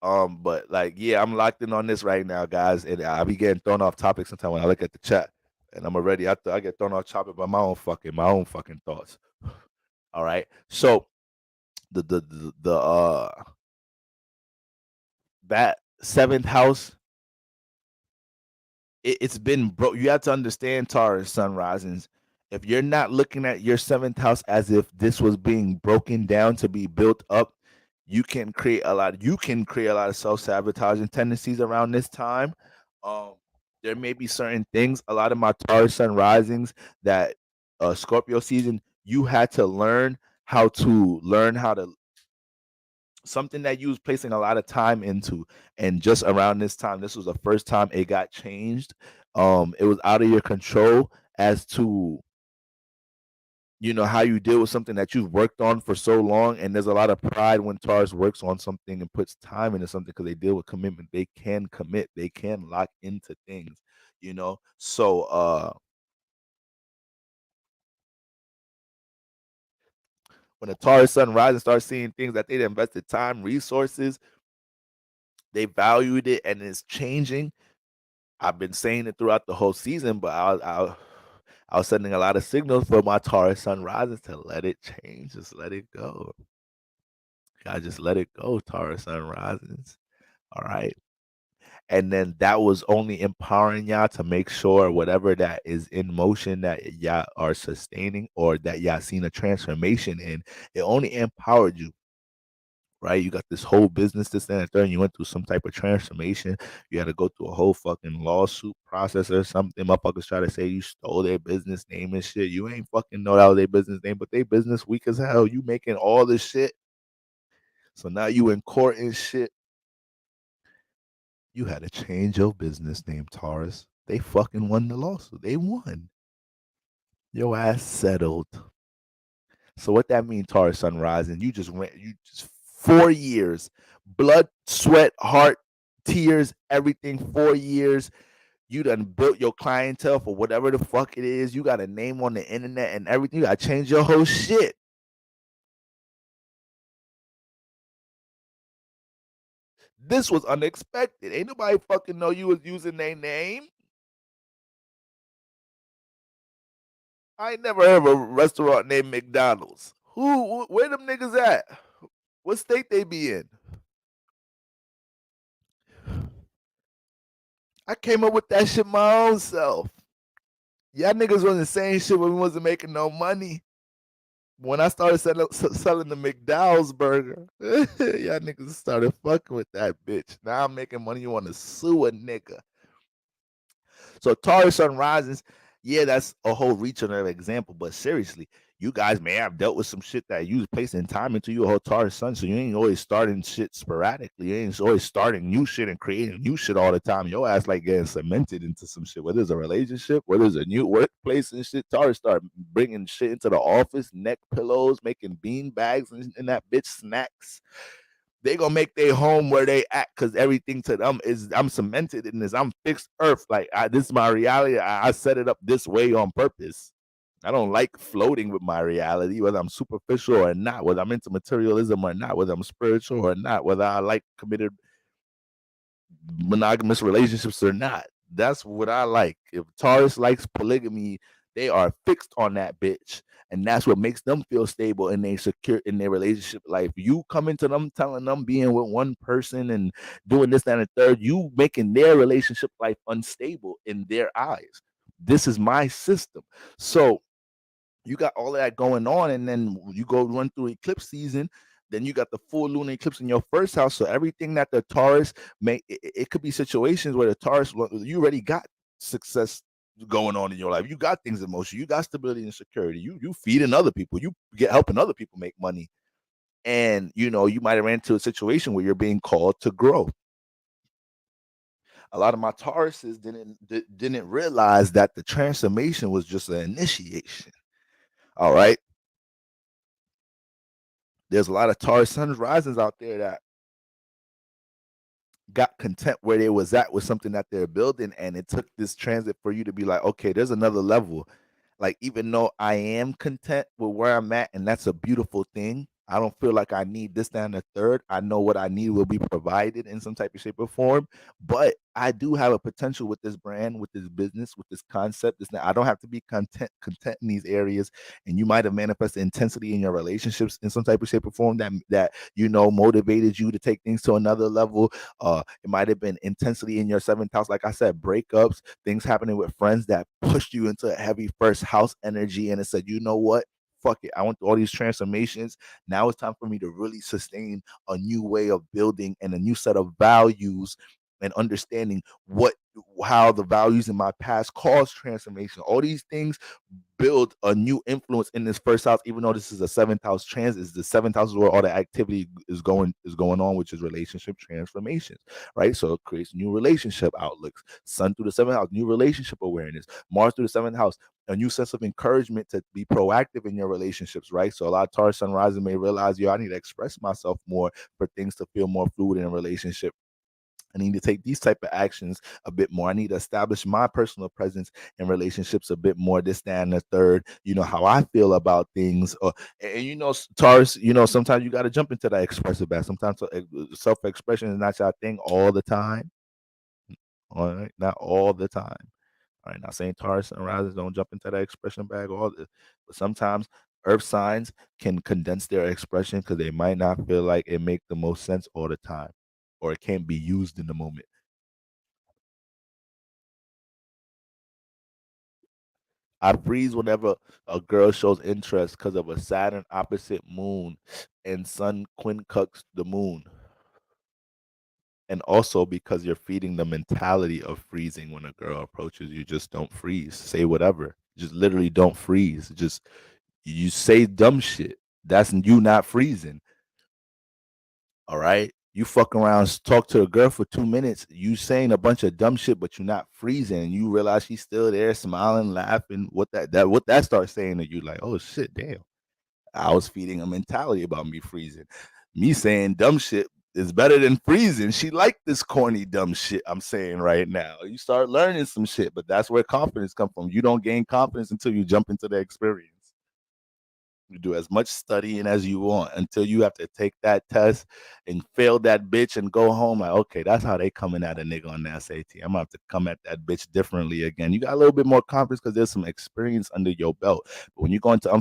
But like, yeah, I'm locked in on this right now, guys, and I be getting thrown off topic sometimes when I look at the chat, and I'm already I get thrown off topic by my own fucking thoughts. All right, so the that seventh house, it's been broke. You have to understand, Taurus sun risings. If you're not looking at your seventh house as if this was being broken down to be built up, you can create a lot. You can create a lot of self sabotaging tendencies around this time. Um, there may be certain things. A lot of my Taurus sun risings that Scorpio season, you had to learn how to something that you was placing a lot of time into, and just around this time, this was the first time it got changed. It was out of your control as to how you deal with something that you've worked on for so long. And there's a lot of pride when Taurus works on something and puts time into something, because they deal with commitment. They can commit, they can lock into things, so when a Taurus sun rises and starts seeing things that they'd invested time, resources, they valued it, and it's changing. I've been saying it throughout the whole season, but I was sending a lot of signals for my Taurus sun rises to let it change, just let it go. I just let it go, Taurus sun rises. All right. And then that was only empowering y'all to make sure whatever that is in motion that y'all are sustaining, or that y'all seen a transformation in, it only empowered you. Right? You got this whole business, this, and that, third, and you went through some type of transformation. You had to go through a whole fucking lawsuit process or something. Motherfuckers try to say you stole their business name and shit. You ain't fucking know that was their business name, but they business weak as hell. You making all this shit. So now you in court and shit. You had to change your business name, Taurus. They fucking won the lawsuit. They won. Your ass settled. So what that mean, Taurus sun rising? You just 4 years, blood, sweat, heart, tears, everything. 4 years. You done built your clientele for whatever the fuck it is. You got a name on the internet and everything. You gotta change your whole shit. This was unexpected. Ain't nobody fucking know you was using their name. I ain't never heard of a restaurant named McDonald's. Where them niggas at? What state they be in? I came up with that shit my own self. Y'all niggas wasn't saying shit when we wasn't making no money. when I started selling the McDowell's burger, y'all niggas started fucking with that bitch. Now I'm making money. You want to sue a nigga? So Taurus sun rises, yeah, that's a whole reach on an example. But seriously, you guys may have dealt with some shit that you was placing time into your whole Taurus sun. So you ain't always starting shit sporadically. You ain't always starting new shit and creating new shit all the time. Your ass like getting cemented into some shit. Whether it's a relationship, whether it's a new workplace and shit. Taurus start bringing shit into the office, neck pillows, making bean bags and that bitch snacks. They gonna make their home where they at because everything to them is I'm cemented in this. I'm fixed earth. Like this is my reality. I set it up this way on purpose. I don't like floating with my reality, whether I'm superficial or not, whether I'm into materialism or not, whether I'm spiritual or not, whether I like committed monogamous relationships or not. That's what I like. If Taurus likes polygamy, they are fixed on that bitch. And that's what makes them feel stable and they secure in their relationship life. You come into them telling them being with one person and doing this, that, and the third, you making their relationship life unstable in their eyes. This is my system. So you got all of that going on, and then you go run through eclipse season. Then you got the full lunar eclipse in your first house. So everything that the Taurus may, it could be situations where the Taurus, you already got success going on in your life. You got things in motion. You got stability and security. You feeding other people. You get helping other people make money. And you know, you might have ran into a situation where you're being called to grow. A lot of my Tauruses didn't realize that the transformation was just an initiation. All right. There's a lot of Taurus suns risings out there that got content where they was at with something that they're building, and it took this transit for you to be like, okay, there's another level. Like, even though I am content with where I'm at, and that's a beautiful thing, I don't feel like I need this, that, and the third. I know what I need will be provided in some type of shape or form. But I do have a potential with this brand, with this business, with this concept. This, I don't have to be content in these areas. And you might have manifested intensity in your relationships in some type of shape or form that you know motivated you to take things to another level. It might have been intensity in your seventh house, like I said, breakups, things happening with friends that pushed you into a heavy first house energy, and it said, you know what? Fuck it. I went through all these transformations. Now it's time for me to really sustain a new way of building and a new set of values and understanding how the values in my past caused transformation. All these things build a new influence in this first house, even though this is a seventh house transit. Is the seventh house is where all the activity is going on, which is relationship transformations, right? So it creates new relationship outlooks. Sun through the seventh house, new relationship awareness. Mars through the seventh house, a new sense of encouragement to be proactive in your relationships, right? So a lot of Taurus sun rising may realize, yo, I need to express myself more for things to feel more fluid in a relationship. I need to take these type of actions a bit more. I need to establish my personal presence in relationships a bit more. This, that, and the third. You know how I feel about things. And you know, Taurus. You know, sometimes you got to jump into that expressive bag. Sometimes self-expression is not your thing all the time. All right, not all the time. All right, not saying Taurus and risers don't jump into that expression bag all the, but sometimes Earth signs can condense their expression because they might not feel like it make the most sense all the time, or it can't be used in the moment. I freeze whenever a girl shows interest because of a Saturn opposite moon and Sun quincunx the moon. And also because you're feeding the mentality of freezing when a girl approaches you. Just don't freeze. Say whatever. Just literally don't freeze. Just you say dumb shit. That's you not freezing. All right. You fuck around, talk to a girl for 2 minutes. You saying a bunch of dumb shit, but you're not freezing. And you realize she's still there, smiling, laughing. What that starts saying to you, like, oh shit, damn. I was feeding a mentality about me freezing. Me saying dumb shit is better than freezing. She liked this corny dumb shit I'm saying right now. You start learning some shit, but that's where confidence comes from. You don't gain confidence until you jump into the experience. You do as much studying as you want until you have to take that test and fail that bitch and go home. Like, okay, that's how they coming at a nigga on the SAT. I'm gonna have to come at that bitch differently again. You got a little bit more confidence because there's some experience under your belt. But when you go into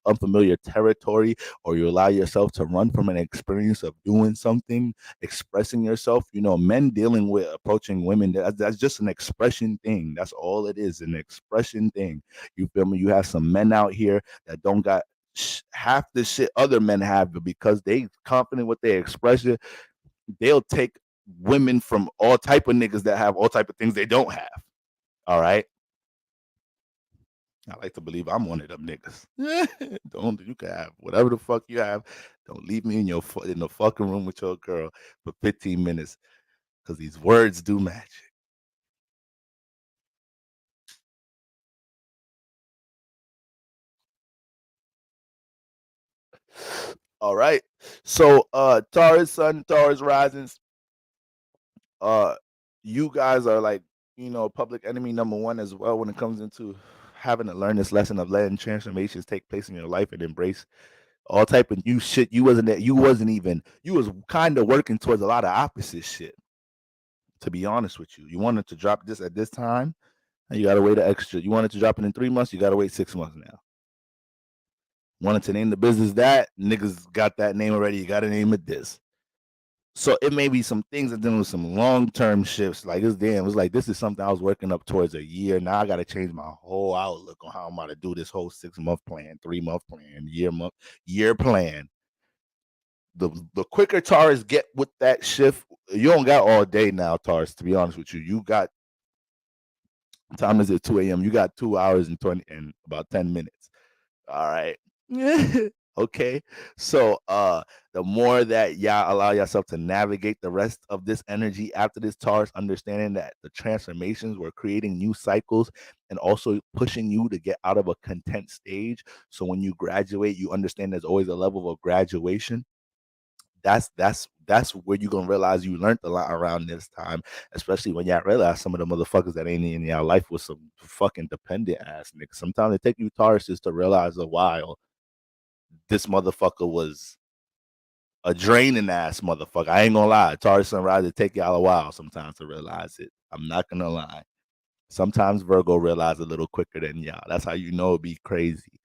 unfamiliar territory, or you allow yourself to run from an experience of doing something, expressing yourself, you know, men dealing with approaching women, that's just an expression thing. That's all it is, an expression thing. You feel me? You have some men out here that don't got half the shit other men have, but because they confident with their expression, they'll take women from all type of niggas that have all type of things they don't have. All right. I like to believe I'm one of them niggas. Don't you can have whatever the fuck you have. Don't leave me in the fucking room with your girl for 15 minutes, because these words do magic. All right. So Taurus Sun, Taurus Risings, uh you guys are like, public enemy number one as well when it comes into having to learn this lesson of letting transformations take place in your life and embrace all type of new shit. You was kind of working towards a lot of opposite shit, to be honest with you. You wanted to drop this at this time, and you gotta wait an extra. You wanted to drop it in 3 months, you gotta wait 6 months now. Wanted to name the business that, niggas got that name already, you gotta name it this. So it may be some things that dealing with some long-term shifts. Like it's like this is something I was working up towards a year. Now I gotta change my whole outlook on how I'm about to do this whole 6-month plan, 3-month plan, year plan. The quicker Taurus get with that shift, you don't got all day now, Taurus, to be honest with you. You got, time is at 2 a.m. You got 2 hours and 20 and about 10 minutes. All right. Okay. So the more that y'all allow yourself to navigate the rest of this energy after this Taurus, understanding that the transformations were creating new cycles and also pushing you to get out of a content stage. So when you graduate, you understand there's always a level of graduation. That's where you're gonna realize you learned a lot around this time, especially when y'all realize some of the motherfuckers that ain't in y'all life was some fucking dependent ass niggas. Sometimes it take you Tauruses to realize a while this motherfucker was a draining ass motherfucker. I ain't gonna lie. Taurus sunrise, it take y'all a while sometimes to realize it. I'm not gonna lie. Sometimes Virgo realize a little quicker than y'all. That's how you know it be crazy.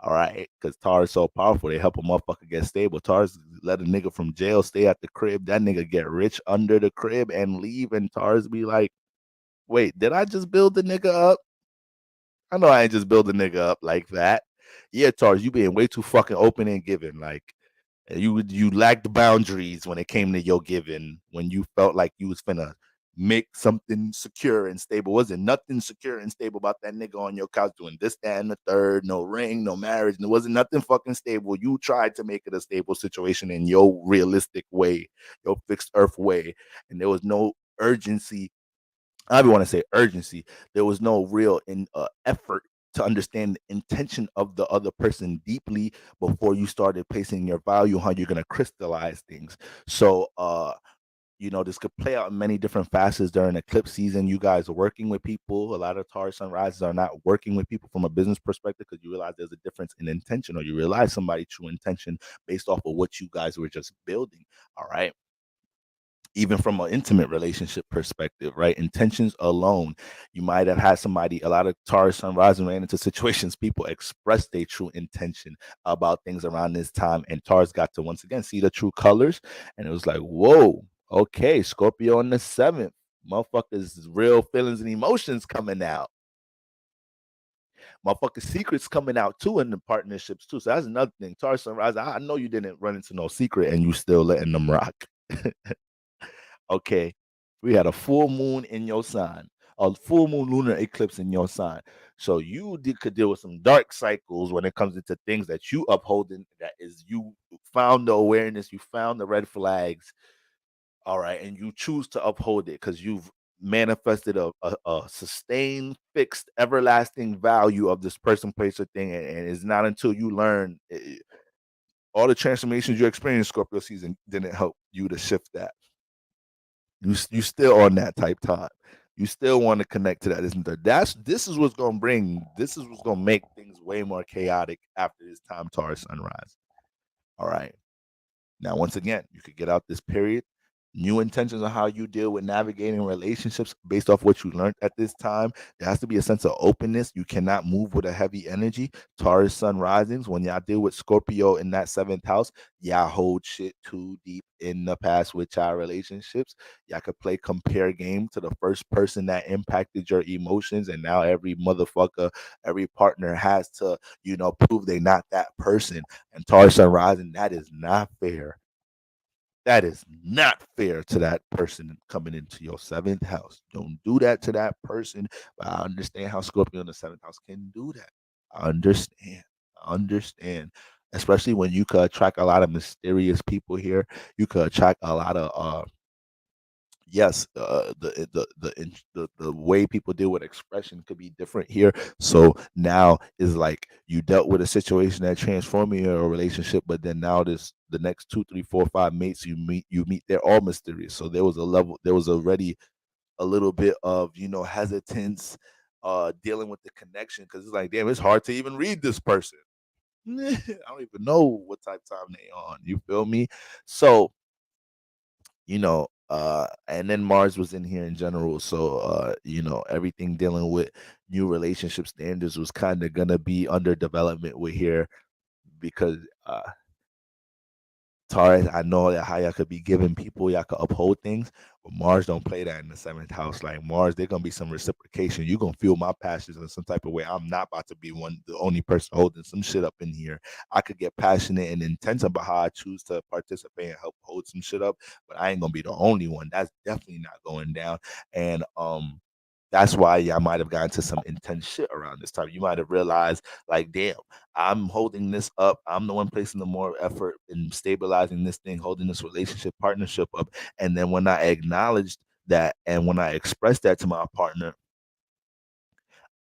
All right, because Taurus so powerful, they help a motherfucker get stable. Taurus let a nigga from jail stay at the crib. That nigga get rich under the crib and leave, and Taurus be like, "Wait, did I just build the nigga up? I know I ain't just build the nigga up like that." Yeah, Taurus, you being way too fucking open and giving. Like you lacked boundaries when it came to your giving. When you felt like you was finna make something secure and stable. Wasn't nothing secure and stable about that nigga on your couch doing this, that, and the third. No ring, no marriage. There wasn't nothing fucking stable. You tried to make it a stable situation in your realistic way, your fixed earth way, and there was no urgency. I don't want to say urgency. There was no real effort to understand the intention of the other person deeply before you started placing your value, how you're gonna crystallize things. So this could play out in many different facets during eclipse season. You guys are working with people. A lot of Taurus sunrises are not working with people from a business perspective because you realize there's a difference in intention, or you realize somebody's true intention based off of what you guys were just building. All right. Even from an intimate relationship perspective, right? Intentions alone. You might have had somebody, a lot of Taurus sun rising ran into situations, people express their true intention about things around this time. And Taurus got to once again see the true colors. And it was like, whoa, okay, Scorpio on the 7th. Motherfuckers' real feelings and emotions coming out. Motherfucking secrets coming out too in the partnerships too. So that's another thing. Taurus sunrise, I know you didn't run into no secret and you still letting them rock. Okay, we had a full moon in your sign, a full moon lunar eclipse in your sign. So could deal with some dark cycles when it comes into things that you upholding. That is, you found the awareness, you found the red flags, all right, and you choose to uphold it because you've manifested a sustained, fixed, everlasting value of this person, place, or thing, and it's not until you learn all the transformations you experienced Scorpio season didn't help you to shift that. You still on that type time. You still want to connect to that, isn't there? This is what's gonna bring. This is what's gonna make things way more chaotic after this time Taurus sunrise. All right. Now, once again, you could get out this period new intentions on how you deal with navigating relationships based off what you learned at this time. There has to be a sense of openness. You cannot move with a heavy energy. Taurus sun risings, when y'all deal with Scorpio in that seventh house, y'all hold shit too deep in the past with y'all relationships. Y'all could play compare game to the first person that impacted your emotions, and now every motherfucker, every partner has to, prove they not that person. And Taurus sun rising, that is not fair. That is not fair to that person coming into your seventh house. Don't do that to that person. But I understand how Scorpio in the seventh house can do that. I understand. I understand. Especially when you could attract a lot of mysterious people here. You could attract a lot of yes, the way people deal with expression could be different here. So now is like you dealt with a situation that transformed your relationship, but then now the next two, three, four, five mates you meet, they're all mysterious. So there was already a little bit of hesitance dealing with the connection, because it's like, damn, it's hard to even read this person. I don't even know what type of time they on. You feel me? So and then Mars was in here in general. So everything dealing with new relationship standards was kind of gonna be under development with here, because Taurus, I know that how y'all could be giving people, y'all could uphold things, but Mars don't play that in the seventh house. Like Mars, there's gonna be some reciprocation. You're gonna feel my passions in some type of way. I'm not about to be the only person holding some shit up in here. I could get passionate and intense about how I choose to participate and help hold some shit up, but I ain't gonna be the only one. That's definitely not going down. And that's why y'all might have gotten to some intense shit around this time. You might have realized, like, damn, I'm holding this up. I'm the one placing the more effort in stabilizing this thing, holding this relationship partnership up. And then when I acknowledged that and when I expressed that to my partner,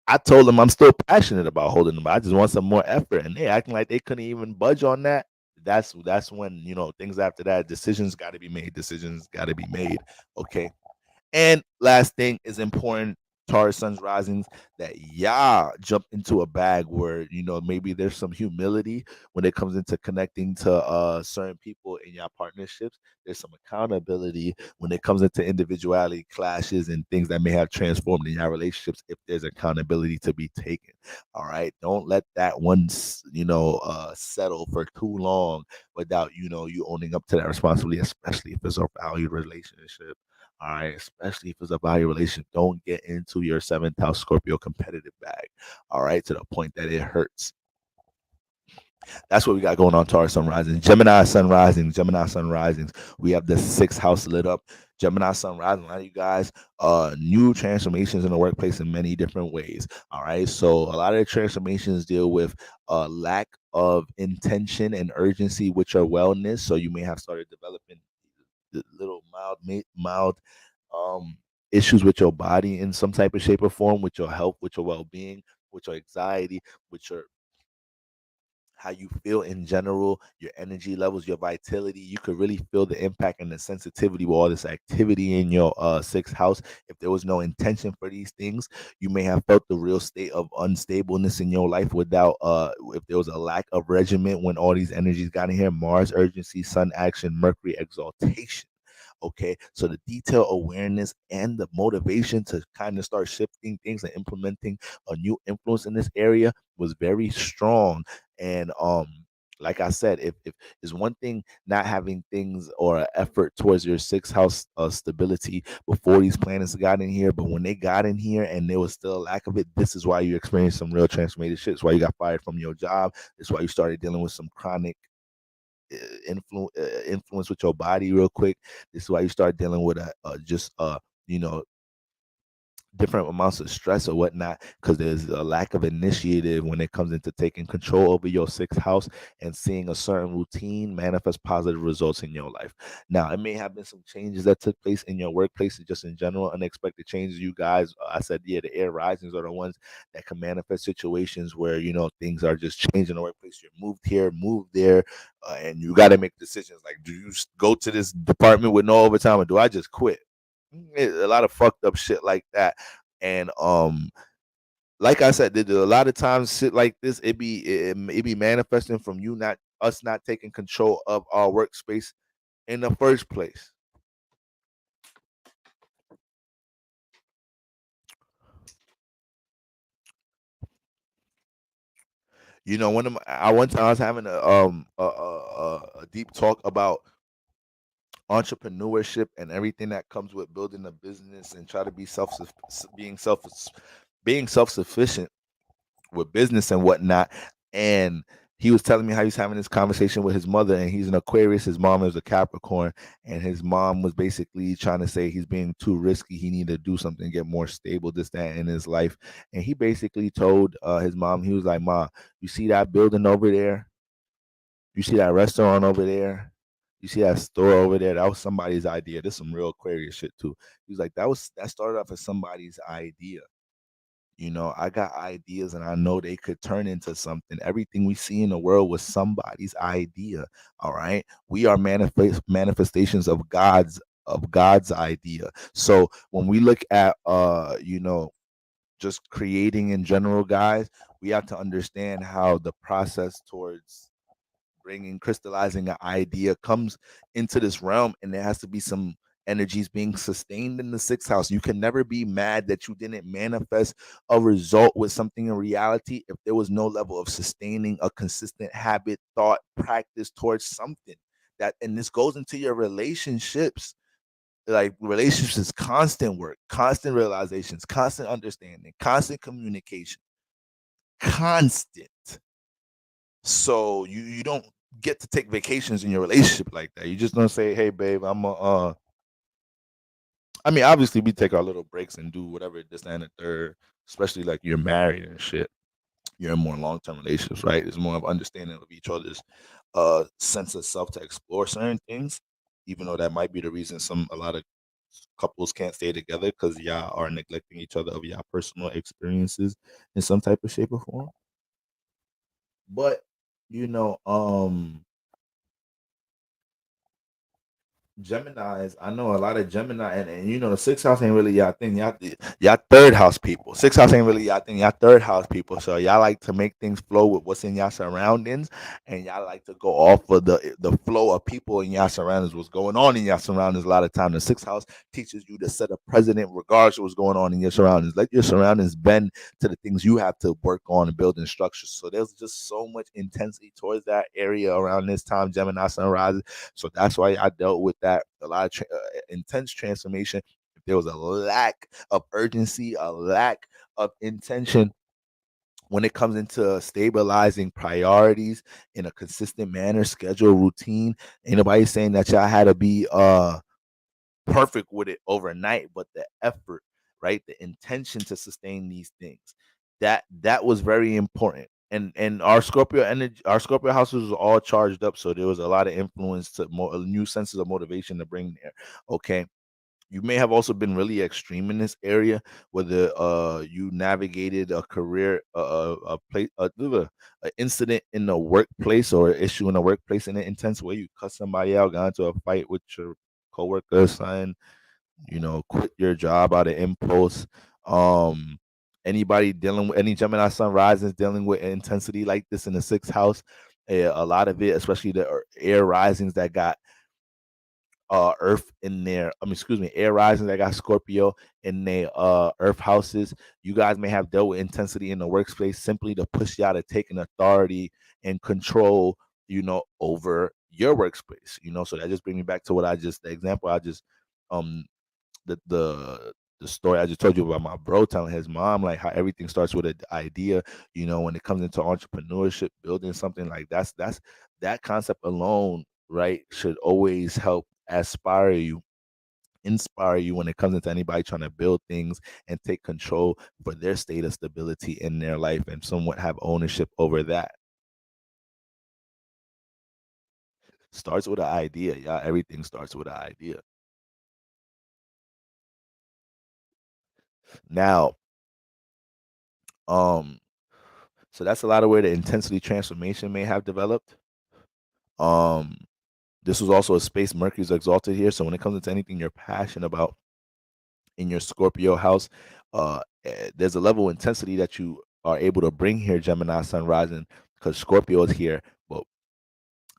I told them I'm still passionate about holding them. I just want some more effort. And they acting like they couldn't even budge on that. That's when, things after that, decisions got to be made. Decisions got to be made. Okay. And last thing is important, Taurus Sun's risings, that y'all jump into a bag where maybe there's some humility when it comes into connecting to certain people in your partnerships. There's some accountability when it comes into individuality clashes and things that may have transformed in your relationships. If there's accountability to be taken, all right, don't let that one settle for too long without you owning up to that responsibility, especially if it's a valued relationship. All right, especially if it's a value relationship, don't get into your seventh house Scorpio competitive bag. All right, to the point that it hurts. That's what we got going on. Taurus sun rising, Gemini sun rising, Gemini sun risings. We have the sixth house lit up. Gemini sun rising. A lot of you guys, new transformations in the workplace in many different ways. All right, so a lot of the transformations deal with lack of intention and urgency with your wellness. So you may have started developing the little mild um issues with your body in some type of shape or form, with your health, with your well-being, with your anxiety, with your how you feel in general, your energy levels, your vitality. You could really feel the impact and the sensitivity with all this activity in your sixth house. If there was no intention for these things, you may have felt the real state of unstableness in your life without if there was a lack of regimen when all these energies got in here. Mars urgency, Sun action, Mercury exaltation. Okay, so the detail awareness and the motivation to kind of start shifting things and implementing a new influence in this area was very strong. And like I said, if is one thing not having things or an effort towards your sixth house stability before these planets got in here, but when they got in here and there was still a lack of it, this is why you experienced some real transformative shit. It's why you got fired from your job. It's why you started dealing with some chronic influence with your body real quick. This is why you start dealing with just you know different amounts of stress or whatnot, because there's a lack of initiative when it comes into taking control over your sixth house and seeing a certain routine manifest positive results in your life. Now, it may have been some changes that took place in your workplace, just in general, unexpected changes. You guys, I said, yeah, the air risings are the ones that can manifest situations where things are just changing in the workplace. You're moved here, moved there, and you got to make decisions like, do you go to this department with no overtime, or do I just quit? A lot of fucked up shit like that. And like I said, a lot of times shit like this, it be manifesting from not taking control of our workspace in the first place. You know, one time I was having a deep talk about entrepreneurship and everything that comes with building a business and try to be being self sufficient with business and whatnot. And he was telling me how he's having this conversation with his mother, and he's an Aquarius. His mom is a Capricorn, and his mom was basically trying to say he's being too risky. He needed to do something, get more stable, this, that, in his life. And he basically told his mom, he was like, "Ma, you see that building over there? You see that restaurant over there? You see that store over there? That was somebody's idea. This is some real Aquarius shit too." He was like, that started off as somebody's idea. You know, I got ideas and I know they could turn into something. Everything we see in the world was somebody's idea. All right. We are manifestations of God's idea. So when we look at just creating in general, guys, we have to understand how the process towards crystallizing an idea comes into this realm, and there has to be some energies being sustained in the sixth house. You can never be mad that you didn't manifest a result with something in reality if there was no level of sustaining a consistent habit, thought, practice towards something. And this goes into your relationships. Like, relationships is constant work, constant realizations, constant understanding, constant communication, constant. So you don't get to take vacations in your relationship like that. You just don't say, "Hey, babe, I'm a." I mean, obviously, we take our little breaks and do whatever this and the third. Especially like you're married and shit. You're in more long-term relationships, right? There's more of understanding of each other's sense of self to explore certain things. Even though that might be the reason a lot of couples can't stay together, because y'all are neglecting each other of y'all personal experiences in some type of shape or form. But you know, Geminis, I know a lot of Gemini, and you know the sixth house ain't really y'all thing. Y'all third house people. Sixth house ain't really y'all thing. Y'all third house people. So y'all like to make things flow with what's in y'all surroundings, and y'all like to go off of the flow of people in y'all surroundings. What's going on in y'all surroundings? A lot of time, the sixth house teaches you to set a precedent regardless of what's going on in your surroundings. Let your surroundings bend to the things you have to work on and building structures. So there's just so much intensity towards that area around this time, Gemini sunrise. So that's why I dealt with that, a lot of intense transformation. If there was a lack of urgency, a lack of intention when it comes into stabilizing priorities in a consistent manner, schedule, routine, ain't nobody saying that y'all had to be perfect with it overnight, but the effort, right? The intention to sustain these things. That was very important. And our Scorpio energy, our Scorpio houses was all charged up, so there was a lot of influence to more new senses of motivation to bring there. Okay. You may have also been really extreme in this area, whether you navigated a career, a place, a incident in the workplace, or an issue in the workplace in an intense way. You cut somebody out, got into a fight with your coworker, son, quit your job out of impulse. Um, Anybody dealing with any Gemini sun risings dealing with intensity like this in the sixth house, a lot of it, especially the air risings that got earth in their excuse me, air risings that got Scorpio in their earth houses. You guys may have dealt with intensity in the workspace simply to push you out of taking authority and control, over your workspace. So that just brings me back to the example I just um the story I just told you about my bro telling his mom, like, how everything starts with an idea. When it comes into entrepreneurship, building something, like that concept alone, right, should always help inspire you when it comes into anybody trying to build things and take control for their state of stability in their life and somewhat have ownership over that. Starts with an idea. Yeah, everything starts with an idea. Now, um so that's a lot of where the intensity transformation may have developed. um this was also a space Mercury's exalted here, so when it comes into anything you're passionate about in your Scorpio house, there's a level of intensity that you are able to bring here, Gemini sun rising, because Scorpio is here. But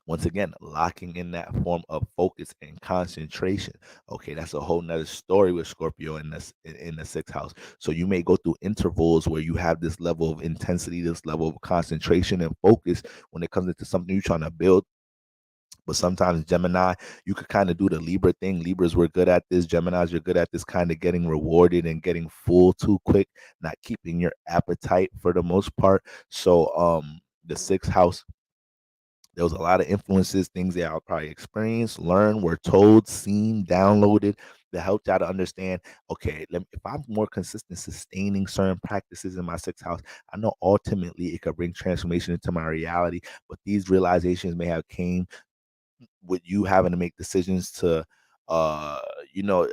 Once again, locking in that form of focus and concentration. Okay, that's a whole nother story with Scorpio in the sixth house. So you may go through intervals where you have this level of intensity, this level of concentration and focus when it comes into something you're trying to build. But sometimes Gemini, you could kind of do the Libra thing. Libras were good at this. Geminis, you're good at this kind of getting rewarded and getting full too quick, not keeping your appetite for the most part. So the sixth house, there was a lot of influences, things that I'll probably experienced, learned, were told, seen, downloaded that helped y'all to understand, okay, if I'm more consistent sustaining certain practices in my sixth house, I know ultimately it could bring transformation into my reality. But these realizations may have came with you having to make decisions to uh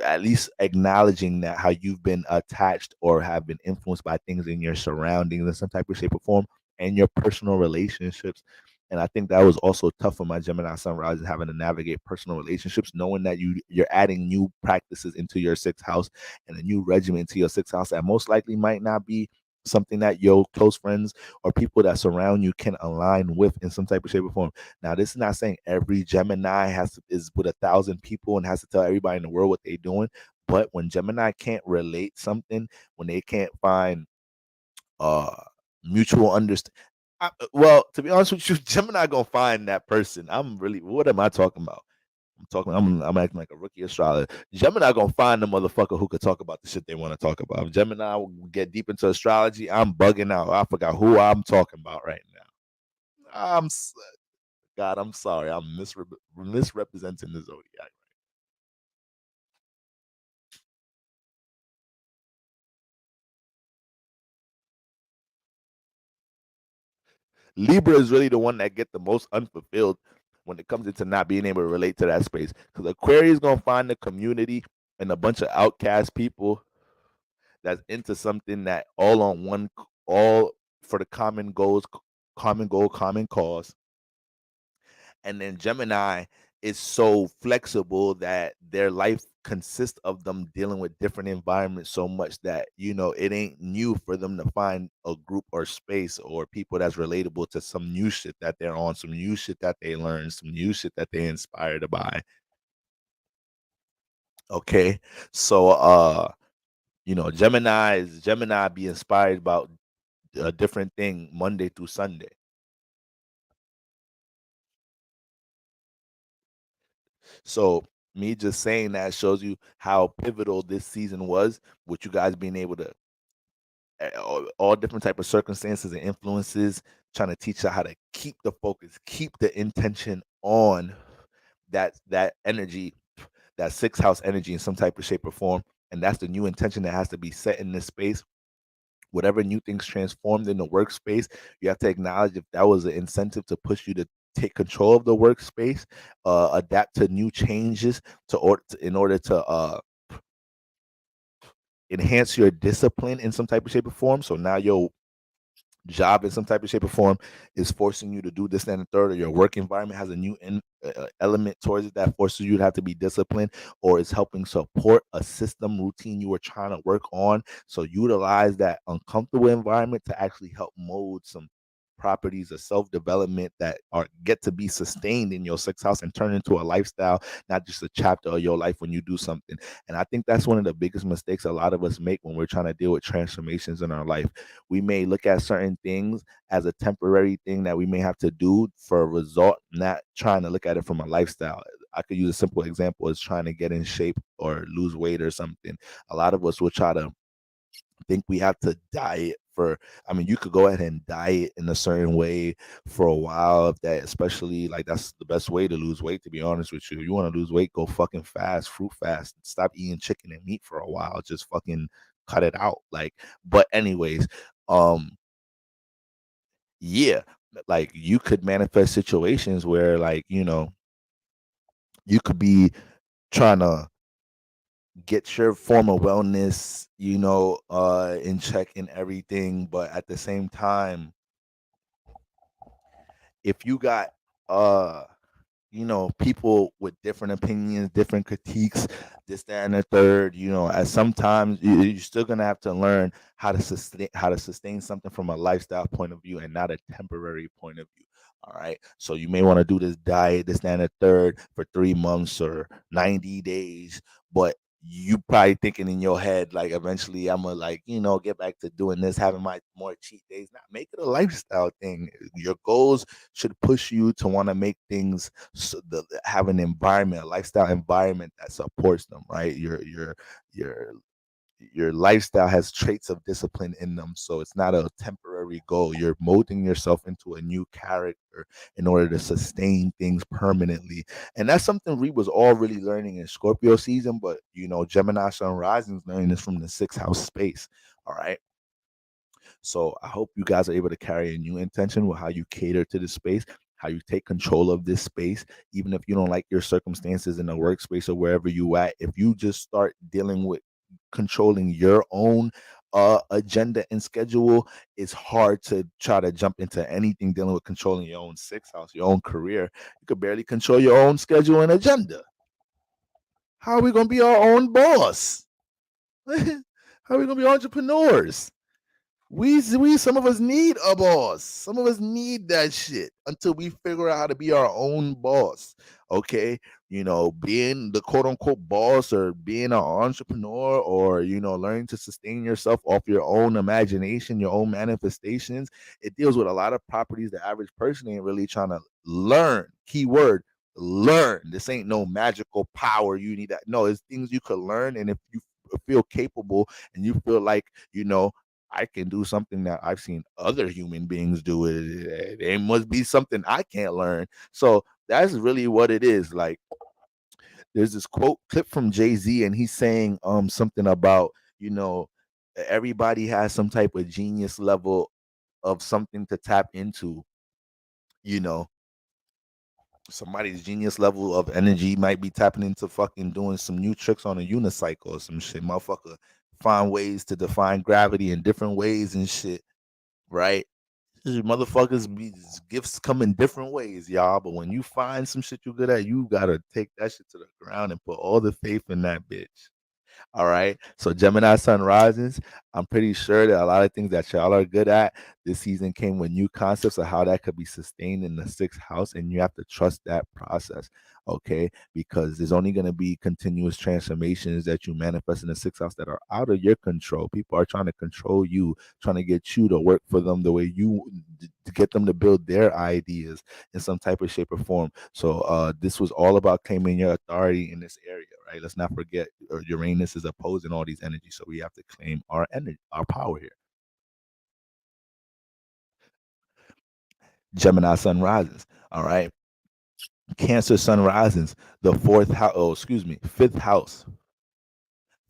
at least acknowledging that how you've been attached or have been influenced by things in your surroundings in some type of shape or form and your personal relationships. And I think that was also tough for my Gemini sunrise, having to navigate personal relationships, knowing that you're adding new practices into your sixth house and a new regimen into your sixth house that most likely might not be something that your close friends or people that surround you can align with in some type of shape or form. Now, this is not saying every Gemini is with 1,000 people and has to tell everybody in the world what they're doing. But when Gemini can't relate something, when they can't find uh mutual understanding, well, to be honest with you, Gemini gonna find that person. What am I talking about? I'm acting like a rookie astrologer. Gemini gonna find the motherfucker who could talk about the shit they want to talk about. If Gemini will get deep into astrology, I'm bugging out. I forgot who I'm talking about right now. God, I'm sorry. I'm misrepresenting the zodiac. Libra is really the one that get the most unfulfilled when it comes into not being able to relate to that space. Because Aquarius gonna find the community and a bunch of outcast people that's into something that all for the common goal, common cause. And then Gemini is so flexible that their life consists of them dealing with different environments so much that it ain't new for them to find a group or space or people that's relatable to some new shit that they're on, some new shit that they learn, some new shit that they're inspired by. Okay, so Gemini be inspired about a different thing Monday through Sunday. So me just saying that shows you how pivotal this season was, with you guys being able to all different type of circumstances and influences, trying to teach you how to keep the focus, keep the intention on that energy, that sixth house energy in some type of shape or form. And that's the new intention that has to be set in this space. Whatever new things transformed in the workspace, you have to acknowledge if that was an incentive to push you to take control of the workspace, adapt to new changes in order to enhance your discipline in some type of shape or form. So now your job in some type of shape or form is forcing you to do this and the third, or your work environment has a new element towards it that forces you to have to be disciplined, or is helping support a system routine you were trying to work on. So utilize that uncomfortable environment to actually help mold some properties of self-development that are get to be sustained in your sixth house and turn into a lifestyle, not just a chapter of your life when you do something. And I think that's one of the biggest mistakes a lot of us make when we're trying to deal with transformations in our life. We may look at certain things as a temporary thing that we may have to do for a result, not trying to look at it from a lifestyle. I could use a simple example as trying to get in shape or lose weight or something. A lot of us will try to think we have to diet for, I mean, you could go ahead and diet in a certain way for a while, if that, especially like that's the best way to lose weight, to be honest with you. If you want to lose weight, go fucking fast, fruit fast, stop eating chicken and meat for a while, just fucking cut it out. Like, but anyways, yeah, like you could manifest situations where, like, you could be trying to get your form of wellness, in check and everything. But at the same time, if you got uh people with different opinions, different critiques, this, that, and the third, as sometimes you're still gonna have to learn how to sustain something from a lifestyle point of view and not a temporary point of view. All right. So you may want to do this diet, this, that, and the third for 3 months or 90 days. But you probably thinking in your head, like, eventually I'm gonna, like, get back to doing this, having my more cheat days. Not make it a lifestyle thing. Your goals should push you to want to make things, have an environment, a lifestyle environment that supports them, right? Your your lifestyle has traits of discipline in them, so it's not a temporary goal. You're molding yourself into a new character in order to sustain things permanently, and that's something we was all really learning in Scorpio season. But Gemini sun rising is learning this from the sixth house space. All right. So I hope you guys are able to carry a new intention with how you cater to this space, how you take control of this space, even if you don't like your circumstances in the workspace or wherever you at. If you just start dealing with controlling your own agenda and schedule, it's hard to try to jump into anything dealing with controlling your own sixth house, your own career. You could barely control your own schedule and agenda. How are we gonna be our own boss? How are we gonna be entrepreneurs? We some of us need a boss. Some of us need that shit until we figure out how to be our own boss. Okay, being the quote unquote boss or being an entrepreneur or learning to sustain yourself off your own imagination, your own manifestations. It deals with a lot of properties the average person ain't really trying to learn. Keyword learn. This ain't no magical power you need. That no, it's things you could learn, and if you feel capable and you feel like I can do something that I've seen other human beings do. It must be something I can't learn. So that's really what it is. Like, there's this quote clip from Jay-Z, and he's saying something about, everybody has some type of genius level of something to tap into. You know, somebody's genius level of energy might be tapping into fucking doing some new tricks on a unicycle or some shit. Motherfucker find ways to define gravity in different ways and shit, right? Motherfuckers gifts come in different ways, y'all. But when you find some shit you good at, you gotta take that shit to the ground and put all the faith in that bitch. All right. So Gemini sun rises. I'm pretty sure that a lot of things that y'all are good at this season came with new concepts of how that could be sustained in the sixth house. And you have to trust that process. Okay. Because there's only going to be continuous transformations that you manifest in the sixth house that are out of your control. People are trying to control you, trying to get you to work for them the way to get them to build their ideas in some type of shape or form. So this was all about claiming your authority in this area, right? Let's not forget Uranus is opposing all these energies, so we have to claim our energy, our power here. Gemini sun rises. All right. Cancer sun rises. The fourth house. Oh, excuse me, fifth house.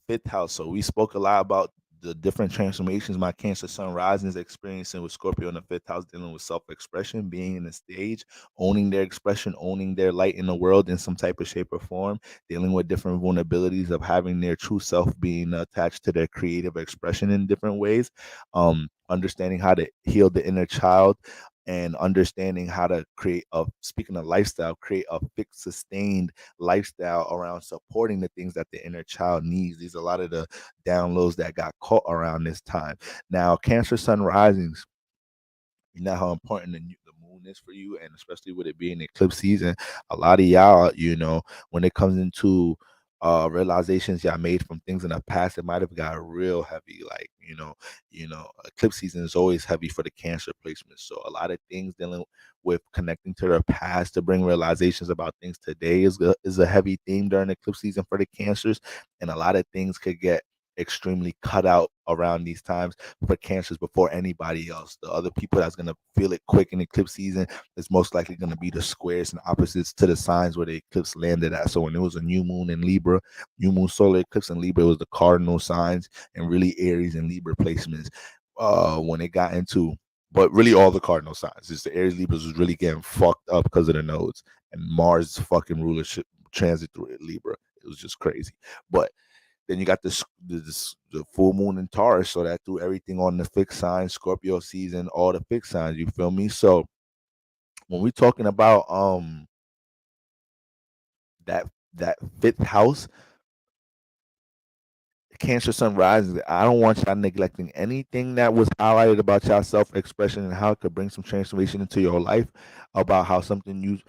Fifth house. So we spoke a lot about the different transformations my Cancer sun rising is experiencing with Scorpio in the fifth house, dealing with self-expression, being in the stage, owning their expression, owning their light in the world in some type of shape or form, dealing with different vulnerabilities of having their true self being attached to their creative expression in different ways, understanding how to heal the inner child, and understanding how to create a, speaking of lifestyle, create a fixed, sustained lifestyle around supporting the things that the inner child needs. These are a lot of the downloads that got caught around this time. Now, Cancer sun risings, you know how important the moon is for you, and especially with it being eclipse season, a lot of y'all, when it comes into realizations y'all made from things in the past, it might have got real heavy. Like, eclipse season is always heavy for the Cancer placement. So a lot of things dealing with connecting to their past to bring realizations about things today is a heavy theme during eclipse season for the Cancers, and a lot of things could get extremely cut out around these times for Cancers before anybody else. The other people that's going to feel it quick in eclipse season is most likely going to be the squares and opposites to the signs where the eclipse landed at. So when it was a new moon in Libra, new moon solar eclipse in Libra, it was the cardinal signs and really Aries and Libra placements. When it got into, but really all the cardinal signs, just the Aries Libras was really getting fucked up because of the nodes and Mars fucking rulership transit through Libra. It was just crazy. But then you got the full moon in Taurus, so that threw everything on the fixed signs, Scorpio season, all the fixed signs. You feel me? So when we're talking about that fifth house, Cancer Sun rising, I don't want y'all neglecting anything that was highlighted about y'all self-expression and how it could bring some transformation into your life, about how something you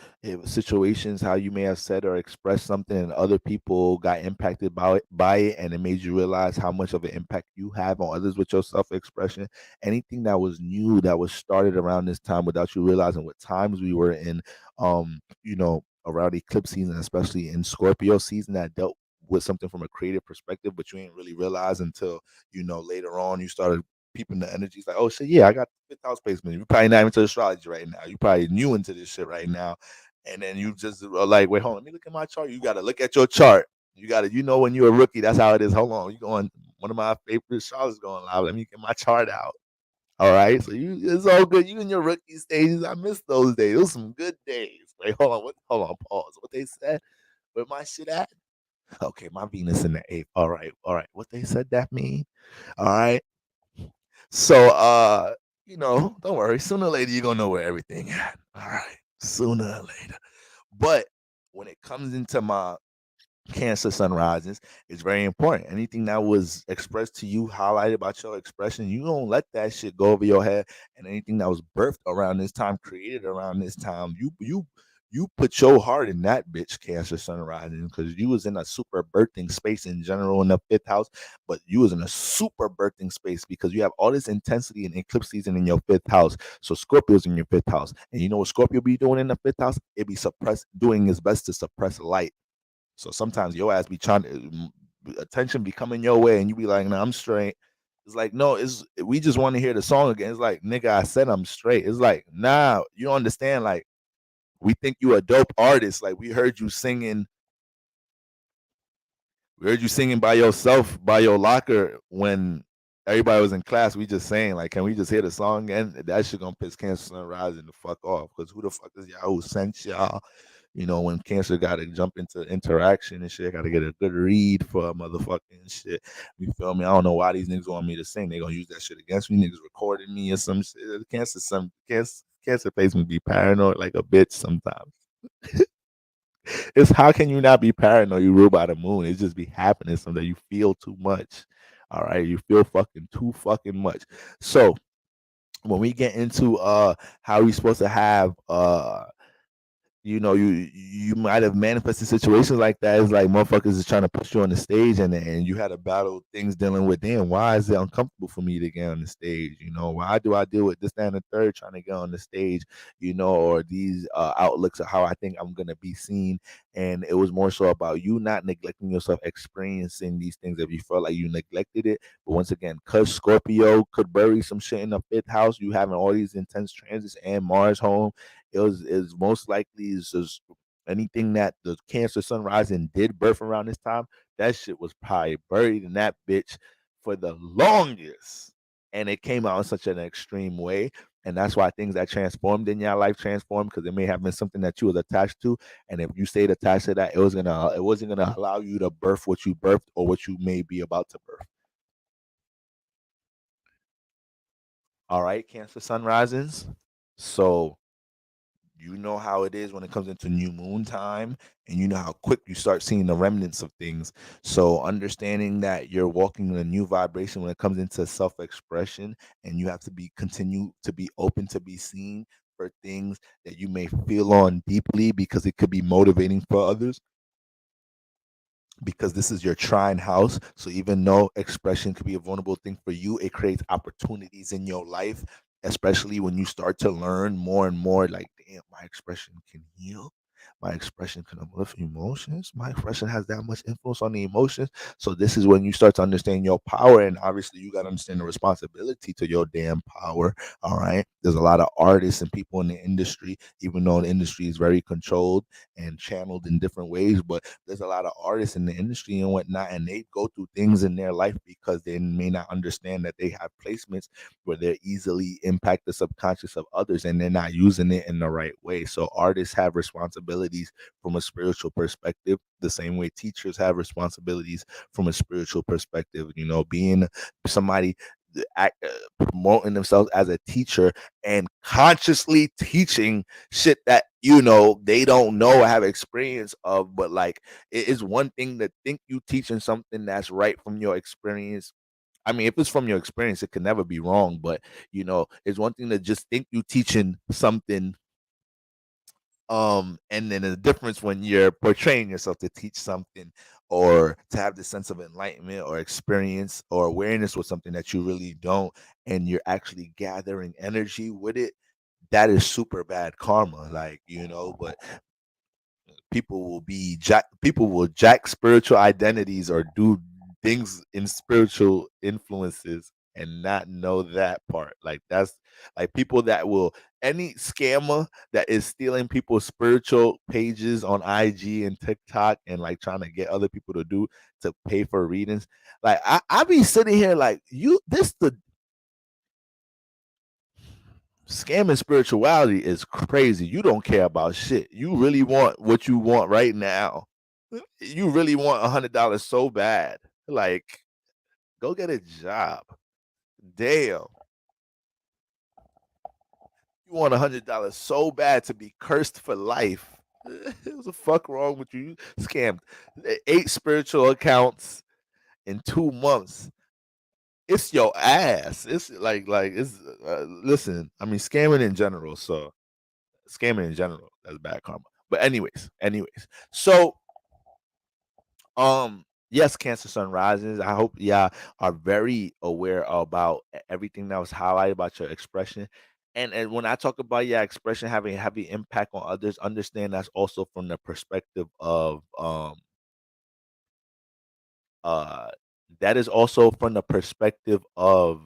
situations, how you may have said or expressed something and other people got impacted by it, and it made you realize how much of an impact you have on others with your self-expression. Anything that was new that was started around this time without you realizing what times we were in, around eclipse season, especially in Scorpio season, that dealt with something from a creative perspective, but you ain't really realize until later on you started peeping the energies. Like, oh shit, yeah, I got the fifth house placement. You're probably not into astrology right now. You probably new into this shit right now, and then you just are like, wait, hold on, let me look at my chart. You got to look at your chart. You got to, when you're a rookie, that's how it is. Hold on, you going? One of my favorite astrologers going live. Let me get my chart out. All right, so it's all good. You in your rookie stages. I miss those days. Those some good days. Wait, hold on, pause. What they said? Where my shit at? Okay, my Venus in the eighth. All right, all right. What they said that mean? All right. So don't worry. Sooner or later you're gonna know where everything at. All right. Sooner or later. But when it comes into my Cancer sunrises, it's very important. Anything that was expressed to you, highlighted about your expression, you don't let that shit go over your head. And anything that was birthed around this time, created around this time, you put your heart in that bitch, Cancer sunrising, because you was in a super birthing space in general in the fifth house, but you was in a super birthing space because you have all this intensity and eclipse season in your fifth house. So Scorpio's in your fifth house, and you know what Scorpio be doing in the fifth house? It be doing his best to suppress light. So sometimes your ass be trying to attention be coming your way, and you be like, "No, I'm straight." It's like, no, we just want to hear the song again. It's like, nigga, I said I'm straight. It's like, nah, you don't understand. Like, we think you a dope artist. Like, we heard you singing. We heard you singing by yourself, by your locker when everybody was in class. We just saying, like, can we just hear the song again? That shit gonna piss Cancer Sunrise and the fuck off. Because who the fuck is y'all who sent y'all? When Cancer got to jump into interaction and shit, got to get a good read for a motherfucking shit. You feel me? I don't know why these niggas want me to sing. They gonna use that shit against me. Niggas recording me or some shit. Cancer face me be paranoid like a bitch sometimes. It's how can you not be paranoid? You ruled by the moon. It just be happening sometimes. You feel too much. All right, you feel fucking too fucking much. So when we get into how we supposed to have you might have manifested situations like that. It's like motherfuckers is trying to push you on the stage, and you had to battle things dealing with, damn, why is it uncomfortable for me to get on the stage? Why do I deal with this, that, and the third trying to get on the stage? Or these outlooks of how I think I'm gonna be seen. And it was more so about you not neglecting yourself, experiencing these things if you felt like you neglected it. But once again, because Scorpio could bury some shit in the fifth house, you having all these intense transits and Mars home, is most likely is just anything that the Cancer sunrise and did birth around this time. That shit was probably buried in that bitch for the longest, and it came out in such an extreme way. And that's why things that transformed in your life transformed, because it may have been something that you was attached to, and if you stayed attached to that, it wasn't gonna allow you to birth what you birthed or what you may be about to birth. All right, Cancer sunrises. So you know how it is when it comes into new moon time, and you know how quick you start seeing the remnants of things. So understanding that you're walking in a new vibration when it comes into self-expression, and you have to continue to be open to be seen for things that you may feel on deeply, because it could be motivating for others, because this is your trine house. So even though expression could be a vulnerable thing for you, it creates opportunities in your life, especially when you start to learn more and more, like, damn, my expression can heal. My expression can uplift emotions. My expression has that much influence on the emotions. So this is when you start to understand your power. And obviously you got to understand the responsibility to your damn power. All right. There's a lot of artists and people in the industry, even though the industry is very controlled and channeled in different ways, but there's a lot of artists in the industry and whatnot, and they go through things in their life because they may not understand that they have placements where they easily impact the subconscious of others, and they're not using it in the right way. So artists have responsibilities from a spiritual perspective, the same way teachers have responsibilities from a spiritual perspective. Being somebody promoting themselves as a teacher and consciously teaching shit that you know they don't know or have experience of. But like, it is one thing to think you teaching something that's right from your experience. I mean, if it's from your experience, it can never be wrong. But you know, it's one thing to just think you teaching something, and then the difference when you're portraying yourself to teach something or to have this sense of enlightenment or experience or awareness with something that you really don't, and you're actually gathering energy with it. That is super bad karma, like, you know. But people will jack spiritual identities or do things in spiritual influences and not know that part. Like, that's like people that will, any scammer that is stealing people's spiritual pages on IG and TikTok and like trying to get other people to pay for readings. Like, I be sitting here like, you this the scamming spirituality is crazy. You don't care about shit. You really want what you want right now. You really want $100 so bad. Like, go get a job. Damn. You want $100 so bad to be cursed for life. What the fuck wrong with you? You scammed 8 spiritual accounts in 2 months. It's your ass. It's like it's listen. I mean, scamming in general. So scamming in general, that's bad karma. But anyways. So yes, Cancer Sun Risings. I hope y'all are very aware about everything that was highlighted about your expression. And when I talk about your expression having a heavy impact on others, understand that's also from the perspective of uh that is also from the perspective of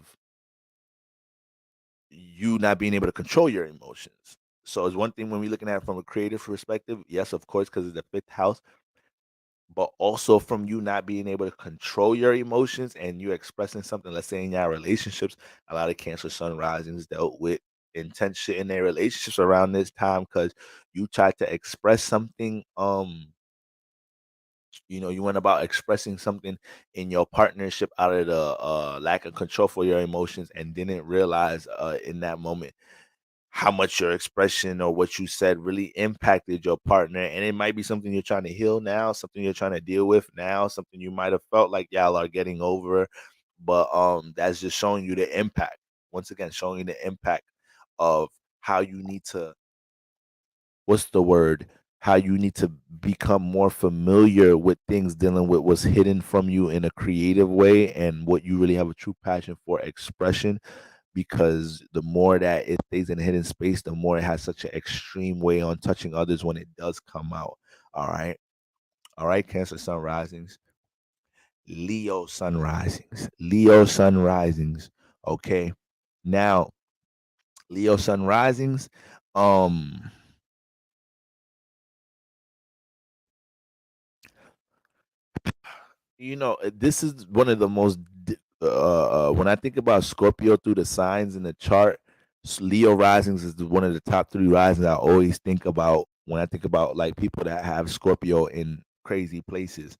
you not being able to control your emotions. So it's one thing when we're looking at it from a creative perspective, yes, of course, because it's the fifth house, but also from you not being able to control your emotions and you expressing something, let's say in your relationships. A lot of Cancer Sun risings dealt with intense shit in their relationships around this time because you tried to express something. You know, you went about expressing something in your partnership out of the lack of control for your emotions and didn't realize in that moment how much your expression or what you said really impacted your partner. And it might be something you're trying to heal now, something you're trying to deal with now, something you might have felt like y'all are getting over. But that's just showing you the impact. Once again, showing you the impact of how you need to, what's the word? How you need to become more familiar with things dealing with what's hidden from you in a creative way and what you really have a true passion for expression, because the more that it stays in a hidden space, the more it has such an extreme way on touching others when it does come out. All right. All right, Cancer Sun Risings. Leo Sun Risings. Leo Sun Risings. Okay. Now, Leo Sun Risings. Um, you know, this is one of the most when I think about Scorpio through the signs in the chart, Leo risings is one of the top 3 risings I always think about when I think about like people that have Scorpio in crazy places.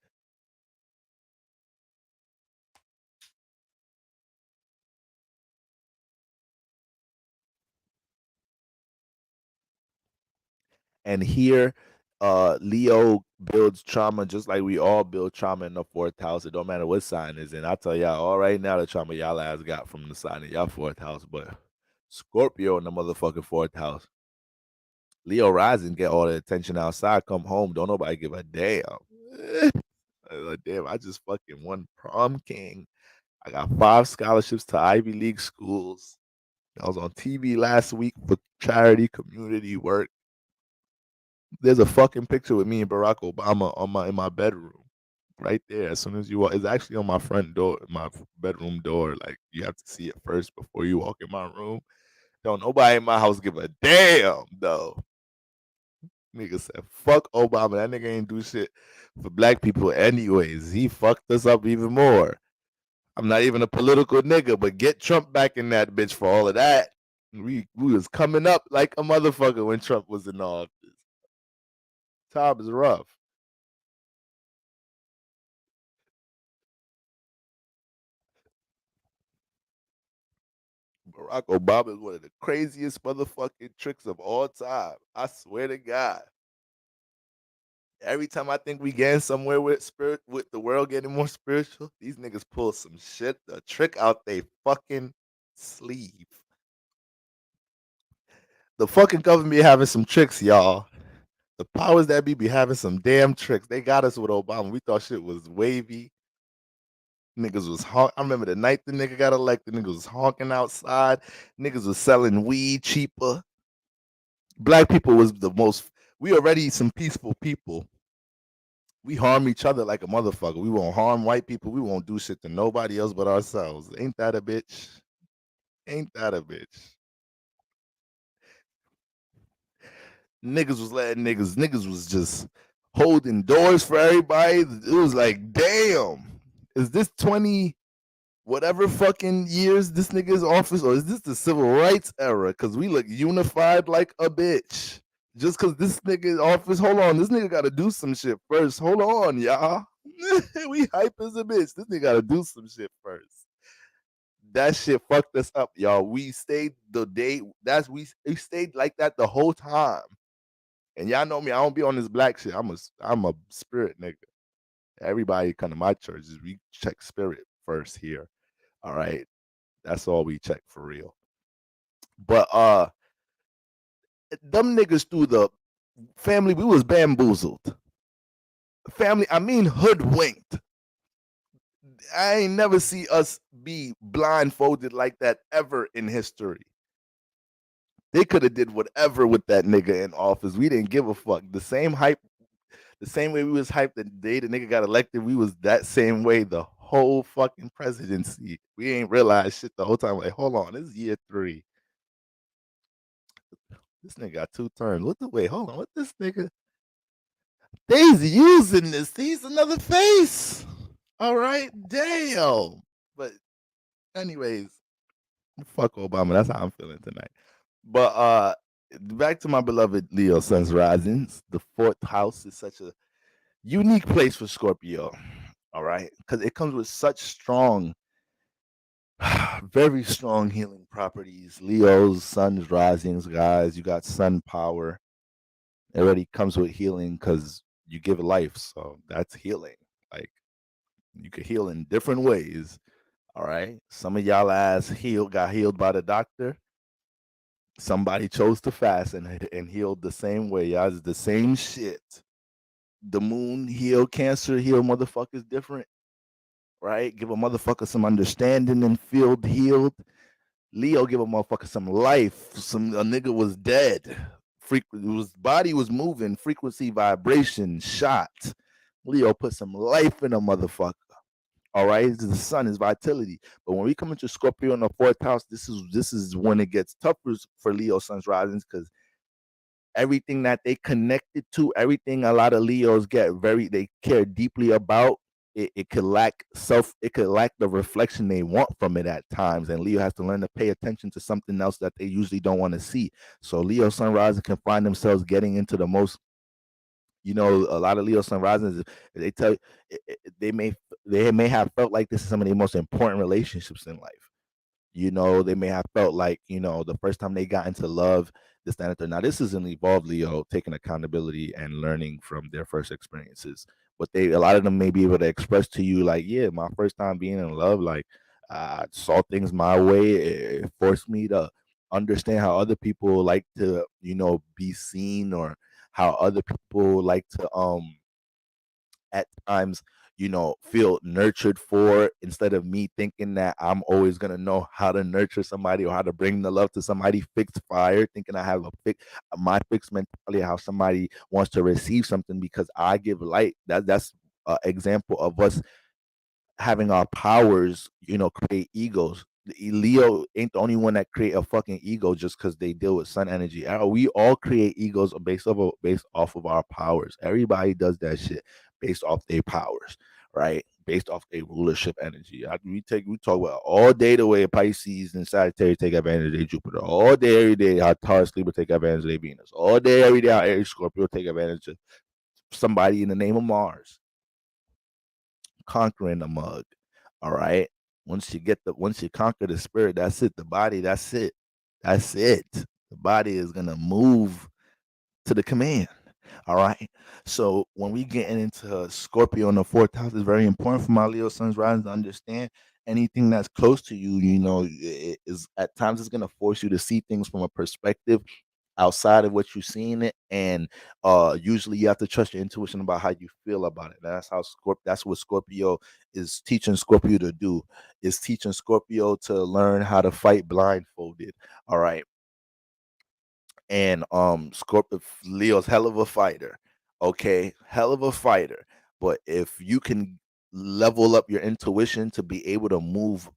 And here, Leo builds trauma just like we all build trauma in the 4th house. It don't matter what sign is in. I tell y'all all right now the trauma y'all ass got from the sign in y'all 4th house, but Scorpio in the motherfucking 4th house. Leo rising get all the attention outside. Come home, don't nobody give a damn. Like, damn, I just fucking won prom king. I got 5 scholarships to Ivy League schools. I was on TV last week for charity community work. There's a fucking picture with me and Barack Obama on my in my bedroom. Right there. As soon as you walk, it's actually on my front door, my bedroom door. Like, you have to see it first before you walk in my room. Don't nobody in my house give a damn though. Nigga said, fuck Obama. That nigga ain't do shit for black people anyways. He fucked us up even more. I'm not even a political nigga, but get Trump back in that bitch for all of that. We was coming up like a motherfucker when Trump was in office. Time is rough. Barack Obama is one of the craziest motherfucking tricks of all time. I swear to God. Every time I think we getting somewhere with spirit, with the world getting more spiritual, these niggas pull some shit, a trick out they fucking sleeve. The fucking government be having some tricks, y'all. The powers that be having some damn tricks. They got us with Obama. We thought shit was wavy. Niggas was honk. I remember the night the nigga got elected, niggas was honking outside. Niggas was selling weed cheaper. Black people was the most. We already some peaceful people. We harm each other like a motherfucker. We won't harm white people. We won't do shit to nobody else but ourselves. Ain't that a bitch? Ain't that a bitch? Niggas was letting niggas was just holding doors for everybody. It was like, damn, is this 20 whatever fucking years this nigga's office, or is this the civil rights era? Cause we look unified like a bitch. Just cause this nigga's office, hold on, this nigga gotta do some shit first. Hold on, y'all. We hype as a bitch. This nigga gotta do some shit first. That shit fucked us up, y'all. We stayed the day. We stayed like that the whole time. And y'all know me, I don't be on this black shit. I'm a spirit nigga. Everybody come to my churches, we check spirit first here. All right. That's all we check for real. But them niggas through the family, we was bamboozled. Family, I mean hoodwinked. I ain't never see us be blindfolded like that ever in history. They could have did whatever with that nigga in office. We didn't give a fuck. The same hype, the same way we was hyped the day the nigga got elected, we was that same way the whole fucking presidency. We ain't realized shit the whole time. Like, hold on, this is year 3. This nigga got 2 terms. Hold on, what this nigga? They's using this. He's another face. All right, damn. But anyways, fuck Obama. That's how I'm feeling tonight. But back to my beloved Leo Sun's risings. The 4th house is such a unique place for Scorpio. All right, because it comes with such strong, very strong healing properties. Leo's Sun's risings, guys. You got sun power. It already comes with healing because you give life, so that's healing. Like, you can heal in different ways. All right. Some of y'all got healed by the doctor. Somebody chose to fast and healed the same way. Y'all is the same shit. The moon heal cancer, heal motherfuckers different. Right? Give a motherfucker some understanding and feel healed. Leo give a motherfucker some life. A nigga was dead. Body was moving, frequency, vibration, shot. Leo put some life in a motherfucker. All right, the sun is vitality. But when we come into Scorpio in the 4th house, this is when it gets tougher for Leo Sun's risings, because everything that they connected to, everything a lot of Leos they care deeply about, it could lack the reflection they want from it at times. And Leo has to learn to pay attention to something else that they usually don't want to see. So Leo Sun rising can find themselves getting into the most, a lot of Leo Sun risings, they tell they may have felt like this is some of the most important relationships in life. They may have felt like, the first time they got into love, this, that, and the third. Now, this is an evolved Leo taking accountability and learning from their first experiences. But a lot of them may be able to express to you, like, yeah, my first time being in love, like, I saw things my way. It forced me to understand how other people like to, be seen, or how other people like to, at times, feel nurtured for, instead of me thinking that I'm always going to know how to nurture somebody or how to bring the love to somebody. Fixed fire, thinking I have my fixed mentality, how somebody wants to receive something because I give light. That's an example of us having our powers, create egos. Leo ain't the only one that create a fucking ego just because they deal with sun energy. We all create egos based off of our powers. Everybody does that shit based off their powers, right? Based off their rulership energy. We talk about all day the way Pisces and Sagittarius take advantage of their Jupiter. All day, every day, how Taurus, Libra take advantage of their Venus. All day, every day, how Aries, Scorpio take advantage of somebody in the name of Mars conquering a mug. All right. Once you conquer the spirit, that's it. The body, that's it. That's it. The body is gonna move to the command. All right. So when we getting into Scorpio in the fourth house, it's very important for my Leo sun's rising to understand anything that's close to you. It is at times it's gonna force you to see things from a perspective outside of what you've seen it, and usually you have to trust your intuition about how you feel about it. That's what Scorpio is teaching Scorpio to do, is teaching Scorpio to learn how to fight blindfolded. All right. And Scorpio, Leo's hell of a fighter. Okay, hell of a fighter. But if you can level up your intuition to be able to move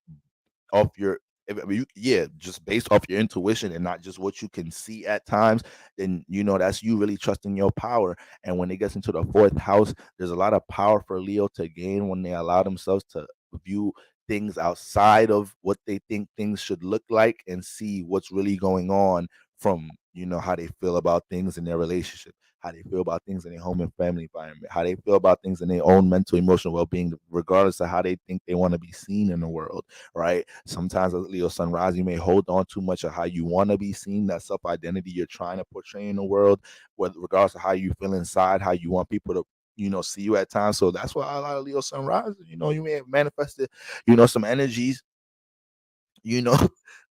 off your I mean, yeah, just based off your intuition and not just what you can see at times, then that's you really trusting your power. And when it gets into the fourth house, there's a lot of power for Leo to gain when they allow themselves to view things outside of what they think things should look like and see what's really going on from how they feel about things in their relationship, how they feel about things in their home and family environment, how they feel about things in their own mental emotional well-being, regardless of how they think they want to be seen in the world. Right? Sometimes as Leo sunrise, you may hold on too much of how you want to be seen, that self-identity you're trying to portray in the world, whether regardless of how you feel inside, how you want people to see you at times. So that's why a lot of Leo sunrise, you may have manifested, some energies, you know,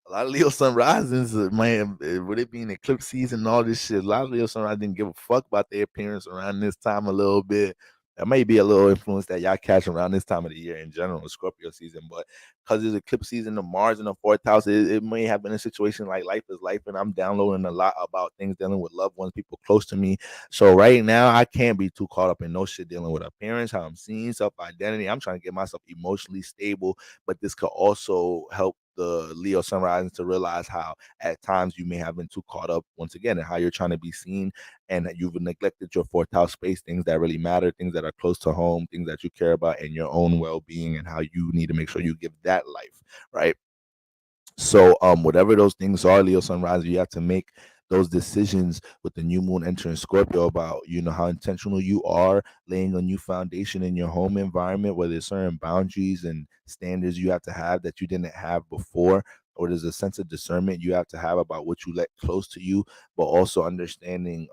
a lot of Leo sun risings, man, with it being eclipse season and all this shit, a lot of Leo sun rising didn't give a fuck about their appearance around this time a little bit. That may be a little influence that y'all catch around this time of the year in general, Scorpio season, but because it's eclipse season, the Mars in the fourth house, it may have been a situation like life is life, and I'm downloading a lot about things dealing with loved ones, people close to me. So right now, I can't be too caught up in no shit dealing with appearance, how I'm seen, self identity. I'm trying to get myself emotionally stable, but this could also help the Leo sun rising to realize how at times you may have been too caught up once again in how you're trying to be seen, and that you've neglected your fourth house space, things that really matter, things that are close to home, things that you care about, and your own well-being, and how you need to make sure you give that life, right? So whatever those things are, Leo sunrise, you have to make those decisions with the new moon entering Scorpio about how intentional you are laying a new foundation in your home environment, where there's certain boundaries and standards you have to have that you didn't have before, or there's a sense of discernment you have to have about what you let close to you, but also understanding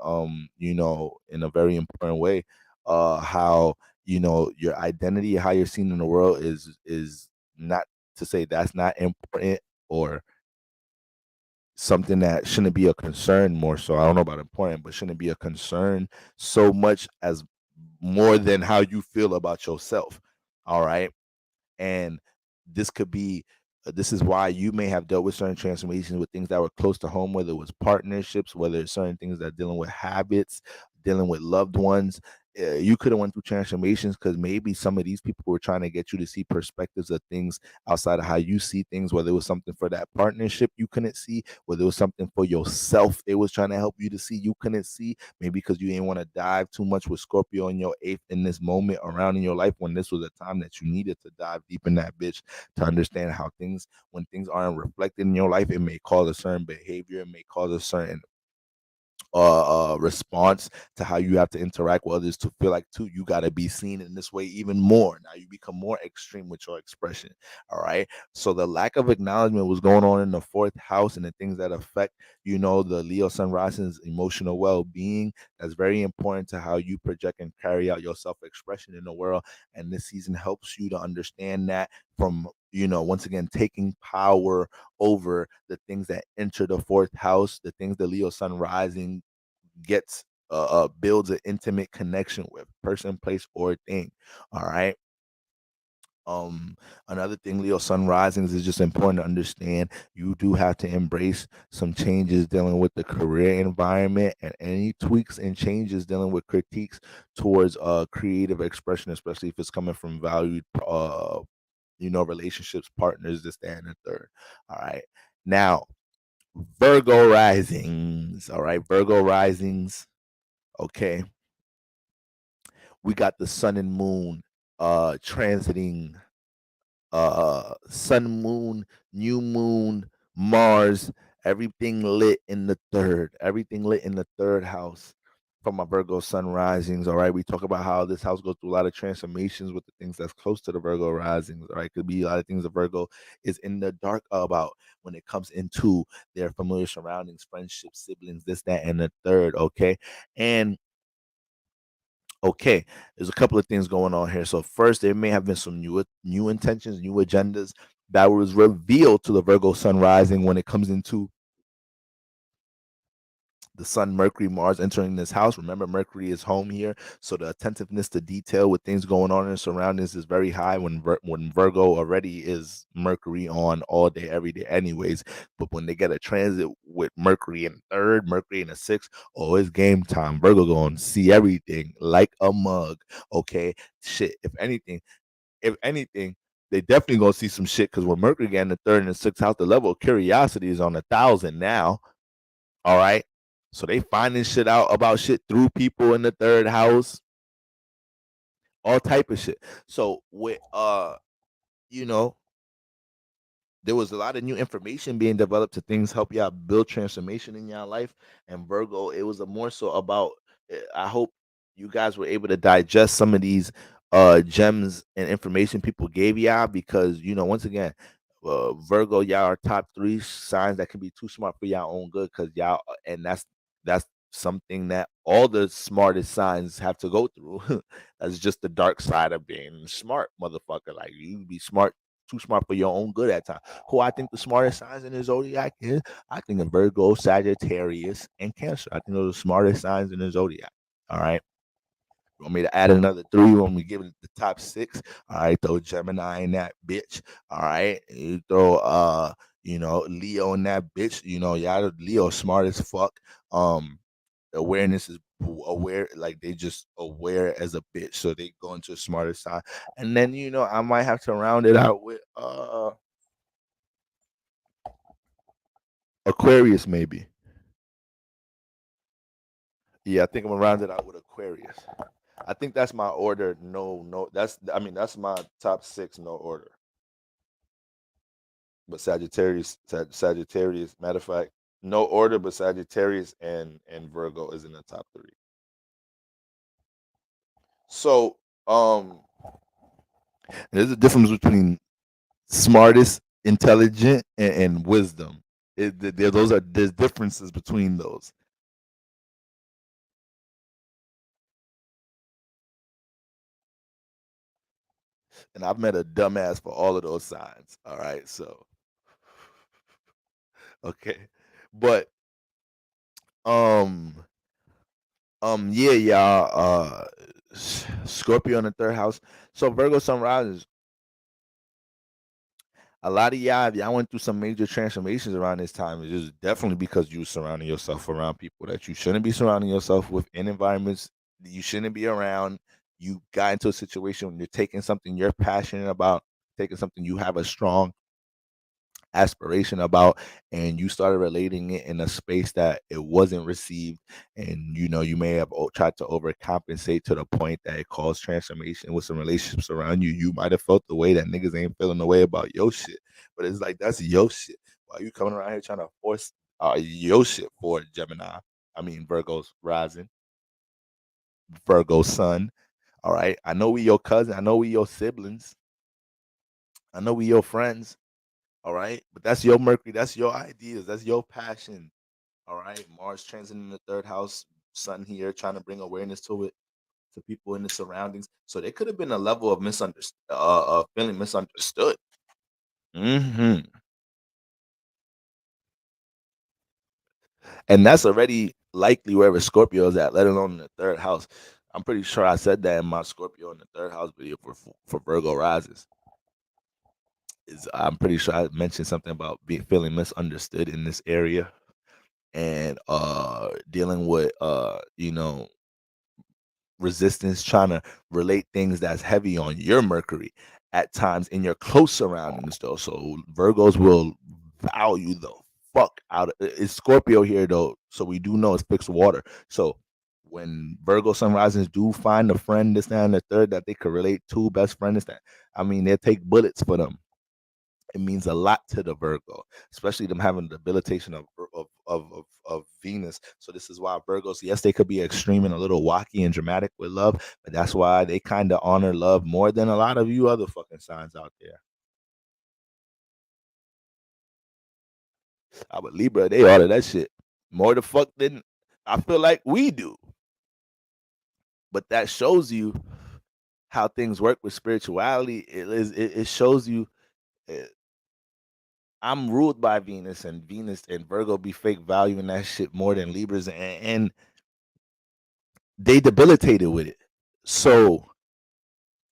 in a very important way how your identity, how you're seen in the world is not to say that's not important or something that shouldn't be a concern. More so, I don't know about important, but shouldn't be a concern so much as more than how you feel about yourself. All right. And this could be this is why you may have dealt with certain transformations with things that were close to home, whether it was partnerships, whether it's certain things that are dealing with habits, dealing with loved ones. You could have went through transformations because maybe some of these people were trying to get you to see perspectives of things outside of how you see things, whether it was something for that partnership you couldn't see, whether it was something for yourself they was trying to help you to see you couldn't see, maybe because you didn't want to dive too much with Scorpio in your eighth in this moment around in your life, when this was a time that you needed to dive deep in that bitch to understand how things, when things aren't reflected in your life, it may cause a certain behavior, it may cause a certain response to how you have to interact with others, to feel like too you got to be seen in this way even more. Now you become more extreme with your expression. All right, so the lack of acknowledgement was going on in the fourth house, and the things that affect the Leo sun rising's emotional well-being, that's very important to how you project and carry out your self-expression in the world. And this season helps you to understand that, from once again taking power over the things that enter the fourth house, the things the Leo sun rising gets builds an intimate connection with, person, place, or thing. All right. um Another thing, Leo sun risings, is just important to understand you do have to embrace some changes dealing with the career environment, and any tweaks and changes dealing with critiques towards creative expression, especially if it's coming from valued relationships, partners, this, that, and the third. All right. Now, Virgo risings. All right, Virgo risings. Okay, we got the sun and moon transiting, sun, moon, new moon, Mars, everything lit in the third, everything lit in the third house. from my Virgo sun risings. All right, we talk about how this house goes through a lot of transformations with the things that's close to the Virgo risings. All right, could be a lot of things the Virgo is in the dark about when it comes into their familiar surroundings, friendships, siblings, this, that, and the third. Okay, and okay, there's a couple of things going on here. So first, there may have been some new intentions, new agendas that was revealed to the Virgo sun rising when it comes into the sun, Mercury, Mars entering this house. Remember, Mercury is home here, so the attentiveness to detail with things going on in the surroundings is very high. When Virgo already is Mercury on all day, every day, anyways. But when they get a transit with Mercury in third, Mercury in the sixth, oh, it's game time. Virgo going to see everything like a mug. Okay, shit. If anything, they definitely gonna see some shit because when Mercury getting the third and the sixth house, the level of curiosity is on 1,000 now. All right. So they finding shit out about shit through people in the third house, all type of shit. So with you know, there was a lot of new information being developed to things help y'all build transformation in y'all life. And Virgo, it was a more so about I hope you guys were able to digest some of these gems and information people gave y'all because once again, Virgo, y'all are top three signs that can be too smart for y'all own good because y'all and that's something that all the smartest signs have to go through. That's just the dark side of being smart, motherfucker. Like you be smart too smart for your own good at times. Who I think the smartest signs in the zodiac is? I think of Virgo, Sagittarius, and Cancer. I think those are the smartest signs in the zodiac. All right. You want me to add another three when we give it the top six? All right, throw Gemini in that bitch. All right. You throw Leo in that bitch. Y'all Leo smart as fuck. Awareness is aware, like they just aware as a bitch, so they go into a smarter side. And then I might have to round it out with Aquarius, maybe. Yeah, I think I'm gonna round it out with Aquarius. I think that's my order. No, no, that's my top six, no order. But Sagittarius. Matter of fact, no order, but Sagittarius and Virgo is in the top three. So, there's a difference between smartest, intelligent, and wisdom. There's differences between those. And I've met a dumbass for all of those signs. All right, so okay, but um yeah, y'all. Scorpio in the third house. So Virgo sunrises. A lot of y'all, if y'all went through some major transformations around this time, it's just definitely because you were surrounding yourself around people that you shouldn't be surrounding yourself with in environments that you shouldn't be around. You got into a situation when you're taking something you're passionate about, taking something you have a strong aspiration about, and you started relating it in a space that it wasn't received, and you may have tried to overcompensate to the point that it caused transformation with some relationships around you. You might have felt the way that niggas ain't feeling the way about your shit, but it's like that's your shit. Why you coming around here trying to force your shit for Gemini? I mean Virgo's rising, Virgo sun. All right, I know we your cousin, I know we your siblings, I know we your friends. All right. But that's your Mercury. That's your ideas. That's your passion. All right. Mars transiting in the third house, Sun here, trying to bring awareness to it, to people in the surroundings. So there could have been a level of feeling misunderstood. hmm And that's already likely wherever Scorpio is at, let alone in the third house. I'm pretty sure I said that in my Scorpio in the third house video for Virgo rises. I'm pretty sure I mentioned something about feeling misunderstood in this area and dealing with resistance, trying to relate things that's heavy on your Mercury at times in your close surroundings though. So Virgos will value the fuck out of it's Scorpio here though, so we do know it's fixed water. So when Virgo sunrises do find a friend this that, and the third that they could relate to, best friend is that, I mean, they'll take bullets for them. It means a lot to the Virgo, especially them having the debilitation of of Venus. So this is why Virgos, yes, they could be extreme and a little wacky and dramatic with love, but that's why they kind of honor love more than a lot of you other fucking signs out there. But Libra, they order that shit more the fuck than I feel like we do. But that shows you how things work with spirituality. It shows you. uh, I'm ruled by Venus and Virgo be fake valuing that shit more than Libras, and they debilitated with it. So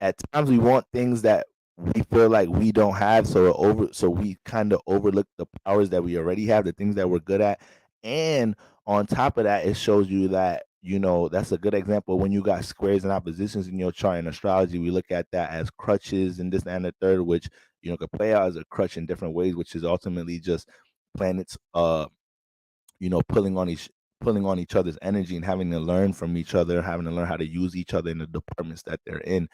at times we want things that we feel like we don't have, so we kind of overlook the powers that we already have, the things that we're good at. And on top of that, it shows you that, that's a good example when you got squares and oppositions in your chart. In astrology, we look at that as crutches and this and the third, which could play out as a crutch in different ways, which is ultimately just planets pulling on each other's energy and having to learn from each other, having to learn how to use each other in the departments that they're in,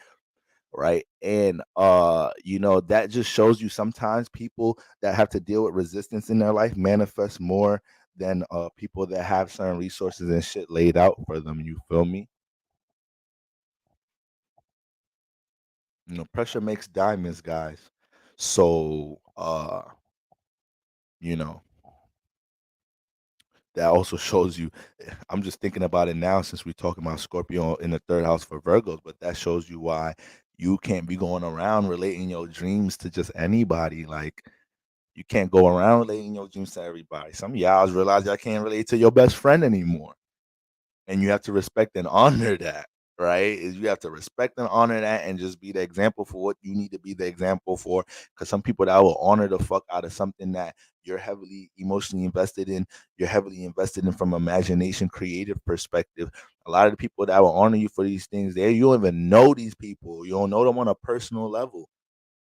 right? And that just shows you sometimes people that have to deal with resistance in their life manifest more than people that have certain resources and shit laid out for them. You feel me? Pressure makes diamonds, guys. So you know that also shows you. I'm just thinking about it now since we're talking about Scorpio in the third house for Virgos, but that shows you why you can't be going around relating your dreams to just anybody. Like, you can't go around relating your dreams to everybody. Some of y'all realize y'all can't relate to your best friend anymore. And you have to respect and honor that, right? You have to respect and honor that and just be the example for what you need to be the example for. Because some people that will honor the fuck out of something that you're heavily emotionally invested in, you're heavily invested in from imagination, creative perspective. A lot of the people that will honor you for these things, you don't even know these people. You don't know them on a personal level,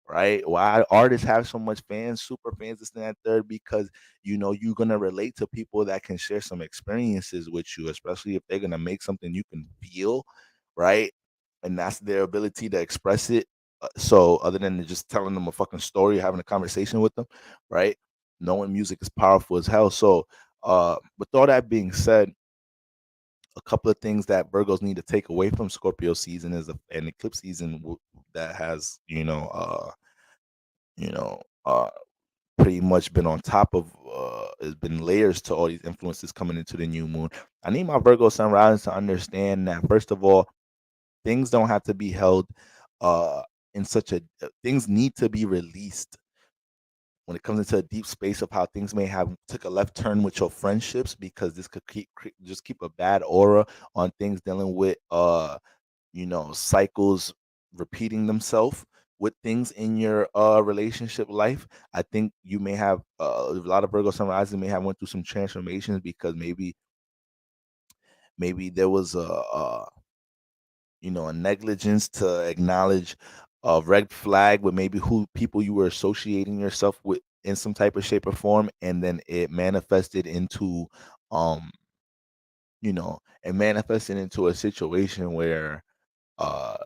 right? Why artists have so much fans, super fans, this and that third, because you're gonna relate to people that can share some experiences with you, especially if they're gonna make something you can feel, right? And that's their ability to express it. So other than just telling them a fucking story, having a conversation with them, right? Knowing music is powerful as hell. So with all that being said, a couple of things that Virgos need to take away from Scorpio season is an eclipse season that has you know, uh, pretty much been on top of has been layers to all these influences coming into the new moon. I need my Virgo sun rising to understand that first of all, things don't have to be held in such a things need to be released when it comes into a deep space of how things may have took a left turn with your friendships, because this could just keep a bad aura on things dealing with cycles repeating themselves with things in your relationship life. I think you may have a lot of Virgo sun rising may have went through some transformations, because maybe there was a negligence to acknowledge a red flag with maybe who people you were associating yourself with in some type of shape or form, and then it manifested into um a situation where uh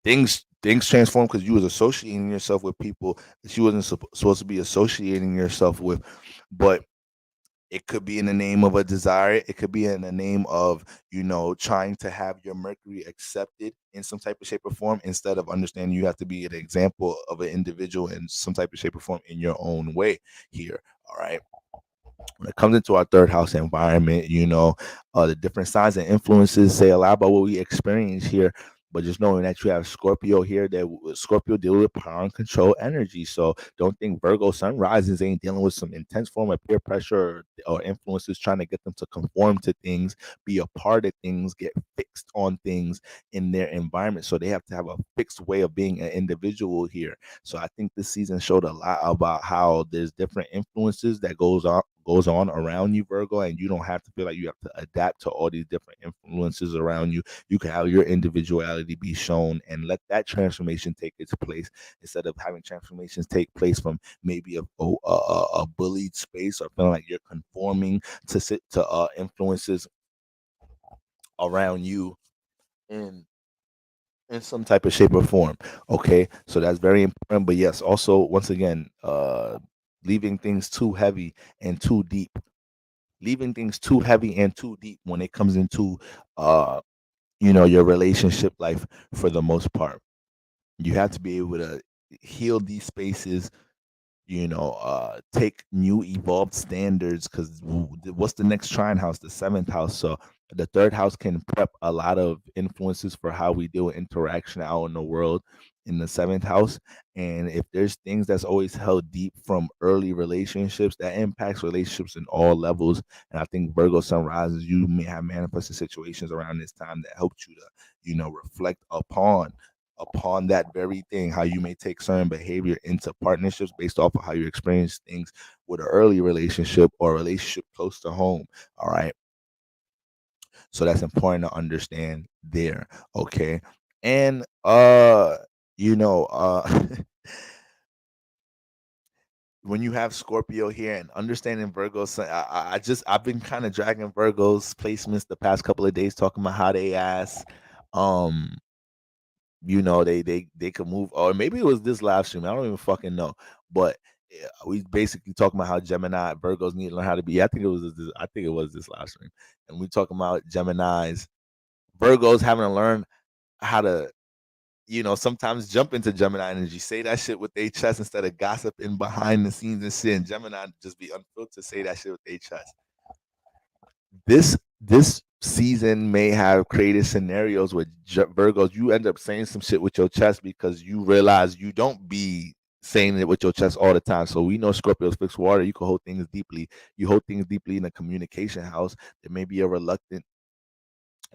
things transform because you was associating yourself with people that you wasn't supposed to be associating yourself with. But it could be in the name of a desire. It could be in the name of trying to have your Mercury accepted in some type of shape or form, instead of understanding you have to be an example of an individual in some type of shape or form in your own way here. All right. When it comes into our third house environment, the different signs and influences say a lot about what we experience here. But just knowing that you have Scorpio here, that Scorpio deal with power and control energy. So don't think Virgo sun rises ain't dealing with some intense form of peer pressure or influences trying to get them to conform to things, be a part of things, get fixed on things in their environment. So they have to have a fixed way of being an individual here. So I think this season showed a lot about how there's different influences that goes on around you, Virgo, and you don't have to feel like you have to adapt to all these different influences around you. You can have your individuality be shown and let that transformation take its place, instead of having transformations take place from maybe a bullied space, or feeling like you're conforming to influences around you in some type of shape or form. Okay, so that's very important. But yes, also once again, leaving things too heavy and too deep leaving things too heavy and too deep when it comes into your relationship life for the most part. You have to be able to heal these spaces, take new evolved standards, because what's the next trine house? The seventh house. So the third house can prep a lot of influences for how we deal with interaction out in the world in the seventh house. And if there's things that's always held deep from early relationships, that impacts relationships in all levels. And I think Virgo sun rises, you may have manifested situations around this time that helped you to reflect upon that very thing, how you may take certain behavior into partnerships based off of how you experience things with an early relationship or a relationship close to home. All right. So that's important to understand there. Okay. And you know, when you have Scorpio here and understanding Virgos, I've been kind of dragging Virgos placements the past couple of days, talking about how they ask um they could move, or maybe it was this live stream, I don't even fucking know. But we basically talking about how Gemini Virgos need to learn how to be. I think it was this live stream, and we talking about Gemini's Virgos having to learn how to sometimes jump into Gemini energy, say that shit with their chest instead of gossiping behind the scenes and shit. And Gemini just be unfiltered, say that shit with their chest. This season may have created scenarios where Virgos, you end up saying some shit with your chest because you realize you don't be saying it with your chest all the time. So we know Scorpios fix water. You can hold things deeply. You hold things deeply in a communication house. There may be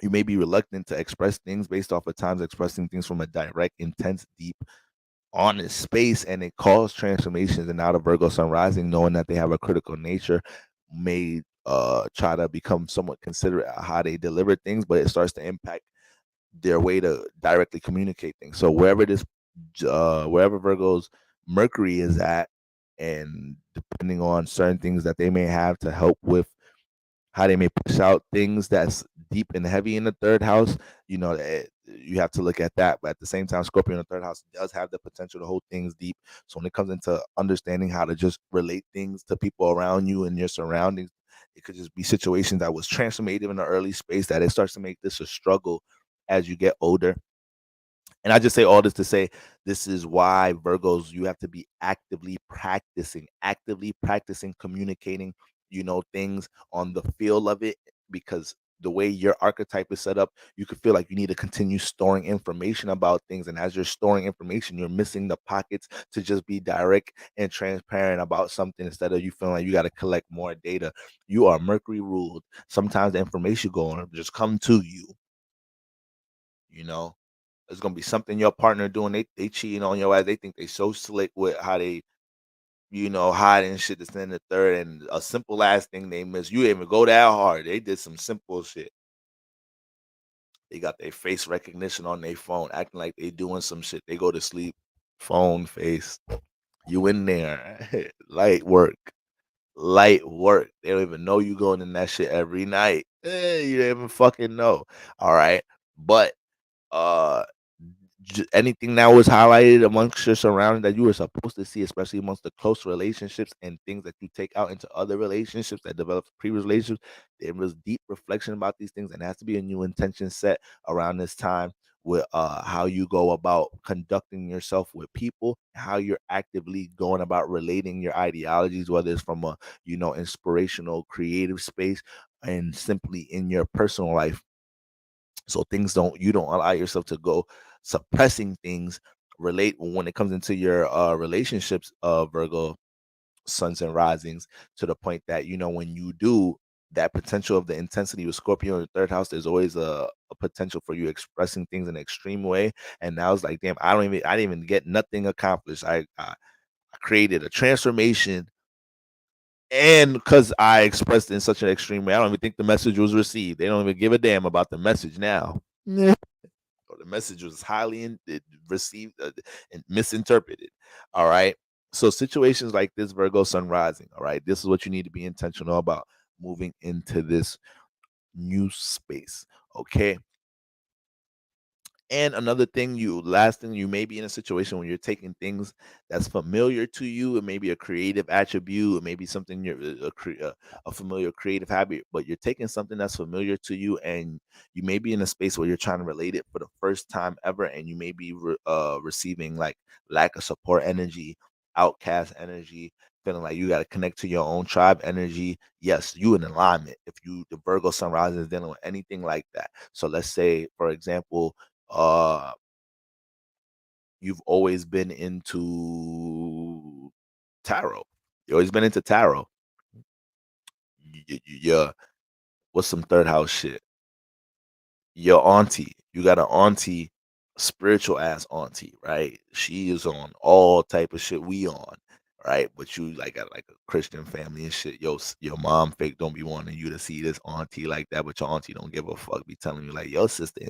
you may be reluctant to express things based off of times expressing things from a direct, intense, deep, honest space, and it caused transformations. And now the Virgo sun rising, knowing that they have a critical nature, may try to become somewhat considerate of how they deliver things, but it starts to impact their way to directly communicate things. So wherever Virgo's Mercury is at, and depending on certain things that they may have to help with how they may push out things that's deep and heavy in the third house, you have to look at that. But at the same time, Scorpio in the third house does have the potential to hold things deep. So when it comes into understanding how to just relate things to people around you and your surroundings, it could just be situations that was transformative in the early space that it starts to make this a struggle as you get older. And I just say all this to say this is why Virgos, you have to be actively practicing communicating, things on the feel of it, because the way your archetype is set up, you could feel like you need to continue storing information about things. And as you're storing information, you're missing the pockets to just be direct and transparent about something instead of you feeling like you got to collect more data. You are Mercury ruled. Sometimes the information going to just come to you, you know. It's gonna be something your partner doing. They cheating on your ass. They think they so slick with how they, hiding shit that's in the third, and a simple ass thing they miss. You didn't even go that hard. They did some simple shit. They got their face recognition on their phone, acting like they doing some shit. They go to sleep, phone face. You in there. Light work. Light work. They don't even know you going in that shit every night. You don't even fucking know. All right. But uh anything that was highlighted amongst your surroundings that you were supposed to see, especially amongst the close relationships and things that you take out into other relationships that develop previous relationships, there was deep reflection about these things, and there has to be a new intention set around this time with how you go about conducting yourself with people, how you're actively going about relating your ideologies, whether it's from a inspirational creative space and simply in your personal life. So you don't allow yourself to go suppressing things relate when it comes into your relationships, Virgo suns and risings, to the point that when you do, that potential of the intensity with Scorpio in the third house, there's always a potential for you expressing things in an extreme way. And now it's like, damn, I didn't even get nothing accomplished. I created a transformation, and because I expressed it in such an extreme way, I don't even think the message was received. They don't even give a damn about the message now. The message was received and misinterpreted. All right. So situations like this, Virgo sun rising. All right. This is what you need to be intentional about moving into this new space. Okay. And another thing, last thing, you may be in a situation when you're taking things that's familiar to you. It may be a creative attribute, it may be something you're a familiar creative habit, but you're taking something that's familiar to you, and you may be in a space where you're trying to relate it for the first time ever, and you may be receiving like lack of support energy, outcast energy, feeling like you got to connect to your own tribe energy. Yes, you in alignment. If you the Virgo sunrise is dealing with anything like that. So let's say, for example, uh you've always been into tarot. You always been into tarot. Yeah. What's some third house shit? Your auntie. You got an auntie, spiritual ass auntie, right? She is on all type of shit we on, right? But you like got like a Christian family and shit. Your mom fake don't be wanting you to see this auntie like that, but your auntie don't give a fuck. Be telling you like your sister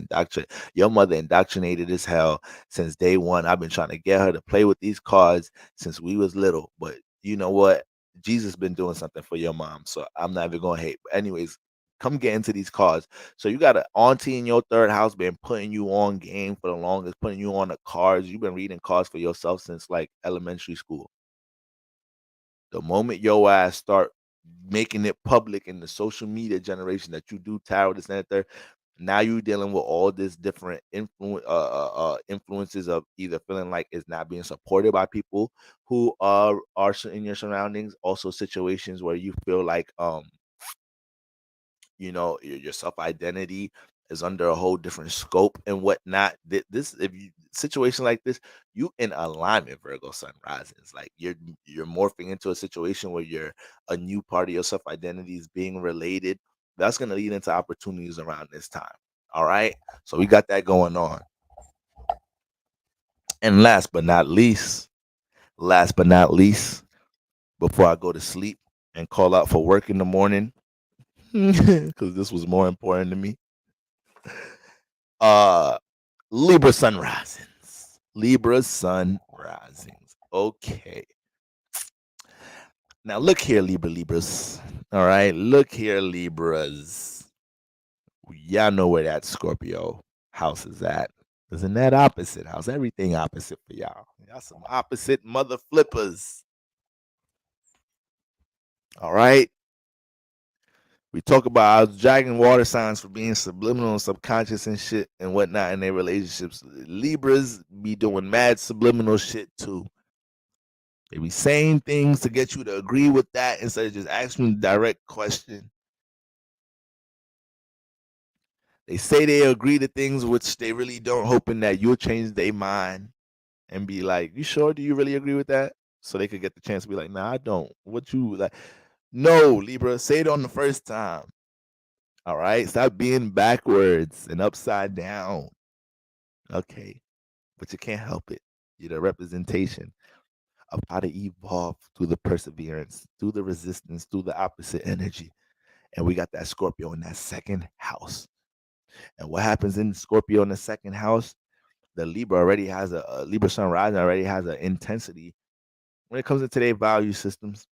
your mother indoctrinated as hell since day one. I've been trying to get her to play with these cards since we was little, but you know what? Jesus been doing something for your mom, so I'm not even gonna hate. But anyways, come get into these cards. So you got an auntie in your third house been putting you on game for the longest, putting you on the cards. You've been reading cards for yourself since like elementary school. The moment your ass start making it public in the social media generation that you do tarot, this and that, third, now you're dealing with all this different influences of either feeling like it's not being supported by people who are in your surroundings. Also situations where you feel like your self identity is under a whole different scope and whatnot. This if you situation like this, you in alignment, Virgo sun risings. Like you're morphing into a situation where you're a new part of your self identity is being related. That's gonna lead into opportunities around this time. All right. So we got that going on. And last but not least, before I go to sleep and call out for work in the morning, because this was more important to me. Uh Libra sun risings. Libra sun risings. Okay. Now look here, Libras. All right. Look here, Libras. Y'all know where that Scorpio house is at. It's in that opposite house. Everything opposite for y'all. Y'all some opposite mother flippers. All right. We talk about our dragon water signs for being subliminal and subconscious and shit and whatnot in their relationships. Libras be doing mad subliminal shit too. They be saying things to get you to agree with that instead of just asking a direct question. They say they agree to things which they really don't, hoping that you'll change their mind and be like, "You sure? Do you really agree with that?" So they could get the chance to be like, "Nah, I don't." What you like? No, Libra, say it on the first time. All right, stop being backwards and upside down. Okay, but you can't help it. You're the representation of how to evolve through the perseverance, through the resistance, through the opposite energy. And we got that Scorpio in that second house. And what happens in Scorpio in the second house? The Libra already has a Libra sun rising already has an intensity when it comes to their value systems.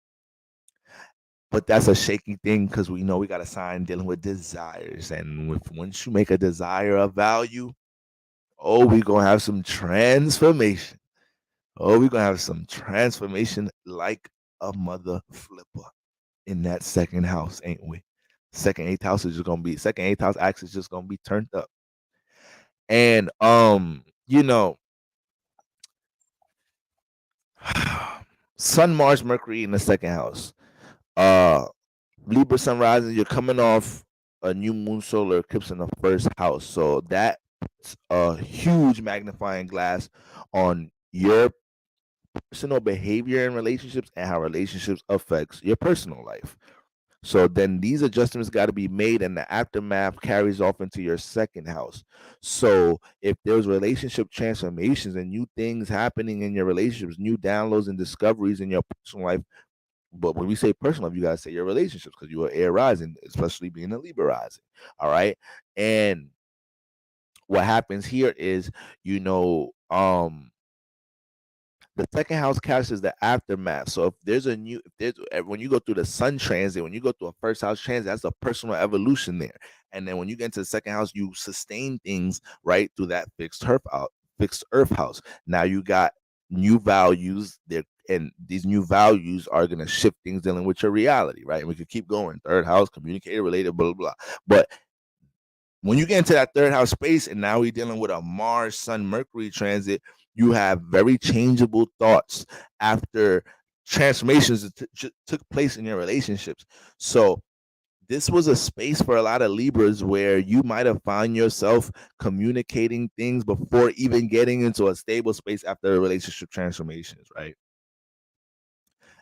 But that's a shaky thing because we know we got a sign dealing with desires. And once you make a desire a value, oh, we're gonna have some transformation. Oh, we're gonna have some transformation like a mother flipper in that second house, ain't we? Second eighth house axis is just gonna be turned up. And Sun, Mars, Mercury in the second house. Uh Libra sun rising, you're coming off a new moon solar eclipse in the first house. So that's a huge magnifying glass on your personal behavior in relationships and how relationships affects your personal life. So then these adjustments got to be made, and the aftermath carries off into your second house. So if there's relationship transformations and new things happening in your relationships, new downloads and discoveries in your personal life, but when we say personal life, you gotta say your relationships because you are air rising, especially being a Libra rising. All right. And what happens here is, you know, the second house captures the aftermath. So if there's when you go through the sun transit, when you go through a first house transit, that's a personal evolution there. And then when you get into the second house, you sustain things right through that fixed earth house. Now you got new values there, and these new values are going to shift things dealing with your reality, right? And we could keep going. Third house, communicator related, blah, blah, blah. But when you get into that third house space, and now we're dealing with a Mars, Sun, Mercury transit, you have very changeable thoughts after transformations that took place in your relationships. So this was a space for a lot of Libras where you might have found yourself communicating things before even getting into a stable space after a relationship transformations, right?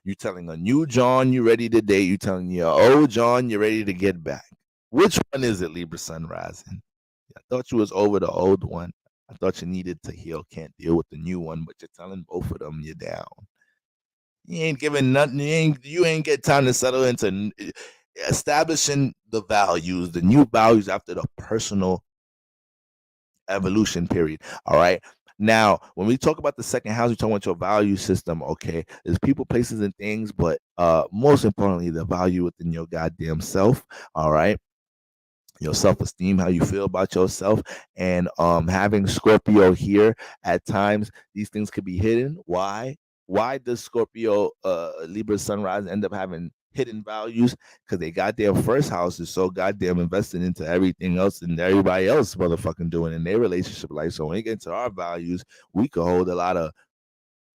You telling a new John you're ready to date. You telling your old John you're ready to get back. Which one is it, Libra Sun rising? I thought you was over the old one. I thought you needed to heal, can't deal with the new one, but you're telling both of them you're down. You ain't giving nothing. You ain't get time to settle into establishing the values, the new values after the personal evolution period. All right. Now, when we talk about the second house, we talk about your value system. Okay, there's people, places, and things, but most importantly, the value within your goddamn self. All right, your self-esteem, how you feel about yourself, and having Scorpio here at times, these things could be hidden. Why does Scorpio Libra sunrise end up having hidden values? Because they got their first house is so goddamn invested into everything else and everybody else motherfucking doing in their relationship life. So when we get into our values, we could hold a lot of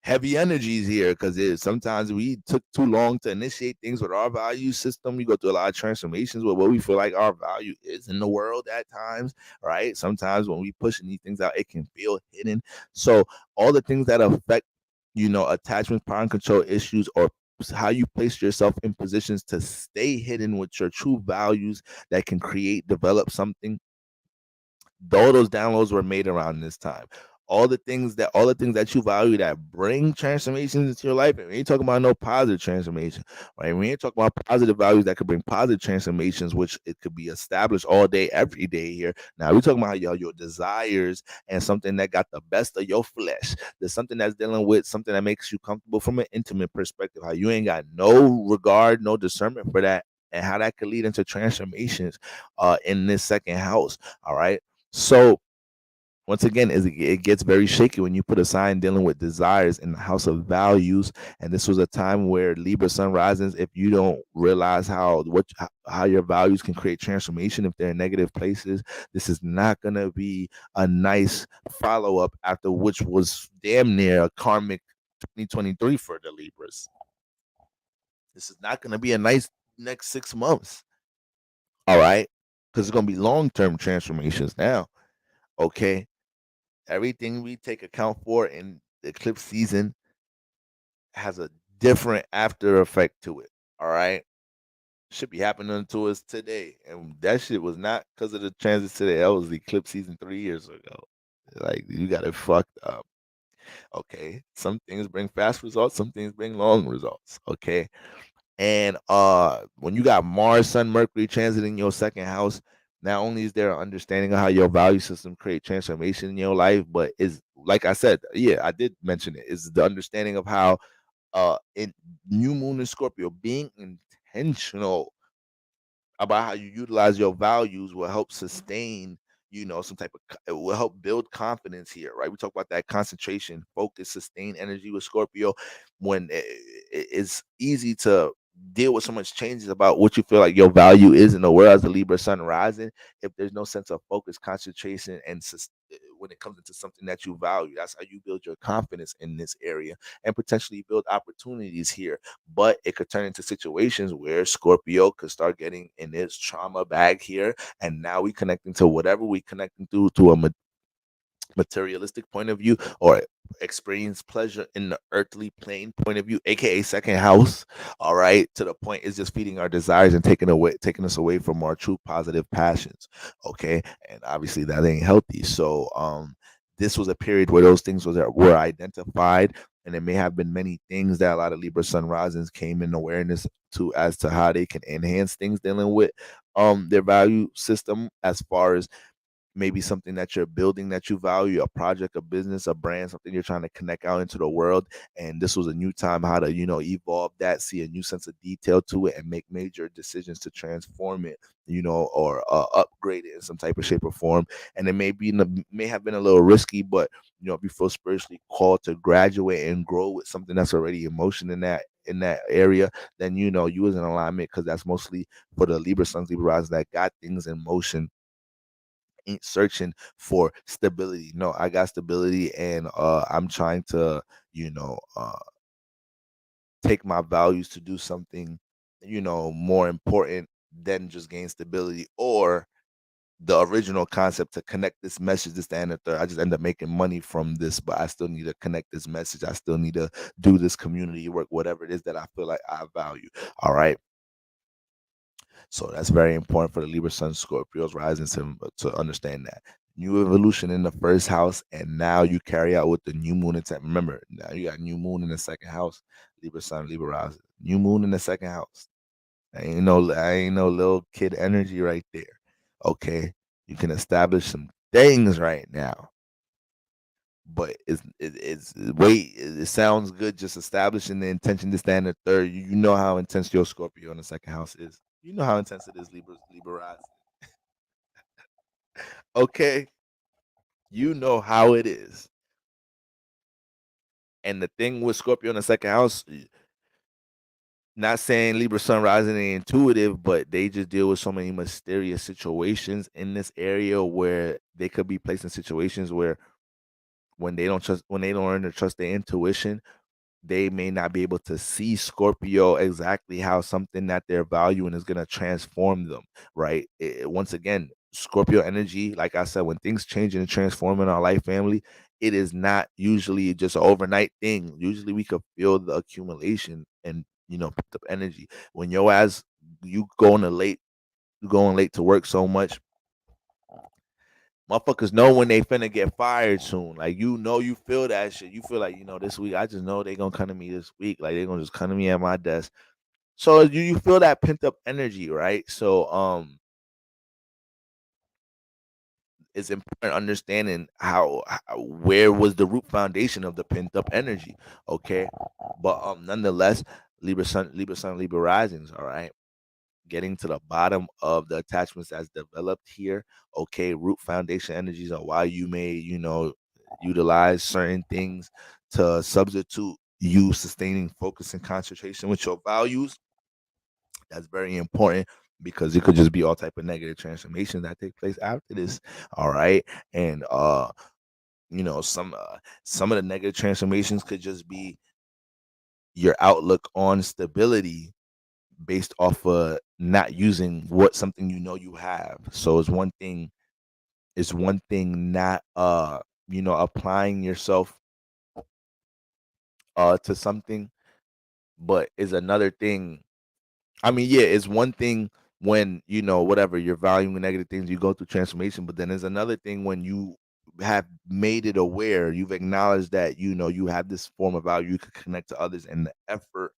heavy energies here because sometimes we took too long to initiate things with our value system. We go through a lot of transformations with what we feel like our value is in the world at times, right? Sometimes when we pushing these things out, it can feel hidden. So all the things that affect, attachment, power, and control issues, or how you place yourself in positions to stay hidden with your true values that can develop something. All those downloads were made around this time. All the things that you value that bring transformations into your life, and we ain't talking about no positive transformation, right? We ain't talking about positive values that could bring positive transformations, which it could be established all day, every day here. Now we're talking about your desires and something that got the best of your flesh. There's something that's dealing with something that makes you comfortable from an intimate perspective. How you ain't got no regard, no discernment for that, and how that could lead into transformations in this second house. All right. So once again, it gets very shaky when you put a sign dealing with desires in the house of values. And this was a time where Libra sun risings, if you don't realize how your values can create transformation if they're in negative places, this is not going to be a nice follow-up after which was damn near a karmic 2023 for the Libras. This is not going to be a nice next 6 months. All right. Because it's going to be long-term transformations now. Okay. Everything we take account for in the eclipse season has a different after effect to it. All right. Should be happening to us today. And that shit was not because of the transit today. That was the eclipse season 3 years ago. Like, you got it fucked up. Okay. Some things bring fast results, some things bring long results. Okay. And when you got Mars, Sun, Mercury transit in your second house, not only is there an understanding of how your value system create transformation in your life, but is, like I said, yeah, I did mention it, is the understanding of how in new moon in Scorpio, being intentional about how you utilize your values will help sustain, some type of, it will help build confidence here, right? We talk about that concentration, focus, sustain energy with Scorpio. When it's easy to deal with so much changes about what you feel like your value is in the world as the Libra sun rising, if there's no sense of focus, concentration, and when it comes into something that you value, that's how you build your confidence in this area and potentially build opportunities here. But it could turn into situations where Scorpio could start getting in its trauma bag here, and now we connecting to whatever we connecting to a materialistic point of view, or experience pleasure in the earthly plane point of view, aka second house. All right, to the point is just feeding our desires and taking us away from our true positive passions. Okay, and obviously that ain't healthy. So this was a period where those things were identified, and there may have been many things that a lot of Libra sun risings came in awareness to as to how they can enhance things dealing with their value system, as far as maybe something that you're building that you value, a project, a business, a brand, something you're trying to connect out into the world. And this was a new time how to, evolve that, see a new sense of detail to it, and make major decisions to transform it, or upgrade it in some type of shape or form. And it may have been a little risky, but if you feel spiritually called to graduate and grow with something that's already in motion in that area, then you was in alignment, because that's mostly for the Libra Suns, Libra Rising, that got things in motion, ain't searching for stability. No, I got stability, and I'm trying to, take my values to do something, more important than just gain stability, or the original concept to connect this message, this, that, and the third. I just end up making money from this, but I still need to connect this message. I still need to do this community work, whatever it is that I feel like I value. All right. So that's very important for the Libra Sun Scorpios rising to understand that. New evolution in the first house, and now you carry out with the new moon in Remember, now you got new moon in the second house, Libra Sun, Libra rising. New moon in the second house. I ain't no little kid energy right there. Okay. You can establish some things right now. But it sounds good just establishing the intention to stand the third. You know how intense your Scorpio in the second house is. You know how intense it is, Libra rising. Okay, you know how it is. And the thing with Scorpio in the second house, not saying Libra Sun rising ain't intuitive, but they just deal with so many mysterious situations in this area, where they could be placed in situations where when they don't learn to trust their intuition, they may not be able to see Scorpio exactly how something that they're valuing is going to transform them, right? Once again, Scorpio energy, like I said, when things change and transform in our life family, it is not usually just an overnight thing. Usually we could feel the accumulation and, picked up energy. When your ass, you going late to work so much, motherfuckers know when they finna get fired soon. Like, you feel that shit. You feel like, this week, I just know they gonna come to me this week. Like, they gonna just come to me at my desk. So you feel that pent up energy, right? So it's important understanding where was the root foundation of the pent up energy. Okay. But nonetheless, Libra Sun, Libra risings, all right. Getting to the bottom of the attachments that's developed here. Okay, root foundation energies are why you may, utilize certain things to substitute you sustaining focus and concentration with your values. That's very important, because it could just be all type of negative transformations that take place after this. All right. And some of the negative transformations could just be your outlook on stability based off of not using what something you have. So it's one thing not applying yourself to something, but is another thing. I mean, yeah, it's one thing when, whatever, you're valuing negative things, you go through transformation, but then there's another thing when you have made it aware, you've acknowledged that, you have this form of value, you could connect to others, and the effort,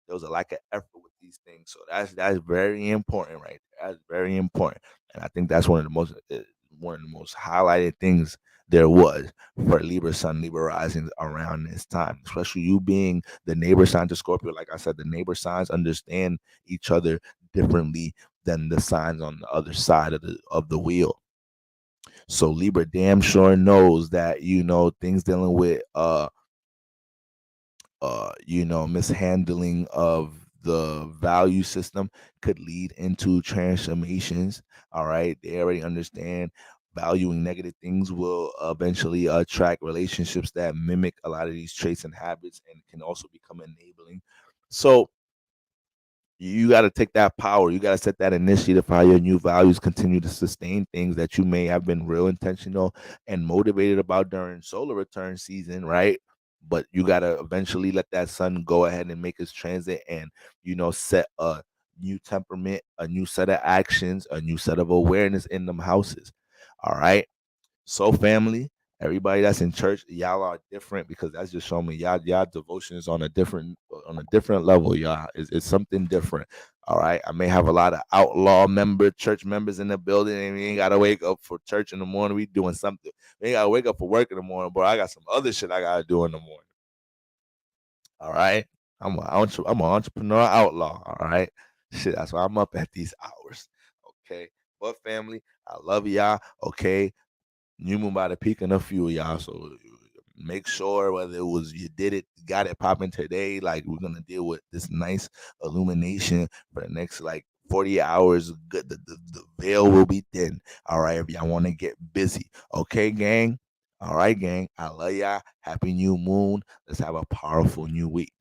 there was a lack of effort with these things. So that's very important, right there. That's very important. And I think that's one of the most highlighted things there was for Libra Sun, Libra rising around this time, especially you being the neighbor sign to Scorpio. Like I said, the neighbor signs understand each other differently than the signs on the other side of the wheel. So Libra damn sure knows that, things dealing with mishandling of the value system could lead into transformations. All right. They already understand valuing negative things will eventually attract relationships that mimic a lot of these traits and habits, and can also become enabling. So you got to take that power. You got to set that initiative for how your new values continue to sustain things that you may have been real intentional and motivated about during solar return season, right? But you got to eventually let that sun go ahead and make its transit, and, set a new temperament, a new set of actions, a new set of awareness in them houses. All right. So, family, Everybody that's in church, y'all are different because that's just showing me y'all devotion is on a different level, y'all. It's something different. All right. I may have a lot of outlaw church members in the building, and we ain't gotta wake up for church in the morning. We doing something. We ain't gotta wake up for work in the morning, bro. I got some other shit I gotta do in the morning. All right. I'm an entrepreneur outlaw. All right. Shit, that's why I'm up at these hours. Okay. But family, I love y'all. Okay. New moon by the peak and a few, y'all. So make sure whether it was you did it, got it popping today. Like we're gonna deal with this nice illumination for the next like 40 hours. Good, the veil will be thin. All right, if y'all want to get busy, okay, gang. All right, gang. I love y'all. Happy new moon. Let's have a powerful new week.